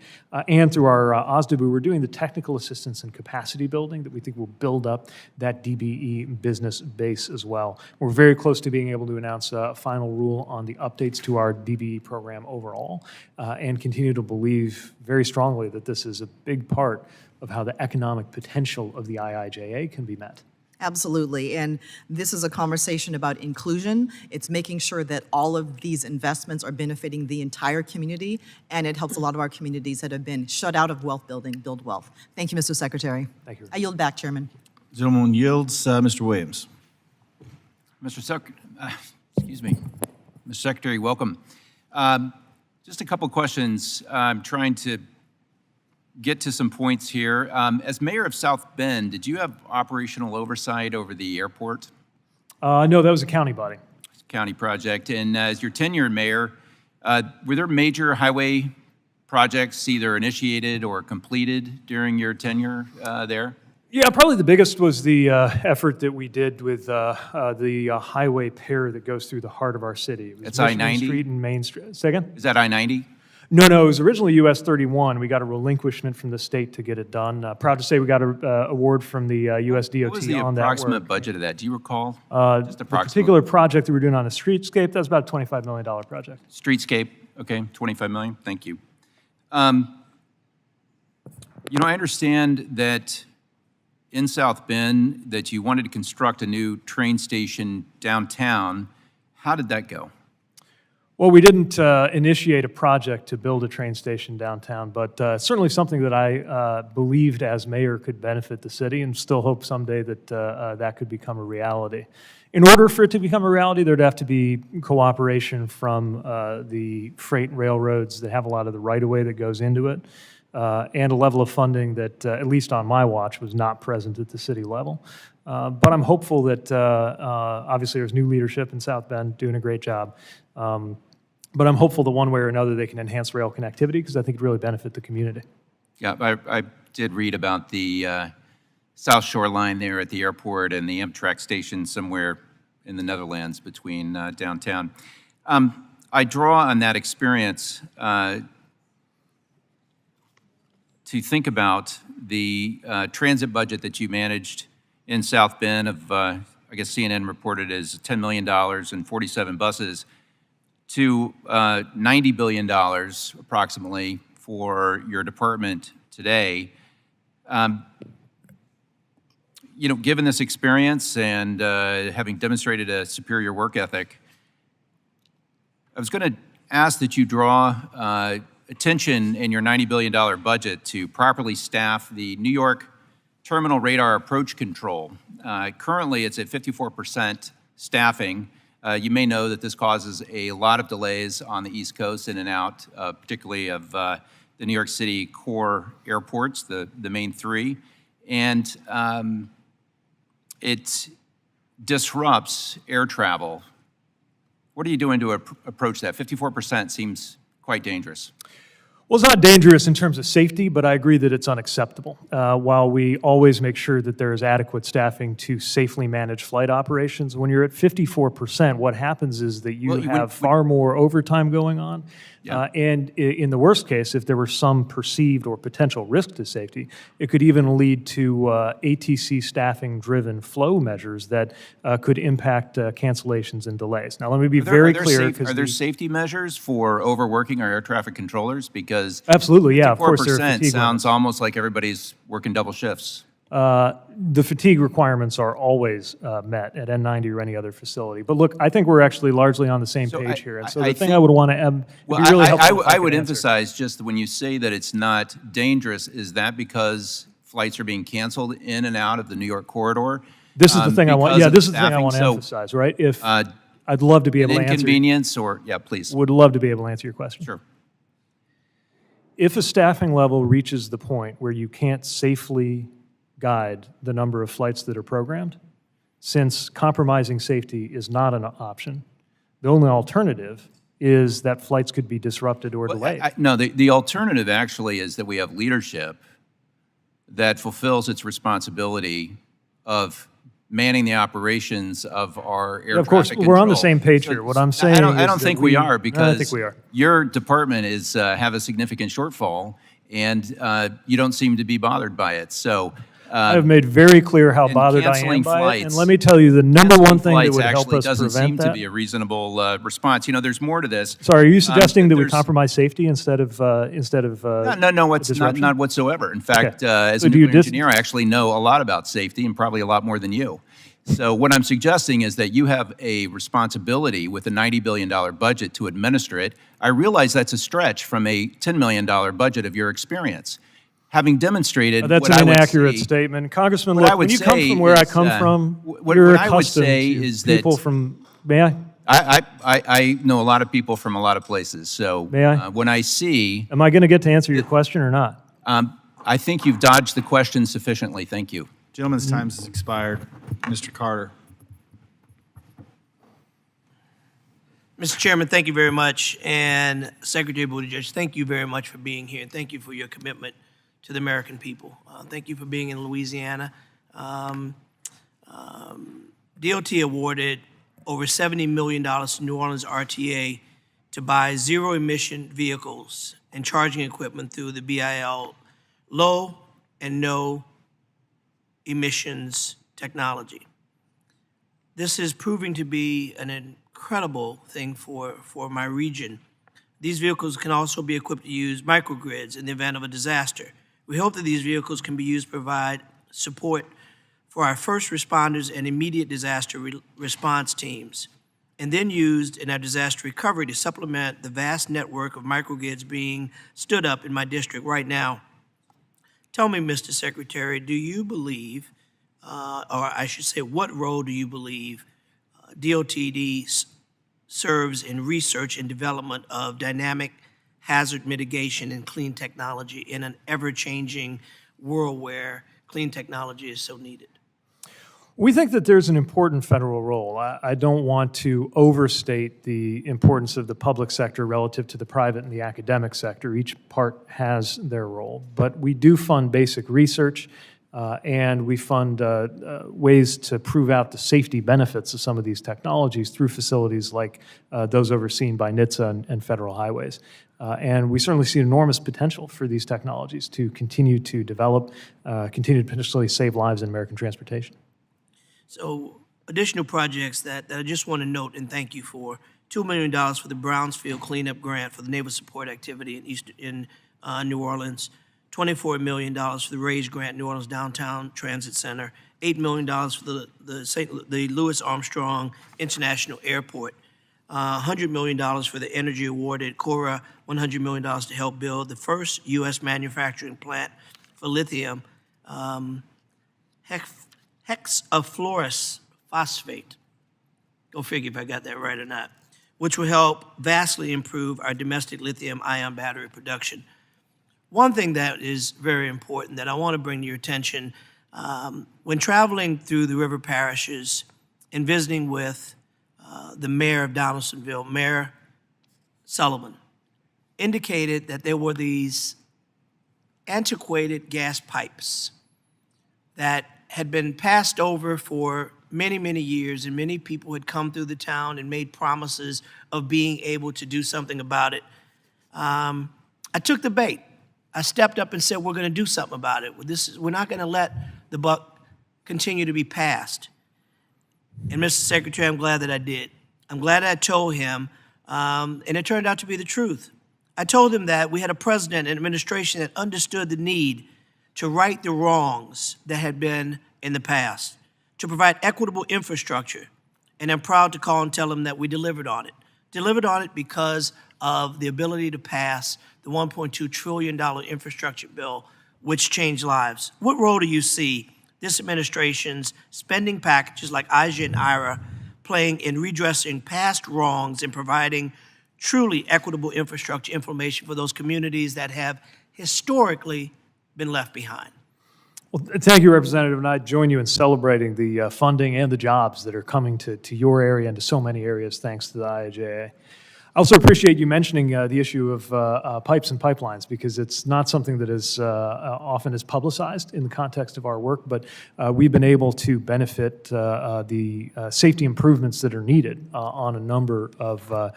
And through our OSDBU, we're doing the technical assistance and capacity building that we think will build up that DBE business base as well. We're very close to being able to announce a final rule on the updates to our DBE program overall, and continue to believe very strongly that this is a big part of how the economic potential of the IIJA can be met. Absolutely, and this is a conversation about inclusion. It's making sure that all of these investments are benefiting the entire community, and it helps a lot of our communities that have been shut out of wealth building build wealth. Thank you, Mr. Secretary. Thank you. I yield back, Chairman. Gentleman yields. Mr. Williams. Mr. Secretary, welcome. Just a couple questions. I'm trying to get to some points here. As mayor of South Bend, did you have operational oversight over the airport? No, that was a county body. County project. And as your tenured mayor, were there major highway projects either initiated or completed during your tenure there? Yeah, probably the biggest was the effort that we did with the highway pair that goes through the heart of our city. It's I-90? Street and Main Street. Say again? Is that I-90? No, it was originally US 31. We got a relinquishment from the state to get it done. Proud to say we got an award from the US DOT on that work. What was the approximate budget of that? Do you recall? Just the particular project that we were doing on the streetscape, that was about a $25 million project. Streetscape, okay, $25 million, thank you. You know, I understand that in South Bend that you wanted to construct a new train station downtown. How did that go? Well, we didn't initiate a project to build a train station downtown, but certainly something that I believed as mayor could benefit the city, and still hope someday that that could become a reality. In order for it to become a reality, there'd have to be cooperation from the freight railroads that have a lot of the right-of-way that goes into it, and a level of funding that, at least on my watch, was not present at the city level. But I'm hopeful that, obviously, there's new leadership in South Bend doing a great job. But I'm hopeful that one way or another they can enhance rail connectivity, because I think it'd really benefit the community. Yeah, I did read about the South Shore line there at the airport and the Amtrak station somewhere in the Netherlands between downtown. I draw on that experience to think about the transit budget that you managed in South Bend of I guess CNN reported as $10 million and 47 buses, to $90 billion approximately for your department today. You know, given this experience and having demonstrated a superior work ethic, I was going to ask that you draw attention in your $90 billion budget to properly staff the New York Terminal Radar Approach Control. Currently, it's at 54% staffing. You may know that this causes a lot of delays on the East Coast in and out, particularly of the New York City core airports, the main three. And it disrupts air travel. What are you doing to approach that? 54% seems quite dangerous. Well, it's not dangerous in terms of safety, but I agree that it's unacceptable. While we always make sure that there is adequate staffing to safely manage flight operations, when you're at 54%, what happens is that you have far more overtime going on. And in the worst case, if there were some perceived or potential risk to safety, it could even lead to ATC staffing-driven flow measures that could impact cancellations and delays. Now, let me be very clear. Are there safety measures for overworking our air traffic controllers? Because absolutely, yeah, of course, there are 54% fatigue sounds almost like everybody's working double shifts. The fatigue requirements are always met at N90 or any other facility. But look, I think we're actually largely on the same page here. And so the thing I would want to it'd be really helpful if I would could answer. emphasize just that when you say that it's not dangerous, is that because flights are being canceled in and out of the New York corridor? This is the thing I want. because Yeah, of this is the thing I staffing? want to So, emphasize, right? If I'd love to be able an to answer. inconvenience or, yeah, please. Would love to be able to answer your question. Sure. If a staffing level reaches the point where you can't safely guide the number of flights that are programmed, since compromising safety is not an option, the only alternative is that flights could be disrupted or delayed. No, the alternative actually is that we have leadership that fulfills its responsibility of manning the operations of our air Of course, traffic we're on the control. same page here. What I'm saying I don't is think that we are, I because think we are. your department is have a significant shortfall, and you don't seem to be bothered by it. So I've made very clear how bothered I am canceling by it. flights- And let me tell you, the number one thing that flights would help actually us doesn't seem prevent to that. be a reasonable response. You know, there's more to this. Sorry, are you suggesting that we there's- compromise safety instead of No, it's not whatsoever. In fact, as So a do you nuclear engineer, I actually know a lot about safety, and probably a lot more than you. So what I'm suggesting is that you have a responsibility with a $90 billion budget to administer it. I realize that's a stretch from a $10 million budget of your experience. Having demonstrated That's what I an would inaccurate say- statement. Congressman, what I look, would when you come say from where I is, come from, what you're I would accustomed say to is that people from, may I? I know a lot of people from a lot of places. So May I? when I see, Am I going to get to answer your question or not? I think you've dodged the question sufficiently. Thank you. Gentleman's time has expired. Mr. Carter. Mr. Chairman, thank you very much. And Secretary Buttigieg, thank you very much for being here. And thank you for your commitment to the American people. Thank you for being in Louisiana. DOT awarded over $70 million to New Orleans RTA to buy zero-emission vehicles and charging equipment through the BIL low and no emissions technology. This is proving to be an incredible thing for my region. These vehicles can also be equipped to use microgrids in the event of a disaster. We hope that these vehicles can be used to provide support for our first responders and immediate disaster response teams, and then used in our disaster recovery to supplement the vast network of microgrids being stood up in my district right now. Tell me, Mr. Secretary, do you believe, or I should say, what role do you believe DOTD serves in research and development of dynamic hazard mitigation and clean technology in an ever-changing world where clean technology is so needed? We think that there's an important federal role. I don't want to overstate the importance of the public sector relative to the private and the academic sector. Each part has their role. But we do fund basic research, and we fund ways to prove out the safety benefits of some of these technologies through facilities like those overseen by NHTSA and Federal Highways. And we certainly see enormous potential for these technologies to continue to develop, continue to potentially save lives in American transportation. So additional projects that I just want to note and thank you for. $2 million for the Brownsfield cleanup grant for the naval support activity in New Orleans. $24 million for the RAISE grant, New Orleans Downtown Transit Center. $8 million for the Louis Armstrong International Airport. $100 million for the energy awarded Cora, $100 million to help build the first U.S. manufacturing plant for lithium, hexafluorous phosphate. Go figure if I got that right or not, which will help vastly improve our domestic lithium-ion battery production. One thing that is very important that I want to bring to your attention, when traveling through the river parishes and visiting with the mayor of Donaldsonville, Mayor Sullivan, indicated that there were these antiquated gas pipes that had been passed over for many, many years, and many people had come through the town and made promises of being able to do something about it. I took the bait. I stepped up and said, we're going to do something about it. We're not going to let the buck continue to be passed. And Mr. Secretary, I'm glad that I did. I'm glad I told him, and it turned out to be the truth. I told him that we had a president and administration that understood the need to right the wrongs that had been in the past, to provide equitable infrastructure. And I'm proud to call and tell him that we delivered on it. Delivered on it because of the ability to pass the $1.2 trillion infrastructure bill, which changed lives. What role do you see this administration's spending packages like IJA and IRA playing in redressing past wrongs and providing truly equitable infrastructure information for those communities that have historically been left behind? Well, thank you, Representative, and I join you in celebrating the funding and the jobs that are coming to your area and to so many areas thanks to the IIJA. I also appreciate you mentioning the issue of pipes and pipelines, because it's not something that is often is publicized in the context of our work, but we've been able to benefit the safety improvements that are needed on a number of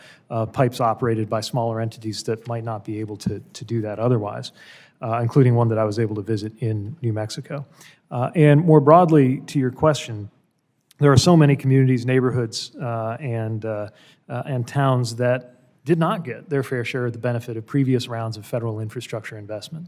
pipes operated by smaller entities that might not be able to do that otherwise, including one that I was able to visit in New Mexico. And more broadly to your question, there are so many communities, neighborhoods, and towns that did not get their fair share of the benefit of previous rounds of federal infrastructure investment.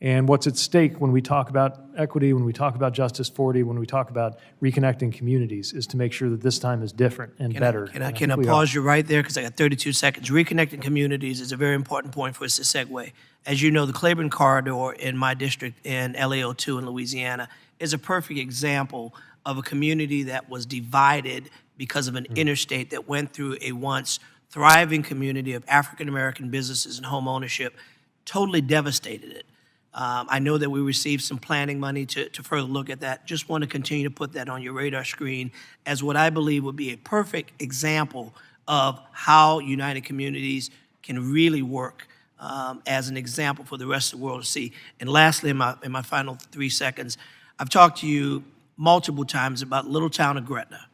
And what's at stake when we talk about equity, when we talk about Justice 40, when we talk about reconnecting communities, is to make sure that this time is different and better. Can I pause you right there, because I got 32 seconds. Reconnecting communities is a very important point for us to segue. As you know, the Claiborne Corridor in my district in LAO2 in Louisiana is a perfect example of a community that was divided because of an interstate that went through a once thriving community of African-American businesses and home ownership, totally devastated it. I know that we received some planning money to further look at that. Just want to continue to put that on your radar screen as what I believe would be a perfect example of how United Communities can really work as an example for the rest of the world to see. And lastly, in my final 3 seconds, I've talked to you multiple times about little town of Gretna.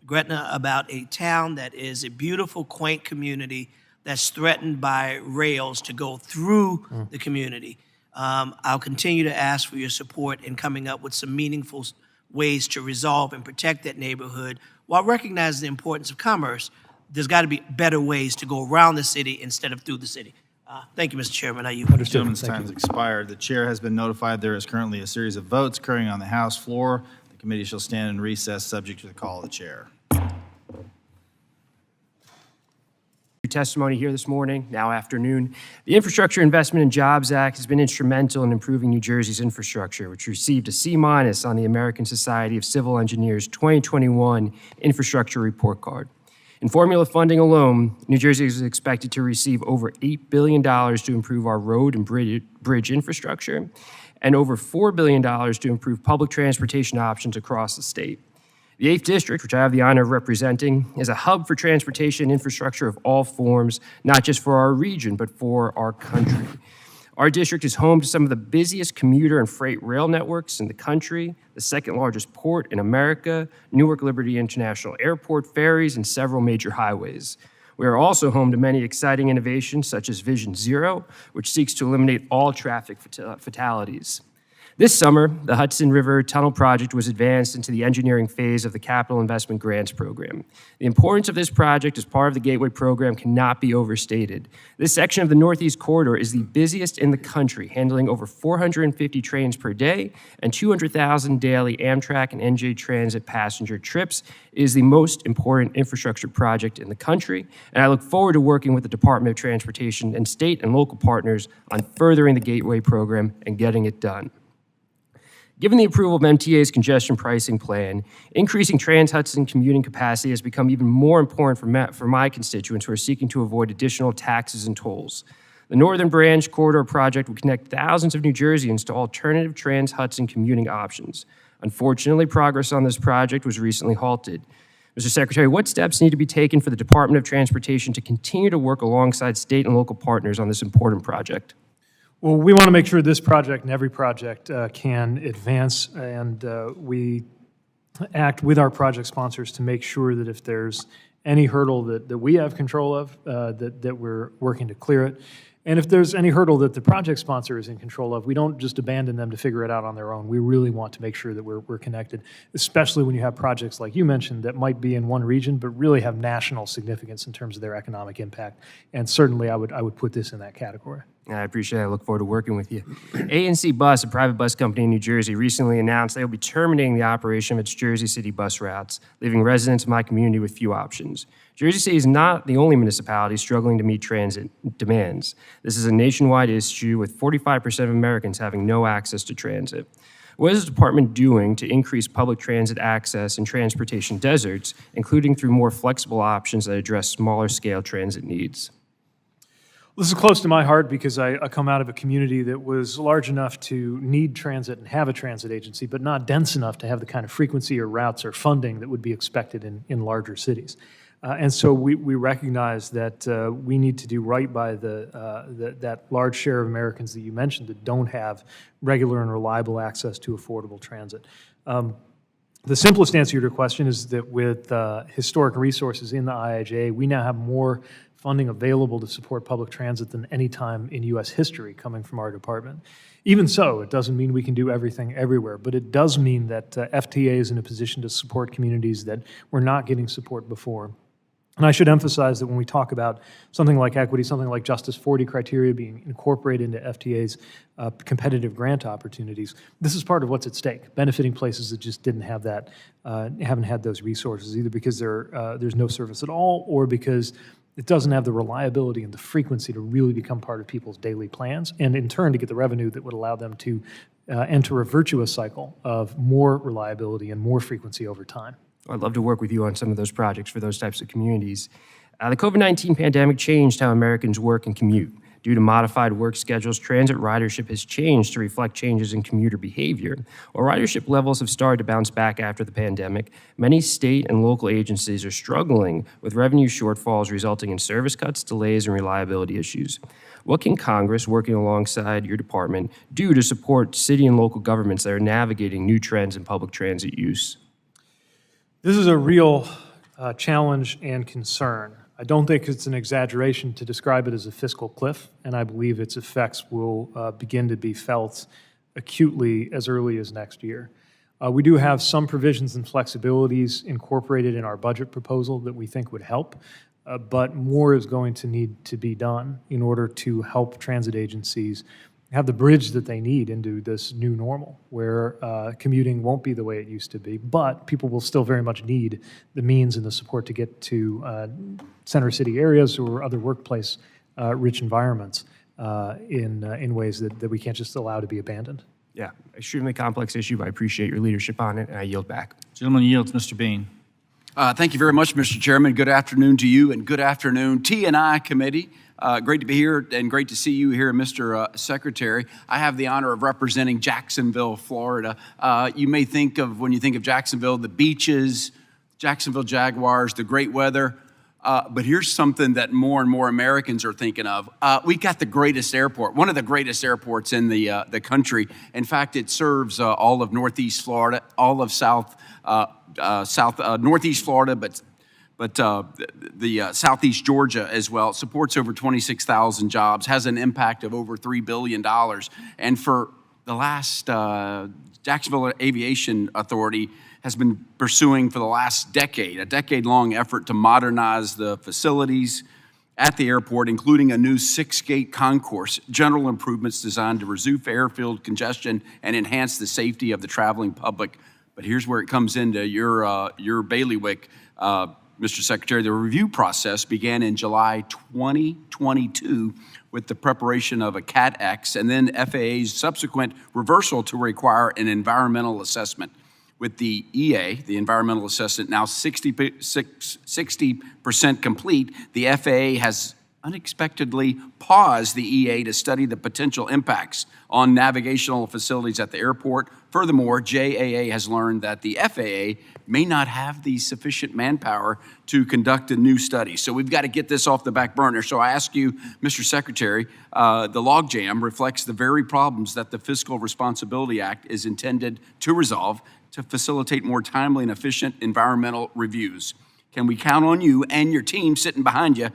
Gretna, about a town that is a beautiful, quaint community that's threatened by rails to go through the community. I'll continue to ask for your support in coming up with some meaningful ways to resolve and protect that neighborhood while recognizing the importance of commerce. There's got to be better ways to go around the city instead of through the city. Thank you, Mr. Chairman. Now you. Understood. Gentleman's time has expired. The chair has been notified there is currently a series of votes occurring on the House floor. The committee shall stand in recess subject to the call of the chair. Testimony here this morning, now afternoon. The Infrastructure Investment and Jobs Act has been instrumental in improving New Jersey's infrastructure, which received a C- on the American Society of Civil Engineers 2021 Infrastructure Report Card. In formula funding alone, New Jersey is expected to receive over $8 billion to improve our road and bridge infrastructure, and over $4 billion to improve public transportation options across the state. The 8th District, which I have the honor of representing, is a hub for transportation infrastructure of all forms, not just for our region, but for our country. Our district is home to some of the busiest commuter and freight rail networks in the country, the second largest port in America, Newark Liberty International Airport, ferries, and several major highways. We are also home to many exciting innovations such as Vision Zero, which seeks to eliminate all traffic fatalities. This summer, the Hudson River Tunnel project was advanced into the engineering phase of the Capital Investment Grants Program. The importance of this project as part of the Gateway Program cannot be overstated. This section of the Northeast Corridor is the busiest in the country, handling over 450 trains per day and 200,000 daily Amtrak and NJ Transit passenger trips. It is the most important infrastructure project in the country, and I look forward to working with the Department of Transportation and state and local partners on furthering the Gateway Program and getting it done. Given the approval of MTA's congestion pricing plan, increasing Trans-Hudson commuting capacity has become even more important for my constituents who are seeking to avoid additional taxes and tolls. The Northern Branch Corridor project would connect thousands of New Jerseyans to alternative Trans-Hudson commuting options. Unfortunately, progress on this project was recently halted. Mr. Secretary, what steps need to be taken for the Department of Transportation to continue to work alongside state and local partners on this important project? Well, we want to make sure this project and every project can advance, and we act with our project sponsors to make sure that if there's any hurdle that we have control of, that we're working to clear it. And if there's any hurdle that the project sponsor is in control of, we don't just abandon them to figure it out on their own. We really want to make sure that we're connected, especially when you have projects like you mentioned that might be in one region but really have national significance in terms of their economic impact. And certainly I would put this in that category. I appreciate it. I look forward to working with you. A&C Bus, a private bus company in New Jersey, recently announced they will be terminating the operation of its Jersey City bus routes, leaving residents of my community with few options. Jersey City is not the only municipality struggling to meet transit demands. This is a nationwide issue with 45% of Americans having no access to transit. What is the department doing to increase public transit access in transportation deserts, including through more flexible options that address smaller scale transit needs? This is close to my heart because I come out of a community that was large enough to need transit and have a transit agency, but not dense enough to have the kind of frequency or routes or funding that would be expected in larger cities. And so we recognize that we need to do right by that large share of Americans that you mentioned that don't have regular and reliable access to affordable transit. The simplest answer to your question is that with historic resources in the IIJA, we now have more funding available to support public transit than any time in U.S. history coming from our department. Even so, it doesn't mean we can do everything everywhere, but it does mean that FTA is in a position to support communities that were not getting support before. And I should emphasize that when we talk about something like equity, something like Justice 40 criteria being incorporated into FTA's competitive grant opportunities, this is part of what's at stake, benefiting places that just didn't have that, haven't had those resources, either because there's no service at all or because it doesn't have the reliability and the frequency to really become part of people's daily plans, and in turn to get the revenue that would allow them to enter a virtuous cycle of more reliability and more frequency over time. I'd love to work with you on some of those projects for those types of communities. The COVID-19 pandemic changed how Americans work and commute. Due to modified work schedules, transit ridership has changed to reflect changes in commuter behavior. While ridership levels have started to bounce back after the pandemic, many state and local agencies are struggling with revenue shortfalls resulting in service cuts, delays, and reliability issues. What can Congress, working alongside your department, do to support city and local governments that are navigating new trends in public transit use? This is a real challenge and concern. I don't think it's an exaggeration to describe it as a fiscal cliff, and I believe its effects will begin to be felt acutely as early as next year. We do have some provisions and flexibilities incorporated in our budget proposal that we think would help, but more is going to need to be done in order to help transit agencies have the bridge that they need into this new normal, where commuting won't be the way it used to be, but people will still very much need the means and the support to get to center city areas or other workplace rich environments in ways that we can't just allow to be abandoned. Yeah, extremely complex issue, but I appreciate your leadership on it, and I yield back. Gentleman yields, Mr. Bean. Thank you very much, Mr. Chairman. Good afternoon to you, and good afternoon, T&I Committee. Great to be here and great to see you here, Mr. Secretary. I have the honor of representing Jacksonville, Florida. You may think of, when you think of Jacksonville, the beaches, Jacksonville Jaguars, the great weather. But here's something that more and more Americans are thinking of. We got the greatest airport, one of the greatest airports in the country. In fact, it serves all of Northeast Florida, all of Northeast Florida, but the Southeast Georgia as well. It supports over 26,000 jobs, has an impact of over $3 billion. And for Jacksonville Aviation Authority has been pursuing for the last decade, a decade-long effort to modernize the facilities at the airport, including a new 6-gate concourse, general improvements designed to reduce airfield congestion and enhance the safety of the traveling public. But here's where it comes into your bailiwick, Mr. Secretary. The review process began in July 2022 with the preparation of a CAT-X and then FAA's subsequent reversal to require an environmental assessment. With the EA, the environmental assessment, now 60% complete, the FAA has unexpectedly paused the EA to study the potential impacts on navigational facilities at the airport. Furthermore, JAA has learned that the FAA may not have the sufficient manpower to conduct a new study. So we've got to get this off the back burner. So I ask you, Mr. Secretary, the logjam reflects the very problems that the Fiscal Responsibility Act is intended to resolve, to facilitate more timely and efficient environmental reviews. Can we count on you and your team sitting behind you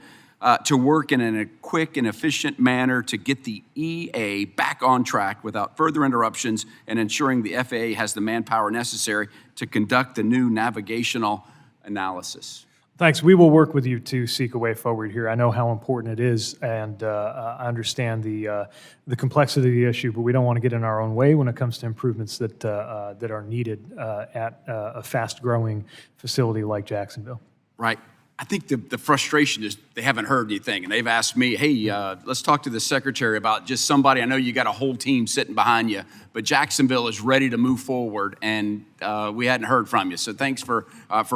to work in a quick and efficient manner to get the EA back on track without further interruptions and ensuring the FAA has the manpower necessary to conduct the new navigational analysis? Thanks. We will work with you to seek a way forward here. I know how important it is, and I understand the complexity of the issue, but we don't want to get in our own way when it comes to improvements that are needed at a fast-growing facility like Jacksonville. Right. I think the frustration is they haven't heard anything, and they've asked me, hey, let's talk to the Secretary about just somebody. I know you got a whole team sitting behind you, but Jacksonville is ready to move forward, and we hadn't heard from you. So thanks for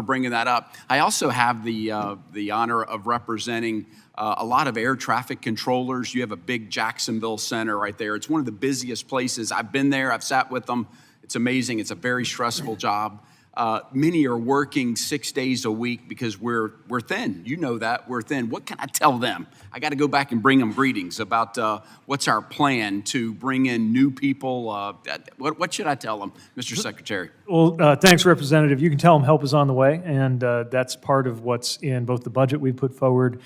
bringing that up. I also have the honor of representing a lot of air traffic controllers. You have a big Jacksonville center right there. It's one of the busiest places. I've been there. I've sat with them. It's amazing. It's a very stressful job. Many are working 6 days a week because we're thin. You know that, we're thin. What can I tell them? I got to go back and bring them greetings about what's our plan to bring in new people. What should I tell them, Mr. Secretary? Well, thanks, Representative. You can tell them help is on the way, and that's part of what's in both the budget we put forward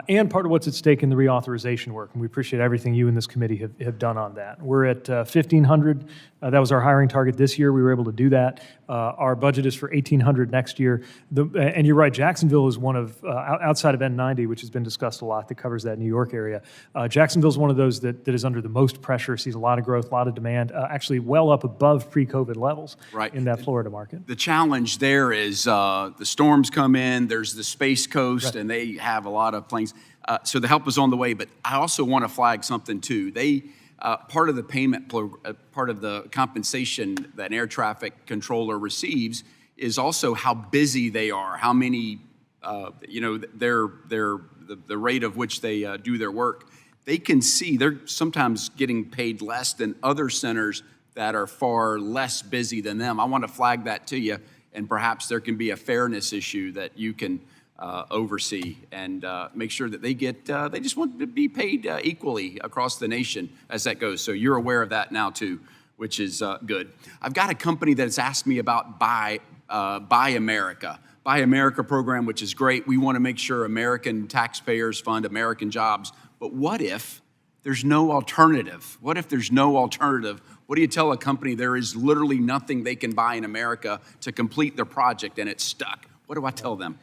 and part of what's at stake in the reauthorization work. And we appreciate everything you and this committee have done on that. We're at 1,500. That was our hiring target this year. We were able to do that. Our budget is for 1,800 next year. And you're right, Jacksonville is one of, outside of N90, which has been discussed a lot, that covers that New York area. Jacksonville is one of those that is under the most pressure, sees a lot of growth, a lot of demand, actually well up above pre-COVID levels in that Florida market. The challenge there is the storms come in, there's the Space Coast, and they have a lot of planes. So the help is on the way, but I also want to flag something too. Part of the payment, part of the compensation that an air traffic controller receives is also how busy they are, how many, the rate of which they do their work. They can see they're sometimes getting paid less than other centers that are far less busy than them. I want to flag that to you, and perhaps there can be a fairness issue that you can oversee and make sure that they just want to be paid equally across the nation as that goes. So you're aware of that now too, which is good. I've got a company that's asked me about Buy America. Buy America program, which is great. We want to make sure American taxpayers fund American jobs. But what if there's no alternative? What if there's no alternative? What do you tell a company there is literally nothing they can buy in America to complete their project and it's stuck? What do I tell them?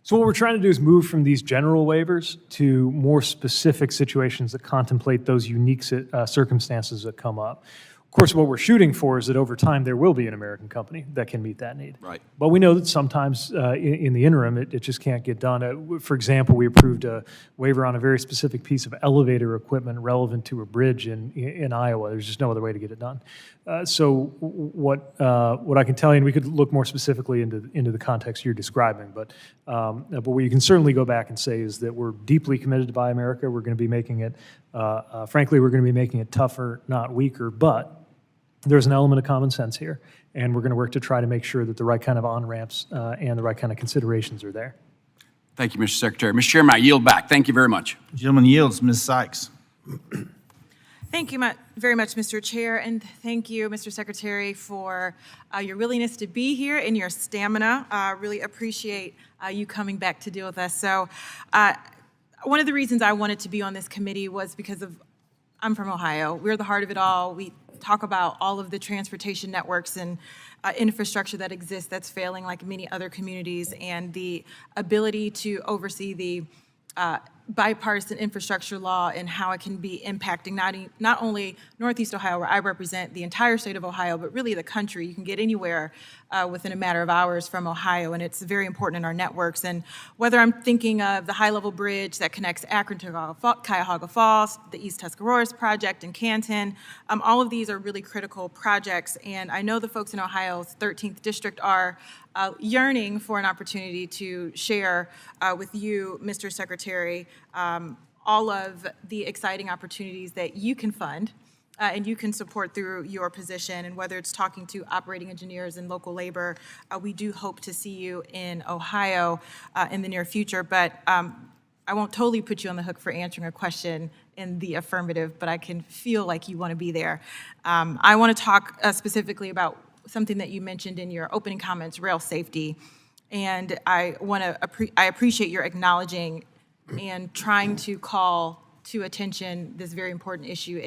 So what we're trying to do is move from these general waivers to more specific situations that contemplate those unique circumstances that come up. Of course, what we're shooting for is that over time there will be an American company that can meet that need. Right. But we know that sometimes in the interim it just can't get done. For example, we approved a waiver on a very specific piece of elevator equipment relevant to a bridge in Iowa. There's just no other way to get it done. So what I can tell you, and we could look more specifically into the context you're describing, but what you can certainly go back and say is that we're deeply committed to Buy America. We're going to be making it, frankly, we're going to be making it tougher, not weaker, but there's an element of common sense here, and we're going to work to try to make sure that the right kind of on-ramps and the right kind of considerations are there. Thank you, Mr. Secretary. Mr. Chairman, I yield back. Thank you very much. Gentleman yields. Ms. Sykes. Thank you very much, Mr. Chair, and thank you, Mr. Secretary, for your willingness to be here and your stamina. Really appreciate you coming back to deal with us. So one of the reasons I wanted to be on this committee was because I'm from Ohio. We're the heart of it all. We talk about all of the transportation networks and infrastructure that exists that's failing like many other communities, and the ability to oversee the bipartisan infrastructure law and how it can be impacting not only Northeast Ohio, where I represent the entire state of Ohio, but really the country. You can get anywhere within a matter of hours from Ohio, and it's very important in our networks. And whether I'm thinking of the high-level bridge that connects Akron to Cuyahoga Falls, the East Tuscaroras project in Canton, all of these are really critical projects. And I know the folks in Ohio's 13th district are yearning for an opportunity to share with you, Mr. Secretary, all of the exciting opportunities that you can fund and you can support through your position. And whether it's talking to operating engineers and local labor, we do hope to see you in Ohio in the near future. But I won't totally put you on the hook for answering a question in the affirmative, but I can feel like you want to be there. I want to talk specifically about something that you mentioned in your opening comments, rail safety. And I appreciate your acknowledging and trying to call to attention this very important issue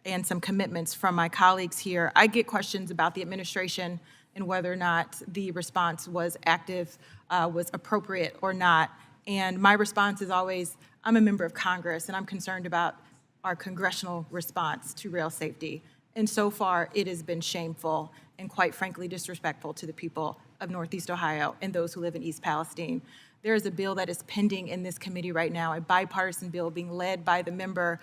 and some commitments from my colleagues here. I get questions about the administration and whether or not the response was active, was appropriate or not. And my response is always, I'm a member of Congress and I'm concerned about our congressional response to rail safety. And so far, it has been shameful and quite frankly disrespectful to the people of Northeast Ohio and those who live in East Palestine. There is a bill that is pending in this committee right now, a bipartisan bill being led by the member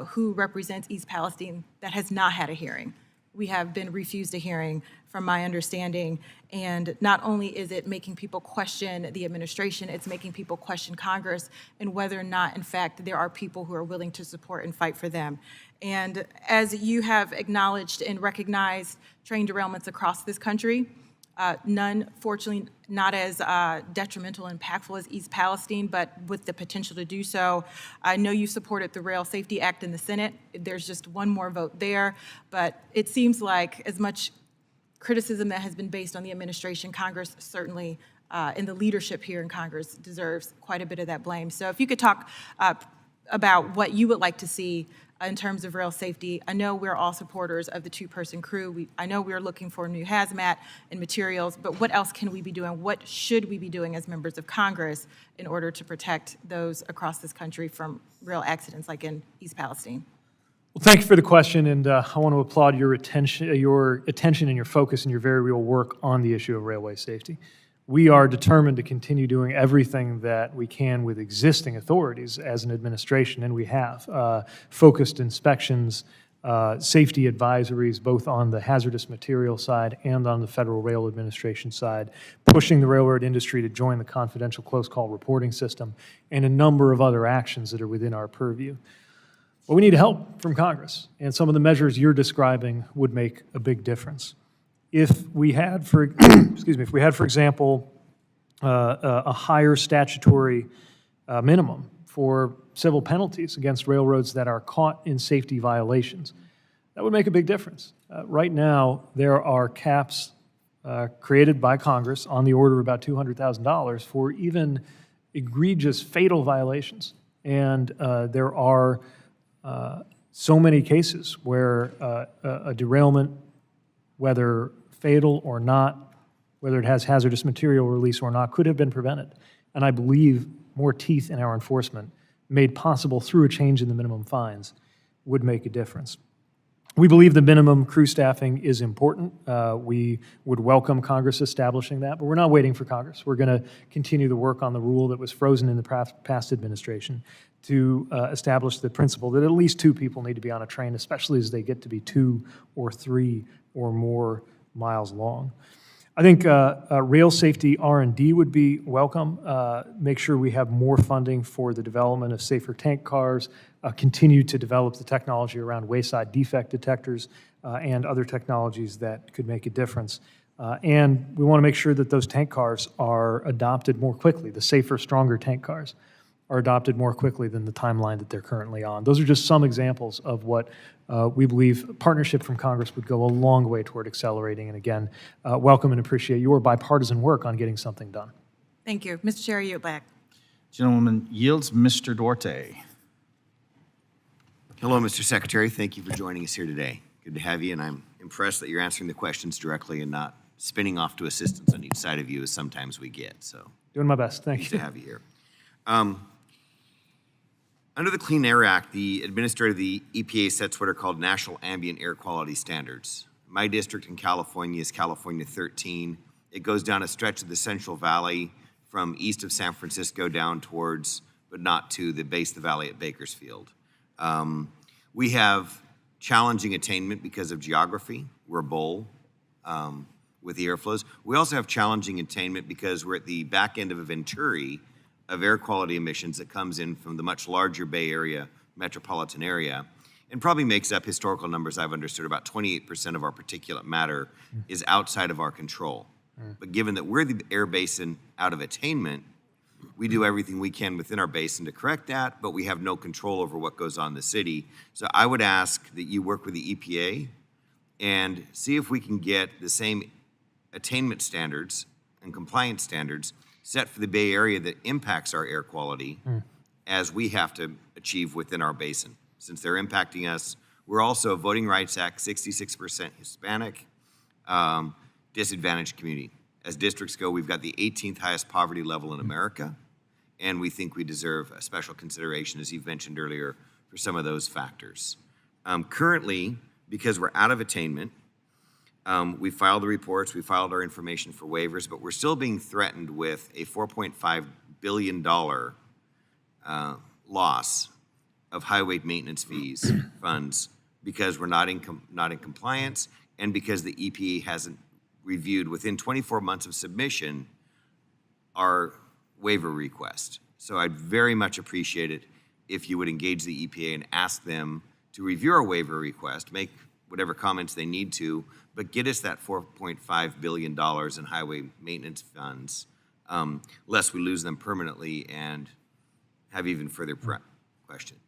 who represents East Palestine that has not had a hearing. We have been refused a hearing, from my understanding, and not only is it making people question the administration, it's making people question Congress and whether or not, in fact, there are people who are willing to support and fight for them. And as you have acknowledged and recognized train derailments across this country, none, fortunately, not as detrimental and impactful as East Palestine, but with the potential to do so. I know you supported the Rail Safety Act in the Senate. There's just one more vote there, but it seems like as much criticism that has been based on the administration, Congress certainly, and the leadership here in Congress deserves quite a bit of that blame. So if you could talk about what you would like to see in terms of rail safety. I know we're all supporters of the two-person crew. I know we're looking for new hazmat and materials, but what else can we be doing? What should we be doing as members of Congress in order to protect those across this country from rail accidents like in East Palestine? Well, thank you for the question, and I want to applaud your attention and your focus and your very real work on the issue of railway safety. We are determined to continue doing everything that we can with existing authorities as an administration, and we have focused inspections, safety advisories, both on the hazardous material side and on the Federal Rail Administration side, pushing the railroad industry to join the confidential close call reporting system, and a number of other actions that are within our purview. But we need help from Congress, and some of the measures you're describing would make a big difference. If we had, for example, a higher statutory minimum for civil penalties against railroads that are caught in safety violations, that would make a big difference. Right now, there are caps created by Congress on the order of about $200,000 for even egregious fatal violations. And there are so many cases where a derailment, whether fatal or not, whether it has hazardous material release or not, could have been prevented. And I believe more teeth in our enforcement, made possible through a change in the minimum fines, would make a difference. We believe the minimum crew staffing is important. We would welcome Congress establishing that, but we're not waiting for Congress. We're going to continue the work on the rule that was frozen in the past administration to establish the principle that at least 2 people need to be on a train, especially as they get to be 2 or 3 or more miles long. I think rail safety R&D would be welcome. Make sure we have more funding for the development of safer tank cars, continue to develop the technology around wayside defect detectors and other technologies that could make a difference. And we want to make sure that those tank cars are adopted more quickly. The safer, stronger tank cars are adopted more quickly than the timeline that they're currently on. Those are just some examples of what we believe partnership from Congress would go a long way toward accelerating. And again, welcome and appreciate your bipartisan work on getting something done. Thank you. Mr. Chair, you back. Gentleman yields. Mr. Duarte. Hello, Mr. Secretary. Thank you for joining us here today. Good to have you, and I'm impressed that you're answering the questions directly and not spinning off to assistants on each side of you as sometimes we get. So Doing my best. Thank pleased you. to have you here. Under the Clean Air Act, the administrator of the EPA sets what are called national ambient air quality standards. My district in California is California 13. It goes down a stretch of the Central Valley from east of San Francisco down towards, but not to the base of the valley at Bakersfield. We have challenging attainment because of geography. We're a bowl with the airflows. We also have challenging attainment because we're at the back end of a venturi of air quality emissions that comes in from the much larger Bay Area metropolitan area and probably makes up historical numbers I've understood. About 28% of our particulate matter is outside of our control. But given that we're the air basin out of attainment, we do everything we can within our basin to correct that, but we have no control over what goes on in the city. So I would ask that you work with the EPA and see if we can get the same attainment standards and compliance standards set for the Bay Area that impacts our air quality as we have to achieve within our basin. Since they're impacting us, we're also a Voting Rights Act, 66% Hispanic, disadvantaged community. As districts go, we've got the 18th highest poverty level in America, and we think we deserve a special consideration, as you've mentioned earlier, for some of those factors. Currently, because we're out of attainment, we filed the reports, we filed our information for waivers, but we're still being threatened with a $4.5 billion loss of highway maintenance fees funds because we're not in compliance and because the EPA hasn't reviewed within 24 months of submission our waiver request. So I'd very much appreciate it if you would engage the EPA and ask them to review our waiver request, make whatever comments they need to, but get us that $4.5 billion in highway maintenance funds, lest we lose them permanently and have even further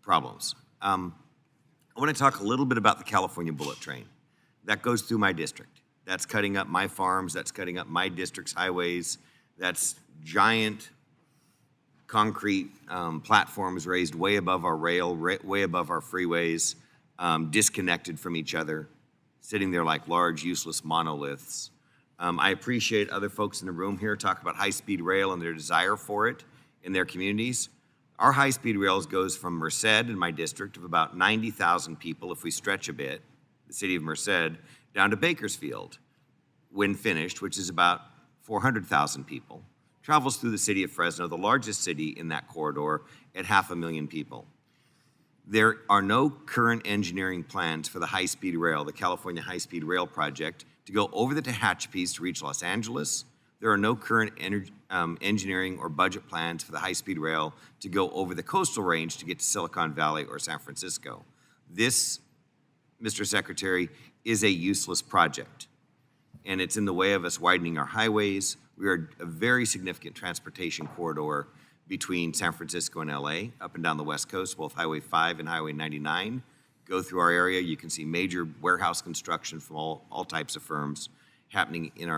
problems. I want to talk a little bit about the California Bullet Train. That goes through my district. That's cutting up my farms, that's cutting up my district's highways, that's giant concrete platforms raised way above our rail, way above our freeways, disconnected from each other, sitting there like large, useless monoliths. I appreciate other folks in the room here talk about high-speed rail and their desire for it in their communities. Our high-speed rails goes from Merced in my district of about 90,000 people, if we stretch a bit, the city of Merced, down to Bakersfield, when finished, which is about 400,000 people. Travels through the city of Fresno, the largest city in that corridor, at 500,000 people. There are no current engineering plans for the high-speed rail, the California High-Speed Rail Project, to go over the Tehachapi's to reach Los Angeles. There are no current engineering or budget plans for the high-speed rail to go over the coastal range to get to Silicon Valley or San Francisco. This, Mr. Secretary, is a useless project, and it's in the way of us widening our highways. We are a very significant transportation corridor between San Francisco and LA, up and down the West Coast. Both Highway 5 and Highway 99 go through our area. You can see major warehouse construction from all types of firms happening in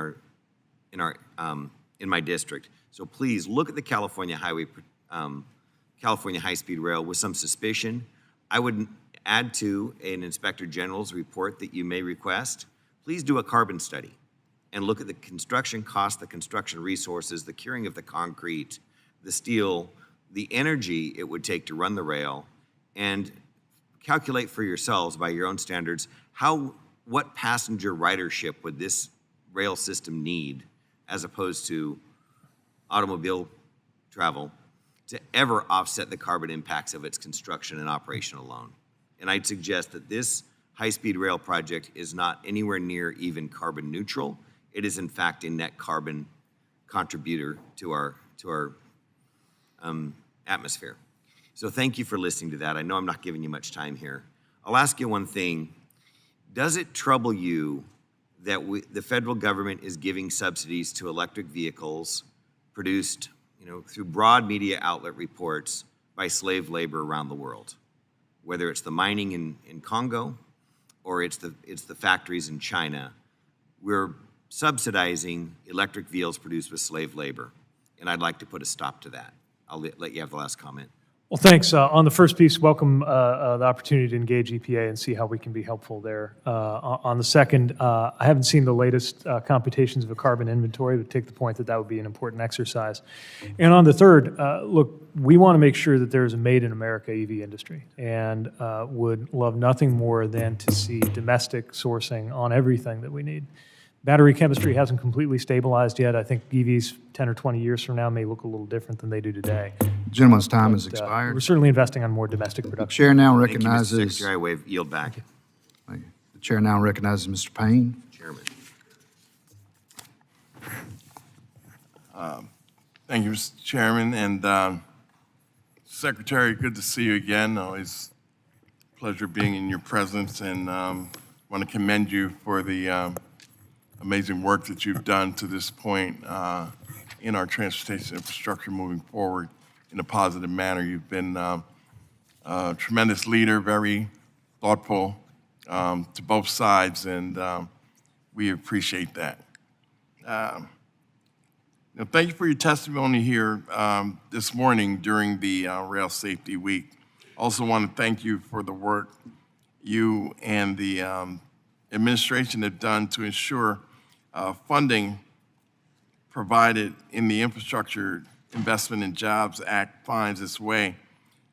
my district. So please look at the California High-Speed Rail with some suspicion. I would add to an Inspector General's report that you may request. Please do a carbon study and look at the construction cost, the construction resources, the curing of the concrete, the steel, the energy it would take to run the rail, and calculate for yourselves by your own standards what passenger ridership would this rail system need as opposed to automobile travel to ever offset the carbon impacts of its construction and operation alone. And I'd suggest that this high-speed rail project is not anywhere near even carbon neutral. It is in fact a net carbon contributor to our atmosphere. So thank you for listening to that. I know I'm not giving you much time here. I'll ask you one thing. Does it trouble you that the federal government is giving subsidies to electric vehicles produced, through broad media outlet reports by slave labor around the world? Whether it's the mining in Congo or it's the factories in China, we're subsidizing electric vehicles produced with slave labor, and I'd like to put a stop to that. I'll let you have the last comment. Well, thanks. On the first piece, welcome the opportunity to engage EPA and see how we can be helpful there. On the second, I haven't seen the latest computations of a carbon inventory, but take the point that that would be an important exercise. And on the third, look, we want to make sure that there's a made in America EV industry and would love nothing more than to see domestic sourcing on everything that we need. Battery chemistry hasn't completely stabilized yet. I think EVs 10 or 20 years from now may look a little different than they do today. Gentleman's time has expired. We're certainly investing on more domestic The production. chair now Thank you, Mr. recognizes. Secretary. I yield back. Thank you. The chair now recognizes Mr. Payne. Chairman. Thank you, Mr. Chairman, and Secretary, good to see you again. Always a pleasure being in your presence, and want to commend you for the amazing work that you've done to this point in our transportation infrastructure moving forward in a positive manner. You've been a tremendous leader, very thoughtful to both sides, and we appreciate that. Thank you for your testimony here this morning during the Rail Safety Week. Also want to thank you for the work you and the administration have done to ensure funding provided in the Infrastructure Investment and Jobs Act finds its way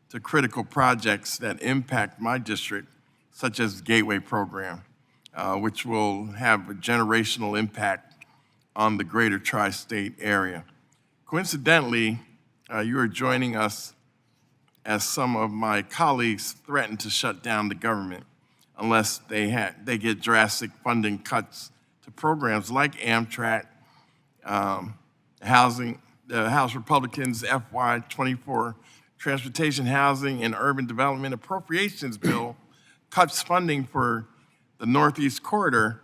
to critical projects that impact my district, such as the Gateway Program, which will have a generational impact on the greater tri-state area. Coincidentally, you are joining us as some of my colleagues threaten to shut down the government unless they get drastic funding cuts to programs like Amtrak, the House Republicans' FY24 Transportation, Housing, and Urban Development Appropriations Bill cuts funding for the Northeast Corridor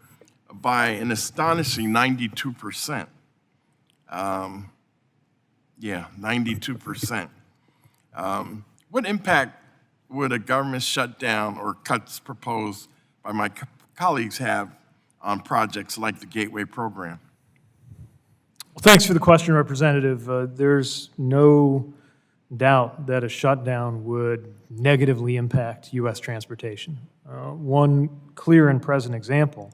by an astonishing 92%. 92%. What impact would a government shutdown or cuts proposed by my colleagues have on projects like the Gateway Program? Well, thanks for the question, Representative. There's no doubt that a shutdown would negatively impact U.S. transportation. One clear and present example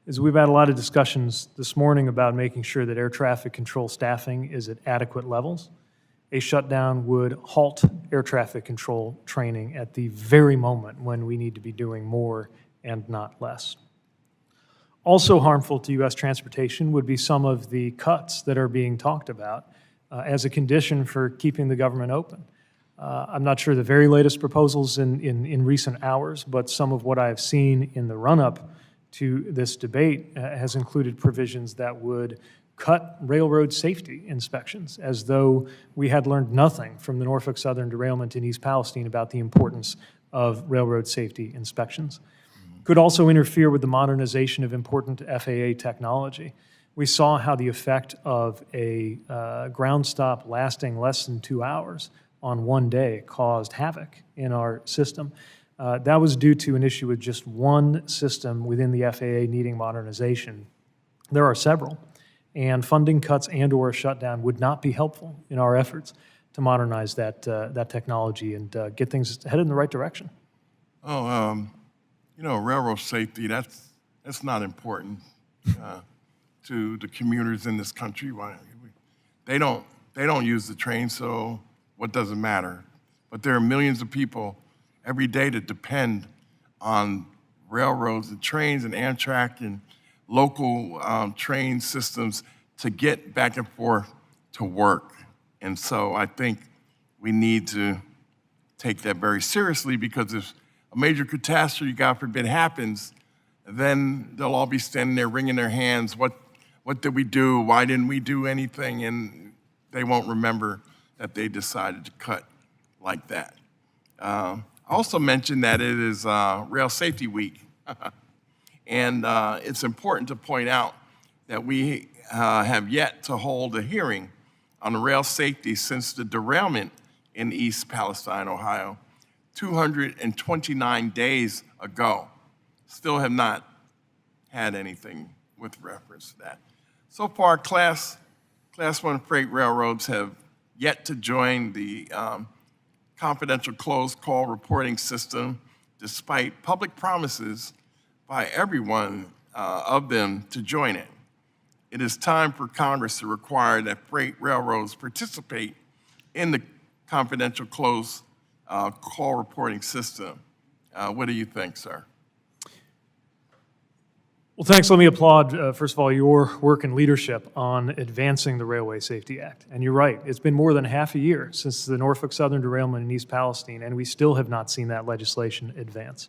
is we've had a lot of discussions this morning about making sure that air traffic control staffing is at adequate levels. A shutdown would halt air traffic control training at the very moment when we need to be doing more and not less. Also harmful to U.S. transportation would be some of the cuts that are being talked about as a condition for keeping the government open. I'm not sure the very latest proposals in recent hours, but some of what I've seen in the run-up to this debate has included provisions that would cut railroad safety inspections, as though we had learned nothing from the Norfolk Southern derailment in East Palestine about the importance of railroad safety inspections. Could also interfere with the modernization of important FAA technology. We saw how the effect of a ground stop lasting less than 2 hours on one day caused havoc in our system. That was due to an issue with just one system within the FAA needing modernization. There are several, and funding cuts and or a shutdown would not be helpful in our efforts to modernize that technology and get things headed in the right direction. Railroad safety, that's not important to the commuters in this country. They don't use the train, so what does it matter? But there are millions of people every day that depend on railroads and trains and Amtrak and local train systems to get back and forth to work. And so I think we need to take that very seriously, because if a major catastrophe, God forbid, happens, then they'll all be standing there wringing their hands. What did we do? Why didn't we do anything? And they won't remember that they decided to cut like that. I also mentioned that it is Rail Safety Week. And it's important to point out that we have yet to hold a hearing on rail safety since the derailment in East Palestine, Ohio, 229 days ago. Still have not had anything with reference to that. So far, Class 1 freight railroads have yet to join the confidential closed call reporting system despite public promises by everyone of them to join it. It is time for Congress to require that freight railroads participate in the confidential closed call reporting system. What do you think, sir? Well, thanks. Let me applaud, first of all, your work and leadership on advancing the Railway Safety Act. And you're right, it's been more than half a year since the Norfolk Southern derailment in East Palestine, and we still have not seen that legislation advance.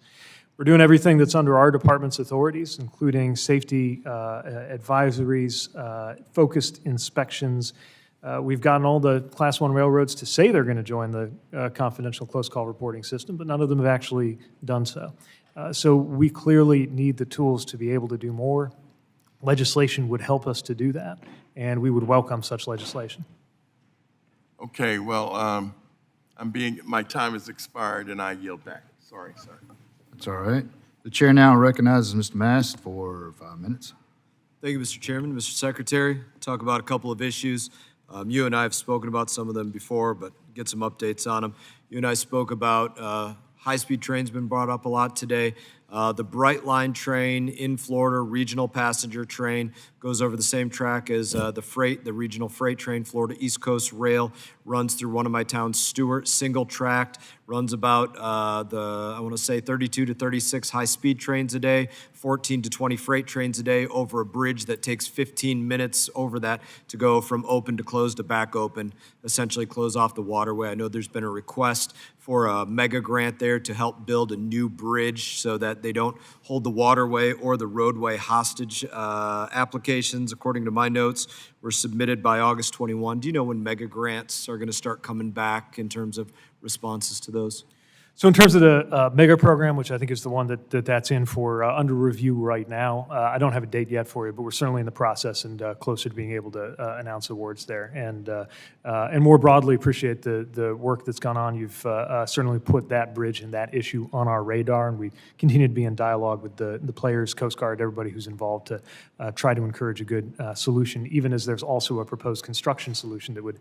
We're doing everything that's under our department's authorities, including safety advisories, focused inspections. We've gotten all the Class 1 railroads to say they're going to join the confidential close call reporting system, but none of them have actually done so. So we clearly need the tools to be able to do more. Legislation would help us to do that, and we would welcome such legislation. Okay, well, my time has expired and I yield back. Sorry, sir. That's all right. The chair now recognizes Mr. Mast for 5 minutes. Thank you, Mr. Chairman. Mr. Secretary, talk about a couple of issues. You and I have spoken about some of them before, but get some updates on them. You and I spoke about high-speed trains been brought up a lot today. The Bright Line train in Florida, regional passenger train, goes over the same track as the regional freight train. Florida East Coast Rail runs through one of my towns, Stewart, single-tracked, runs about, I want to say 32 to 36 high-speed trains a day, 14 to 20 freight trains a day over a bridge that takes 15 minutes over that to go from open to closed to back open, essentially close off the waterway. I know there's been a request for a mega grant there to help build a new bridge so that they don't hold the waterway or the roadway hostage. Applications, according to my notes, were submitted by August 21. Do you know when mega grants are going to start coming back in terms of responses to those? So in terms of the mega program, which I think is the one that's in for under review right now, I don't have a date yet for you, but we're certainly in the process and closer to being able to announce awards there. And more broadly, appreciate the work that's gone on. You've certainly put that bridge and that issue on our radar, and we continue to be in dialogue with the players, Coast Guard, everybody who's involved to try to encourage a good solution, even as there's also a proposed construction solution that would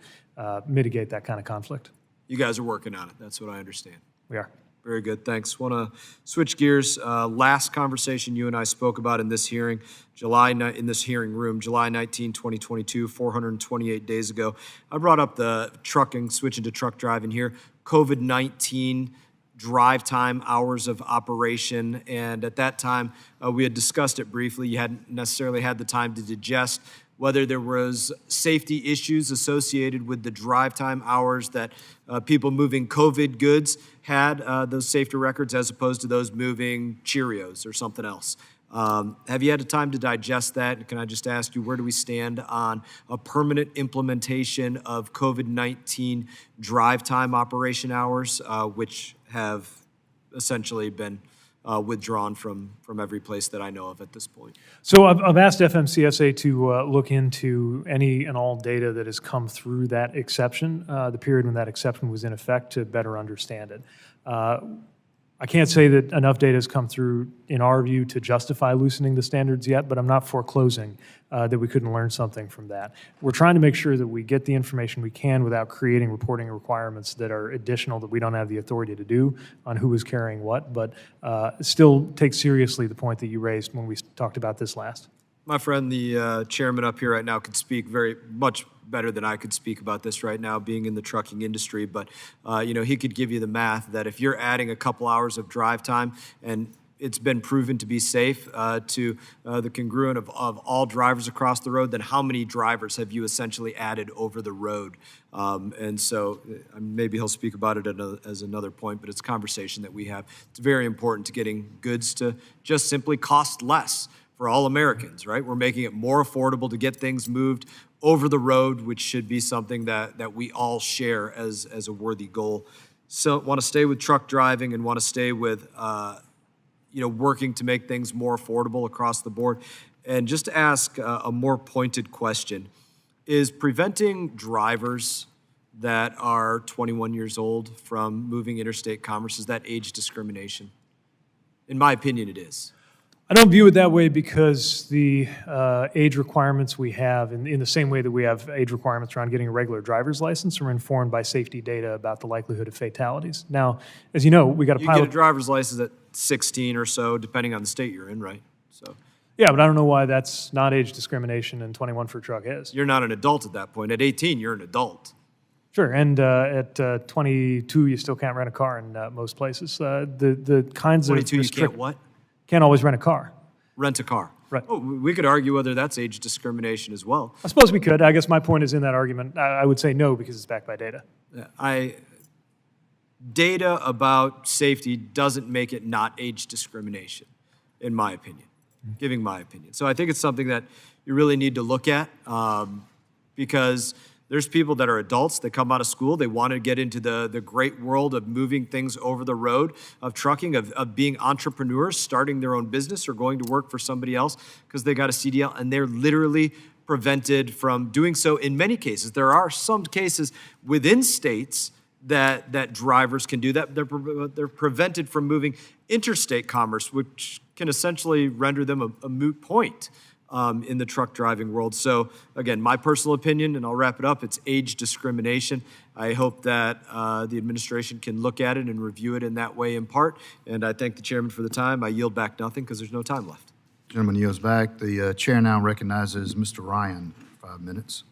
mitigate that kind of conflict. You guys are working on it. That's what I understand. We are. Very good, thanks. Want to switch gears. Last conversation you and I spoke about in this hearing, in this hearing room, July 19, 2022, 428 days ago. I brought up the trucking, switching to truck driving here, COVID-19 drive time, hours of operation, and at that time, we had discussed it briefly. You hadn't necessarily had the time to digest whether there was safety issues associated with the drive time hours that people moving COVID goods had, those safety records, as opposed to those moving Cheerios or something else. Have you had the time to digest that? And can I just ask you, where do we stand on a permanent implementation of COVID-19 drive time operation hours, which have essentially been withdrawn from every place that I know of at this point? So I've asked FMCSA to look into any and all data that has come through that exception, the period when that exception was in effect, to better understand it. I can't say that enough data has come through, in our view, to justify loosening the standards yet, but I'm not foreclosing that we couldn't learn something from that. We're trying to make sure that we get the information we can without creating reporting requirements that are additional that we don't have the authority to do on who is carrying what, but still take seriously the point that you raised when we talked about this last. My friend, the chairman up here right now, could speak very much better than I could speak about this right now, being in the trucking industry. But he could give you the math that if you're adding a couple hours of drive time, and it's been proven to be safe to the congruent of all drivers across the road, then how many drivers have you essentially added over the road? And so maybe he'll speak about it as another point, but it's a conversation that we have. It's very important to getting goods to just simply cost less for all Americans, right? We're making it more affordable to get things moved over the road, which should be something that we all share as a worthy goal. So want to stay with truck driving and want to stay with working to make things more affordable across the board. And just to ask a more pointed question, is preventing drivers that are 21 years old from moving interstate commerce, is that age discrimination? In my opinion, it is. I don't view it that way because the age requirements we have, in the same way that we have age requirements around getting a regular driver's license, are informed by safety data about the likelihood of fatalities. Now, as you know, we got a You pilot. get a driver's license at 16 or so, depending on the state you're in, right? So Yeah, but I don't know why that's not age discrimination and 21 for a truck is. you're not an adult at that point. At 18, you're an adult. Sure, and at 22, you still can't rent a car in most places. The kinds of 22, you can't what? Can't always rent a car. Rent a car. Right. Oh, we could argue whether that's age discrimination as well. I suppose we could. I guess my point is in that argument, I would say no because it's backed by data. Data about safety doesn't make it not age discrimination, in my opinion, giving my opinion. So I think it's something that you really need to look at because there's people that are adults that come out of school. They want to get into the great world of moving things over the road, of trucking, of being entrepreneurs, starting their own business or going to work for somebody else because they got a CDL, and they're literally prevented from doing so in many cases. There are some cases within states that drivers can do that. They're prevented from moving interstate commerce, which can essentially render them a moot point in the truck driving world. So again, my personal opinion, and I'll wrap it up, it's age discrimination. I hope that the administration can look at it and review it in that way in part. And I thank the chairman for the time. I yield back nothing because there's no time left. Gentleman yields back. The chair now recognizes Mr. Ryan for 5 minutes.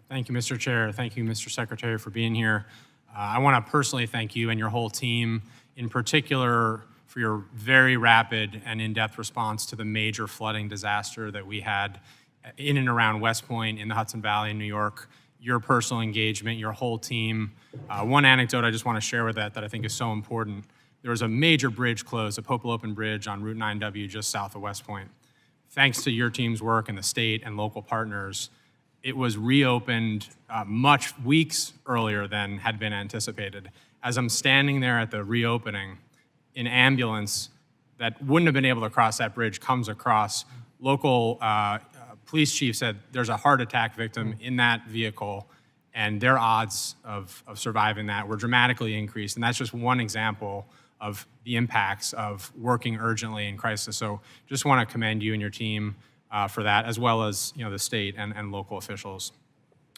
Thank you, Mr. Chair. Thank you, Mr. Secretary, for being here. I want to personally thank you and your whole team, in particular for your very rapid and in-depth response to the major flooding disaster that we had in and around West Point in the Hudson Valley in New York. Your personal engagement, your whole team. One anecdote I just want to share with that I think is so important. There was a major bridge closed, a Popolopen Bridge on Route 9W just south of West Point. Thanks to your team's work and the state and local partners, it was reopened weeks earlier than had been anticipated. As I'm standing there at the reopening, an ambulance that wouldn't have been able to cross that bridge comes across. Local police chief said there's a heart attack victim in that vehicle, and their odds of surviving that were dramatically increased. And that's just one example of the impacts of working urgently in crisis. So just want to commend you and your team for that, as well as the state and local officials.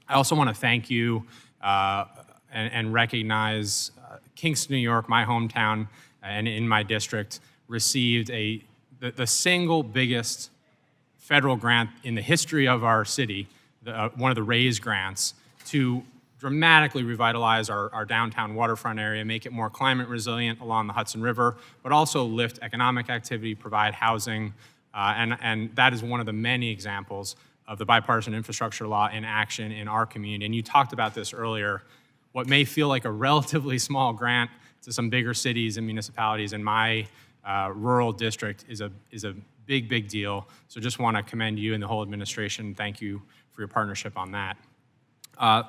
I also want to thank you and recognize Kingston, New York, my hometown, and in my district, received the single biggest federal grant in the history of our city, one of the RAISE grants, to dramatically revitalize our downtown waterfront area, make it more climate resilient along the Hudson River, but also lift economic activity, provide housing, and that is one of the many examples of the bipartisan infrastructure law in action in our community. And you talked about this earlier. What may feel like a relatively small grant to some bigger cities and municipalities in my rural district is a big deal. So just want to commend you and the whole administration. Thank you for your partnership on that.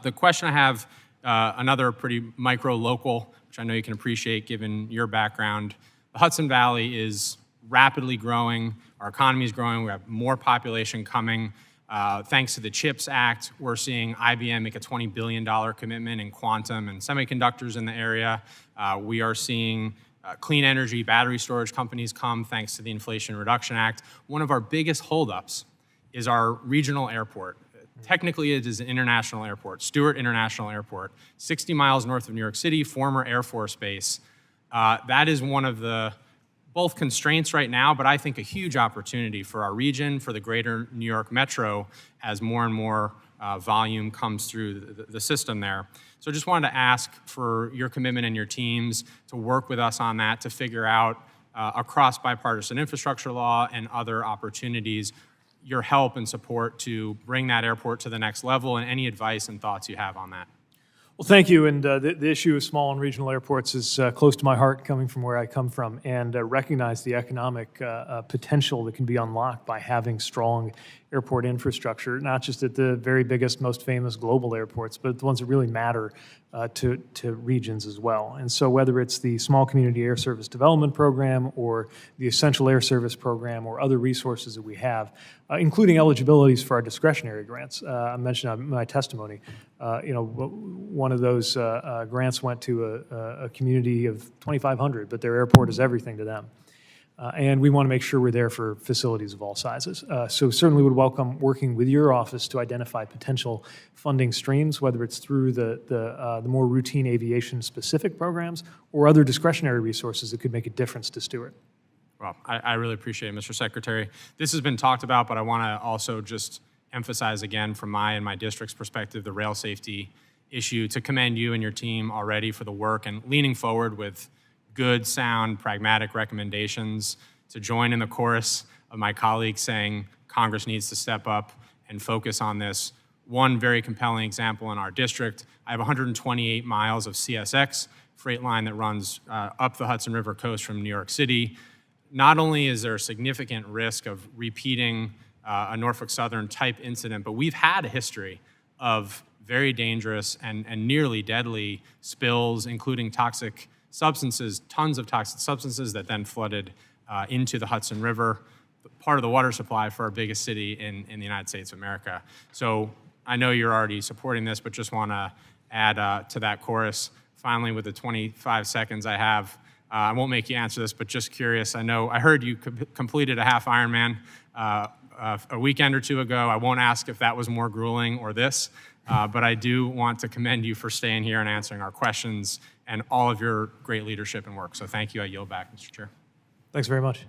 The question I have, another pretty micro-local, which I know you can appreciate given your background. The Hudson Valley is rapidly growing. Our economy is growing. We have more population coming. Thanks to the CHIPS Act, we're seeing IBM make a $20 billion commitment in quantum and semiconductors in the area. We are seeing clean energy battery storage companies come thanks to the Inflation Reduction Act. One of our biggest holdups is our regional airport. Technically, it is an international airport, Stewart International Airport, 60 miles north of New York City, former Air Force Base. That is one of the both constraints right now, but I think a huge opportunity for our region, for the greater New York metro, as more and more volume comes through the system there. So I just wanted to ask for your commitment and your teams to work with us on that, to figure out across bipartisan infrastructure law and other opportunities, your help and support to bring that airport to the next level, and any advice and thoughts you have on that. Well, thank you. And the issue of small and regional airports is close to my heart, coming from where I come from, and recognize the economic potential that can be unlocked by having strong airport infrastructure, not just at the very biggest, most famous global airports, but the ones that really matter to regions as well. And so whether it's the Small Community Air Service Development Program or the Essential Air Service Program or other resources that we have, including eligibilities for our discretionary grants. I mentioned in my testimony, one of those grants went to a community of 2,500, but their airport is everything to them. And we want to make sure we're there for facilities of all sizes. So certainly would welcome working with your office to identify potential funding streams, whether it's through the more routine aviation-specific programs or other discretionary resources that could make a difference to Stewart. Well, I really appreciate it, Mr. Secretary. This has been talked about, but I want to also just emphasize again from my and my district's perspective the rail safety issue, to commend you and your team already for the work and leaning forward with good, sound, pragmatic recommendations, to join in the chorus of my colleagues saying Congress needs to step up and focus on this. One very compelling example in our district, I have 128 miles of CSX freight line that runs up the Hudson River coast from New York City. Not only is there a significant risk of repeating a Norfolk Southern type incident, but we've had a history of very dangerous and nearly deadly spills, including toxic substances, tons of toxic substances that then flooded into the Hudson River, part of the water supply for our biggest city in the United States of America. So I know you're already supporting this, but just want to add to that chorus. Finally, with the 25 seconds I have, I won't make you answer this, but just curious. I heard you completed a half Ironman a weekend or two ago. I won't ask if that was more grueling or this, but I do want to commend you for staying here and answering our questions and all of your great leadership and work. So thank you. I yield back, Mr. Chair. Thanks very much.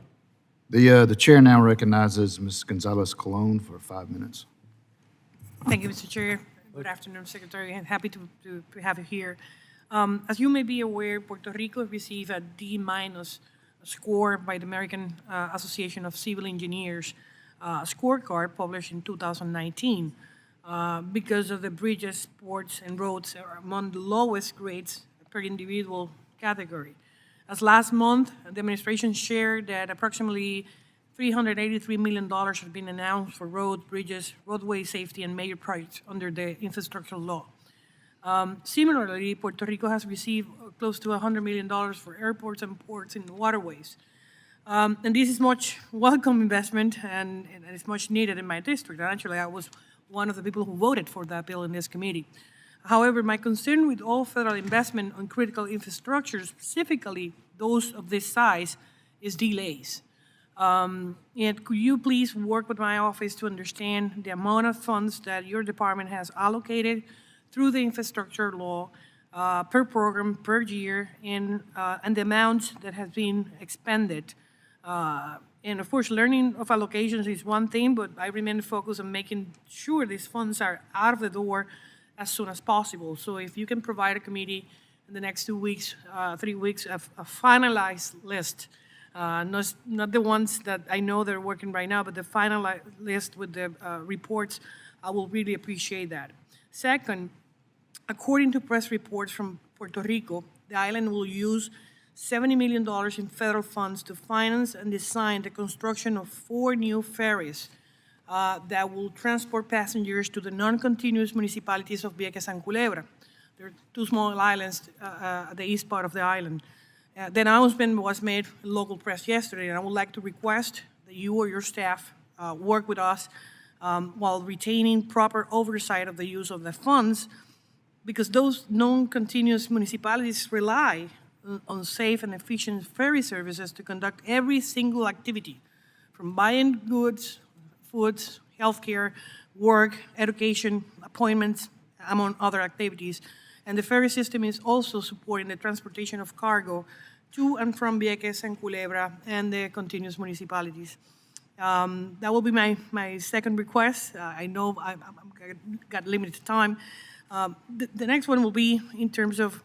The chair now recognizes Ms. Gonzalez-Colon for 5 minutes. Thank you, Mr. Chair. Good afternoon, Secretary, and happy to have you here. As you may be aware, Puerto Rico received a D- score by the American Association of Civil Engineers scorecard published in 2019 because of the bridges, ports, and roads are among the lowest grades per individual category. As last month, the administration shared that approximately $383 million has been announced for roads, bridges, roadway safety, and major projects under the infrastructure law. Similarly, Puerto Rico has received close to $100 million for airports and ports and waterways. And this is much welcome investment, and it's much needed in my district. And actually, I was one of the people who voted for that bill in this committee. However, my concern with all federal investment on critical infrastructure, specifically those of this size, is delays. And could you please work with my office to understand the amount of funds that your department has allocated through the infrastructure law per program, per year, and the amount that has been expended? And of course, learning of allocations is one thing, but I remain focused on making sure these funds are out of the door as soon as possible. So if you can provide a committee in the next 2 weeks, 3 weeks, a finalized list, not the ones that I know they're working right now, but the final list with the reports, I will really appreciate that. Second, according to press reports from Puerto Rico, the island will use $70 million in federal funds to finance and design the construction of 4 new ferries that will transport passengers to the non-continuous municipalities of Vieques and Culebra. There are 2 small islands at the east part of the island. The announcement was made in local press yesterday, and I would like to request that you or your staff work with us while retaining proper oversight of the use of the funds, because those non-continuous municipalities rely on safe and efficient ferry services to conduct every single activity, from buying goods, foods, healthcare, work, education, appointments, among other activities. And the ferry system is also supporting the transportation of cargo to and from Vieques and Culebra and the continuous municipalities. That will be my second request. I know I've got limited time. The next one will be in terms of,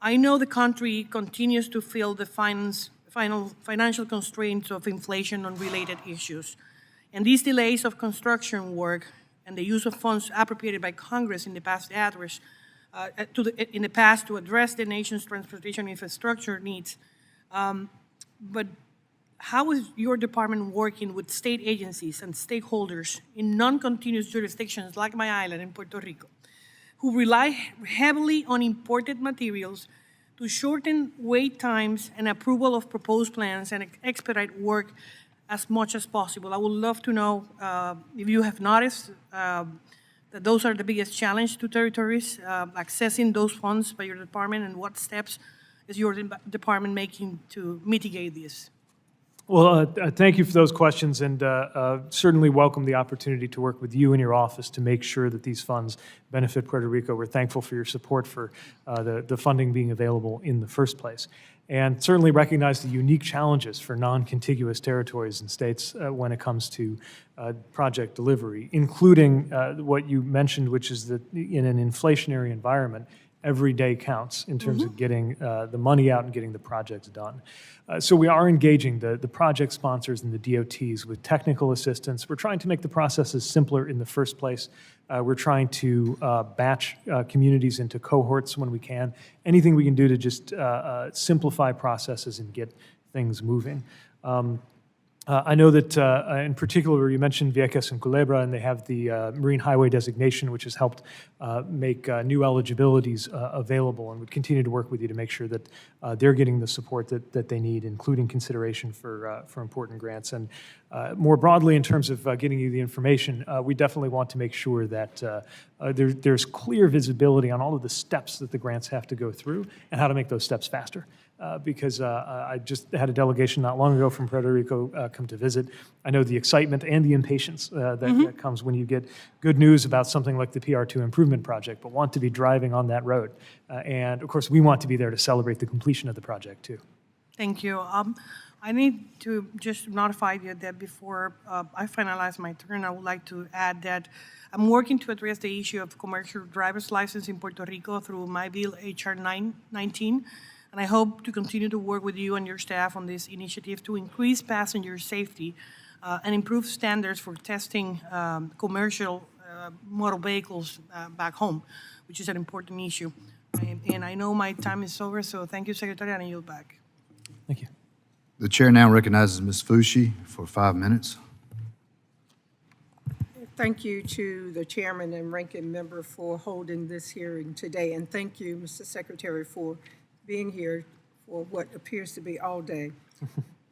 I know the country continues to feel the financial constraints of inflation on related issues. And these delays of construction work and the use of funds appropriated by Congress in the past to address the nation's transportation infrastructure needs. But how is your department working with state agencies and stakeholders in non-continuous jurisdictions like my island in Puerto Rico, who rely heavily on imported materials to shorten wait times and approval of proposed plans and expedite work as much as possible? I would love to know if you have noticed that those are the biggest challenge to territories, accessing those funds by your department, and what steps is your department making to mitigate this? Well, thank you for those questions, and certainly welcome the opportunity to work with you and your office to make sure that these funds benefit Puerto Rico. We're thankful for your support for the funding being available in the first place, and certainly recognize the unique challenges for non-contiguous territories and states when it comes to project delivery, including what you mentioned, which is that in an inflationary environment, every day counts in terms of getting the money out and getting the projects done. So we are engaging the project sponsors and the DOTs with technical assistance. We're trying to make the processes simpler in the first place. We're trying to batch communities into cohorts when we can. Anything we can do to just simplify processes and get things moving. I know that in particular you mentioned Vieques and Culebra, and they have the Marine Highway designation, which has helped make new eligibilities available, and would continue to work with you to make sure that they're getting the support that they need, including consideration for important grants. And more broadly, in terms of getting you the information, we definitely want to make sure that there's clear visibility on all of the steps that the grants have to go through and how to make those steps faster. Because I just had a delegation not long ago from Puerto Rico come to visit. I know the excitement and the impatience that comes when you get good news about something like the PR2 improvement project, but want to be driving on that road. And of course, we want to be there to celebrate the completion of the project too. Thank you. I need to just notify you that before I finalize my turn, I would like to add that I'm working to address the issue of commercial driver's license in Puerto Rico through my bill, HR 919. And I hope to continue to work with you and your staff on this initiative to increase passenger safety and improve standards for testing commercial motor vehicles back home, which is an important issue. And I know my time is over, so thank you, Secretary, and I yield back. Thank you. The chair now recognizes Ms. Fushi for 5 minutes. Thank you to the chairman and ranking member for holding this hearing today, and thank you, Mr. Secretary, for being here for what appears to be all day.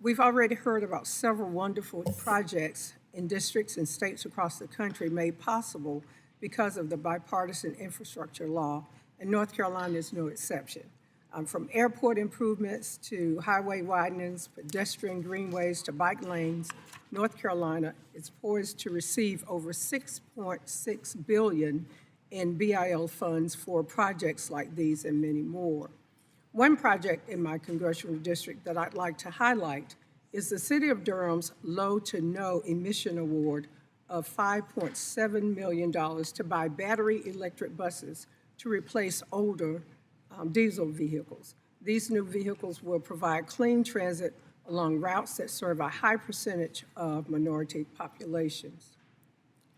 We've already heard about several wonderful projects in districts and states across the country made possible because of the bipartisan infrastructure law, and North Carolina is no exception. From airport improvements to highway widenings, pedestrian greenways to bike lanes, North Carolina is poised to receive over $6.6 billion in BIL funds for projects like these and many more. One project in my congressional district that I'd like to highlight is the City of Durham's low to no emission award of $5.7 million to buy battery electric buses to replace older diesel vehicles. These new vehicles will provide clean transit along routes that serve a high percentage of minority populations.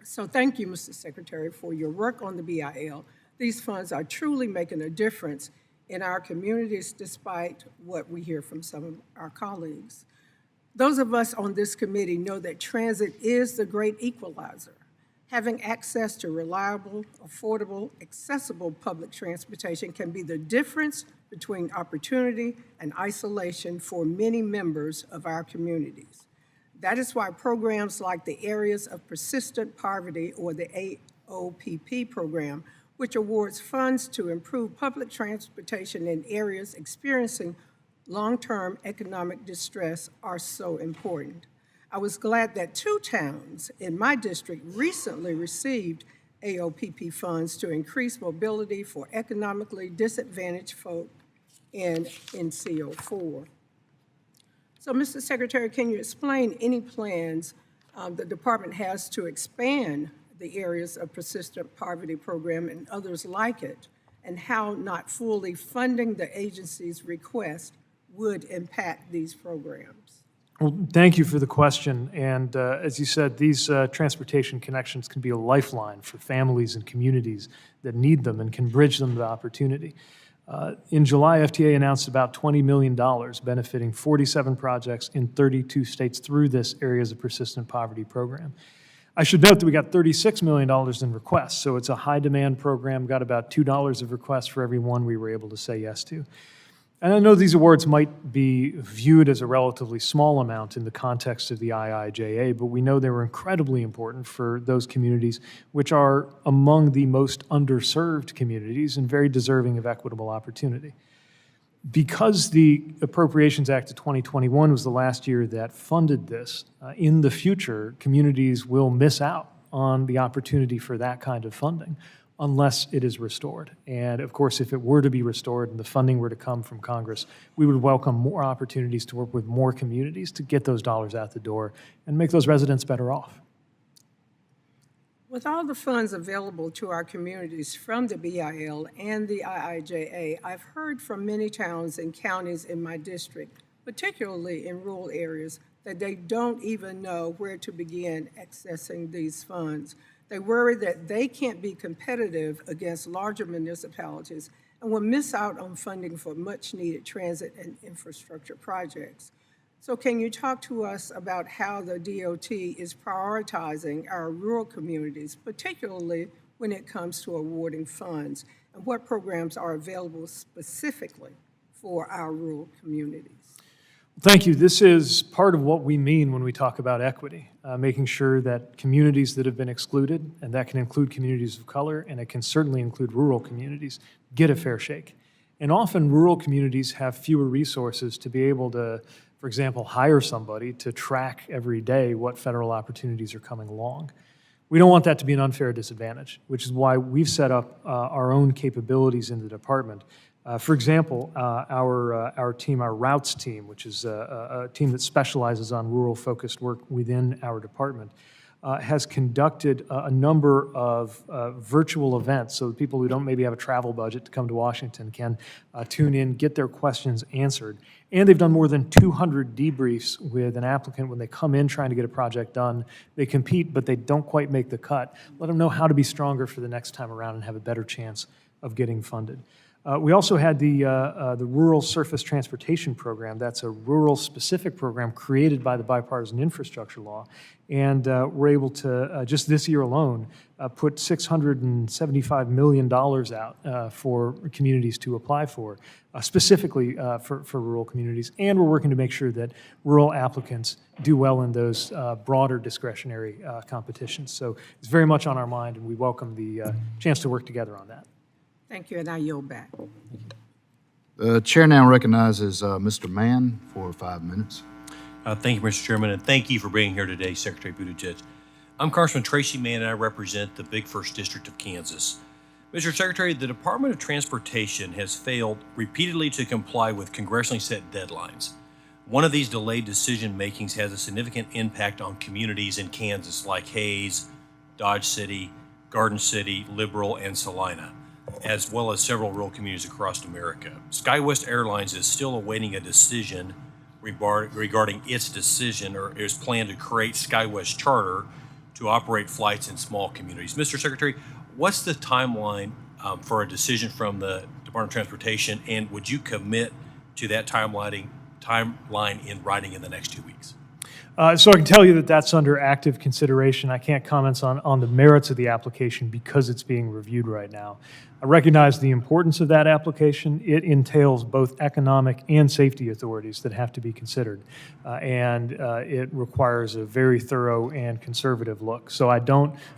So thank you, Mr. Secretary, for your work on the BIL. These funds are truly making a difference in our communities, despite what we hear from some of our colleagues. Those of us on this committee know that transit is the great equalizer. Having access to reliable, affordable, accessible public transportation can be the difference between opportunity and isolation for many members of our communities. That is why programs like the Areas of Persistent Poverty, or the AOPP program, which awards funds to improve public transportation in areas experiencing long-term economic distress, are so important. I was glad that 2 towns in my district recently received AOPP funds to increase mobility for economically disadvantaged folk in NCO4. So, Mr. Secretary, can you explain any plans the department has to expand the Areas of Persistent Poverty program and others like it, and how not fully funding the agency's request would impact these programs? Well, thank you for the question. And as you said, these transportation connections can be a lifeline for families and communities that need them and can bridge them to opportunity. In July, FTA announced about $20 million benefiting 47 projects in 32 states through this Areas of Persistent Poverty program. I should note that we got $36 million in requests, so it's a high-demand program, got about $2 of requests for every one we were able to say yes to. And I know these awards might be viewed as a relatively small amount in the context of the IIJA, but we know they were incredibly important for those communities, which are among the most underserved communities and very deserving of equitable opportunity. Because the Appropriations Act of 2021 was the last year that funded this, in the future, communities will miss out on the opportunity for that kind of funding unless it is restored. And of course, if it were to be restored and the funding were to come from Congress, we would welcome more opportunities to work with more communities to get those dollars out the door and make those residents better off. With all the funds available to our communities from the BIL and the IIJA, I've heard from many towns and counties in my district, particularly in rural areas, that they don't even know where to begin accessing these funds. They worry that they can't be competitive against larger municipalities and will miss out on funding for much-needed transit and infrastructure projects. So can you talk to us about how the DOT is prioritizing our rural communities, particularly when it comes to awarding funds, and what programs are available specifically for our rural communities? Thank you. This is part of what we mean when we talk about equity, making sure that communities that have been excluded, and that can include communities of color, and it can certainly include rural communities, get a fair shake. And often rural communities have fewer resources to be able to, for example, hire somebody to track every day what federal opportunities are coming along. We don't want that to be an unfair disadvantage, which is why we've set up our own capabilities in the department. For example, our team, our routes team, which is a team that specializes on rural-focused work within our department, has conducted a number of virtual events so that people who don't maybe have a travel budget to come to Washington can tune in, get their questions answered. And they've done more than 200 debriefs with an applicant when they come in trying to get a project done. They compete, but they don't quite make the cut. Let them know how to be stronger for the next time around and have a better chance of getting funded. We also had the Rural Surface Transportation Program. That's a rural-specific program created by the Bipartisan Infrastructure Law. And we're able to, just this year alone, put $675 million out for communities to apply for, specifically for rural communities. And we're working to make sure that rural applicants do well in those broader discretionary competitions. So it's very much on our mind, and we welcome the chance to work together on that. Thank you, and I yield back. The chair now recognizes Mr. Mann for 5 minutes. Thank you, Mr. Chairman, and thank you for being here today, Secretary Buttigieg. I'm Congressman Tracy Mann, and I represent the Big First District of Kansas. Mr. Secretary, the Department of Transportation has failed repeatedly to comply with congressionally set deadlines. One of these delayed decision makings has a significant impact on communities in Kansas like Hayes, Dodge City, Garden City, Liberal, and Salina, as well as several rural communities across America. SkyWest Airlines is still awaiting a decision regarding its decision or its plan to create SkyWest Charter to operate flights in small communities. Mr. Secretary, what's the timeline for a decision from the Department of Transportation, and would you commit to that timeline in writing in the next 2 weeks? So I can tell you that that's under active consideration. I can't comment on the merits of the application because it's being reviewed right now. I recognize the importance of that application. It entails both economic and safety authorities that have to be considered, and it requires a very thorough and conservative look. So I'm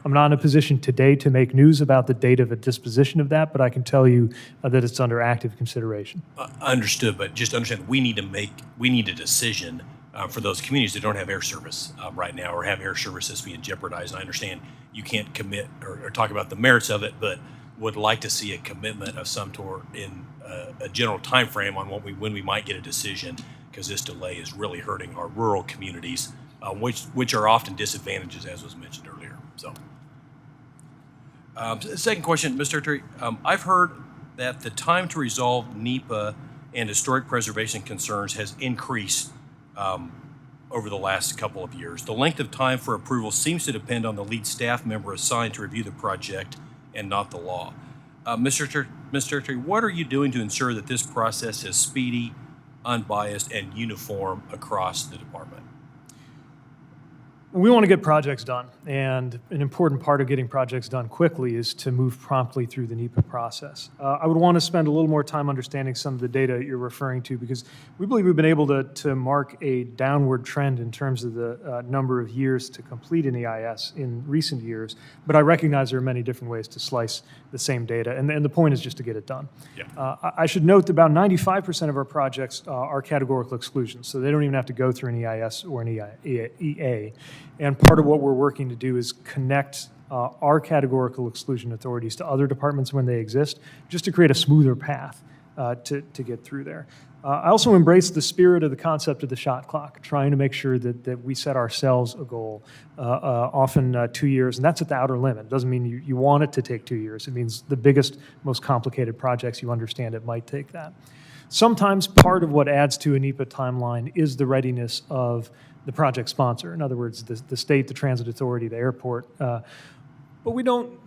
not in a position today to make news about the date of a disposition of that, but I can tell you that it's under active consideration. Understood, but just understand we need a decision for those communities that don't have air service right now or have air service that's being jeopardized. And I understand you can't commit or talk about the merits of it, but would like to see a commitment of some sort in a general time frame on when we might get a decision, because this delay is really hurting our rural communities, which are often disadvantages, as was mentioned earlier. So, second question, Mr. Secretary, I've heard that the time to resolve NEPA and historic preservation concerns has increased over the last couple of years. The length of time for approval seems to depend on the lead staff member assigned to review the project and not the law. Mr. Secretary, what are you doing to ensure that this process is speedy, unbiased, and uniform across the department? We want to get projects done, and an important part of getting projects done quickly is to move promptly through the NEPA process. I would want to spend a little more time understanding some of the data you're referring to, because we believe we've been able to mark a downward trend in terms of the number of years to complete an EIS in recent years, but I recognize there are many different ways to slice the same data, and the point is just to get it done. I should note that about 95% of our projects are categorical exclusions, so they don't even have to go through an EIS or an EA. And part of what we're working to do is connect our categorical exclusion authorities to other departments when they exist, just to create a smoother path to get through there. I also embrace the spirit of the concept of the shot clock, trying to make sure that we set ourselves a goal, often 2 years, and that's at the outer limit. It doesn't mean you want it to take 2 years. It means the biggest, most complicated projects, you understand it might take that. Sometimes part of what adds to a NEPA timeline is the readiness of the project sponsor. In other words, the state, the transit authority, the airport. But we don't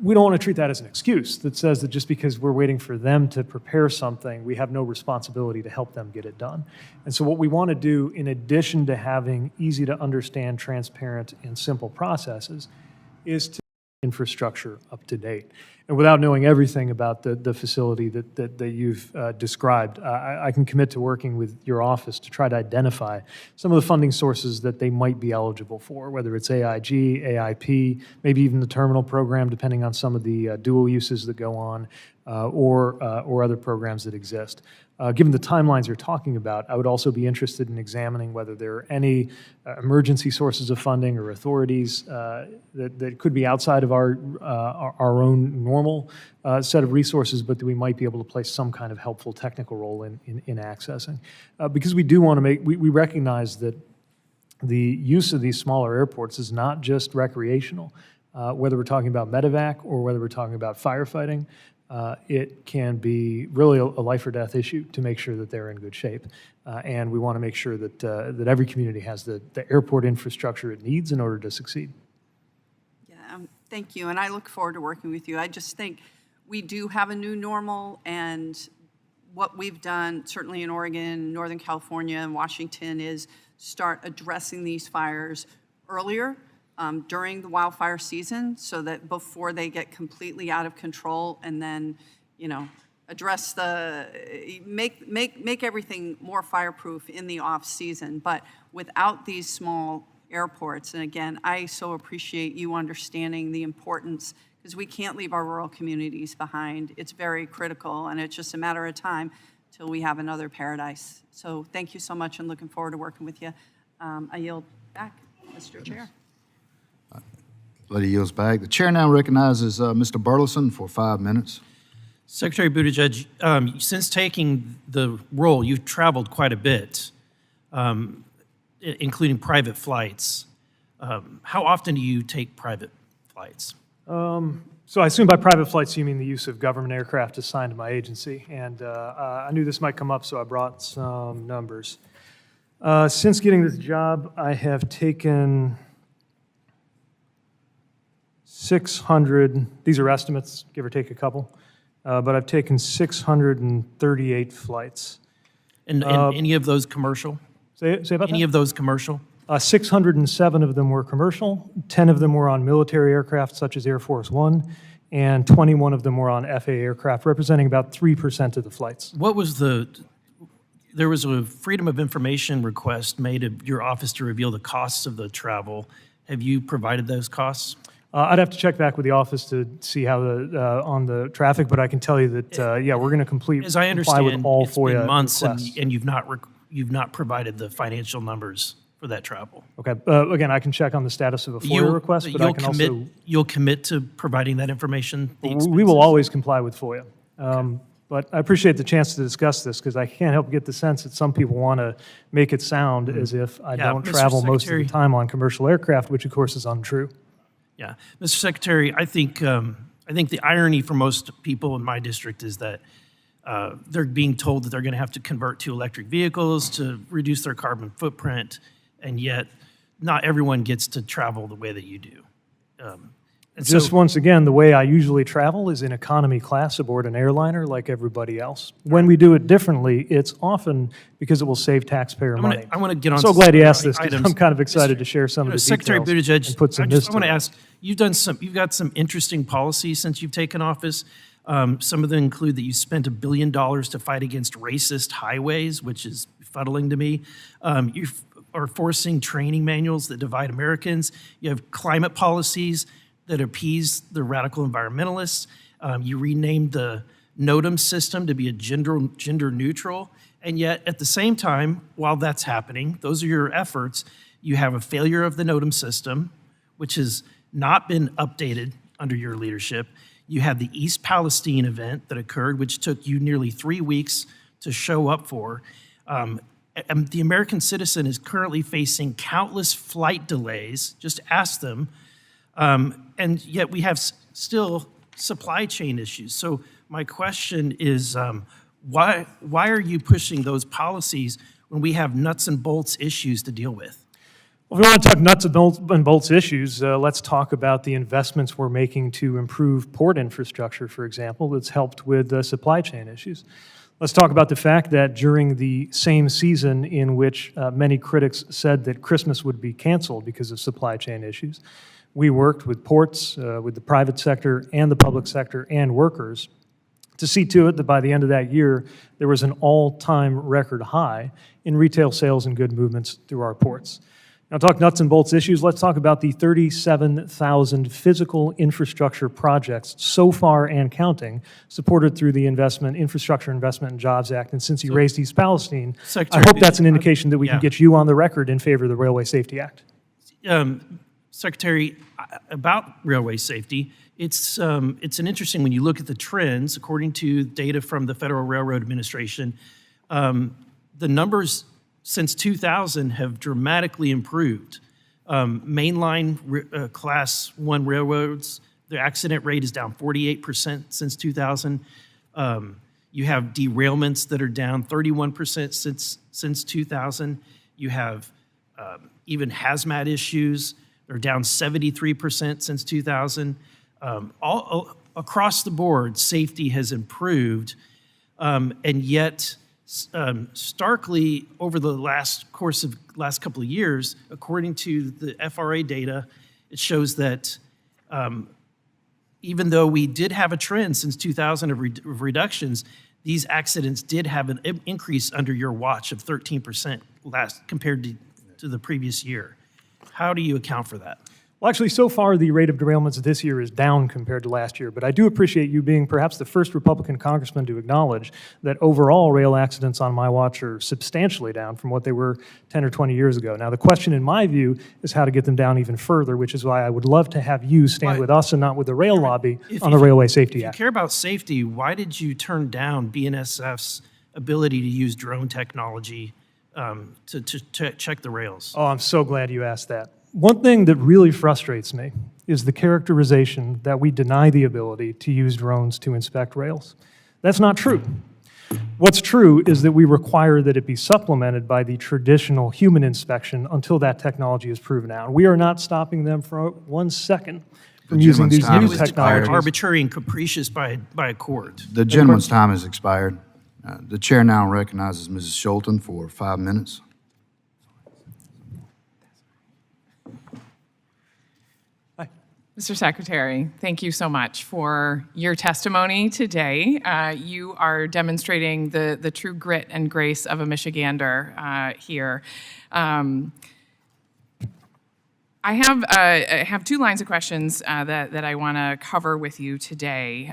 want to treat that as an excuse that says that just because we're waiting for them to prepare something, we have no responsibility to help them get it done. And so what we want to do, in addition to having easy to understand, transparent, and simple processes, is to infrastructure up to date. And without knowing everything about the facility that you've described, I can commit to working with your office to try to identify some of the funding sources that they might be eligible for, whether it's AIG, AIP, maybe even the terminal program, depending on some of the dual uses that go on, or other programs that exist. Given the timelines you're talking about, I would also be interested in examining whether there are any emergency sources of funding or authorities that could be outside of our own normal set of resources, but that we might be able to play some kind of helpful technical role in accessing. Because we do want to we recognize that the use of these smaller airports is not just recreational. Whether we're talking about medevac or whether we're talking about firefighting, it can be really a life or death issue to make sure that they're in good shape. And we want to make sure that every community has the airport infrastructure it needs in order to succeed. Yeah, thank you, and I look forward to working with you. I just think we do have a new normal, and what we've done, certainly in Oregon, Northern California, and Washington, is start addressing these fires earlier, during the wildfire season, so that before they get completely out of control, and then, address make everything more fireproof in the off season. But without these small airports, and again, I so appreciate you understanding the importance, because we can't leave our rural communities behind. It's very critical, and it's just a matter of time till we have another paradise. So thank you so much, and looking forward to working with you. I yield back, Mr. Chair. Lady yields back. The chair now recognizes Mr. Burleson for 5 minutes. Secretary Buttigieg, since taking the role, you've traveled quite a bit, including private flights. How often do you take private flights? So I assume by private flights you mean the use of government aircraft assigned to my agency, and I knew this might come up, so I brought some numbers. Since getting this job, I have taken 600, these are estimates, give or take a couple, but I've taken 638 flights. And any of those commercial? Say about that? Any of those commercial? 607 of them were commercial, 10 of them were on military aircraft such as Air Force One, and 21 of them were on FAA aircraft, representing about 3% of the flights. What was there was a Freedom of Information request made of your office to reveal the costs of the travel. Have you provided those costs? I'd have to check back with the office to see how on the traffic, but I can tell you that, yeah, we're going to comply with all FOIA As I understand, it's been months, requests. and you've not provided the financial numbers for that travel. Okay, again, I can check on the status of a FOIA request, but I can also... You'll commit to providing that information? We will always comply with FOIA. But I appreciate the chance to discuss this, because I can't help but get the sense that some people want to make it sound as if I don't Mr. travel most of the Secretary. time on commercial aircraft, which of course is untrue. Yeah, Mr. Secretary, I think the irony for most people in my district is that they're being told that they're going to have to convert to electric vehicles to reduce their carbon footprint, and yet not everyone gets to travel the way that you do. And Just so- once again, the way I usually travel is in economy class aboard an airliner like everybody else. When we do it differently, it's often because it will save taxpayer money. I want to get on. So to glad you some asked this, 'cause items. I'm kind of excited to share some of the Secretary details Buttigieg, and put some I myths want to to it. ask, you've got some interesting policies since you've taken office. Some of them include that you spent $1 billion to fight against racist highways, which is befuddling to me. You are forcing training manuals that divide Americans. You have climate policies that appease the radical environmentalists. You renamed the NOTAM system to be a gender neutral. And yet, at the same time, while that's happening, those are your efforts, you have a failure of the NOTAM system, which has not been updated under your leadership. You had the East Palestine event that occurred, which took you nearly 3 weeks to show up for. And the American citizen is currently facing countless flight delays. Just ask them. And yet we have still supply chain issues. So my question is, why are you pushing those policies when we have nuts and bolts issues to deal with? Well, if we want to talk nuts and bolts issues, let's talk about the investments we're making to improve port infrastructure, for example, that's helped with supply chain issues. Let's talk about the fact that during the same season in which many critics said that Christmas would be canceled because of supply chain issues, we worked with ports, with the private sector and the public sector and workers to see to it that by the end of that year, there was an all-time record high in retail sales and good movements through our ports. Now, talk nuts and bolts issues. Let's talk about the 37,000 physical infrastructure projects so far and counting, supported through the Infrastructure Investment and Jobs Act. And since you raised East Palestine, I hope that's an indication that we can get you on the record in favor of the Railway Safety Act. Secretary, about railway safety, it's an interesting, when you look at the trends, according to data from the Federal Railroad Administration, the numbers since 2000 have dramatically improved. Mainline class 1 railroads, the accident rate is down 48% since 2000. You have derailments that are down 31% since 2000. You have even hazmat issues. They're down 73% since 2000. All across the board, safety has improved, and yet starkly over the last couple of years, according to the FRA data, it shows that even though we did have a trend since 2000 of reductions, these accidents did have an increase under your watch of 13% compared to the previous year. How do you account for that? Well, actually, so far, the rate of derailments this year is down compared to last year, but I do appreciate you being perhaps the first Republican congressman to acknowledge that overall rail accidents on my watch are substantially down from what they were 10 or 20 years ago. Now, the question, in my view, is how to get them down even further, which is why I would love to have you stand with us and not with the rail lobby on the Railway Safety Act. If you care about safety, why did you turn down BNSF's ability to use drone technology to check the rails? Oh, I'm so glad you asked that. One thing that really frustrates me is the characterization that we deny the ability to use drones to inspect rails. That's not true. What's true is that we require that it be supplemented by the traditional human inspection until that technology is proven out. We are not stopping them for 1 second from using these new technologies. Arbitrary and capricious by a court. The gentleman's time has expired. The chair now recognizes Mrs. Schulten for 5 minutes. Mr. Secretary, thank you so much for your testimony today. You are demonstrating the true grit and grace of a Michigander here. I have 2 lines of questions that I want to cover with you today.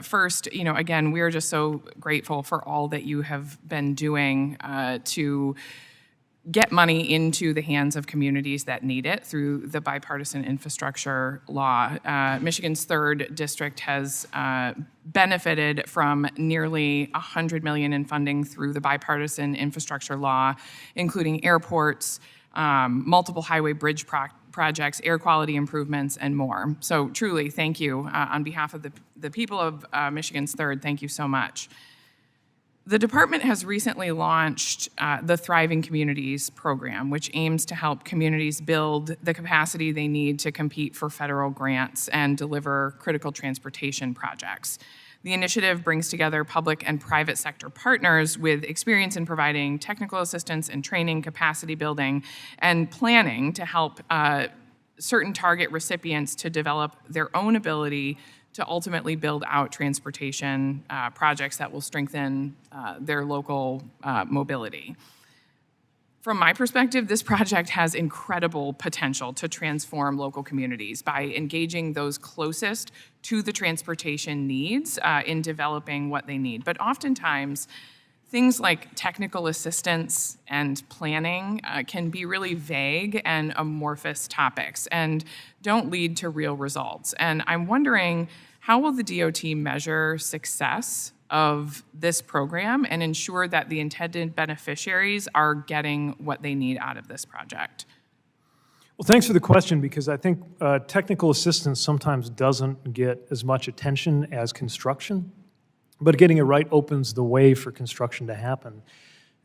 First, again, we are just so grateful for all that you have been doing to get money into the hands of communities that need it through the bipartisan infrastructure law. Michigan's 3rd district has benefited from nearly $100 million in funding through the bipartisan infrastructure law, including airports, multiple highway bridge projects, air quality improvements, and more. So truly, thank you. On behalf of the people of Michigan's 3rd, thank you so much. The department has recently launched the Thriving Communities program, which aims to help communities build the capacity they need to compete for federal grants and deliver critical transportation projects. The initiative brings together public and private sector partners with experience in providing technical assistance and training, capacity building, and planning to help certain target recipients to develop their own ability to ultimately build out transportation projects that will strengthen their local mobility. From my perspective, this project has incredible potential to transform local communities by engaging those closest to the transportation needs in developing what they need. But oftentimes, things like technical assistance and planning can be really vague and amorphous topics and don't lead to real results. And I'm wondering, how will the DOT measure success of this program and ensure that the intended beneficiaries are getting what they need out of this project? Well, thanks for the question, because I think technical assistance sometimes doesn't get as much attention as construction, but getting it right opens the way for construction to happen,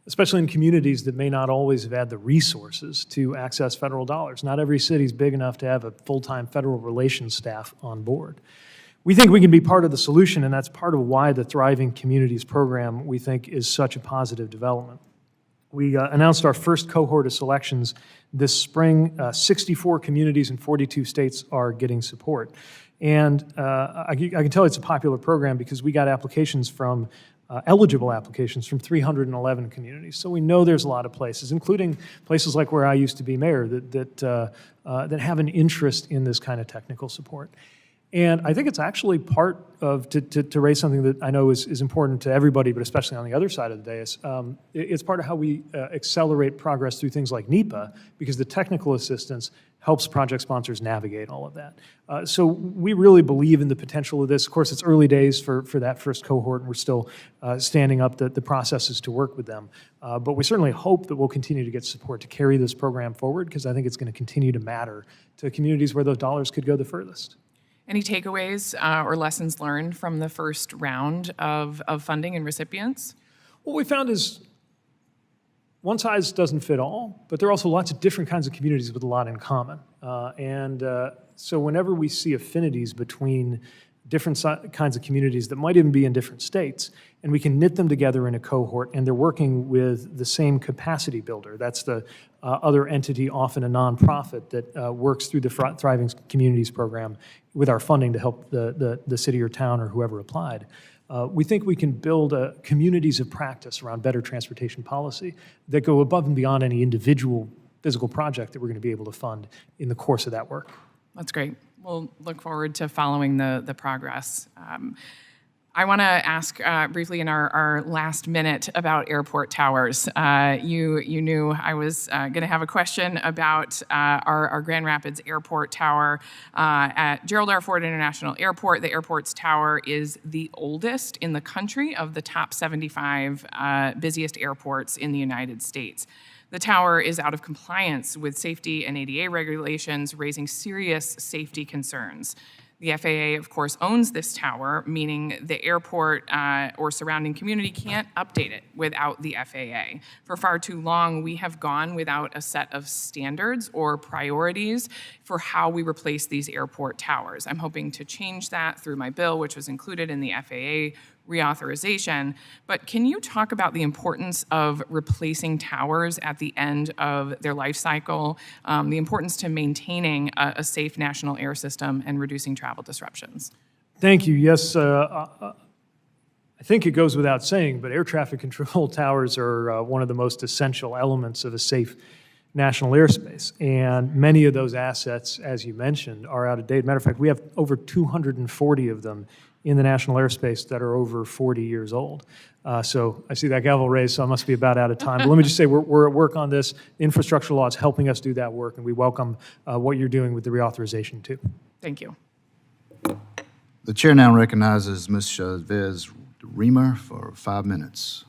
especially in communities that may not always have had the resources to access federal dollars. Not every city is big enough to have a full-time federal relations staff on board. We think we can be part of the solution, and that's part of why the Thriving Communities program, we think, is such a positive development. We announced our first cohort of selections this spring. 64 communities in 42 states are getting support. And I can tell it's a popular program because we got applications from, eligible applications from 311 communities. So we know there's a lot of places, including places like where I used to be mayor, that have an interest in this kind of technical support. And I think it's actually part of, to raise something that I know is important to everybody, but especially on the other side of the dais, it's part of how we accelerate progress through things like NEPA, because the technical assistance helps project sponsors navigate all of that. So we really believe in the potential of this. Of course, it's early days for that first cohort, and we're still standing up the processes to work with them. But we certainly hope that we'll continue to get support to carry this program forward, because I think it's going to continue to matter to communities where those dollars could go the furthest. Any takeaways or lessons learned from the first round of funding and recipients? What we found is one size doesn't fit all, but there are also lots of different kinds of communities with a lot in common. So whenever we see affinities between different kinds of communities that might even be in different states, and we can knit them together in a cohort, and they're working with the same capacity builder. That's the other entity, often a nonprofit, that works through the Thriving Communities program with our funding to help the city or town or whoever applied. We think we can build communities of practice around better transportation policy that go above and beyond any individual physical project that we're going to be able to fund in the course of that work. That's great. We'll look forward to following the progress. I want to ask briefly in our last minute about airport towers. You knew I was going to have a question about our Grand Rapids Airport Tower at Gerald R. Ford International Airport. The airport's tower is the oldest in the country of the top 75 busiest airports in the United States. The tower is out of compliance with safety and ADA regulations, raising serious safety concerns. The FAA, of course, owns this tower, meaning the airport or surrounding community can't update it without the FAA. For far too long, we have gone without a set of standards or priorities for how we replace these airport towers. I'm hoping to change that through my bill, which was included in the FAA reauthorization. But can you talk about the importance of replacing towers at the end of their life cycle, the importance to maintaining a safe national air system and reducing travel disruptions? Thank you. Yes, I think it goes without saying, but air traffic control towers are one of the most essential elements of a safe national airspace. And many of those assets, as you mentioned, are out of date. Matter of fact, we have over 240 of them in the national airspace that are over 40 years old. So I see that gavel raised, so I must be about out of time. But let me just say, we're at work on this. The infrastructure law is helping us do that work, and we welcome what you're doing with the reauthorization, too. Thank you. The chair now recognizes Ms. Chavez Reamer for 5 minutes.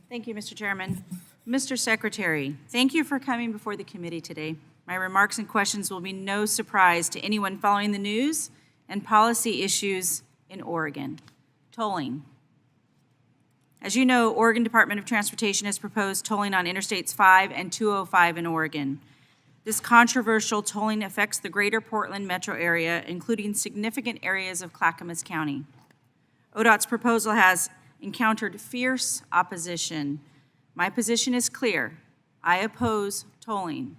Thank you, Mr. Chairman. Mr. Secretary, thank you for coming before the committee today. My remarks and questions will be no surprise to anyone following the news and policy issues in Oregon. Tolling. As you know, Oregon Department of Transportation has proposed tolling on Interstates 5 and 205 in Oregon. This controversial tolling affects the greater Portland metro area, including significant areas of Clackamas County. ODOT's proposal has encountered fierce opposition. My position is clear. I oppose tolling.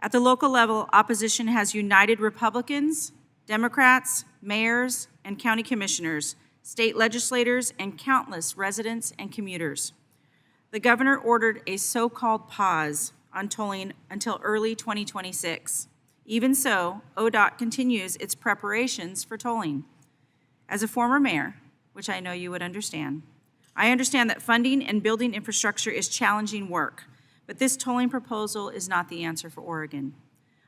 At the local level, opposition has united Republicans, Democrats, mayors, and county commissioners, state legislators, and countless residents and commuters. The governor ordered a so-called pause on tolling until early 2026. Even so, ODOT continues its preparations for tolling. As a former mayor, which I know you would understand, I understand that funding and building infrastructure is challenging work, but this tolling proposal is not the answer for Oregon.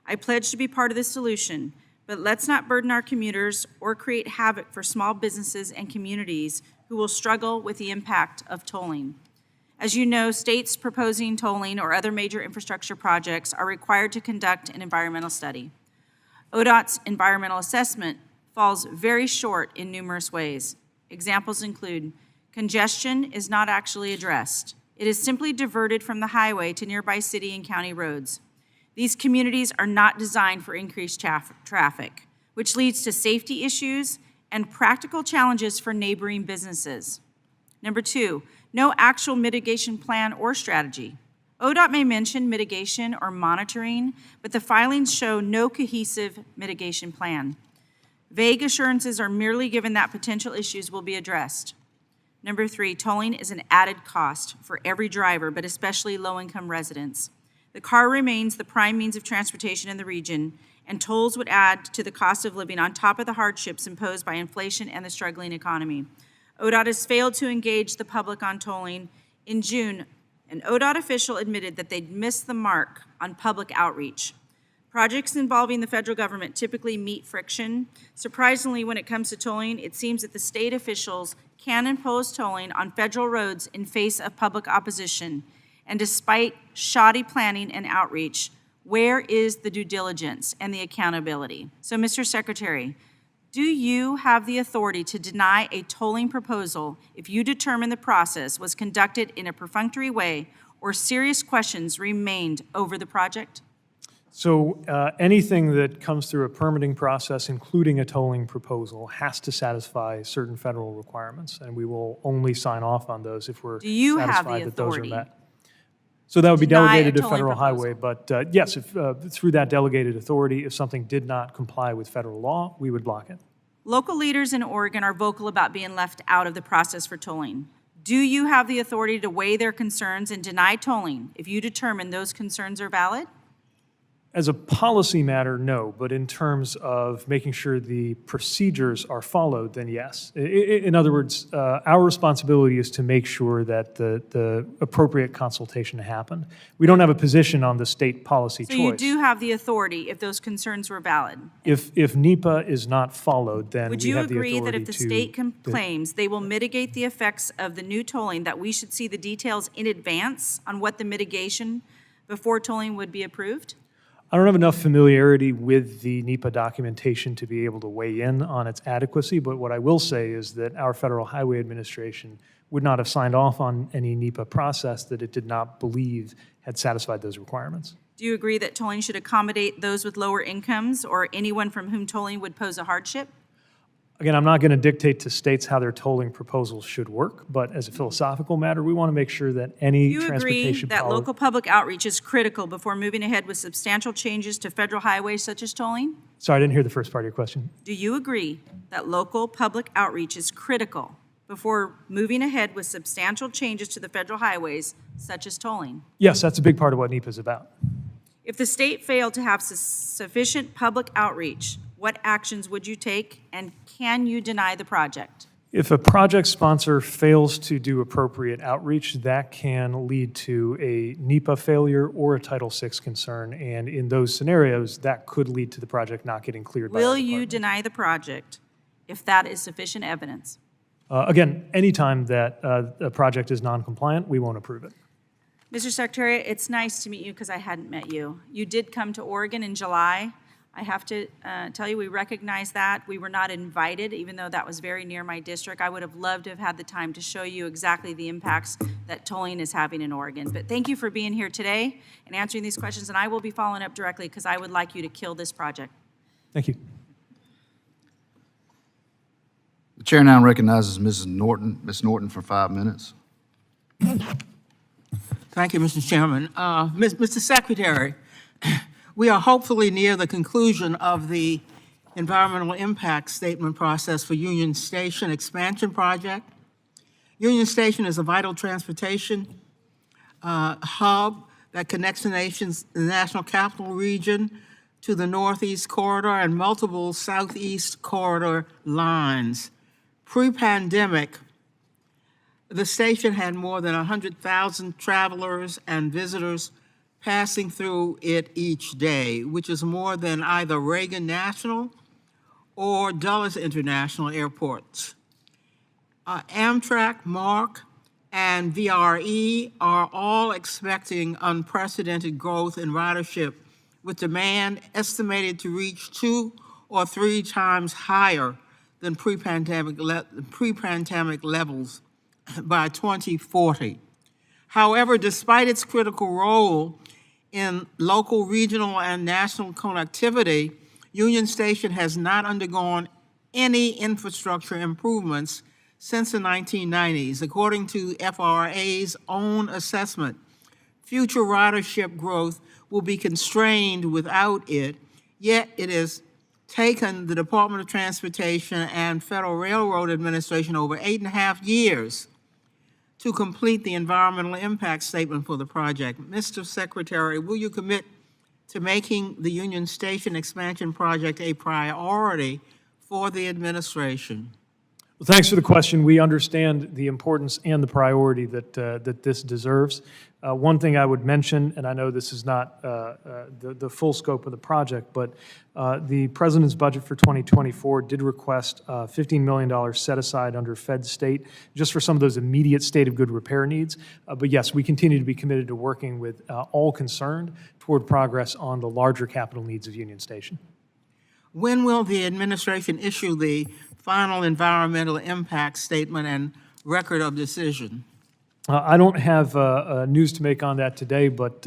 I pledge to be part of the solution, but let's not burden our commuters or create havoc for small businesses and communities who will struggle with the impact of tolling. As you know, states proposing tolling or other major infrastructure projects are required to conduct an environmental study. ODOT's environmental assessment falls very short in numerous ways. Examples include congestion is not actually addressed. It is simply diverted from the highway to nearby city and county roads. These communities are not designed for increased traffic, which leads to safety issues and practical challenges for neighboring businesses. Number two, no actual mitigation plan or strategy. ODOT may mention mitigation or monitoring, but the filings show no cohesive mitigation plan. Vague assurances are merely given that potential issues will be addressed. Number three, tolling is an added cost for every driver, but especially low-income residents. The car remains the prime means of transportation in the region, and tolls would add to the cost of living on top of the hardships imposed by inflation and the struggling economy. ODOT has failed to engage the public on tolling. In June, an ODOT official admitted that they'd missed the mark on public outreach. Projects involving the federal government typically meet friction. Surprisingly, when it comes to tolling, it seems that the state officials can impose tolling on federal roads in face of public opposition. And despite shoddy planning and outreach, where is the due diligence and the accountability? So, Mr. Secretary, do you have the authority to deny a tolling proposal if you determine the process was conducted in a perfunctory way or serious questions remained over the project? So anything that comes through a permitting process, including a tolling proposal, has to satisfy certain federal requirements, and we will only sign off on those if we're Do you have the satisfied that those are authority met. So that would be deny a delegated to tolling federal proposal? highway, but yes, if, through that delegated authority, if something did not comply with federal law, we would block it. Local leaders in Oregon are vocal about being left out of the process for tolling. Do you have the authority to weigh their concerns and deny tolling if you determine those concerns are valid? As a policy matter, no, but in terms of making sure the procedures are followed, then yes. In other words, our responsibility is to make sure that the appropriate consultation happened. We don't have a position on the state policy choice. So you do have the authority if those concerns were valid? If NEPA is not followed, then Would we you have the authority agree that if the to- state claims they will mitigate the effects of the new tolling, that we should see the details in advance on what the mitigation before tolling would be approved? I don't have enough familiarity with the NEPA documentation to be able to weigh in on its adequacy, but what I will say is that our Federal Highway Administration would not have signed off on any NEPA process that it did not believe had satisfied those requirements. Do you agree that tolling should accommodate those with lower incomes or anyone from whom tolling would pose a hardship? Again, I'm not going to dictate to states how their tolling proposals should work, but as a philosophical matter, we want to make sure that any Do you agree transportation that policy... local public outreach is critical before moving ahead with substantial changes to federal highways such as tolling? Sorry, I didn't hear the first part of your question. Do you agree that local public outreach is critical before moving ahead with substantial changes to the federal highways such as tolling? Yes, that's a big part of what NEPA is about. If the state failed to have sufficient public outreach, what actions would you take, and can you deny the project? If a project sponsor fails to do appropriate outreach, that can lead to a NEPA failure or a Title VI concern, and in those scenarios, that could lead to the project not getting cleared by our Will department. you deny the project if that is sufficient evidence? Again, anytime that a project is non-compliant, we won't approve it. Mr. Secretary, it's nice to meet you because I hadn't met you. You did come to Oregon in July. I have to tell you, we recognize that. We were not invited, even though that was very near my district. I would have loved to have had the time to show you exactly the impacts that tolling is having in Oregon. But thank you for being here today and answering these questions, and I will be following up directly because I would like you to kill this project. Thank you. The chair now recognizes Ms. Norton for 5 minutes. Thank you, Mr. Chairman. Mr. Secretary, we are hopefully near the conclusion of the environmental impact statement process for Union Station expansion project. Union Station is a vital transportation hub that connects the National Capital Region to the Northeast Corridor and multiple Southeast Corridor lines. Pre-pandemic, the station had more than 100,000 travelers and visitors passing through it each day, which is more than either Reagan National or Dulles International airports. Amtrak, MARC, and VRE are all expecting unprecedented growth in ridership, with demand estimated to reach 2 or 3 times higher than pre-pandemic levels by 2040. However, despite its critical role in local, regional, and national connectivity, Union Station has not undergone any infrastructure improvements since the 1990s. According to FRA's own assessment, future ridership growth will be constrained without it, yet it has taken the Department of Transportation and Federal Railroad Administration over 8.5 years to complete the environmental impact statement for the project. Mr. Secretary, will you commit to making the Union Station expansion project a priority for the administration? Well, thanks for the question. We understand the importance and the priority that this deserves. One thing I would mention, and I know this is not the full scope of the project, but the President's budget for 2024 did request $15 million set aside under Fed State just for some of those immediate state of good repair needs. But yes, we continue to be committed to working with all concerned toward progress on the larger capital needs of Union Station. When will the administration issue the final environmental impact statement and record of decision? I don't have news to make on that today, but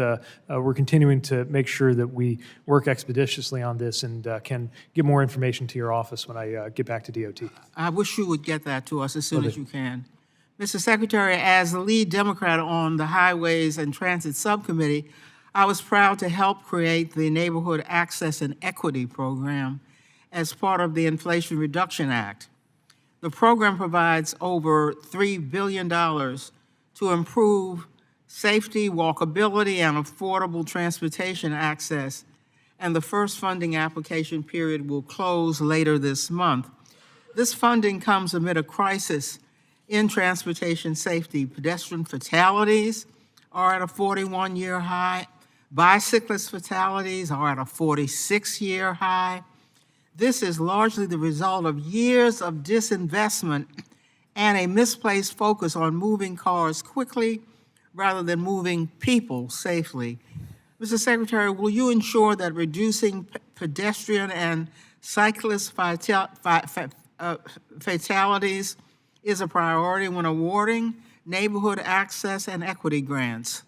we're continuing to make sure that we work expeditiously on this and can get more information to your office when I get back to DOT. I wish you would get that to us as soon as you can. Mr. Secretary, as the lead Democrat on the Highways and Transit Subcommittee, I was proud to help create the Neighborhood Access and Equity Program as part of the Inflation Reduction Act. The program provides over $3 billion to improve safety, walkability, and affordable transportation access, and the first funding application period will close later this month. This funding comes amid a crisis in transportation safety. Pedestrian fatalities are at a 41-year high. Bicyclist fatalities are at a 46-year high. This is largely the result of years of disinvestment and a misplaced focus on moving cars quickly rather than moving people safely. Mr. Secretary, will you ensure that reducing pedestrian and cyclist fatalities is a priority when awarding neighborhood access and equity grants?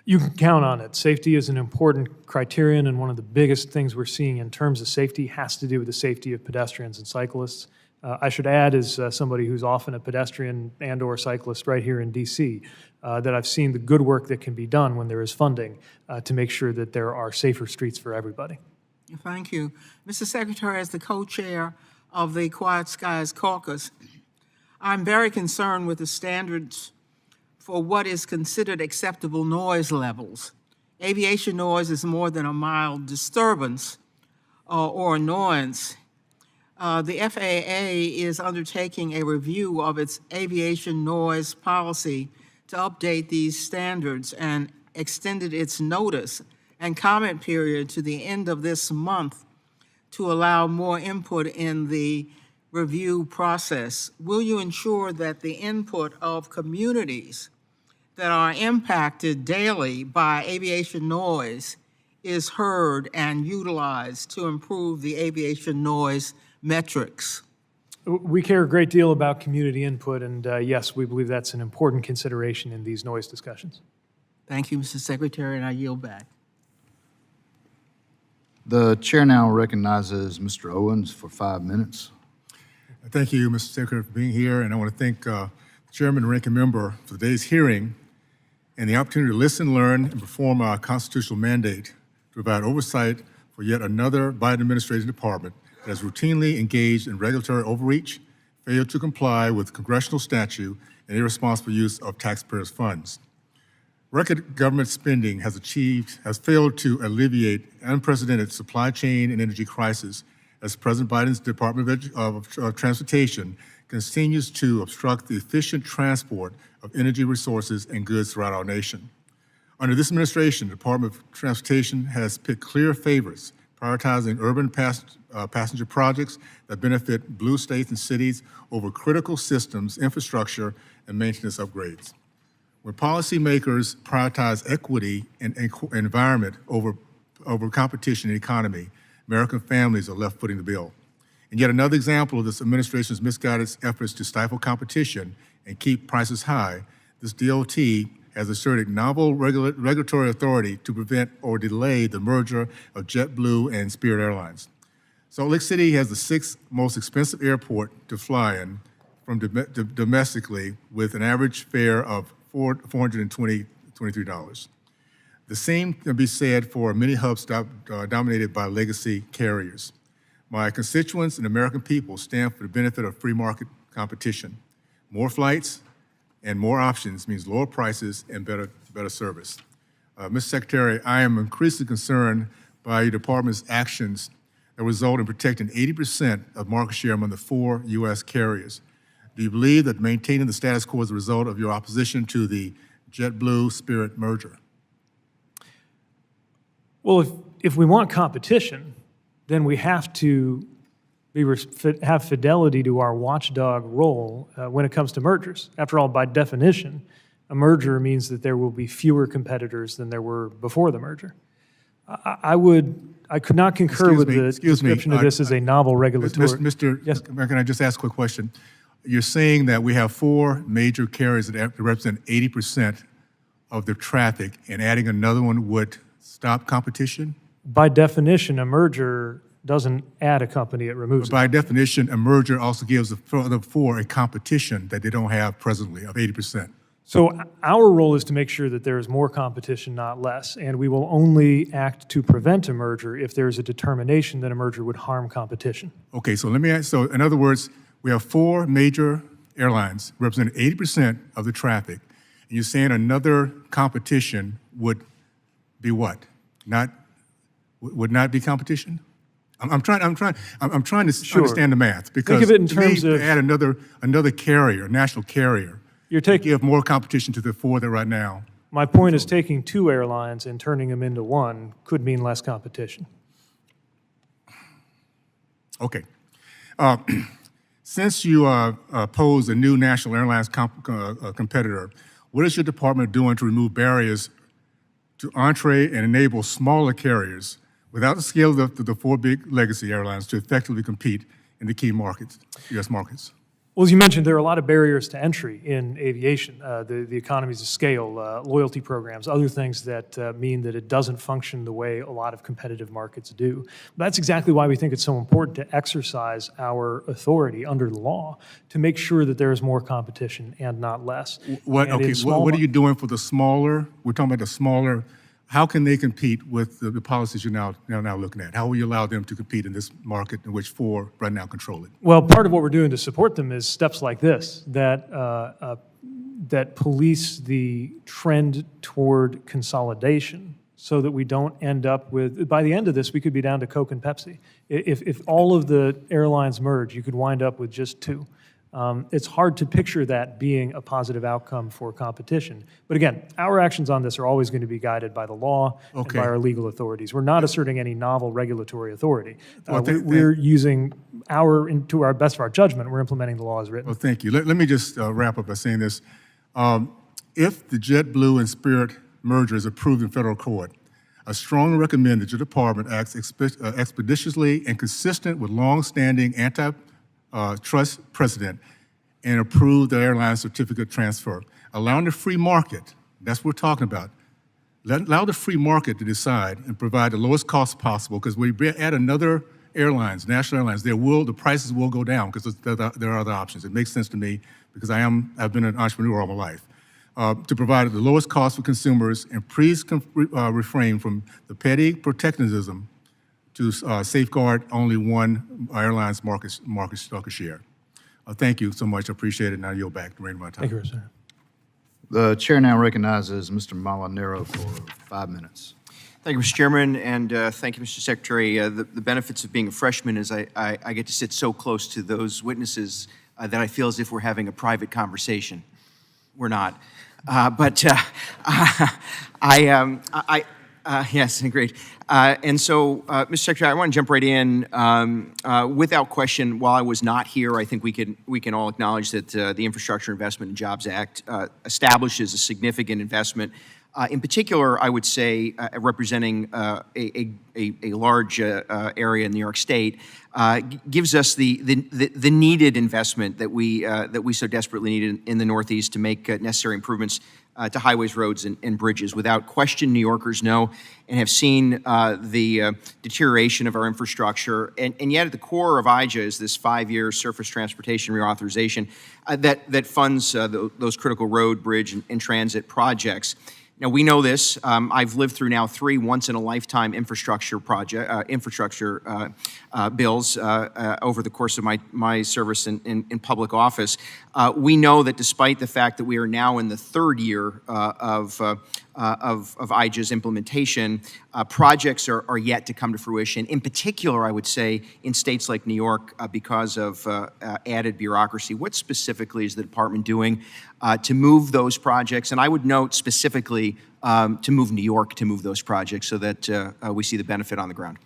You can count on it. Safety is an important criterion, and one of the biggest things we're seeing in terms of safety has to do with the safety of pedestrians and cyclists. I should add, as somebody who's often a pedestrian and or cyclist right here in DC, that I've seen the good work that can be done when there is funding to make sure that there are safer streets for everybody. Thank you. Mr. Secretary, as the co-chair of the Quiet Skies Caucus, I'm very concerned with the standards for what is considered acceptable noise levels. Aviation noise is more than a mild disturbance or annoyance. The FAA is undertaking a review of its aviation noise policy to update these standards and extended its notice and comment period to the end of this month to allow more input in the review process. Will you ensure that the input of communities that are impacted daily by aviation noise is heard and utilized to improve the aviation noise metrics? We care a great deal about community input, and yes, we believe that's an important consideration in these noise discussions. Thank you, Mr. Secretary, and I yield back. The chair now recognizes Mr. Owens for 5 minutes. Thank you, Mr. Secretary, for being here, and I want to thank Chairman and Ranking Member for today's hearing and the opportunity to listen, learn, and perform our constitutional mandate to provide oversight for yet another Biden administration department that has routinely engaged in regulatory overreach, failed to comply with congressional statute, and irresponsible use of taxpayers' funds. Record government spending has failed to alleviate unprecedented supply chain and energy crisis as President Biden's Department of Transportation continues to obstruct the efficient transport of energy resources and goods throughout our nation. Under this administration, the Department of Transportation has picked clear favorites, prioritizing urban passenger projects that benefit blue states and cities over critical systems, infrastructure, and maintenance upgrades. When policymakers prioritize equity and environment over competition and economy, American families are left footing the bill. And yet another example of this administration's misguided efforts to stifle competition and keep prices high, this DOT has asserted novel regulatory authority to prevent or delay the merger of JetBlue and Spirit Airlines. Salt Lake City has the 6th most expensive airport to fly in from domestically, with an average fare of $423. The same can be said for many hubs dominated by legacy carriers. My constituents and American people stand for the benefit of free market competition. More flights and more options means lower prices and better service. Mr. Secretary, I am increasingly concerned by your department's actions that result in protecting 80% of market share among the 4 U.S. carriers. Do you believe that maintaining the status quo is a result of your opposition to the JetBlue-Spirit merger? Well, if we want competition, then we have to have fidelity to our watchdog role when it comes to mergers. After all, by definition, a merger means that there will be fewer competitors than there were before the merger. I could not concur with the description of this as a novel regulatory. Yes. Can I just ask a quick question? You're saying that we have 4 major carriers that represent 80% of the traffic, and adding another one would stop competition? By definition, a merger doesn't add a company, it removes it. By definition, a merger also gives the other 4 a competition that they don't have presently of 80%. So our role is to make sure that there is more competition, not less, and we will only act to prevent a merger if there is a determination that a merger would harm competition. Okay, so let me ask, so in other words, we have 4 major airlines representing 80% of the traffic, and you're saying another competition would be what? Would not be competition? I'm trying to understand the math, because think of it in terms to of add another carrier, national carrier, you're taking give more competition to the 4 that right now. My point is taking 2 airlines and turning them into 1 could mean less competition. Okay. Since you pose a new national airlines competitor, what is your department doing to remove barriers to entree and enable smaller carriers without the scale of the 4 big legacy airlines to effectively compete in the key markets, U.S. markets? Well, as you mentioned, there are a lot of barriers to entry in aviation, the economies of scale, loyalty programs, other things that mean that it doesn't function the way a lot of competitive markets do. That's exactly why we think it's so important to exercise our authority under the law to make sure that there is more competition and not less. What are you doing for the smaller? We're talking about the smaller. How can they compete with the policies you're now looking at? How will you allow them to compete in this market in which 4 right now control it? Well, part of what we're doing to support them is steps like this that police the trend toward consolidation, so that we don't end up with, by the end of this, we could be down to Coke and Pepsi. If all of the airlines merge, you could wind up with just 2. It's hard to picture that being a positive outcome for competition. But again, our actions on this are always going to be guided by the law and by our legal authorities. We're not asserting any novel regulatory authority. We're using to our best of our judgment, we're implementing the law as written. Well, thank you. Let me just wrap up by saying this. If the JetBlue and Spirit merger is approved in federal court, I strongly recommend that your department acts expeditiously and consistent with long-standing antitrust precedent and approve the airline certificate transfer. Allowing the free market, that's what we're talking about. Allow the free market to decide and provide the lowest cost possible, because when we add another airlines, national airlines, the prices will go down because there are other options. It makes sense to me because I've been an entrepreneur all my life. To provide the lowest cost for consumers, and please refrain from the petty protectionism to safeguard only one airline's market share. Thank you so much. I appreciate it. Now yield back the remainder of my time. Thank you, Representative. The chair now recognizes Mr. Molinaro for 5 minutes. Thank you, Mr. Chairman, and thank you, Mr. Secretary. The benefits of being a freshman is I get to sit so close to those witnesses that I feel as if we're having a private conversation. We're not. Yes, great. And so, Mr. Secretary, I want to jump right in. Without question, while I was not here, I think we can all acknowledge that the Infrastructure Investment and Jobs Act establishes a significant investment. In particular, I would say, representing a large area in New York State, gives us the needed investment that we so desperately need in the Northeast to make necessary improvements to highways, roads, and bridges. Without question, New Yorkers know and have seen the deterioration of our infrastructure, and yet at the core of IJA is this 5-year surface transportation reauthorization that funds those critical road, bridge, and transit projects. Now, we know this. I've lived through now 3 once-in-a-lifetime infrastructure bills over the course of my service in public office. We know that despite the fact that we are now in the 3rd year of IJA's implementation, projects are yet to come to fruition. In particular, I would say, in states like New York, because of added bureaucracy. What specifically is the department doing to move those projects? And I would note specifically to move New York to move those projects so that we see the benefit on the ground.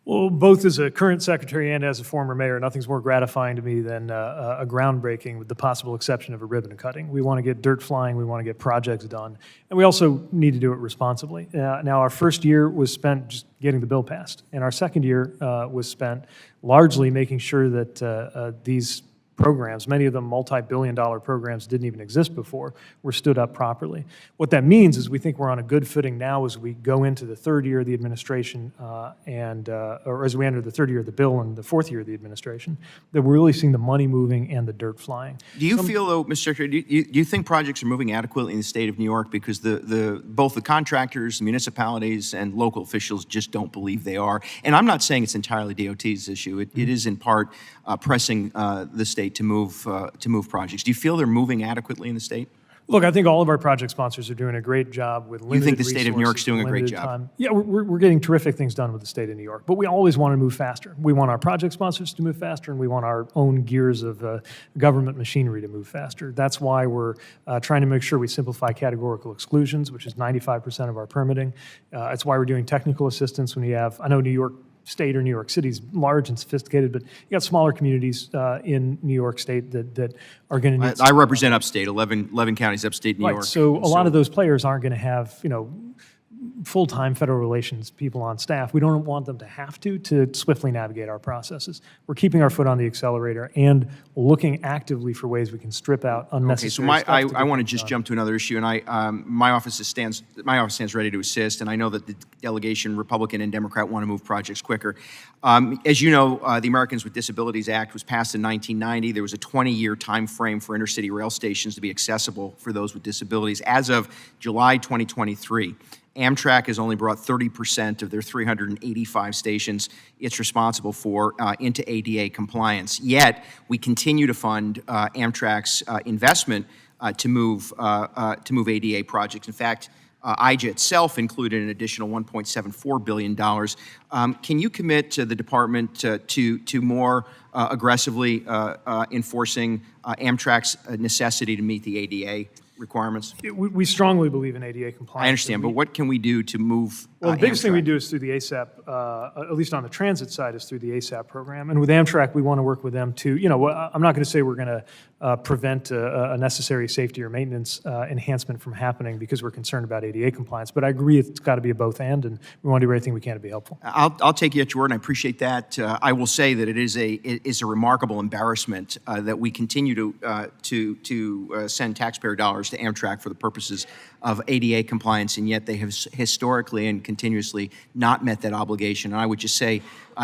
Well, both as a current secretary and as a former mayor, nothing's more gratifying to me than a groundbreaking with the possible exception of a ribbon cutting. We want to get dirt flying, we want to get projects done, and we also need to do it responsibly. Now, our first year was spent just getting the bill passed, and our second year was spent largely making sure that these programs, many of them multi-billion-dollar programs didn't even exist before, were stood up properly. What that means is we think we're on a good footing now as we go into the 3rd year of the administration or as we enter the 3rd year of the bill and the 4th year of the administration, that we're really seeing the money moving and the dirt flying. Do you feel, though, Mr. Secretary, do you think projects are moving adequately in the state of New York? Because both the contractors, the municipalities, and local officials just don't believe they are. And I'm not saying it's entirely DOT's issue. It is in part pressing the state to move projects. Do you feel they're moving adequately in the state? Look, I think all of our project sponsors are doing a great job with limited You think the state of New York's doing a great limited job? time. Yeah, we're getting terrific things done with the state of New York, but we always want to move faster. We want our project sponsors to move faster, and we want our own gears of government machinery to move faster. That's why we're trying to make sure we simplify categorical exclusions, which is 95% of our permitting. It's why we're doing technical assistance when you have, I know New York State or New York City is large and sophisticated, but you got smaller communities in New York State that are going to need. I represent upstate, 11 counties upstate New Right, York. so a lot of those players aren't going to have, full-time federal relations people on staff. We don't want them to have to swiftly navigate our processes. We're keeping our foot on the accelerator and looking actively for ways we can strip out unnecessary Okay, so stuff. I want to just jump to another issue, and my office stands ready to assist, and I know that the delegation, Republican and Democrat, want to move projects quicker. As you know, the Americans with Disabilities Act was passed in 1990. There was a 20-year time frame for intercity rail stations to be accessible for those with disabilities. As of July 2023, Amtrak has only brought 30% of their 385 stations it's responsible for into ADA compliance. Yet, we continue to fund Amtrak's investment to move ADA projects. In fact, IJA itself included an additional $1.74 billion. Can you commit to the department to more aggressively enforcing Amtrak's necessity to meet the ADA requirements? We strongly believe in ADA compliance. I understand, but what can we do to move Well, the biggest thing we Amtrak? do is through the ASAP, at least on the transit side, is through the ASAP program. And with Amtrak, we want to work with them to, I'm not going to say we're going to prevent a necessary safety or maintenance enhancement from happening because we're concerned about ADA compliance. But I agree it's got to be a both and we want to do everything we can to be helpful. I'll take you at your word, and I appreciate that. I will say that it is a remarkable embarrassment that we continue to send taxpayer dollars to Amtrak for the purposes of ADA compliance, and yet they have historically and continuously not met that obligation. And I would just say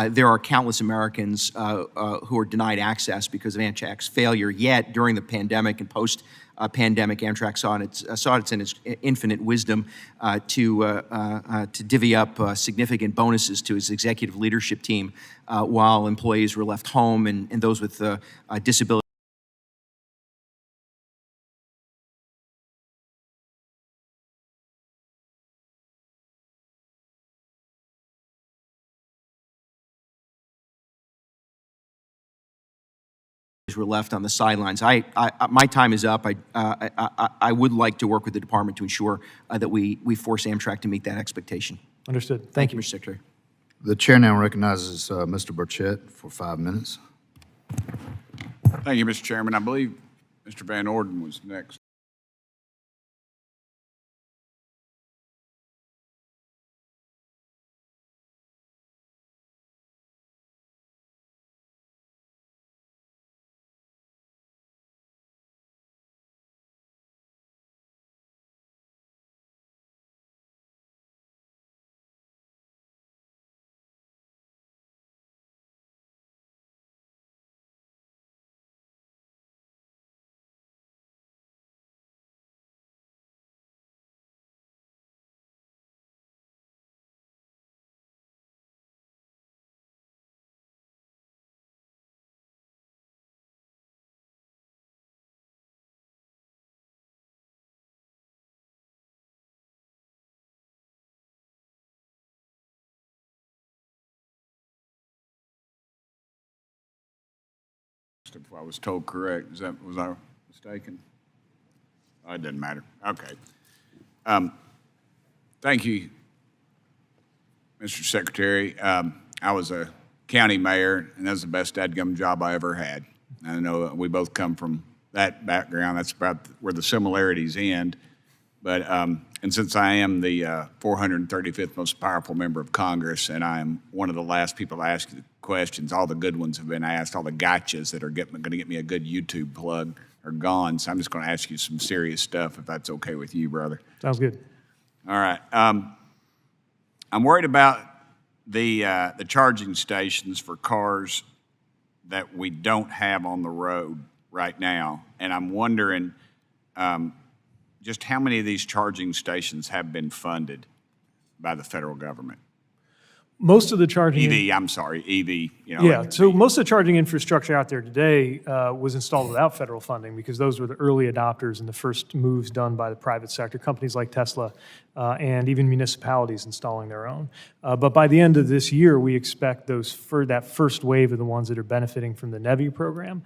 there are countless Americans who are denied access because of Amtrak's failure. Yet during the pandemic and post-pandemic, Amtrak saw it in its infinite wisdom to divvy up significant bonuses to its executive leadership team while employees were left home and those with disabilities were left on the sidelines. My time is up. I would like to work with the department to ensure that we force Amtrak to meet that expectation. Understood. Thank you, Mr. Secretary. The chair now recognizes Mr. Burchett for 5 minutes. Thank you, Mr. Chairman. I believe Mr. Van Orden was next. If I was told correct, was I mistaken? Oh, it doesn't matter. Okay. Thank you, Mr. Secretary. I was a county mayor, and that was the best dadgum job I ever had. I know we both come from that background. That's about where the similarities end. But and since I am the 435th most powerful member of Congress, and I am one of the last people to ask you the questions, all the good ones have been asked, all the gotchas that are going to get me a good YouTube plug are gone. So I'm just going to ask you some serious stuff, if that's okay with you, brother. Sounds good. All right. I'm worried about the charging stations for cars that we don't have on the road right now, and I'm wondering just how many of these charging stations have been funded by the federal government? Most of the charging... EV, I'm sorry, EV. Yeah, so most of the charging infrastructure out there today was installed without federal funding because those were the early adopters and the first moves done by the private sector, companies like Tesla and even municipalities installing their own. But by the end of this year, we expect that first wave of the ones that are benefiting from the NEVI program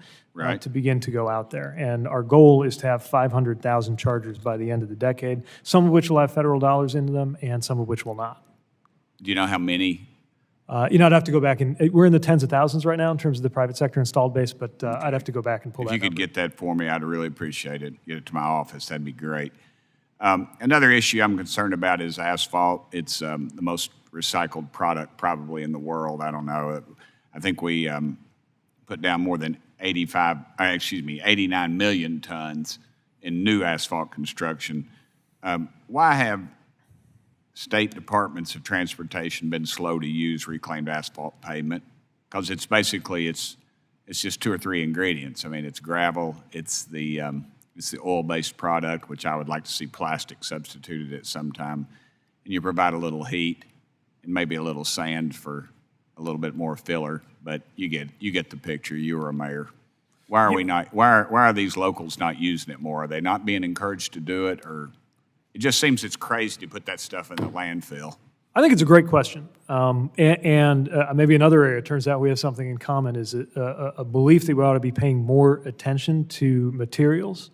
to begin to go out there. And our goal is to have 500,000 chargers by the end of the decade, some of which will have federal dollars into them and some of which will not. Do you know how many? I'd have to go back and we're in the tens of thousands right now in terms of the private sector installed base, but I'd have to go back and pull that If you could number. get that for me, I'd really appreciate it. Get it to my office, that'd be great. Another issue I'm concerned about is asphalt. It's the most recycled product probably in the world. I don't know. I think we put down more than 89 million tons in new asphalt construction. Why have state departments of transportation been slow to use reclaimed asphalt pavement? Because it's basically, it's just 2 or 3 ingredients. I mean, it's gravel, it's the oil-based product, which I would like to see plastic substituted at some time, and you provide a little heat and maybe a little sand for a little bit more filler, but you get the picture. You were a mayor. Why are we not? Why are these locals not using it more? Are they not being encouraged to do it, or it just seems it's crazy to put that stuff in the landfill? I think it's a great question. And maybe another area, it turns out we have something in common, is a belief that we ought to be paying more attention to materials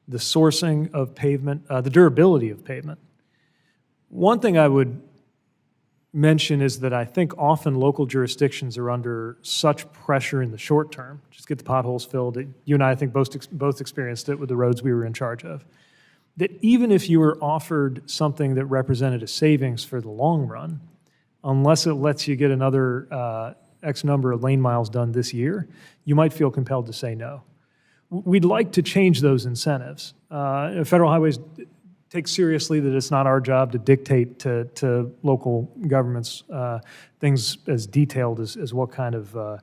the sourcing of pavement, the durability of pavement. One thing I would mention is that I think often local jurisdictions are under such pressure in the short term, just get the potholes filled. You and I think, both experienced it with the roads we were in charge of, that even if you were offered something that represented a savings for the long run, unless it lets you get another X number of lane miles done this year, you might feel compelled to say no. We'd like to change those incentives. Federal highways take seriously that it's not our job to dictate to local governments things as detailed as what kind of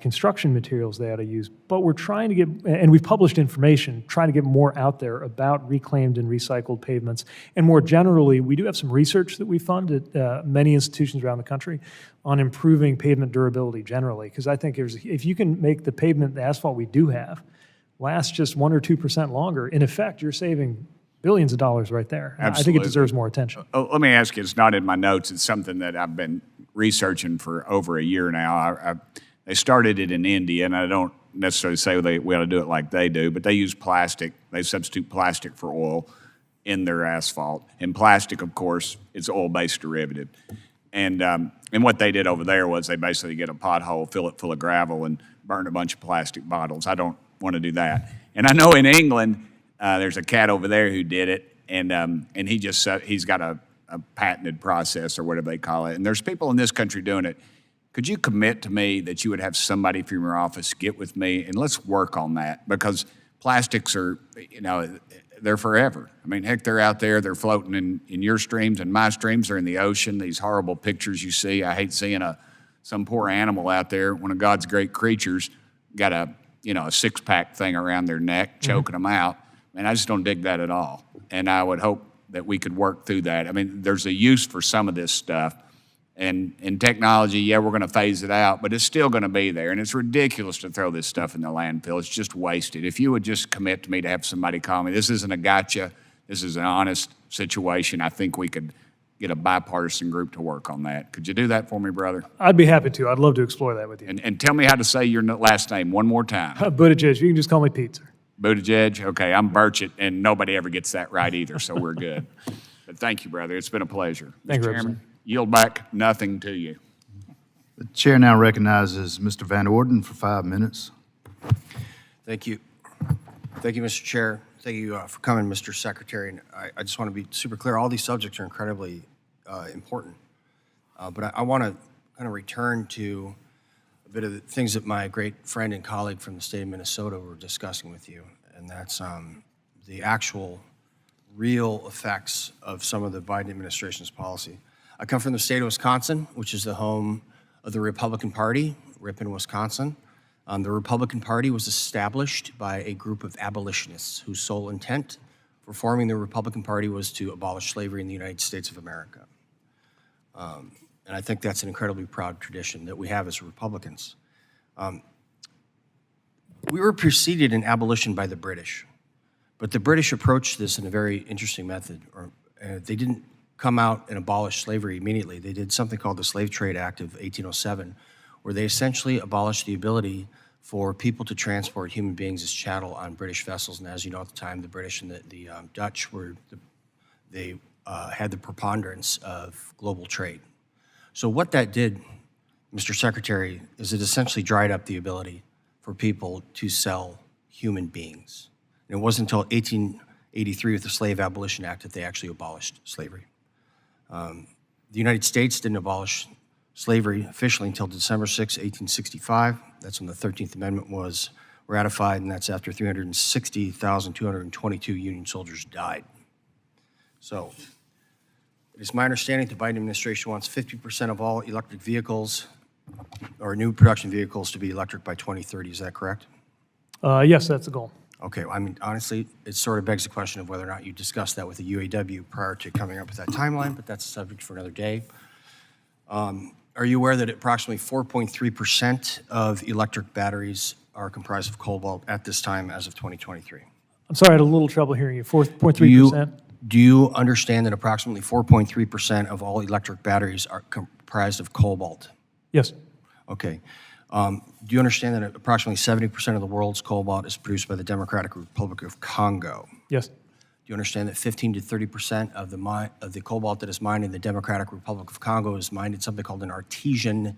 construction materials they ought to use. But we're trying to get, and we've published information, trying to get more out there about reclaimed and recycled pavements. And more generally, we do have some research that we fund at many institutions around the country on improving pavement durability generally. Because I think if you can make the pavement, the asphalt we do have, last just 1 or 2% longer, in effect, you're saving billions of dollars right there. Absolutely. I think it deserves more attention. Let me ask you, it's not in my notes, it's something that I've been researching for over a year now. They started it in India, and I don't necessarily say we ought to do it like they do, but they use plastic. They substitute plastic for oil in their asphalt. And plastic, of course, is oil-based derivative. And what they did over there was they basically get a pothole, fill it full of gravel, and burn a bunch of plastic bottles. I don't want to do that. And I know in England, there's a cat over there who did it, and he's got a patented process or whatever they call it. And there's people in this country doing it. Could you commit to me that you would have somebody from your office get with me and let's work on that? Because plastics are, they're forever. I mean, heck, they're out there, they're floating in your streams and my streams. They're in the ocean, these horrible pictures you see. I hate seeing some poor animal out there, one of God's great creatures, got a six-pack thing around their neck, choking them out. And I just don't dig that at all. And I would hope that we could work through that. I mean, there's a use for some of this stuff. And in technology, yeah, we're going to phase it out, but it's still going to be there. And it's ridiculous to throw this stuff in the landfill. It's just wasted. If you would just commit to me to have somebody call me, this isn't a gotcha. This is an honest situation. I think we could get a bipartisan group to work on that. Could you do that for me, brother? I'd be happy to. I'd love to explore that with you. And tell me how to say your last name one more time. Buttigieg. You can just call me Pete, sir. Buttigieg? Okay, I'm Burchett, and nobody ever gets that right either, so we're good. But thank you, brother. It's been a pleasure. Thank you, Mr. Chairman, yield back nothing to you. The chair now recognizes Mr. Van Orden for 5 minutes. Thank you. Thank you, Mr. Chair. Thank you for coming, Mr. Secretary. And I just want to be super clear. All these subjects are incredibly important. But I want to kind of return to a bit of the things that my great friend and colleague from the state of Minnesota were discussing with you. And that's the actual real effects of some of the Biden administration's policy. I come from the state of Wisconsin, which is the home of the Republican Party, Ripon, Wisconsin. The Republican Party was established by a group of abolitionists whose sole intent for forming the Republican Party was to abolish slavery in the United States of America. And I think that's an incredibly proud tradition that we have as Republicans. We were preceded in abolition by the British, but the British approached this in a very interesting method. They didn't come out and abolish slavery immediately. They did something called the Slave Trade Act of 1807, where they essentially abolished the ability for people to transport human beings as chattel on British vessels. And as you know, at the time, the British and the Dutch had the preponderance of global trade. So what that did, Mr. Secretary, is it essentially dried up the ability for people to sell human beings. And it wasn't until 1883 with the Slave Abolition Act that they actually abolished slavery. The United States didn't abolish slavery officially until December 6, 1865. That's when the 13th Amendment was ratified, and that's after 360,222 Union soldiers died. So it is my understanding that the Biden administration wants 50% of all electric vehicles or new production vehicles to be electric by 2030. Is that correct? Yes, that's the goal. Okay, I mean, honestly, it sort of begs the question of whether or not you discussed that with the UAW prior to coming up with that timeline, but that's a subject for another day. Are you aware that approximately 4.3% of electric batteries are comprised of cobalt at this time as of 2023? I'm sorry, I had a little trouble hearing you. 4.3%? Do you understand that approximately 4.3% of all electric batteries are comprised of cobalt? Yes. Okay. Do you understand that approximately 70% of the world's cobalt is produced by the Democratic Republic of Congo? Yes. Do you understand that 15 to 30% of the cobalt that is mined in the Democratic Republic of Congo is mined in something called an artesian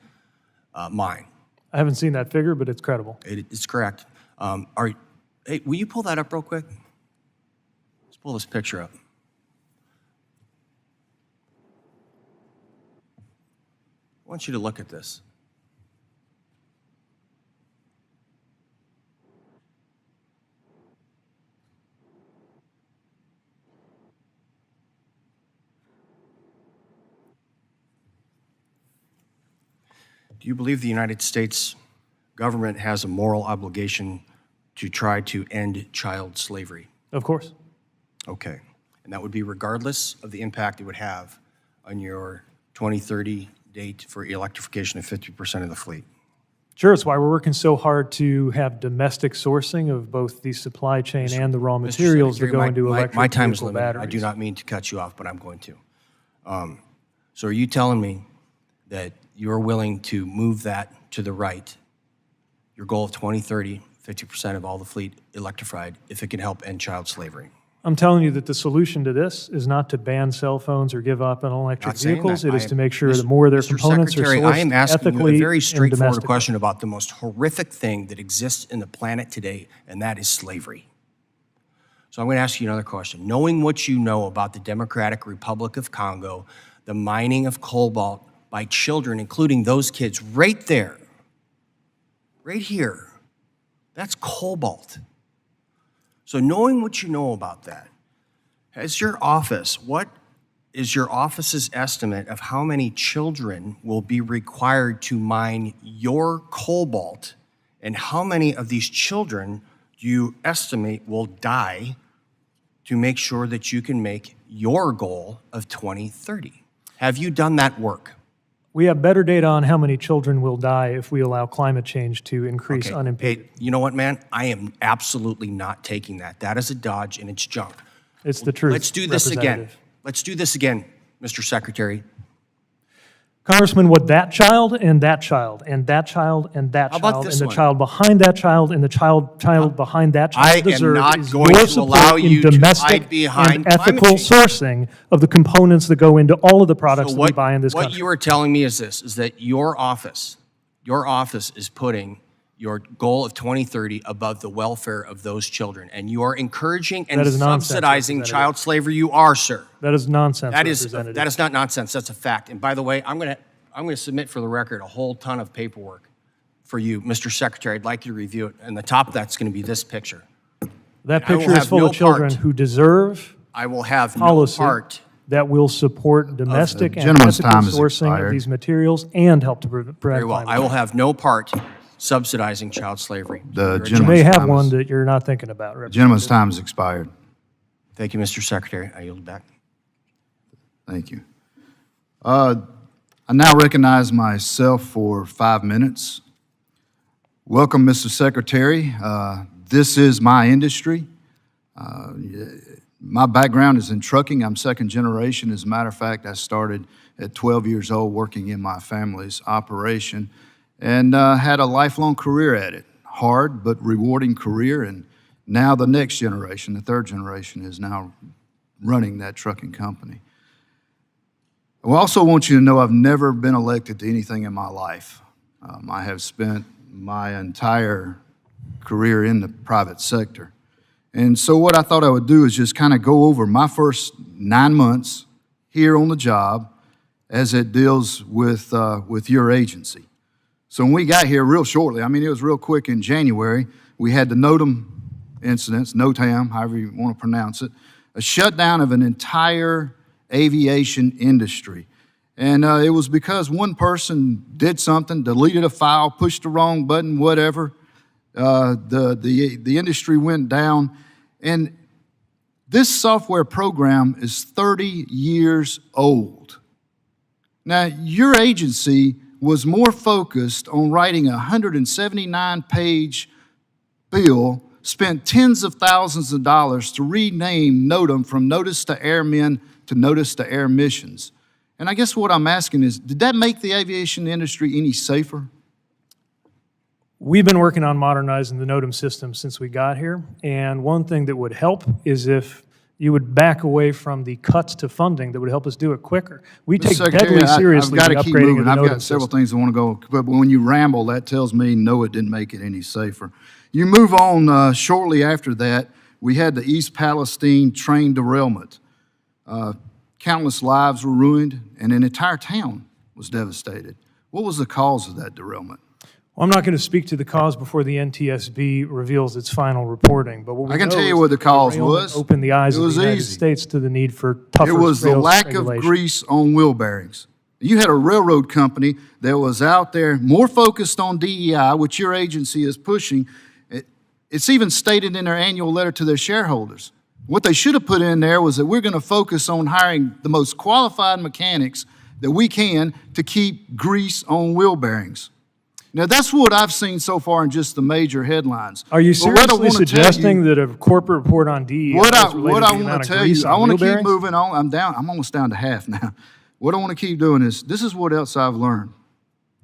mine? I haven't seen that figure, but it's credible. It's correct. Hey, will you pull that up real quick? Let's pull this picture up. I want you to look at this. Do you believe the United States government has a moral obligation to try to end child slavery? Of course. Okay. And that would be regardless of the impact it would have on your 2030 date for electrification of 50% of the fleet? Sure, it's why we're working so hard to have domestic sourcing of both the supply chain and the raw materials that go into electric my time is vehicle limited. batteries. I do not mean to cut you off, but I'm going to. So are you telling me that you're willing to move that to the right, your goal of 2030, 50% of all the fleet electrified, if it can help end child slavery? I'm telling you that the solution to this is not to ban cell phones or give up on electric vehicles. It is to make sure that more of their components are sourced I am asking you ethically a very and straightforward domestically. question about the most horrific thing that exists in the planet today, and that is slavery. So I'm going to ask you another question. Knowing what you know about the Democratic Republic of Congo, the mining of cobalt by children, including those kids right there, right here, that's cobalt. So knowing what you know about that, what is your office's estimate of how many children will be required to mine your cobalt, and how many of these children do you estimate will die to make sure that you can make your goal of 2030? Have you done that work? We have better data on how many children will die if we allow climate change to increase unimpeded. Hey, you know what, man? I am absolutely not taking that. That is a dodge, and it's junk. It's the truth. Let's do this again. Let's do this again, Mr. Secretary. Congressman, what that child and that child and that child and that How about child and this the one? child behind that child and the child behind that child I am deserve not is going your to support allow in you to domestic hide behind and climate ethical change. sourcing of the components that go into all of the products So that we buy in this what country. you are telling me is this, is that your office is putting your goal of 2030 above the welfare of those children, and you are encouraging and That is nonsense, subsidizing Representative. child slavery. You are, sir. That is nonsense, That is Representative. not nonsense. That's a fact. And by the way, I'm going to submit for the record a whole ton of paperwork for you, Mr. Secretary. I'd like you to review it. And the top of that's going to be this picture. That I will picture is have full no of children part. who deserve I will have no policy part. that will support domestic and gentleman's ethical time is sourcing of expired. these materials and help to prevent Very well. climate I will change. have no part subsidizing child slavery. The You're a You gentleman's may have time one is- that you're not thinking about, The gentleman's Representative. time has expired. Thank you, Mr. Secretary. I yield back. Thank you. I now recognize myself for 5 minutes. Welcome, Mr. Secretary. This is my industry. My background is in trucking. I'm second generation. As a matter of fact, I started at 12 years old working in my family's operation and had a lifelong career at it. Hard but rewarding career, and now the next generation, the third generation, is now running that trucking company. I also want you to know I've never been elected to anything in my life. I have spent my entire career in the private sector. And so what I thought I would do is just kind of go over my first 9 months here on the job as it deals with your agency. So when we got here real shortly, I mean, it was real quick in January, we had the NOTAM incidents, NOTAM, however you want to pronounce it, a shutdown of an entire aviation industry. And it was because one person did something, deleted a file, pushed the wrong button, whatever. The industry went down. And this software program is 30 years old. Now, your agency was more focused on writing a 179-page bill, spent tens of thousands of dollars to rename NOTAM from Notice to Airmen to Notice to Air Missions. And I guess what I'm asking is, did that make the aviation industry any safer? We've been working on modernizing the NOTAM system since we got here, and one thing that would help is if you would back away from the cuts to funding that would help us do it quicker. We take deadly seriously the I've got to keep upgrading moving. of the I've NOTAM got several system. things I want to go, but when you ramble, that tells me no, it didn't make it any safer. You move on shortly after that, we had the East Palestine train derailment. Countless lives were ruined, and an entire town was devastated. What was the cause of that derailment? Well, I'm not going to speak to the cause before the NTSB reveals its final reporting, but what we I can know tell you is what the that cause derailment was. opened the eyes It of was the United easy. States to the need for tougher It was the rail lack regulation. of grease on wheel bearings. You had a railroad company that was out there more focused on DEI, which your agency is pushing. It's even stated in their annual letter to their shareholders. What they should have put in there was that we're going to focus on hiring the most qualified mechanics that we can to keep grease on wheel bearings. Now, that's what I've seen so far in just the major headlines. Are you But what I seriously wanna tell suggesting you- that a corporate report on DEI What I is related to the want amount to of tell you, grease I on want wheel to keep bearings? moving on. I'm almost down to half now. What I want to keep doing is, this is what else I've learned.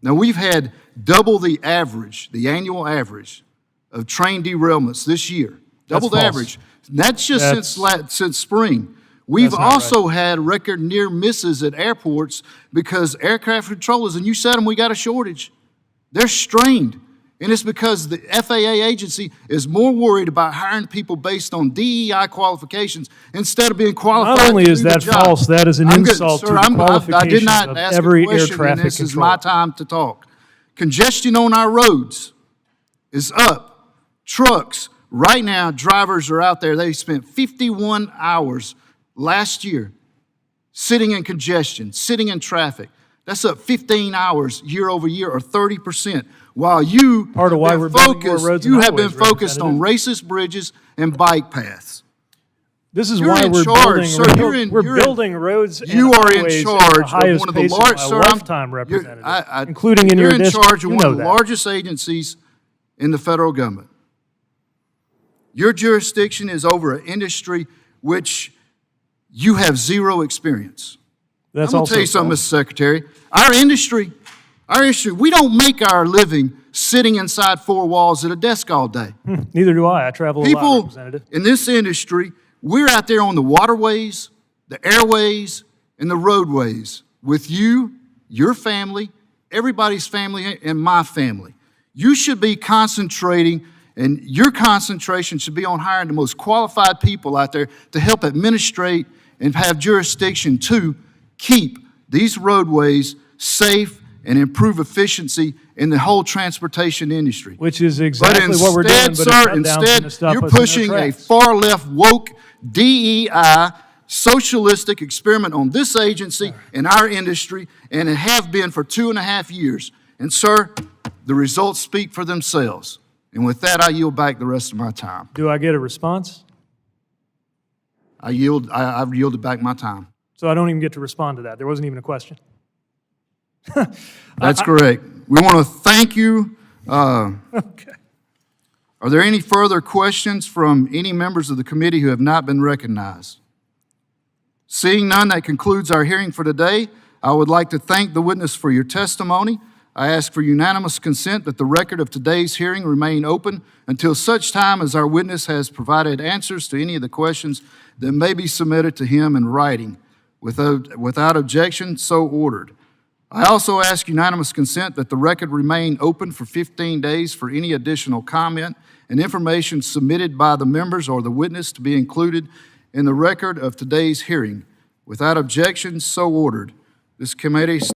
Now, we've had double the average, the annual average of train derailments this year. Double the false. average. That's just That's- since spring. We've That's not also had record near misses at airports because aircraft controllers, and you said them, we got a shortage. They're strained. And it's because the FAA agency is more worried about hiring people based on DEI qualifications instead of being qualified. Not only to is do the that job. false, that is an I'm good, insult sir, to the I did qualifications not of ask every a air question, and traffic this is controller. my time to talk. Congestion on our roads is up. Trucks, right now, drivers are out there. They spent 51 hours last year sitting in congestion, sitting in traffic. That's up 15 hours year over year, or 30%. While you Part of why we're building more roads and you have been highways, focused on racist bridges and bike paths. This is You're why in we're charge, building, sir. we're You're in- building roads and You are in highways at charge the of highest one of the pace large, my sir. I'm- lifetime, Representative, I- including in you're your in district. charge of You one know of the that. largest agencies in the federal government. Your jurisdiction is over an industry which you have zero experience. That's I'm going to also tell you something, false. Mr. Secretary. Our industry, we don't make our living sitting inside four walls at a desk all day. Neither do I. I travel a lot, People Representative. in this industry, we're out there on the waterways, the airways, and the roadways with you, your family, everybody's family, and my family. You should be concentrating, and your concentration should be on hiring the most qualified people out there to help administrate and have jurisdiction to keep these roadways safe and improve efficiency in the whole transportation industry. Which is exactly what we're doing, but Instead, a sir, shutdown's instead, gonna stop you're us in our pushing a tracks. far-left woke DEI socialistic experiment on this agency and our industry, and it have been for 2.5 years. And sir, the results speak for themselves. And with that, I yield back the rest of my time. Do I get a response? I've yielded back my time. So I don't even get to respond to that. There wasn't even a question. That's correct. We want to thank you. Okay. Are there any further questions from any members of the committee who have not been recognized? Seeing none, that concludes our hearing for today. I would like to thank the witness for your testimony. I ask for unanimous consent that the record of today's hearing remain open until such time as our witness has provided answers to any of the questions that may be submitted to him in writing. Without objection, so ordered. I also ask unanimous consent that the record remain open for 15 days for any additional comment and information submitted by the members or the witness to be included in the record of today's hearing. Without objection, so ordered. This committee